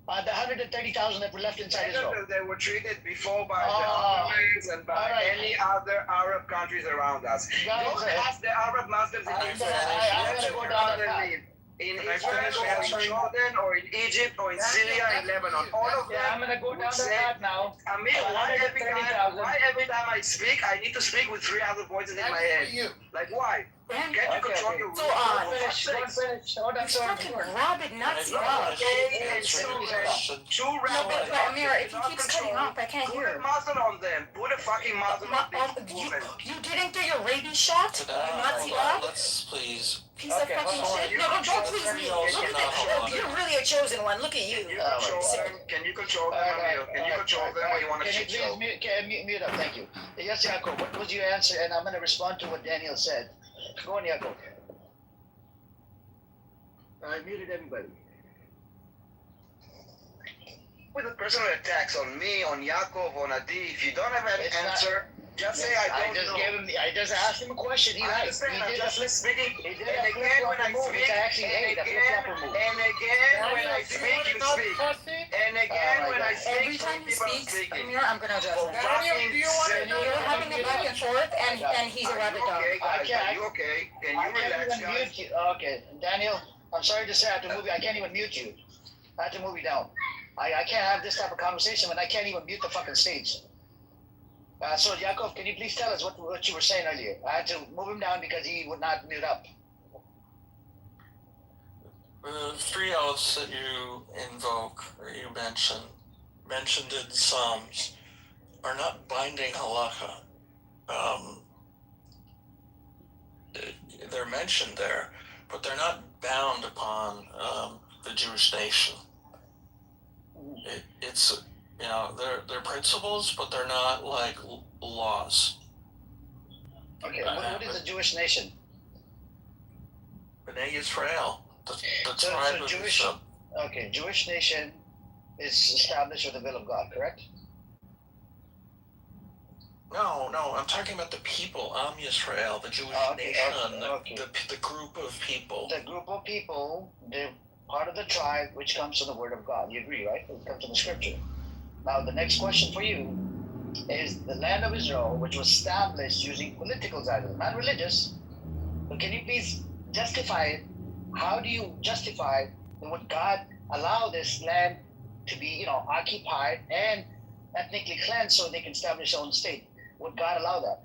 The 130,000 that were left inside Israel. They were treated before by the Ottomans and by any other Arab countries around us. Don't ask the Arab Muslims in Israel. In Israel, or in Jordan, or in Egypt, or in Syria, in Lebanon. All of them. I'm gonna go down the path now. Amir, why every time I speak, I need to speak with 3 other voices in my head? Like, why? Can't you control your finish. Hold on, fucking rabbit nuts, bro. Two rabbits. But Amir, if he keeps cutting off, I can't hear. Put a muzzle on them. Put a fucking muzzle on this woman. You didn't do your rabies shot? Let's please. piece of fucking shit. No, don't please me. Look at that. You're really a chosen one. Look at you. Can you control them? Can you control them when you want to shit show? Mute up, thank you. Yes, Yaakov, what was your answer? And I'm going to respond to what Daniel said. Go on, Yaakov. I muted everybody. With a personal attacks on me, on Yaakov, on Adi, if you don't have an answer, just say I don't know. I just asked him a question. I understand. I'm just listening. And again, when I speak, and again, when I speak, you speak. And again, when I speak, every time he speaks, Amir, I'm gonna address him. You're having a back and forth, and he's a rabbit dog. Are you okay? Can you relax, guys? Okay, Daniel, I'm sorry to say I have to move you. I can't even mute you. I have to move you down. I can't have this type of conversation when I can't even mute the fucking stage. So, Yaakov, can you please tell us what you were saying earlier? I had to move him down because he would not mute up. The three oaths that you invoke, or you mentioned in Psalms, are not binding halakha. They're mentioned there, but they're not bound upon the Jewish nation. It's they're principles, but they're not like laws. Okay, what is the Jewish nation? B'nai Yisrael, the tribe of Jewish. Israel. Okay, Jewish nation is established with the will of God, correct? No, I'm talking about the people, Am Yisrael, the Jewish nation, the group of people. The group of people, they're part of the tribe which comes from the word of God. You agree, right? It comes from the scripture. Now, the next question for you is the land of Israel, which was established using political guidelines, not religious. But can you please justify it? How do you justify that would God allow this land to be, occupied and ethnically cleansed so they can establish their own state? Would God allow that?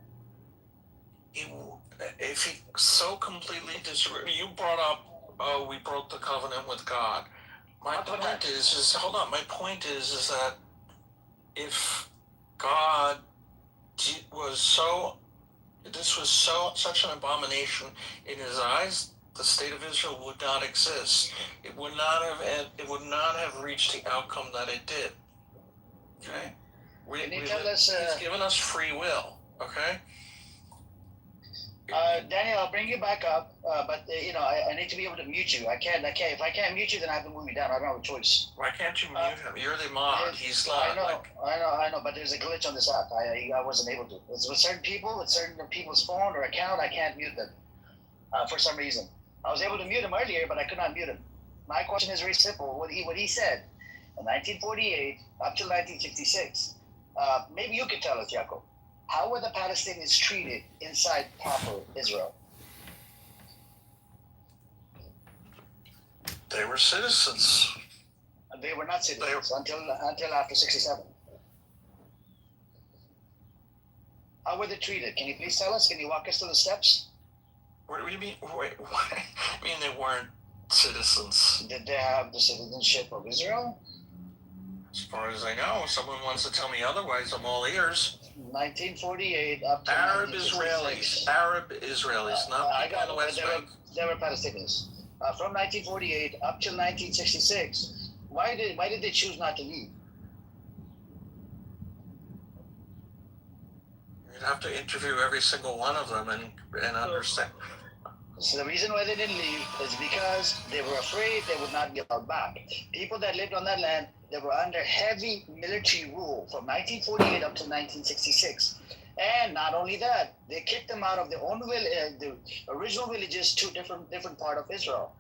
If he so completely disagreed, you brought up, we broke the covenant with God. My point is that if God was such an abomination in his eyes, the state of Israel would not exist. It would not have reached the outcome that it did. Okay? He's given us free will. Okay? Daniel, I'll bring you back up, but I need to be able to mute you. I can't. If I can't mute you, then I have to move you down. I don't have a choice. Why can't you mute him? You're the mod. He's not. I know, but there's a glitch on this app. I wasn't able to. It's with certain people, with certain people's phone or account, I can't mute them for some reason. I was able to mute him earlier, but I could not mute him. My question is very simple. What he said in 1948 up to 1966. Maybe you could tell us, Yaakov. How were the Palestinians treated inside proper Israel? They were citizens. They were not citizens until after 67. How were they treated? Can you please tell us? Can you walk us through the steps? What do you mean? Wait, I mean they weren't citizens. Did they have the citizenship of Israel? As far as I know, if someone wants to tell me otherwise, I'm all ears. 1948 up to Arab Israelis, not people in the West Bank. They were Palestinians. From 1948 up till 1966, why did they choose not to leave? You'd have to interview every single one of them and understand. So the reason why they didn't leave is because they were afraid they would not get allowed back. People that lived on that land, they were under heavy military rule from 1948 up to 1966. And not only that, they kicked them out of their own the original villages to different part of Israel.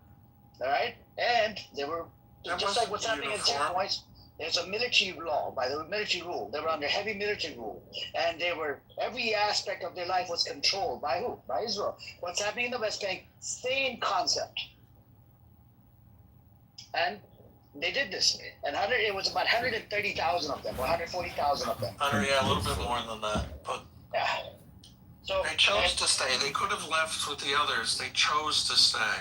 All right? And they were, just like what's happening in checkpoints, there's a military law, by the military rule. They were under heavy military rule. And every aspect of their life was controlled by who? By Israel. What's happening in the West Bank, same concept. And they did this. And it was about 130,000 of them, or 140,000 of them. Yeah, a little bit more than that. But yeah. So they chose to stay. They could have left with the others. They chose to stay.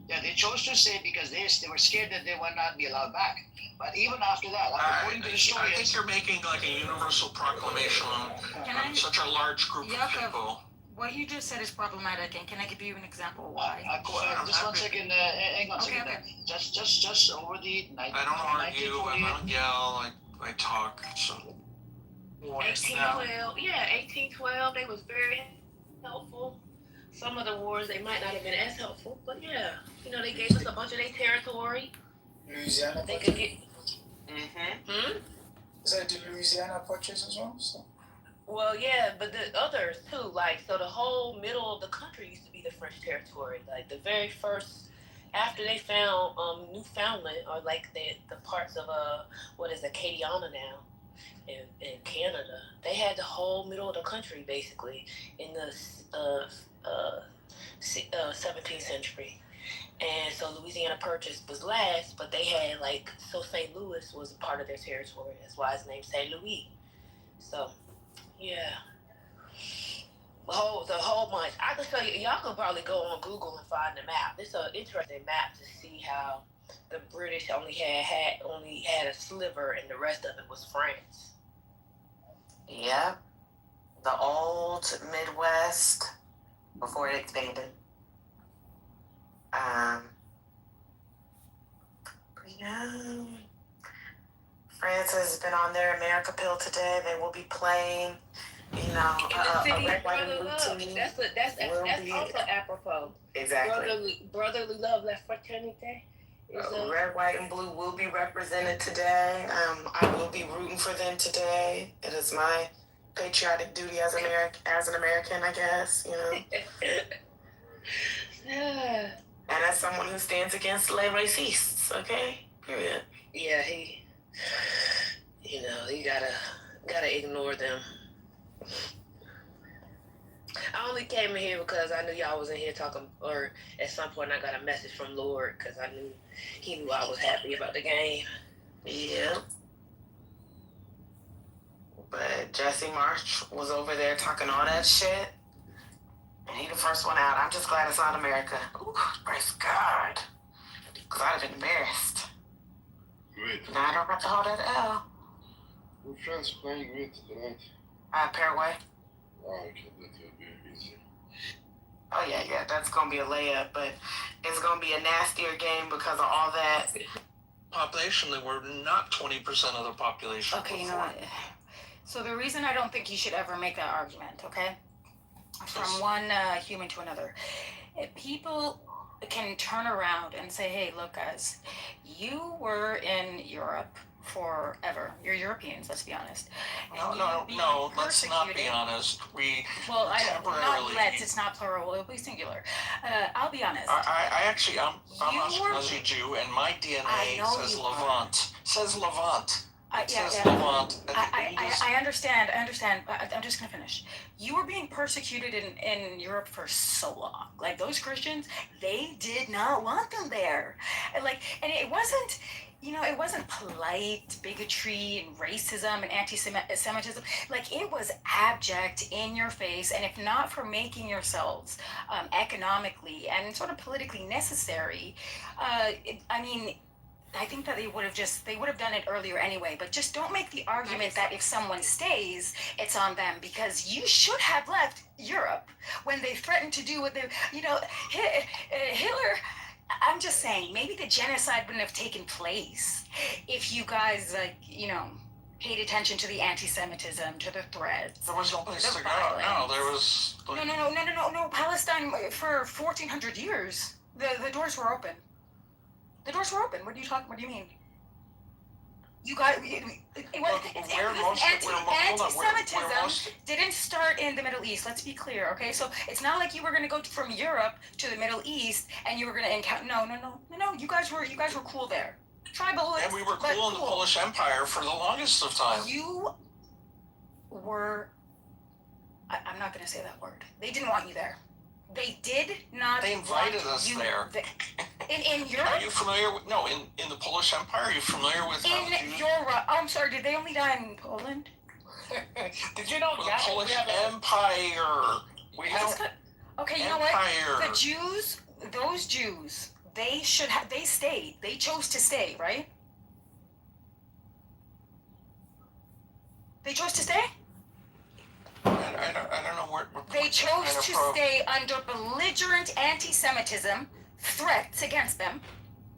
Yeah, they chose to stay because they were scared that they would not be allowed back. But even after that, according to the story, I think you're making like a universal proclamation on such a large group of people. what you just said is problematic, and can I give you an example why? Just 1 second, hang on a second. Okay. Just over the I don't argue, I don't yell, I talk, so. What is that? 1812, yeah, 1812, they was very helpful. Some of the wars, they might not have been as helpful, but yeah, you know, they gave us a bunch of their territory. Louisiana They could purchase. get, Is that the Louisiana purchase as well? So. well, yeah, but the others too, like, so the whole middle of the country used to be the French territory. Like, the very first, after they found Newfoundland, or like the parts of, what is Acadiana now, in Canada, they had the whole middle of the country, basically, in the 17th century. And so Louisiana Purchase was last, but they had, like, so St. Louis was a part of their territory. That's why it's named St. Louis. So, yeah. The whole bunch. I can show you, y'all can probably go on Google and find the map. It's an interesting map to see how the British only had a sliver and the rest of it was France. Yep. The old Midwest before it expanded. Yeah. France has been on their America pill today. They will be playing, you know, a red, white, and blue team. That's also apropos. Exactly. Brotherly love, la fraternité. Red, white, and blue will be represented today. I will be rooting for them today. It is my patriotic duty as an American, I guess, you know. And as someone who stands against les racistes, okay? Period. Yeah, you gotta ignore them. I only came in here because I knew y'all was in here talking, or at some point I got a message from Lord because he knew I was happy about the game. Yeah. But Jesse Marsh was over there talking all that shit. And he the first one out. I'm just glad it's not America. Ooh, praise God. Because I'd have been embarrassed. Great. Now I don't have to hold that L. Who France playing with tonight? Paraguay. Oh, okay, that will be easy. Oh, yeah, that's going to be a layup, but it's going to be a nastier game because of all that. Population, they were not 20% of the population. Okay, you know what? So the reason I don't think you should ever make that argument, okay? From one human to another. If people can turn around and say, hey, look, guys, you were in Europe forever. You're Europeans, let's be honest. No, let's not be honest. We temporarily... It's not plural, it'll be singular. I'll be honest. I'm Ashkenazi Jew, and my DNA says Levant. Says Levant. Levant. I understand. I'm just gonna finish. You were being persecuted in Europe for so long. Like, those Christians, they did not want them there. And it wasn't, it wasn't polite bigotry and racism and anti-Semitism. Like, it was abject, in your face. And if not for making yourselves economically and sort of politically necessary, I think that they would have done it earlier anyway, but just don't make the argument that if someone stays, it's on them, because you should have left Europe when they threatened to do what they, Hitler, I'm just saying, maybe the genocide wouldn't have taken place if you guys, paid attention to the anti-Semitism, to the threats. There was no place to go. No, there was... No, Palestine, for 1,400 years, the doors were open. The doors were open. What do you mean? You got anti-Semitism didn't start in the Middle East. Let's be clear, okay? So it's not like you were going to go from Europe to the Middle East and you were going to encounter. No. You guys were cool there. Tribal. And we were cool in the Polish Empire for the longest of time. You were. I'm not going to say that word. They didn't want you there. They did not. They invited us there. In Europe? Are you familiar with? No, in the Polish Empire. Are you familiar with? Europe. I'm sorry. Did they only die in Poland? Did you know the Polish Empire? We have. Okay, you know what? The Jews, those Jews, they should have. They stayed. They chose to stay, right? They chose to stay. I don't know where They chose to stay under belligerent anti-Semitism, threats against them,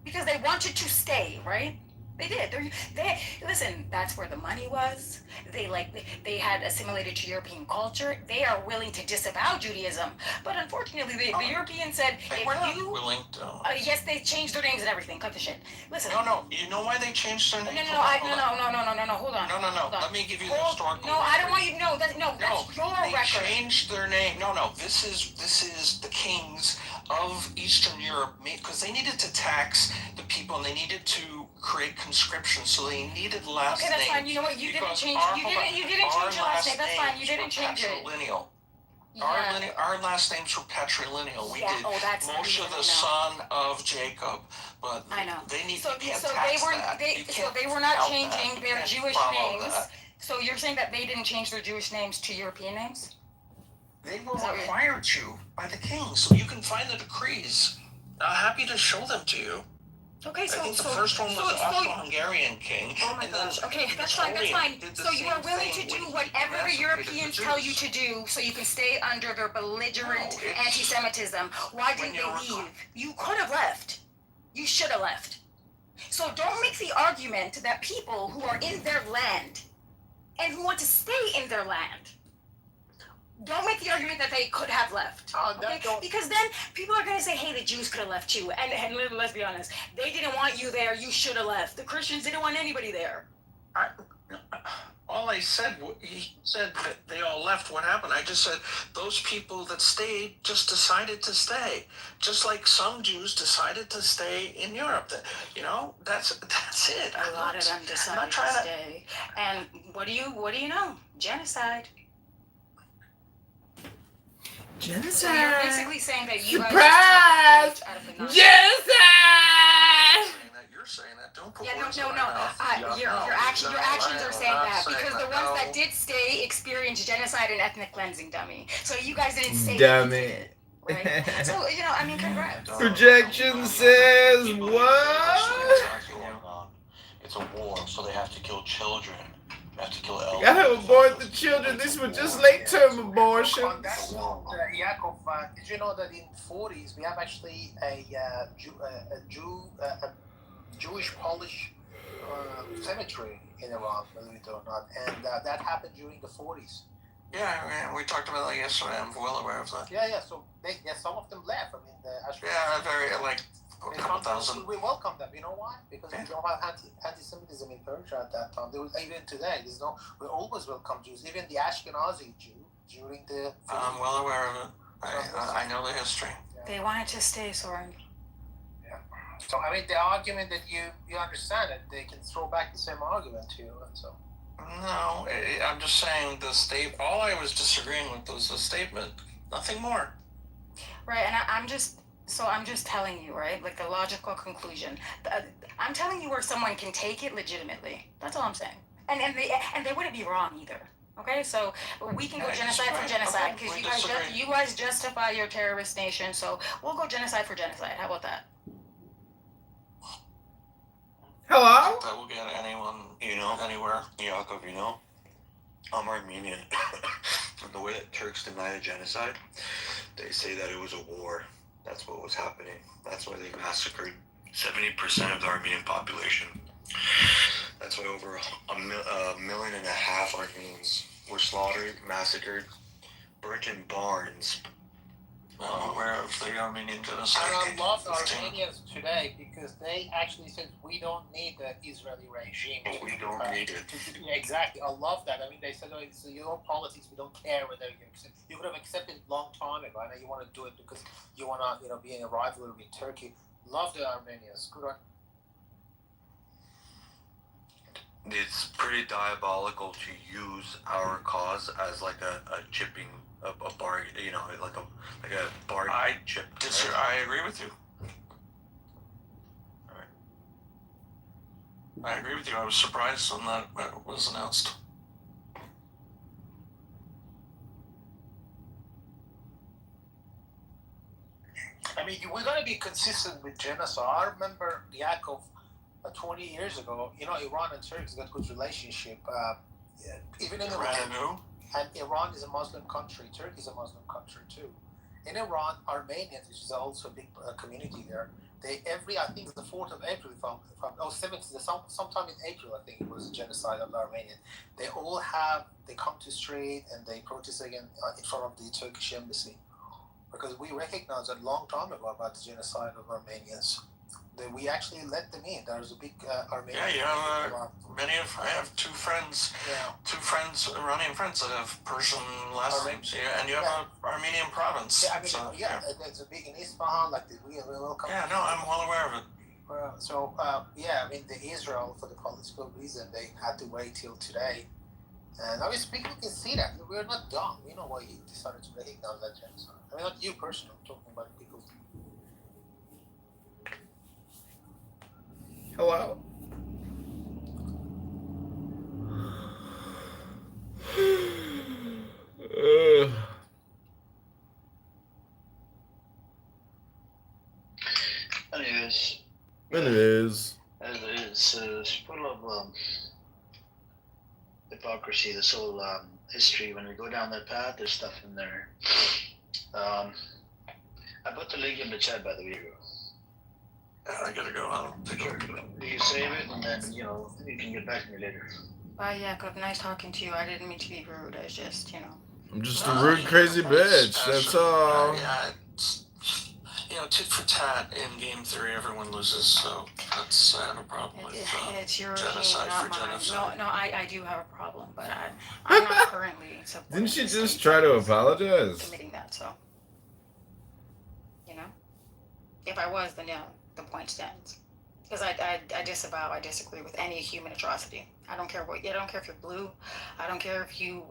because they wanted to stay, right? They did. They listen. That's where the money was. They had assimilated to European culture. They are willing to disavow Judaism, but unfortunately, the Europeans said They if were not you willing to. yes, they changed their names and everything. Cut the shit. Listen. No. You know why they changed their No, names? no. Hold on. No. Let me give you the historical. No, I don't want you. No, that's your They record. changed their name. No. This is the kings of Eastern Europe because they needed to tax the people and they needed to create conscription, so they needed last Okay, that's names. fine. You know what? You didn't Because change. our- You didn't our change your last name. That's fine. You names didn't were change it. patrilineal. Yeah. Our last names were patrilineal. We Yeah, did that's the Moshe reason, the I know. son of Jacob, but I know. they need So you can't they tax weren't. that. You So can't they were not count changing that. You their can't Jewish follow names. that. So you're saying that they didn't change their Jewish names to European names? They were Is that required to by the king, so you can find the decrees. I'm happy to show them to you. Okay, I think the first one was Austro-Hungarian king. Oh my and then gosh. Okay, that's Napoleon fine. did the So you are same willing thing to do when he whatever the massacred Europeans the tell you Jews. to do so you can stay under their belligerent No, it's- anti-Semitism. Why when did they you're leave? You could have left. You should have left. So don't make the argument that people who are in their land and who want to stay in their land, don't make the argument that they could have left. Okay? Because then people are going to say, hey, the Jews could have left too. And let's be honest, they didn't want you there. You should have left. The Christians didn't want anybody there. All I said, he said that they all left. What happened? I just said those people that stayed just decided to stay, just like some Jews decided to stay in Europe. That's it. A lot of them decided to stay. And what do you know? Genocide. Genocide. So you're basically saying that you Surprise! guys just took the page out of the nonsense. Genocide. You're saying that. Don't put Yeah, words no. in my mouth. Your actions are saying that because the ones that did stay experienced genocide and ethnic cleansing, dummy. So you guys didn't say Dummy. right? So congrats. Projection says what? It's a war, so they have to kill children. They have to kill elders. Gotta abort the children. These were just late-term abortions. On that note, Yaakov, did you know that in the 40s we have actually a Jewish Polish cemetery in Iran, believe it or not, and that happened during the 40s. Yeah, we talked about that yesterday. I'm well aware of that. Yeah. So some of them left. I mean, a couple thousand. We welcome them. You know why? Because we don't have anti-Semitism in Persia at that time. There was, even today, we always welcome Jews. Even the Ashkenazi Jew during the. I'm well aware of it. I know the history. They wanted to stay, Soren. Yeah. So I mean, the argument that you understand it, they can throw back the same argument to you, and so. No, I'm just saying all I was disagreeing with was the statement. Nothing more. Right, and I'm just telling you, right? Like the logical conclusion. I'm telling you where someone can take it legitimately. That's all I'm saying. And they wouldn't be wrong either. Okay, so we can go genocide for genocide because you guys justify your terrorist nation. So we'll go genocide for genocide. How about that? Hello? That will get anyone, anywhere. Yaakov, I'm Armenian. And the way that Turks deny a genocide, they say that it was a war. That's what was happening. That's why they massacred 70% of the Armenian population. That's why over a million and a half Armenians were slaughtered, massacred, burnt in barns. I'm aware of the Armenian genocide. And I love the Armenians today because they actually said we don't need the Israeli regime. We don't need it. Yeah, exactly. I love that. I mean, they said, it's your politics. We don't care whether you accept. You could have accepted it a long time ago. I know you want to do it because you want to, be in a rivalry with Turkey. Love the Armenians. Good on. It's pretty diabolical to use our cause as like a chipping, a bargain, like a bargain chip. I agree with you. I agree with you. I was surprised when that was announced. I mean, we're going to be consistent with genocide. I remember Yaakov 20 years ago. Iran and Turkey got good relationship. Even in Iran and who? And Iran is a Muslim country. Turkey is a Muslim country too. In Iran, Armenians, which is also a big community there, I think it's the 4th of April, sometime in April, I think it was a genocide of the Armenians. They come to street and they protest again in front of the Turkish embassy. Because we recognized a long time ago about the genocide of Armenians. We actually let them in. There's a big Armenian. Yeah, you have I have two friends, Iranian friends that have Persian last names. Yeah, and you have an Armenian province. Yeah, there's a big in Isfahan, we welcome. Yeah, no, I'm well aware of it. The Israel, for the political reason, they had to wait till today. And obviously, people can see that. We're not dumb. We know why he decided to recognize that genocide. I mean, not you personally, I'm talking about people. Hello. Anyways. Anyways. It's full of hypocrisy, this whole history. When we go down that path, there's stuff in there. I put the link in the chat, by the way. I gotta go. I'll take care of it. You save it, and then, you can get back to me later. Bye, Jacob. Nice talking to you. I didn't mean to be rude. I was just, I'm just a rude, crazy bitch. That's all. Tit for tat in game theory, everyone loses, so that's no problem with it's your genocide not for mine. genocide. No, I do have a problem, but I'm not currently supporting. Didn't she just try to apologize? Committing that, so if I was, then the point stands. Because I disagree with any human atrocity. I don't care if you're blue. I don't care if you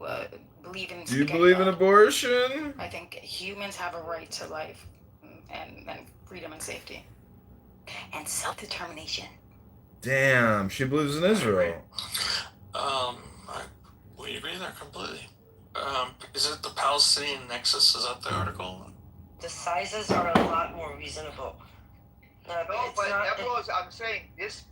believe in. Do you believe in abortion? I think humans have a right to life and freedom and safety and self-determination. Damn, she believes in Israel. We agree there completely. Is it the Palestinian Nexus? Is that the article? The sizes are a lot more reasonable. I'm saying this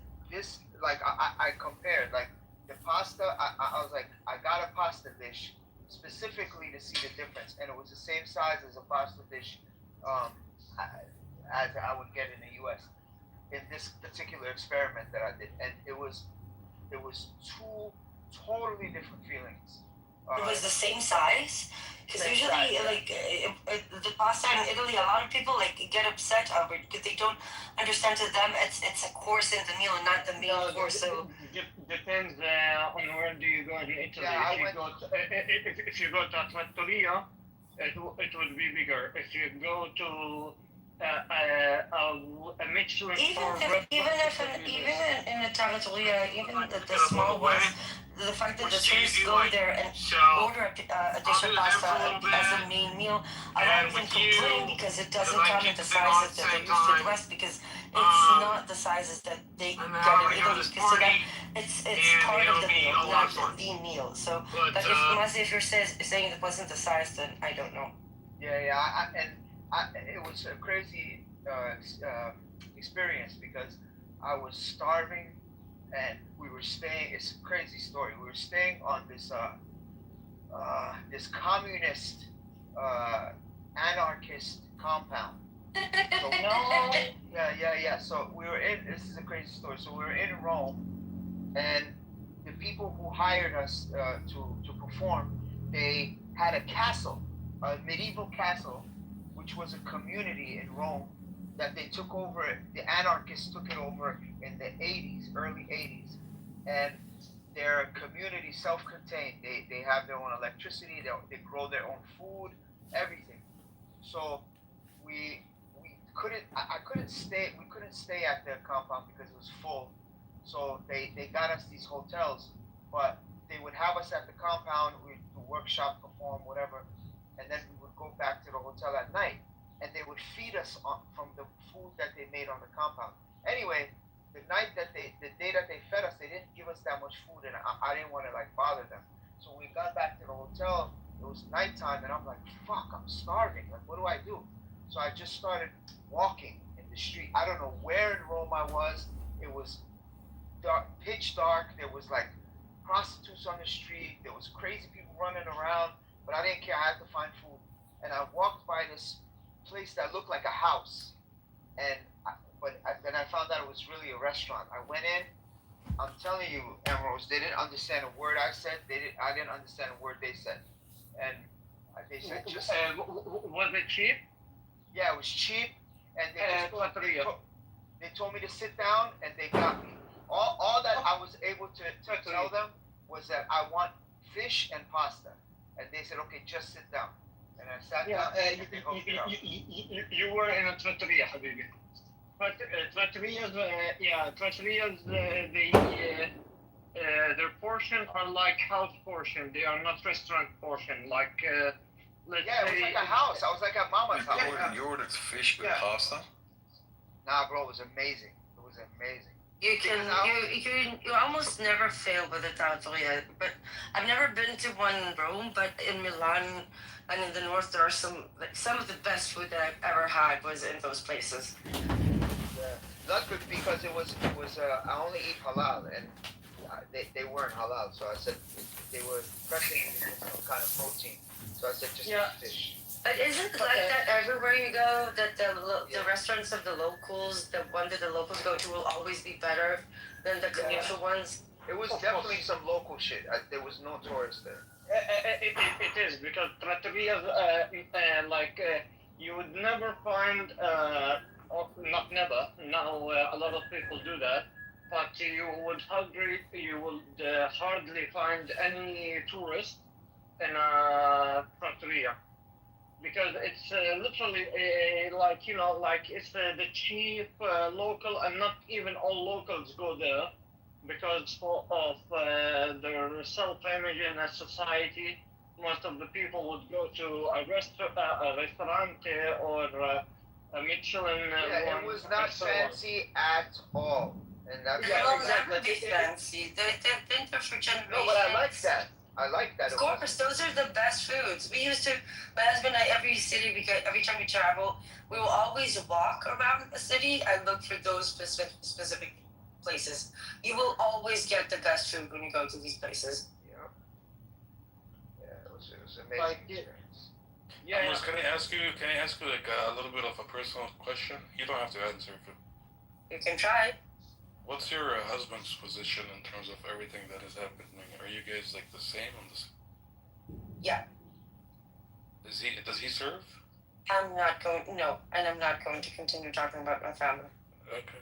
like I compared like the pasta. I was like, I got a pasta dish specifically to see the difference, and it was the same size as a pasta dish as I would get in the U.S. in this particular experiment that I did, and it was two totally different feelings. It was the same size? Because usually, the pasta in Italy, a lot of people get upset over it because they don't understand. To them, it's a course in the meal and not the main course. So depends on where do you go in Italy. If you go to a trattoria, it would be bigger. If you go to a Michelin even in a trattoria, even the small ones, the fact that the tourists go there and order a dish of pasta as a main meal, I don't even complain because it doesn't come in the sizes that they used to the West, because it's not the sizes that they get in Italy, because to them it's part of the meal, not the meal. So if you're saying it wasn't the size, then I don't know. It was a crazy experience because I was starving and we were staying. It's a crazy story. We were staying on this this communist anarchist compound. So, yeah. So we were in. This is a crazy story. So we were in Rome, and the people who hired us to perform, they had a castle, a medieval castle, which was a community in Rome that they took over. The anarchists took it over in the 80s, early 80s, and they're a community, self-contained. They have their own electricity. They grow their own food, everything. So we couldn't. I couldn't stay. We couldn't stay at their compound because it was full. So they got us these hotels, but they would have us at the compound. We'd do workshop, perform, whatever, and then we would go back to the hotel at night, and they would feed us from the food that they made on the compound. Anyway, the day that they fed us, they didn't give us that much food, and I didn't want to bother them. So we got back to the hotel. It was nighttime, and I'm like, fuck, I'm starving. What do I do? So I just started walking in the street. I don't know where in Rome I was. It was dark, pitch dark. There was prostitutes on the street. There was crazy people running around, but I didn't care. I had to find food, and I walked by this place that looked like a house, and then I found out it was really a restaurant. I went in. I'm telling you, Emeralds, they didn't understand a word I said. I didn't understand a word they said, and they said just. Was it cheap? Yeah, it was cheap, and they told me to sit down, and they got me. All that I was able to tell them was that I want fish and pasta, and they said, okay, just sit down. And I sat down. You were in a trattoria, Habibi. But trattorias, their portion are like house portion. They are not restaurant portion. Like, let's say. It was like a house. I was like at Mama's house. You ordered fish with pasta? Nah, bro, it was amazing. It was amazing. You almost never fail with a trattoria. But I've never been to one in Rome, but in Milan and in the north, there are some of the best food that I've ever had was in those places. That's good because it was I only eat halal, and they weren't halal, so I said they were pressing me to get some kind of protein, so I said just eat fish. But isn't it like that everywhere you go, that the restaurants of the locals, the one that the locals go to will always be better than the commercial ones? It was definitely some local shit. There was no tourists there. It is, because trattorias, you would never find, not never, now a lot of people do that, but you would hardly find any tourist in a trattoria. Because it's literally it's the cheap local, and not even all locals go there because of their self-image in a society. Most of the people would go to a restaurant or a Michelin. It was not fancy at all, and that's It'll never be fancy. They've been there for generations. No, but I like that. I like that. Of course, those are the best foods. We used to, my husband and I, every city, because every time we travel, we will always walk around the city and look for those specific places. You will always get the best food when you go to these places. Yeah, it was amazing. Can I ask you like a little bit of a personal question? You don't have to answer it. You can try. What's your husband's position in terms of everything that is happening? Are you guys like the same on this? Yeah. Does he serve? I'm not going to continue talking about my family. Okay.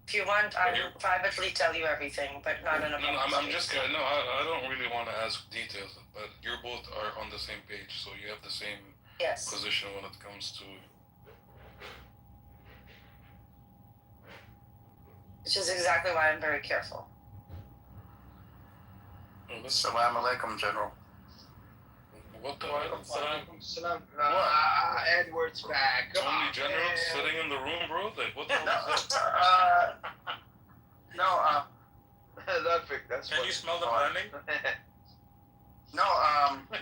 If you want, I will privately tell you everything, but not in a public I'm just kidding. No, I don't really want to ask details, but you both are on the same page, so you have the same position when it comes to. Which is exactly why I'm very careful. Salam alaikum, General. What the Salam. Edward's back. Only General sitting in the room, bro? Like, what the hell is that? That's Can you smell the burning? No,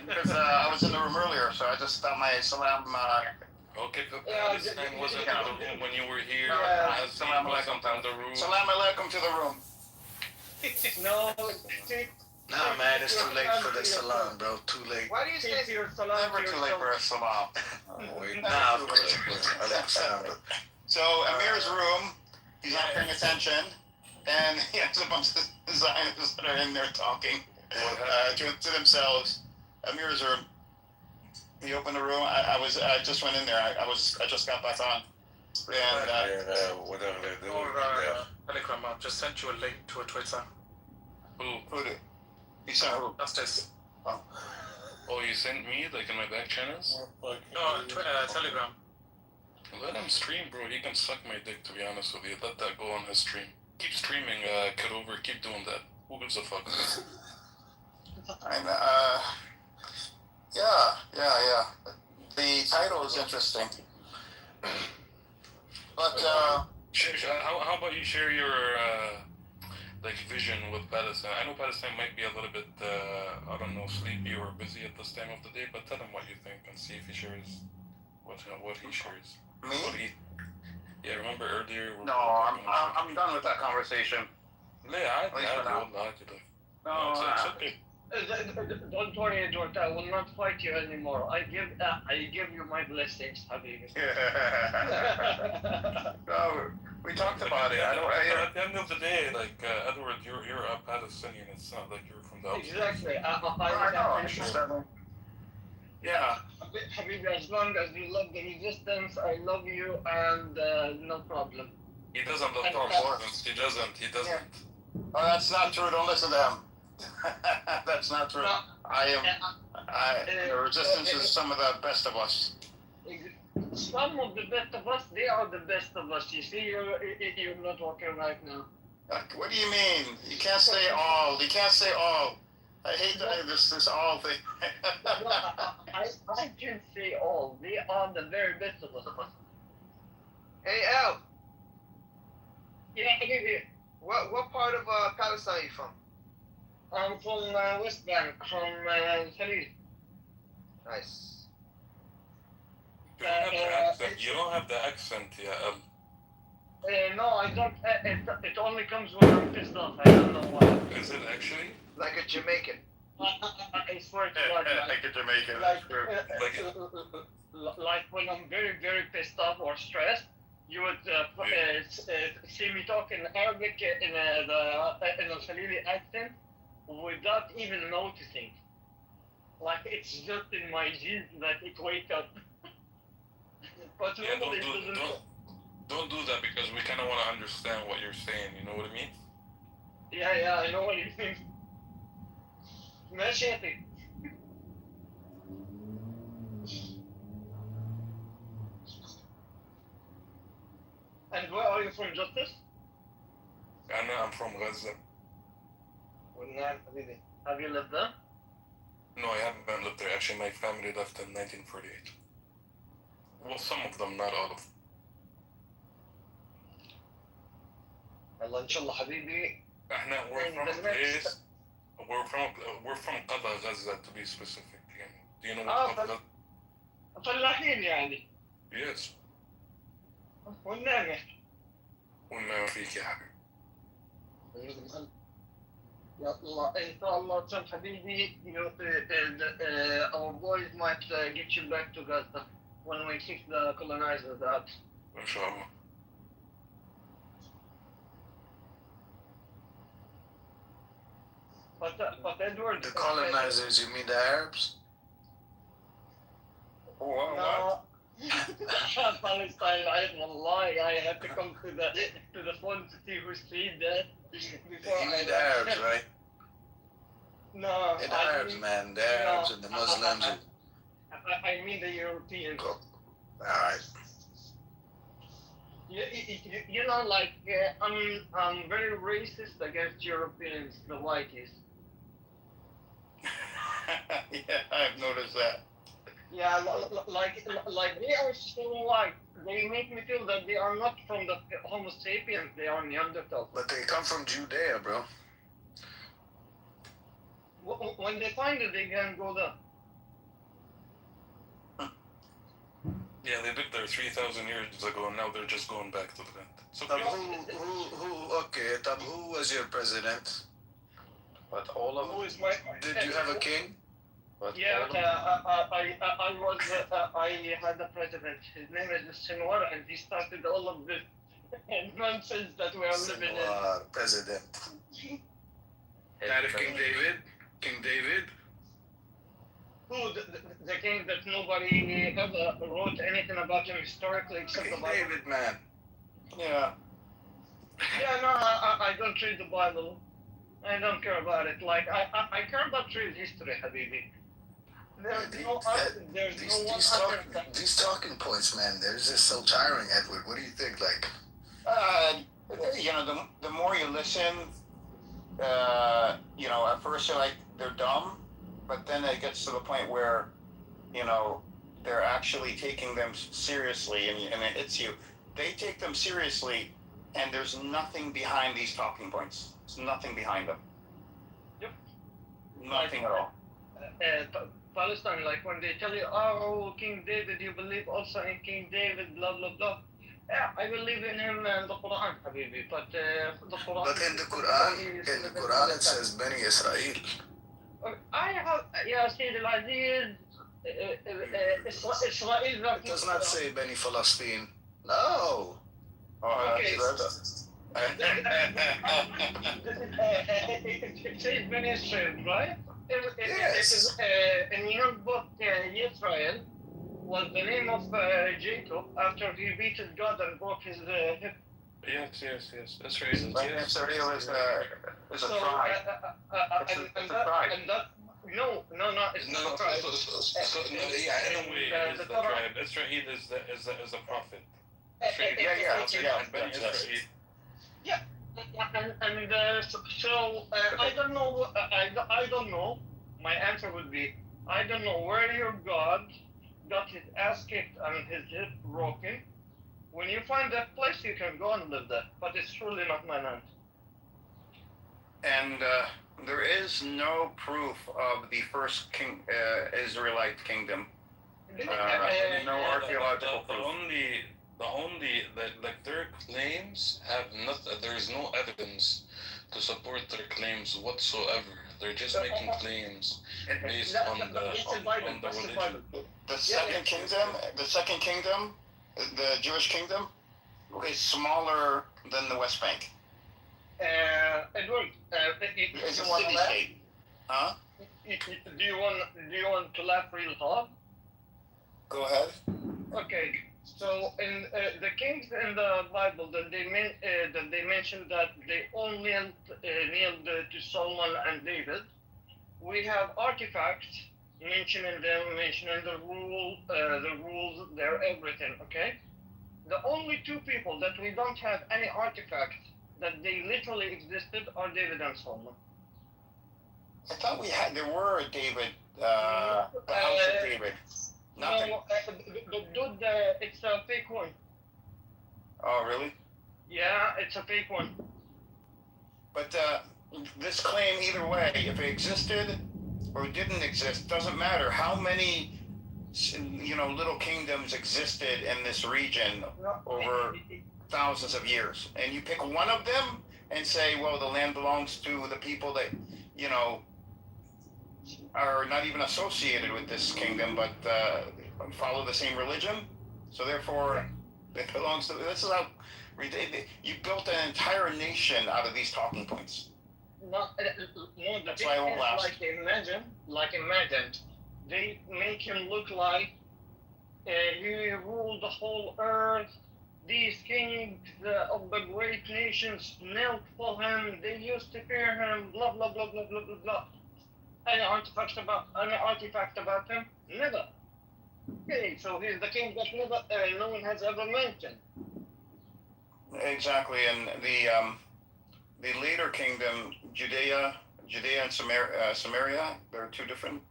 because I was in the room earlier, so I just thought my salam. Okay, Palestine wasn't in the room when you were here. Salam alaikum. Salam alaikum to the room. No. Nah, man, it's too late for the salam, bro. Too late. Why do you say your salam? Never too late for a salam. Wait, nah, of course. So Amir's room, he's not paying attention, and he has a bunch of Zionists that are in there talking to themselves. Amir's room. He opened the room. I just went in there. I just got back on. And whatever they're doing. Telegram, I just sent you a link to a Twitter. Who did? You sent who? Justice. Oh, you sent me like in my back channels? No, Telegram. Let him stream, bro. He can suck my dick, to be honest with you. Let that go on his stream. Keep streaming, Kitover. Keep doing that. Who gives a fuck? Yeah. The title is interesting. But, how about you share your, vision with Palestine? I know Palestine might be a little bit, sleepy or busy at this time of the day, but tell him what you think and see if he shares what he shares. Me? Yeah, remember earlier? No, I'm done with that conversation. Yeah, I No, it's okay. Don't worry, Edward. I will not fight you anymore. I give you my blessings, Habibi. No, we talked about it. At the end of the day, like Edward, you're a Palestinian. It's not like you're from the outside. Exactly. I know. I'm just yeah. Habibi, as long as you love the resistance, I love you, and no problem. He doesn't love Tom Hortons. He doesn't. Yeah. Oh, that's not true. Don't listen to him. That's not true. The resistance is some of the best of us. Some of the best of us, they are the best of us. You see, you're not working right now. What do you mean? You can't say all. You can't say all. I hate this all thing. I can say all. They are the very best of us. Hey, Al. Yeah. What part of Palestine are you from? I'm from West Bank, from Khalid. Nice. You don't have the accent, yeah. No, I don't. It only comes when I'm pissed off. I don't know why. Is it actually? Like a Jamaican. I swear to God. Like a Jamaican. Like when I'm very, very pissed off or stressed, you would see me talk in Arabic in a Khalili accent without even noticing. Like it's just in my genes that it wakes up. But yeah, don't do that because we kind of want to understand what you're saying. You know what I mean? Yeah, I know what you mean. ماشي يا أخي. And where are you from, Justice? I'm from Gaza. Have you lived there? No, I haven't lived there. Actually, my family left in 1948. Well, some of them, not all of them. Allah inshallah حبيبي. We're from Qada, Gaza, to be specific. Do you know what Qada? فلاحين يعني. Yes. والنعمة. والنعمة فيك يا حبيبي. يلا إن شاء الله كان حبيبي our boys might get you back to Gaza when we kick the colonizers out. إن شاء الله. But Edward, the colonizers, you mean the Arabs? No. Palestine, I had to come to the phone to see who said that before. You mean the Arabs, right? No. The Arabs, man. The Arabs and the Muslims. I mean the Europeans. All right. You know, like I'm very racist against Europeans, the whiteys. Yeah, I've noticed that. Yeah, like they are so white. They make me feel that they are not from the Homo sapiens. They are Neanderthals. But they come from Judea, bro. When they find it, they can go there. Yeah, they lived there 3,000 years ago, and now they're just going back to the land. So who was your president? But all of Who is my? Did you have a king? Yeah, I had a president. His name is Sinwar, and he started all of this nonsense that we are living in. President. That of King David? King David? Who, the king that nobody ever wrote anything about him historically except King about David, man. Yeah. Yeah, no, I don't read the Bible. I don't care about it. Like, I care about real history, Habibi. These talking points, man, they're just so tiring, Edward. What do you think? Like, the more you listen, at first you're like, they're dumb, but then it gets to the point where, they're actually taking them seriously, and it hits you. They take them seriously, and there's nothing behind these talking points. There's nothing behind them. Yep. Nothing at all. Palestine, like when they tell you, oh, King David, you believe also in King David, blah, blah, blah. Yeah, I believe in him and the Quran, Habibi, but the Quran. But in the Quran it says Bani Israel. I have, yeah, Sayyid al-Aziz, Israel. It does not say Bani Palestine. No. Oh, Okay. that's It says Bani Israel, right? Yes. In your book, Israel was the name of Jacob after he beat his God and broke his hip. Yes. That's right. Bani Israel is a So, tribe. and that, no, it's not a tribe. In a way, it is the tribe. Israel is a prophet. Bani Israel. Yeah, and so I don't know. I don't know. My answer would be I don't know where your God got his ass kicked and his hip broken. When you find that place, you can go and live there. But it's truly not my land. And there is no proof of the first Israelite kingdom. No archaeological proof. The only their claims have there is no evidence to support their claims whatsoever. They're just making claims based on the religion. The second kingdom, the Jewish kingdom, is smaller than the West Bank. Edward, it's a city-state. Huh? Do you want to laugh real hard? Go ahead. Okay. So in the kings in the Bible that they mentioned that they all knelt to Solomon and David, we have artifacts mentioning the rules, their everything. Okay. The only two people that we don't have any artifacts that they literally existed are David and Solomon. I thought there were David, the house of David. Nothing. No, dude, it's a fake one. Oh, really? Yeah, it's a fake one. But this claim, either way, if it existed or didn't exist, doesn't matter. How many, little kingdoms existed in this region over thousands of years? And you pick one of them and say, well, the land belongs to the people that, are not even associated with this kingdom, but follow the same religion. So therefore, it belongs to. This is how you built an entire nation out of these talking points. That's why I won't last. Like imagine, they make him look like he ruled the whole earth. These kings of the great nations knelt for him. They used to fear him. Blah blah blah blah blah blah blah. Any artifact about him? Never. Okay, so he's the king that no one has ever mentioned. Exactly, and the later kingdom, Judea and Samaria, they're two different.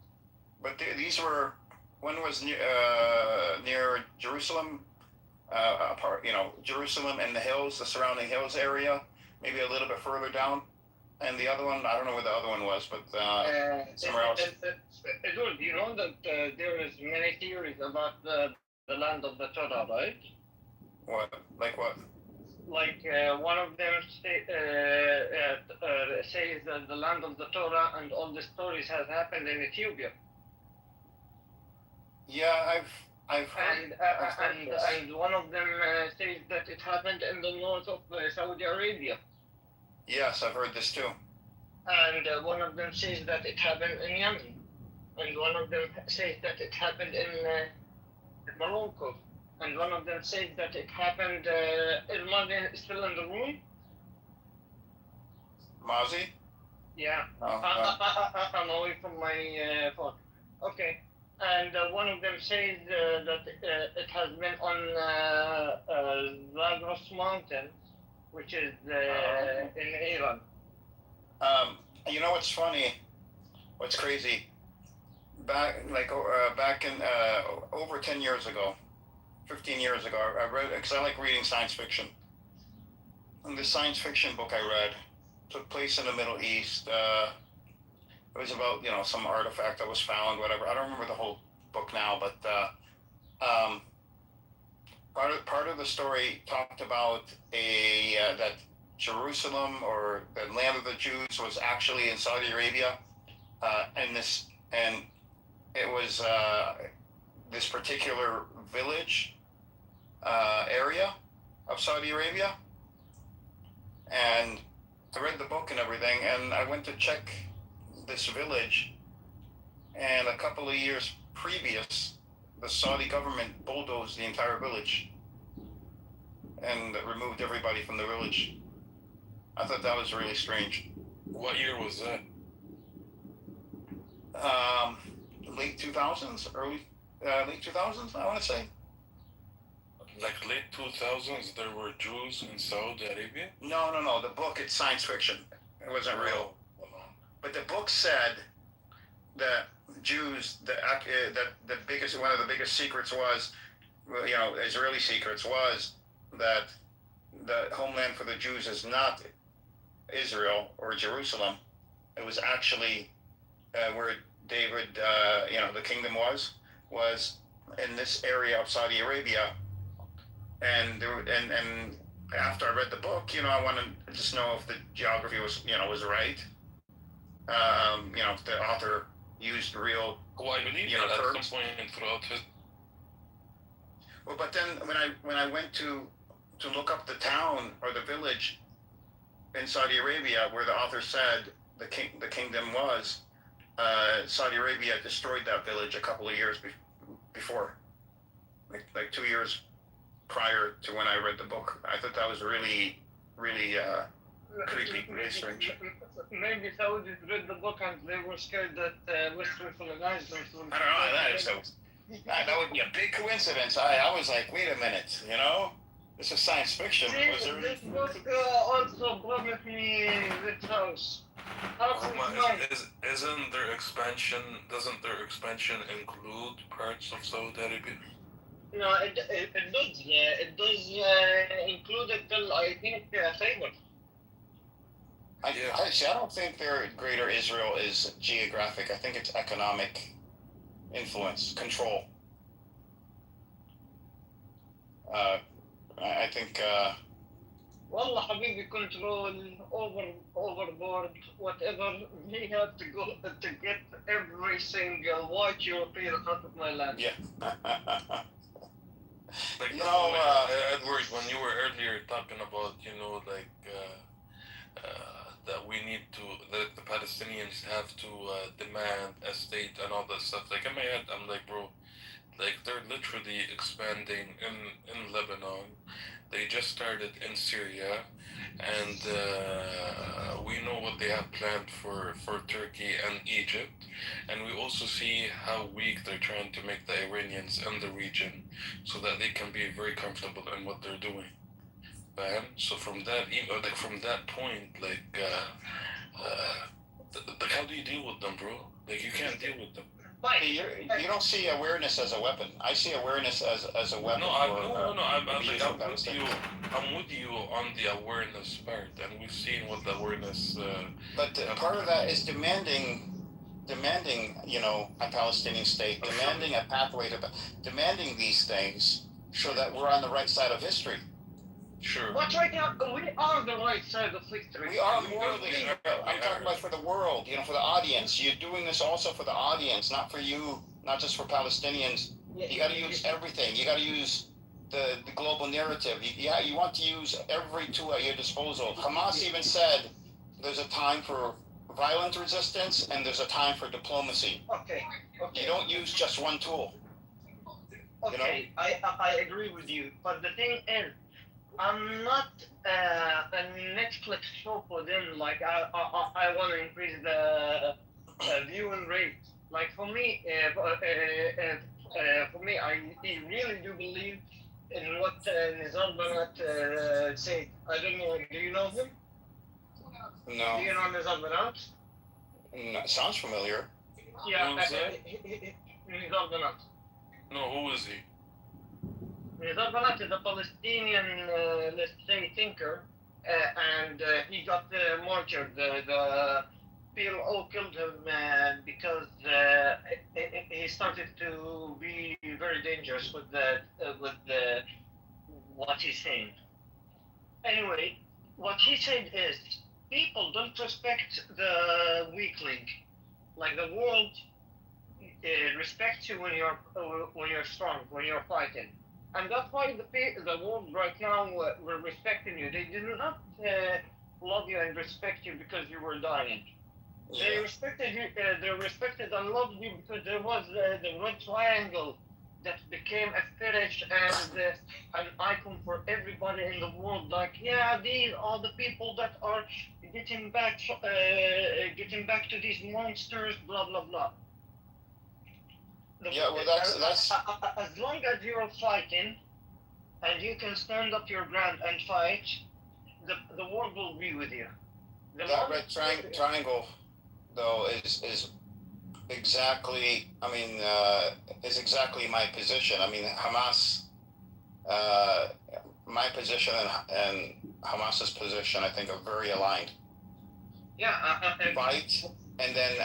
But these were, one was near Jerusalem, Jerusalem and the hills, the surrounding hills area, maybe a little bit further down. And the other one, I don't know where the other one was, but somewhere else. Edward, you know that there is many theories about the land of the Torah, right? What? Like what? Like one of them says that the land of the Torah and all the stories has happened in Ethiopia. Yeah, I've heard. And one of them says that it happened in the north of Saudi Arabia. Yes, I've heard this too. And one of them says that it happened in Yemen. And one of them says that it happened in Morocco. And one of them says that it happened. Is Mazi still in the room? Mazi? Yeah. I'm away from my phone. Okay. And one of them says that it has been on Zagros Mountain, which is in Iran. You know what's funny? What's crazy? Back in over 10 years ago, 15 years ago, I read, because I like reading science fiction. And the science fiction book I read took place in the Middle East. It was about, some artifact that was found, whatever. I don't remember the whole book now, but part of the story talked about that Jerusalem, or the land of the Jews, was actually in Saudi Arabia, and it was this particular village area of Saudi Arabia. And I read the book and everything, and I went to check this village, and a couple of years previous, the Saudi government bulldozed the entire village and removed everybody from the village. I thought that was really strange. What year was that? Late 2000s, late 2000s, I want to say. Like late 2000s, there were Jews in Saudi Arabia? No. The book, it's science fiction. It wasn't real. But the book said that Jews, that one of the biggest secrets was, Israeli secrets was that the homeland for the Jews is not Israel or Jerusalem. It was actually where David, the kingdom was in this area of Saudi Arabia. And after I read the book, I wanted to just know if the geography was right. If the author used real. Well, I believe that at some point throughout his. Well, but then when I went to look up the town or the village in Saudi Arabia where the author said the kingdom was, Saudi Arabia destroyed that village a couple of years before, like 2 years prior to when I read the book. I thought that was really, really creepy, really strange. Maybe Saudis read the book and they were scared that Western colonizers would. I don't know. That would be a big coincidence. I was like, wait a minute, this is science fiction. This book also promised me this house. Isn't their expansion? Doesn't their expansion include parts of Saudi Arabia? No, it does. It does include it till I think Khaybar. I don't think their greater Israel is geographic. I think it's economic influence, control. I think. Wallah, Habibi, control, overboard, whatever. We have to go to get every single white European out of my land. Yeah. Edward, when you were earlier talking about, that we need to, that the Palestinians have to demand a state and all that stuff. Like in my head, I'm like, bro, like they're literally expanding in Lebanon. They just started in Syria, and we know what they have planned for Turkey and Egypt, and we also see how weak they're trying to make the Iranians in the region, so that they can be very comfortable in what they're doing. So from that point, how do you deal with them, bro? Like you can't deal with them. You don't see awareness as a weapon. I see awareness as a weapon. I'm with you on the awareness part, and we've seen what the awareness. But part of that is demanding, a Palestinian state, demanding a pathway demanding these things, so that we're on the right side of history. Sure. But right now, we are the right side of history. We are morally. I'm talking about for the world, for the audience. You're doing this also for the audience, not for you, not just for Palestinians. You got to use everything. You got to use the global narrative. You want to use every tool at your disposal. Hamas even said there's a time for violent resistance and there's a time for diplomacy. Okay. You don't use just one tool. Okay, I agree with you. But the thing is, I'm not a Netflix show for them. Like I want to increase the viewing rate. Like for me, I really do believe in what Nizar Banat said. I don't know. Do you know him? No. Do you know Nizar Banat? No, sounds familiar. Yeah, Nizar Banat. No, who is he? Nizar Banat is a Palestinian, let's say, thinker, and he got martyred. The PLO killed him because he started to be very dangerous with the what he's saying. Anyway, what he said is people don't respect the weakling. Like the world respects you when you're strong, when you're fighting, and that's why the world right now we're respecting you. They did not love you and respect you because you were dying. Yeah. They respected you. They respected and loved you because there was the red triangle that became a fetish and an icon for everybody in the world. Like, yeah, these are the people that are getting back to these monsters. Blah blah blah. Yeah, well, that's As long as you're fighting and you can stand up your ground and fight, the world will be with you. that red triangle, though, is exactly. I mean, is exactly my position. I mean, Hamas. My position and Hamas's position, I think, are very aligned. Yeah. Fight, and then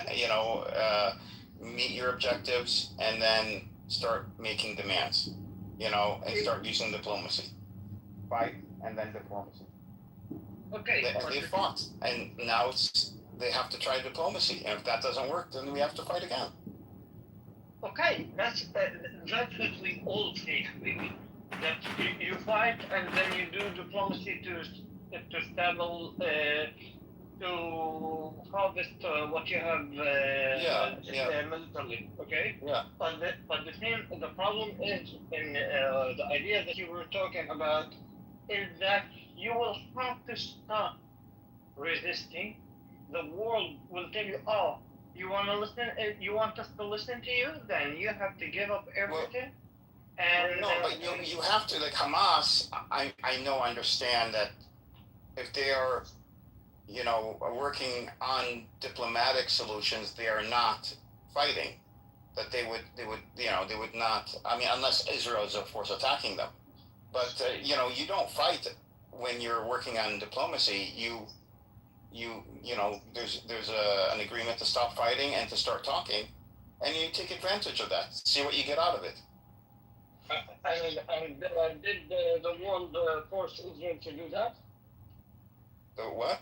meet your objectives, and then start making demands. And start using diplomacy. Fight, and then diplomacy. Okay. They fought, and now they have to try diplomacy, and if that doesn't work, then we have to fight again. Okay, that's what we all say, maybe. That you fight and then you do diplomacy to stable to harvest what you have militarily. Okay. Yeah. But the problem is in the idea that you were talking about is that you will have to stop resisting. The world will tell you, oh, you want to listen? You want us to listen to you? Then you have to give up everything. But you have to, like Hamas. I understand that if they are, working on diplomatic solutions, they are not fighting. That they would not. I mean, unless Israel is of course attacking them. But you don't fight when you're working on diplomacy. There's an agreement to stop fighting and to start talking, and you take advantage of that. See what you get out of it. And did the world force Israel to do that? The what?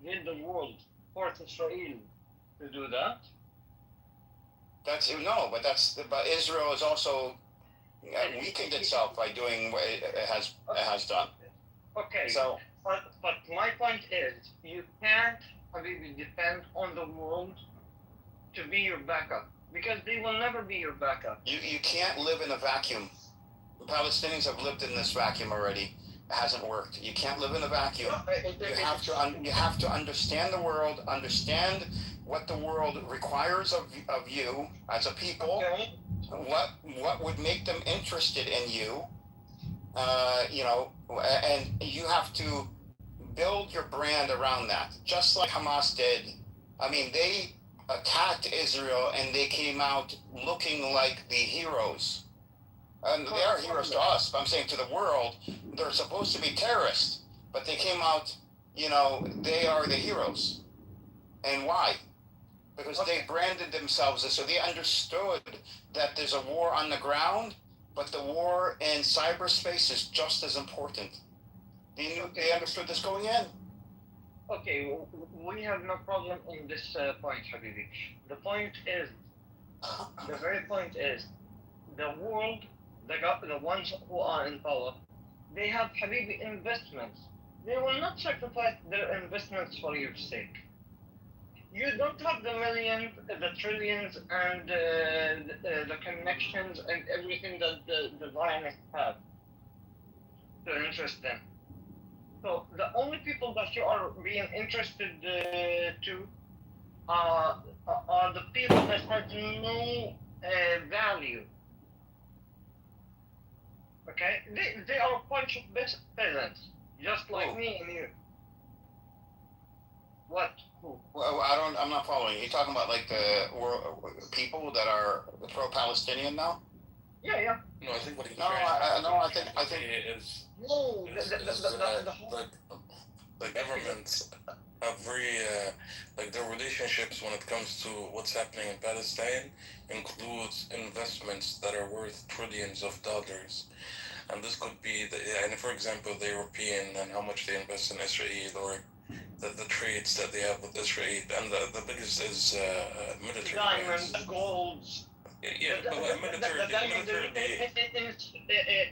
Did the world force Israel to do that? But Israel is also weakened itself by doing what it has done. Okay. So, but my point is, you can't really depend on the world to be your backup, because they will never be your backup. You can't live in a vacuum. The Palestinians have lived in this vacuum already. It hasn't worked. You can't live in a vacuum. You have to understand the world, understand what the world requires of you as a people. Okay. What would make them interested in you? And you have to build your brand around that, just like Hamas did. I mean, they attacked Israel and they came out looking like the heroes. And they are heroes to us, but I'm saying to the world, they're supposed to be terrorists, but they came out, they are the heroes. And why? Because they branded themselves as, so they understood that there's a war on the ground, but the war in cyberspace is just as important. They understood this going in. Okay, we have no problem in this point, Habibi. The very point is, the world, the ones who are in power, they have, Habibi, investments. They will not sacrifice their investments for your sake. You don't have the millions, the trillions, and the connections and everything that the Zionists have to interest them. So the only people that you are being interested to are the people that have no value. Okay, they are a bunch of peasants, just like me and you. What? Who? Well, I'm not following. You're talking about like the people that are pro-Palestinian now? Yeah. No, I think what he's I think is no, the governments are very like their relationships when it comes to what's happening in Palestine includes investments that are worth trillions of dollars. and this could be and for example, the European and how much they invest in Israel, or the trades that they have with Israel, and the biggest is military. Diamonds, golds. Yeah, but military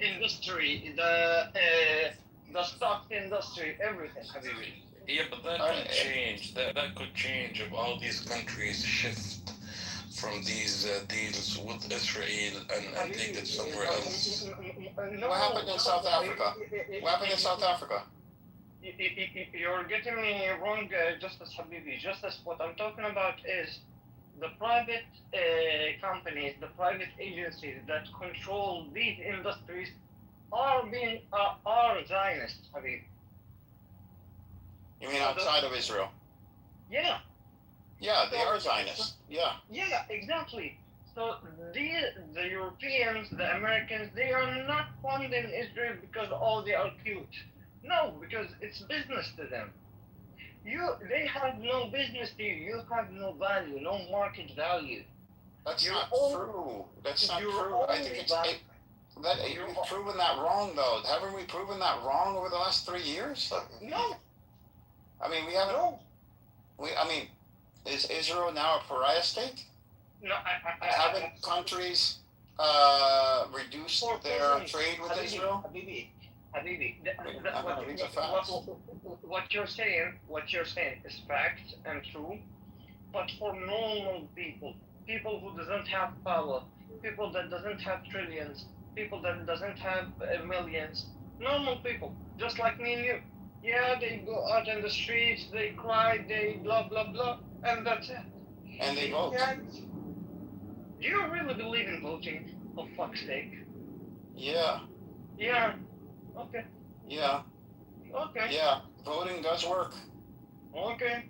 industry, the stock industry, everything, Habibi. Yeah, but that could change. That could change if all these countries shift from these deals with Israel and take it somewhere else. What happened in South Africa? What happened in South Africa? You're getting me wrong, Justice Habibi. Justice, what I'm talking about is the private companies, the private agencies that control these industries are Zionist, Habibi. You mean outside of Israel? Yeah. Yeah, they are Zionists. Yeah. Yeah, exactly. So the Europeans, the Americans, they are not funding Israel because they are cute. No, because it's business to them. They have no business to you. You have no value, no market value. That's not true. That's not true. I think you've proven that wrong, though. Haven't we proven that wrong over the last 3 years? No. I mean, we haven't. No. Is Israel now a pariah state? No, haven't countries reduced their trade with Israel? Habibi, what you're saying is fact and true, but for normal people who doesn't have power, people that doesn't have trillions, people that doesn't have millions, normal people, just like me and you. Yeah, they go out in the streets, they cry, they blah, blah, blah, and that's it. And they vote. Do you really believe in voting, for fuck's sake? Yeah. Yeah. Okay. Yeah. Okay. Yeah, voting does work. Okay.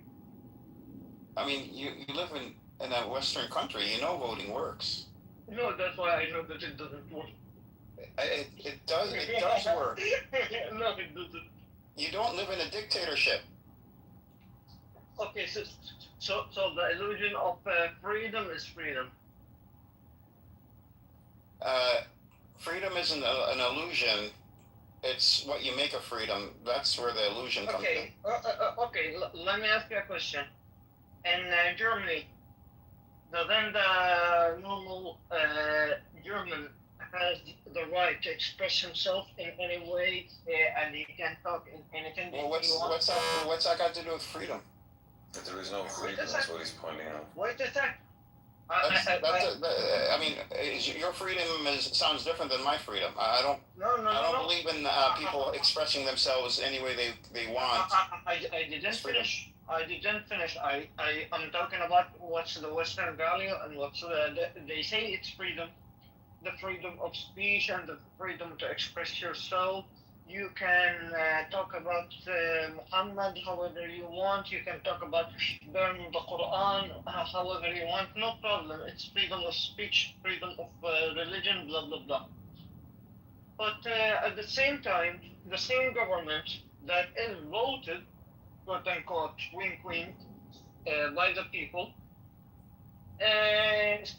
I mean, you live in a Western country, you know voting works. No, that's why I know that it doesn't work. It does work. No, it doesn't. You don't live in a dictatorship. Okay, so the illusion of freedom is freedom. Freedom isn't an illusion. It's what you make of freedom. That's where the illusion comes in. Okay. Let me ask you a question. In Germany, then the normal German has the right to express himself in any way, and he can talk in anything. Well, what's that got to do with freedom? If there is no freedom, that's what he's pointing out. Wait a sec. I mean, your freedom sounds different than my freedom. I don't believe in people expressing themselves any way they want. I didn't finish. I'm talking about what's the Western value and what's they say it's freedom, the freedom of speech and the freedom to express yourself. You can talk about Muhammad however you want. You can talk about burning the Quran however you want. No problem. It's freedom of speech, freedom of religion, blah, blah, blah. But at the same time, the same government that is voted, quote unquote, wink, wink, by the people,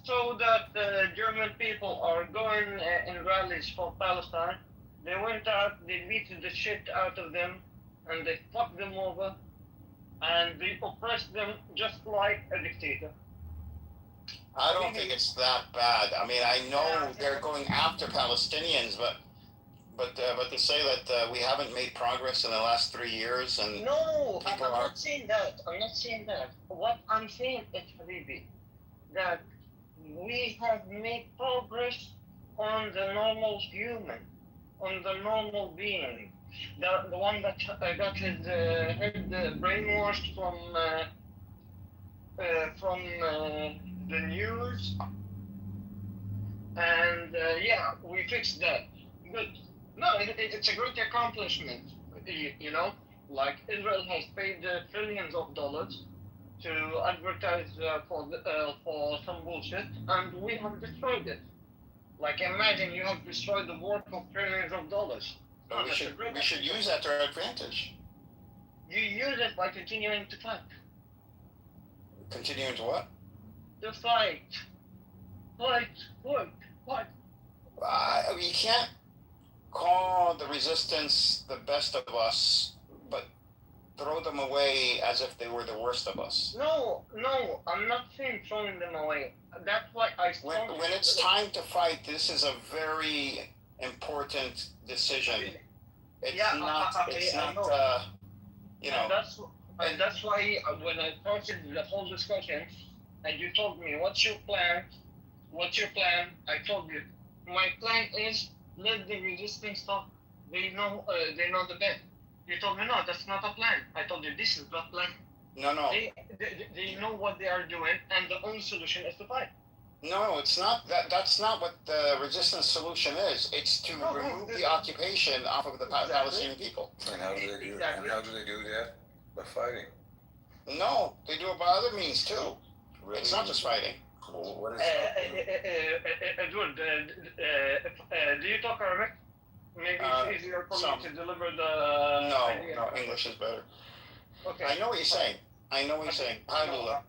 so that the German people are going in rallies for Palestine. They went out, they beat the shit out of them, and they fucked them over, and they oppressed them just like a dictator. I don't think it's that bad. I mean, I know they're going after Palestinians, but to say that we haven't made progress in the last 3 years and no, I'm not saying that. What I'm saying is, Habibi, that we have made progress on the normal human, on the normal being, the one that got his head brainwashed from the news, and we fixed that. Good. No, it's a great accomplishment. You know, like Israel has paid trillions of dollars to advertise for some bullshit, and we have destroyed it. Like, imagine you have destroyed the work of trillions of dollars. But we should use that to our advantage. You use it by continuing to fight. Continuing to what? To fight. Fight. You can't. call the resistance the best of us, but throw them away as if they were the worst of us. No, I'm not saying throwing them away. That's why I when it's time to fight, this is a very important decision. It's not. You know. And that's why when I started the whole discussion, and you told me, "What's your plan? What's your plan?" I told you, my plan is let the resistance talk. They know the best. You told me, no, that's not a plan. I told you, this is not plan. No. They know what they are doing, and the only solution is to fight. No, it's not. That's not what the resistance solution is. It's to remove the occupation off of the Palestinian people. And how do they do? Exactly. And how do they do that? By fighting. No, they do it by other means too. Really? It's not just fighting. Well, what is Edward, do you talk Arabic? Maybe it's easier for me to deliver the idea. No, English is better. Okay. I know what you're saying. Hi, Lula.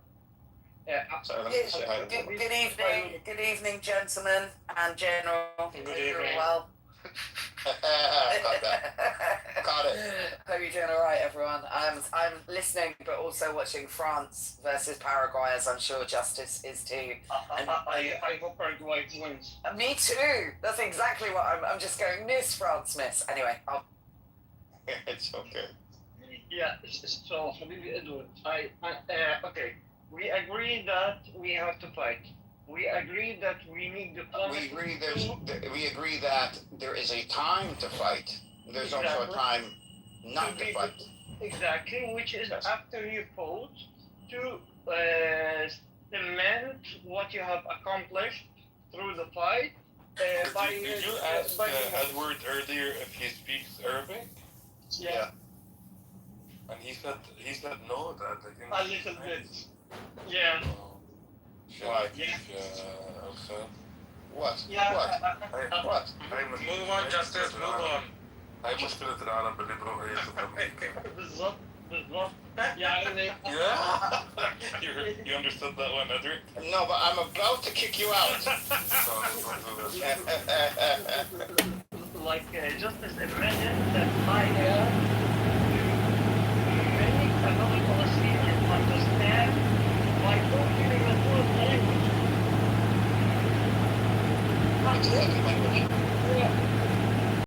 Yeah. Sorry, let me say hi to Lula. Good evening, gentlemen and general. Good evening. Well. Caught it. Hope you're doing all right, everyone. I'm listening, but also watching France versus Paraguay, as I'm sure Justice is too. I hope Paraguay wins. Me too. That's exactly what I'm just going. Miss France, miss. Anyway, It's okay. Yeah. So, Habibi Edward, okay. We agree that we have to fight. We agree that we need the plan. We agree that there is a time to fight. There's also a time not to fight. Exactly, which is after you fought to cement what you have accomplished through the fight. Did you ask Edward earlier if he speaks Arabic? Yeah. And he said no. That a little bit. Yeah. Why? What? Yeah. What? Move on, Justice. Move on. هاي مشكلة العالم اللي بروح أمريكا. بالضبط. يعني. You understood that one, Edward? No, but I'm about to kick you out. Like Justice, imagine that I have many another Palestinian understand my talking in a fluent language. It's a language. Yeah.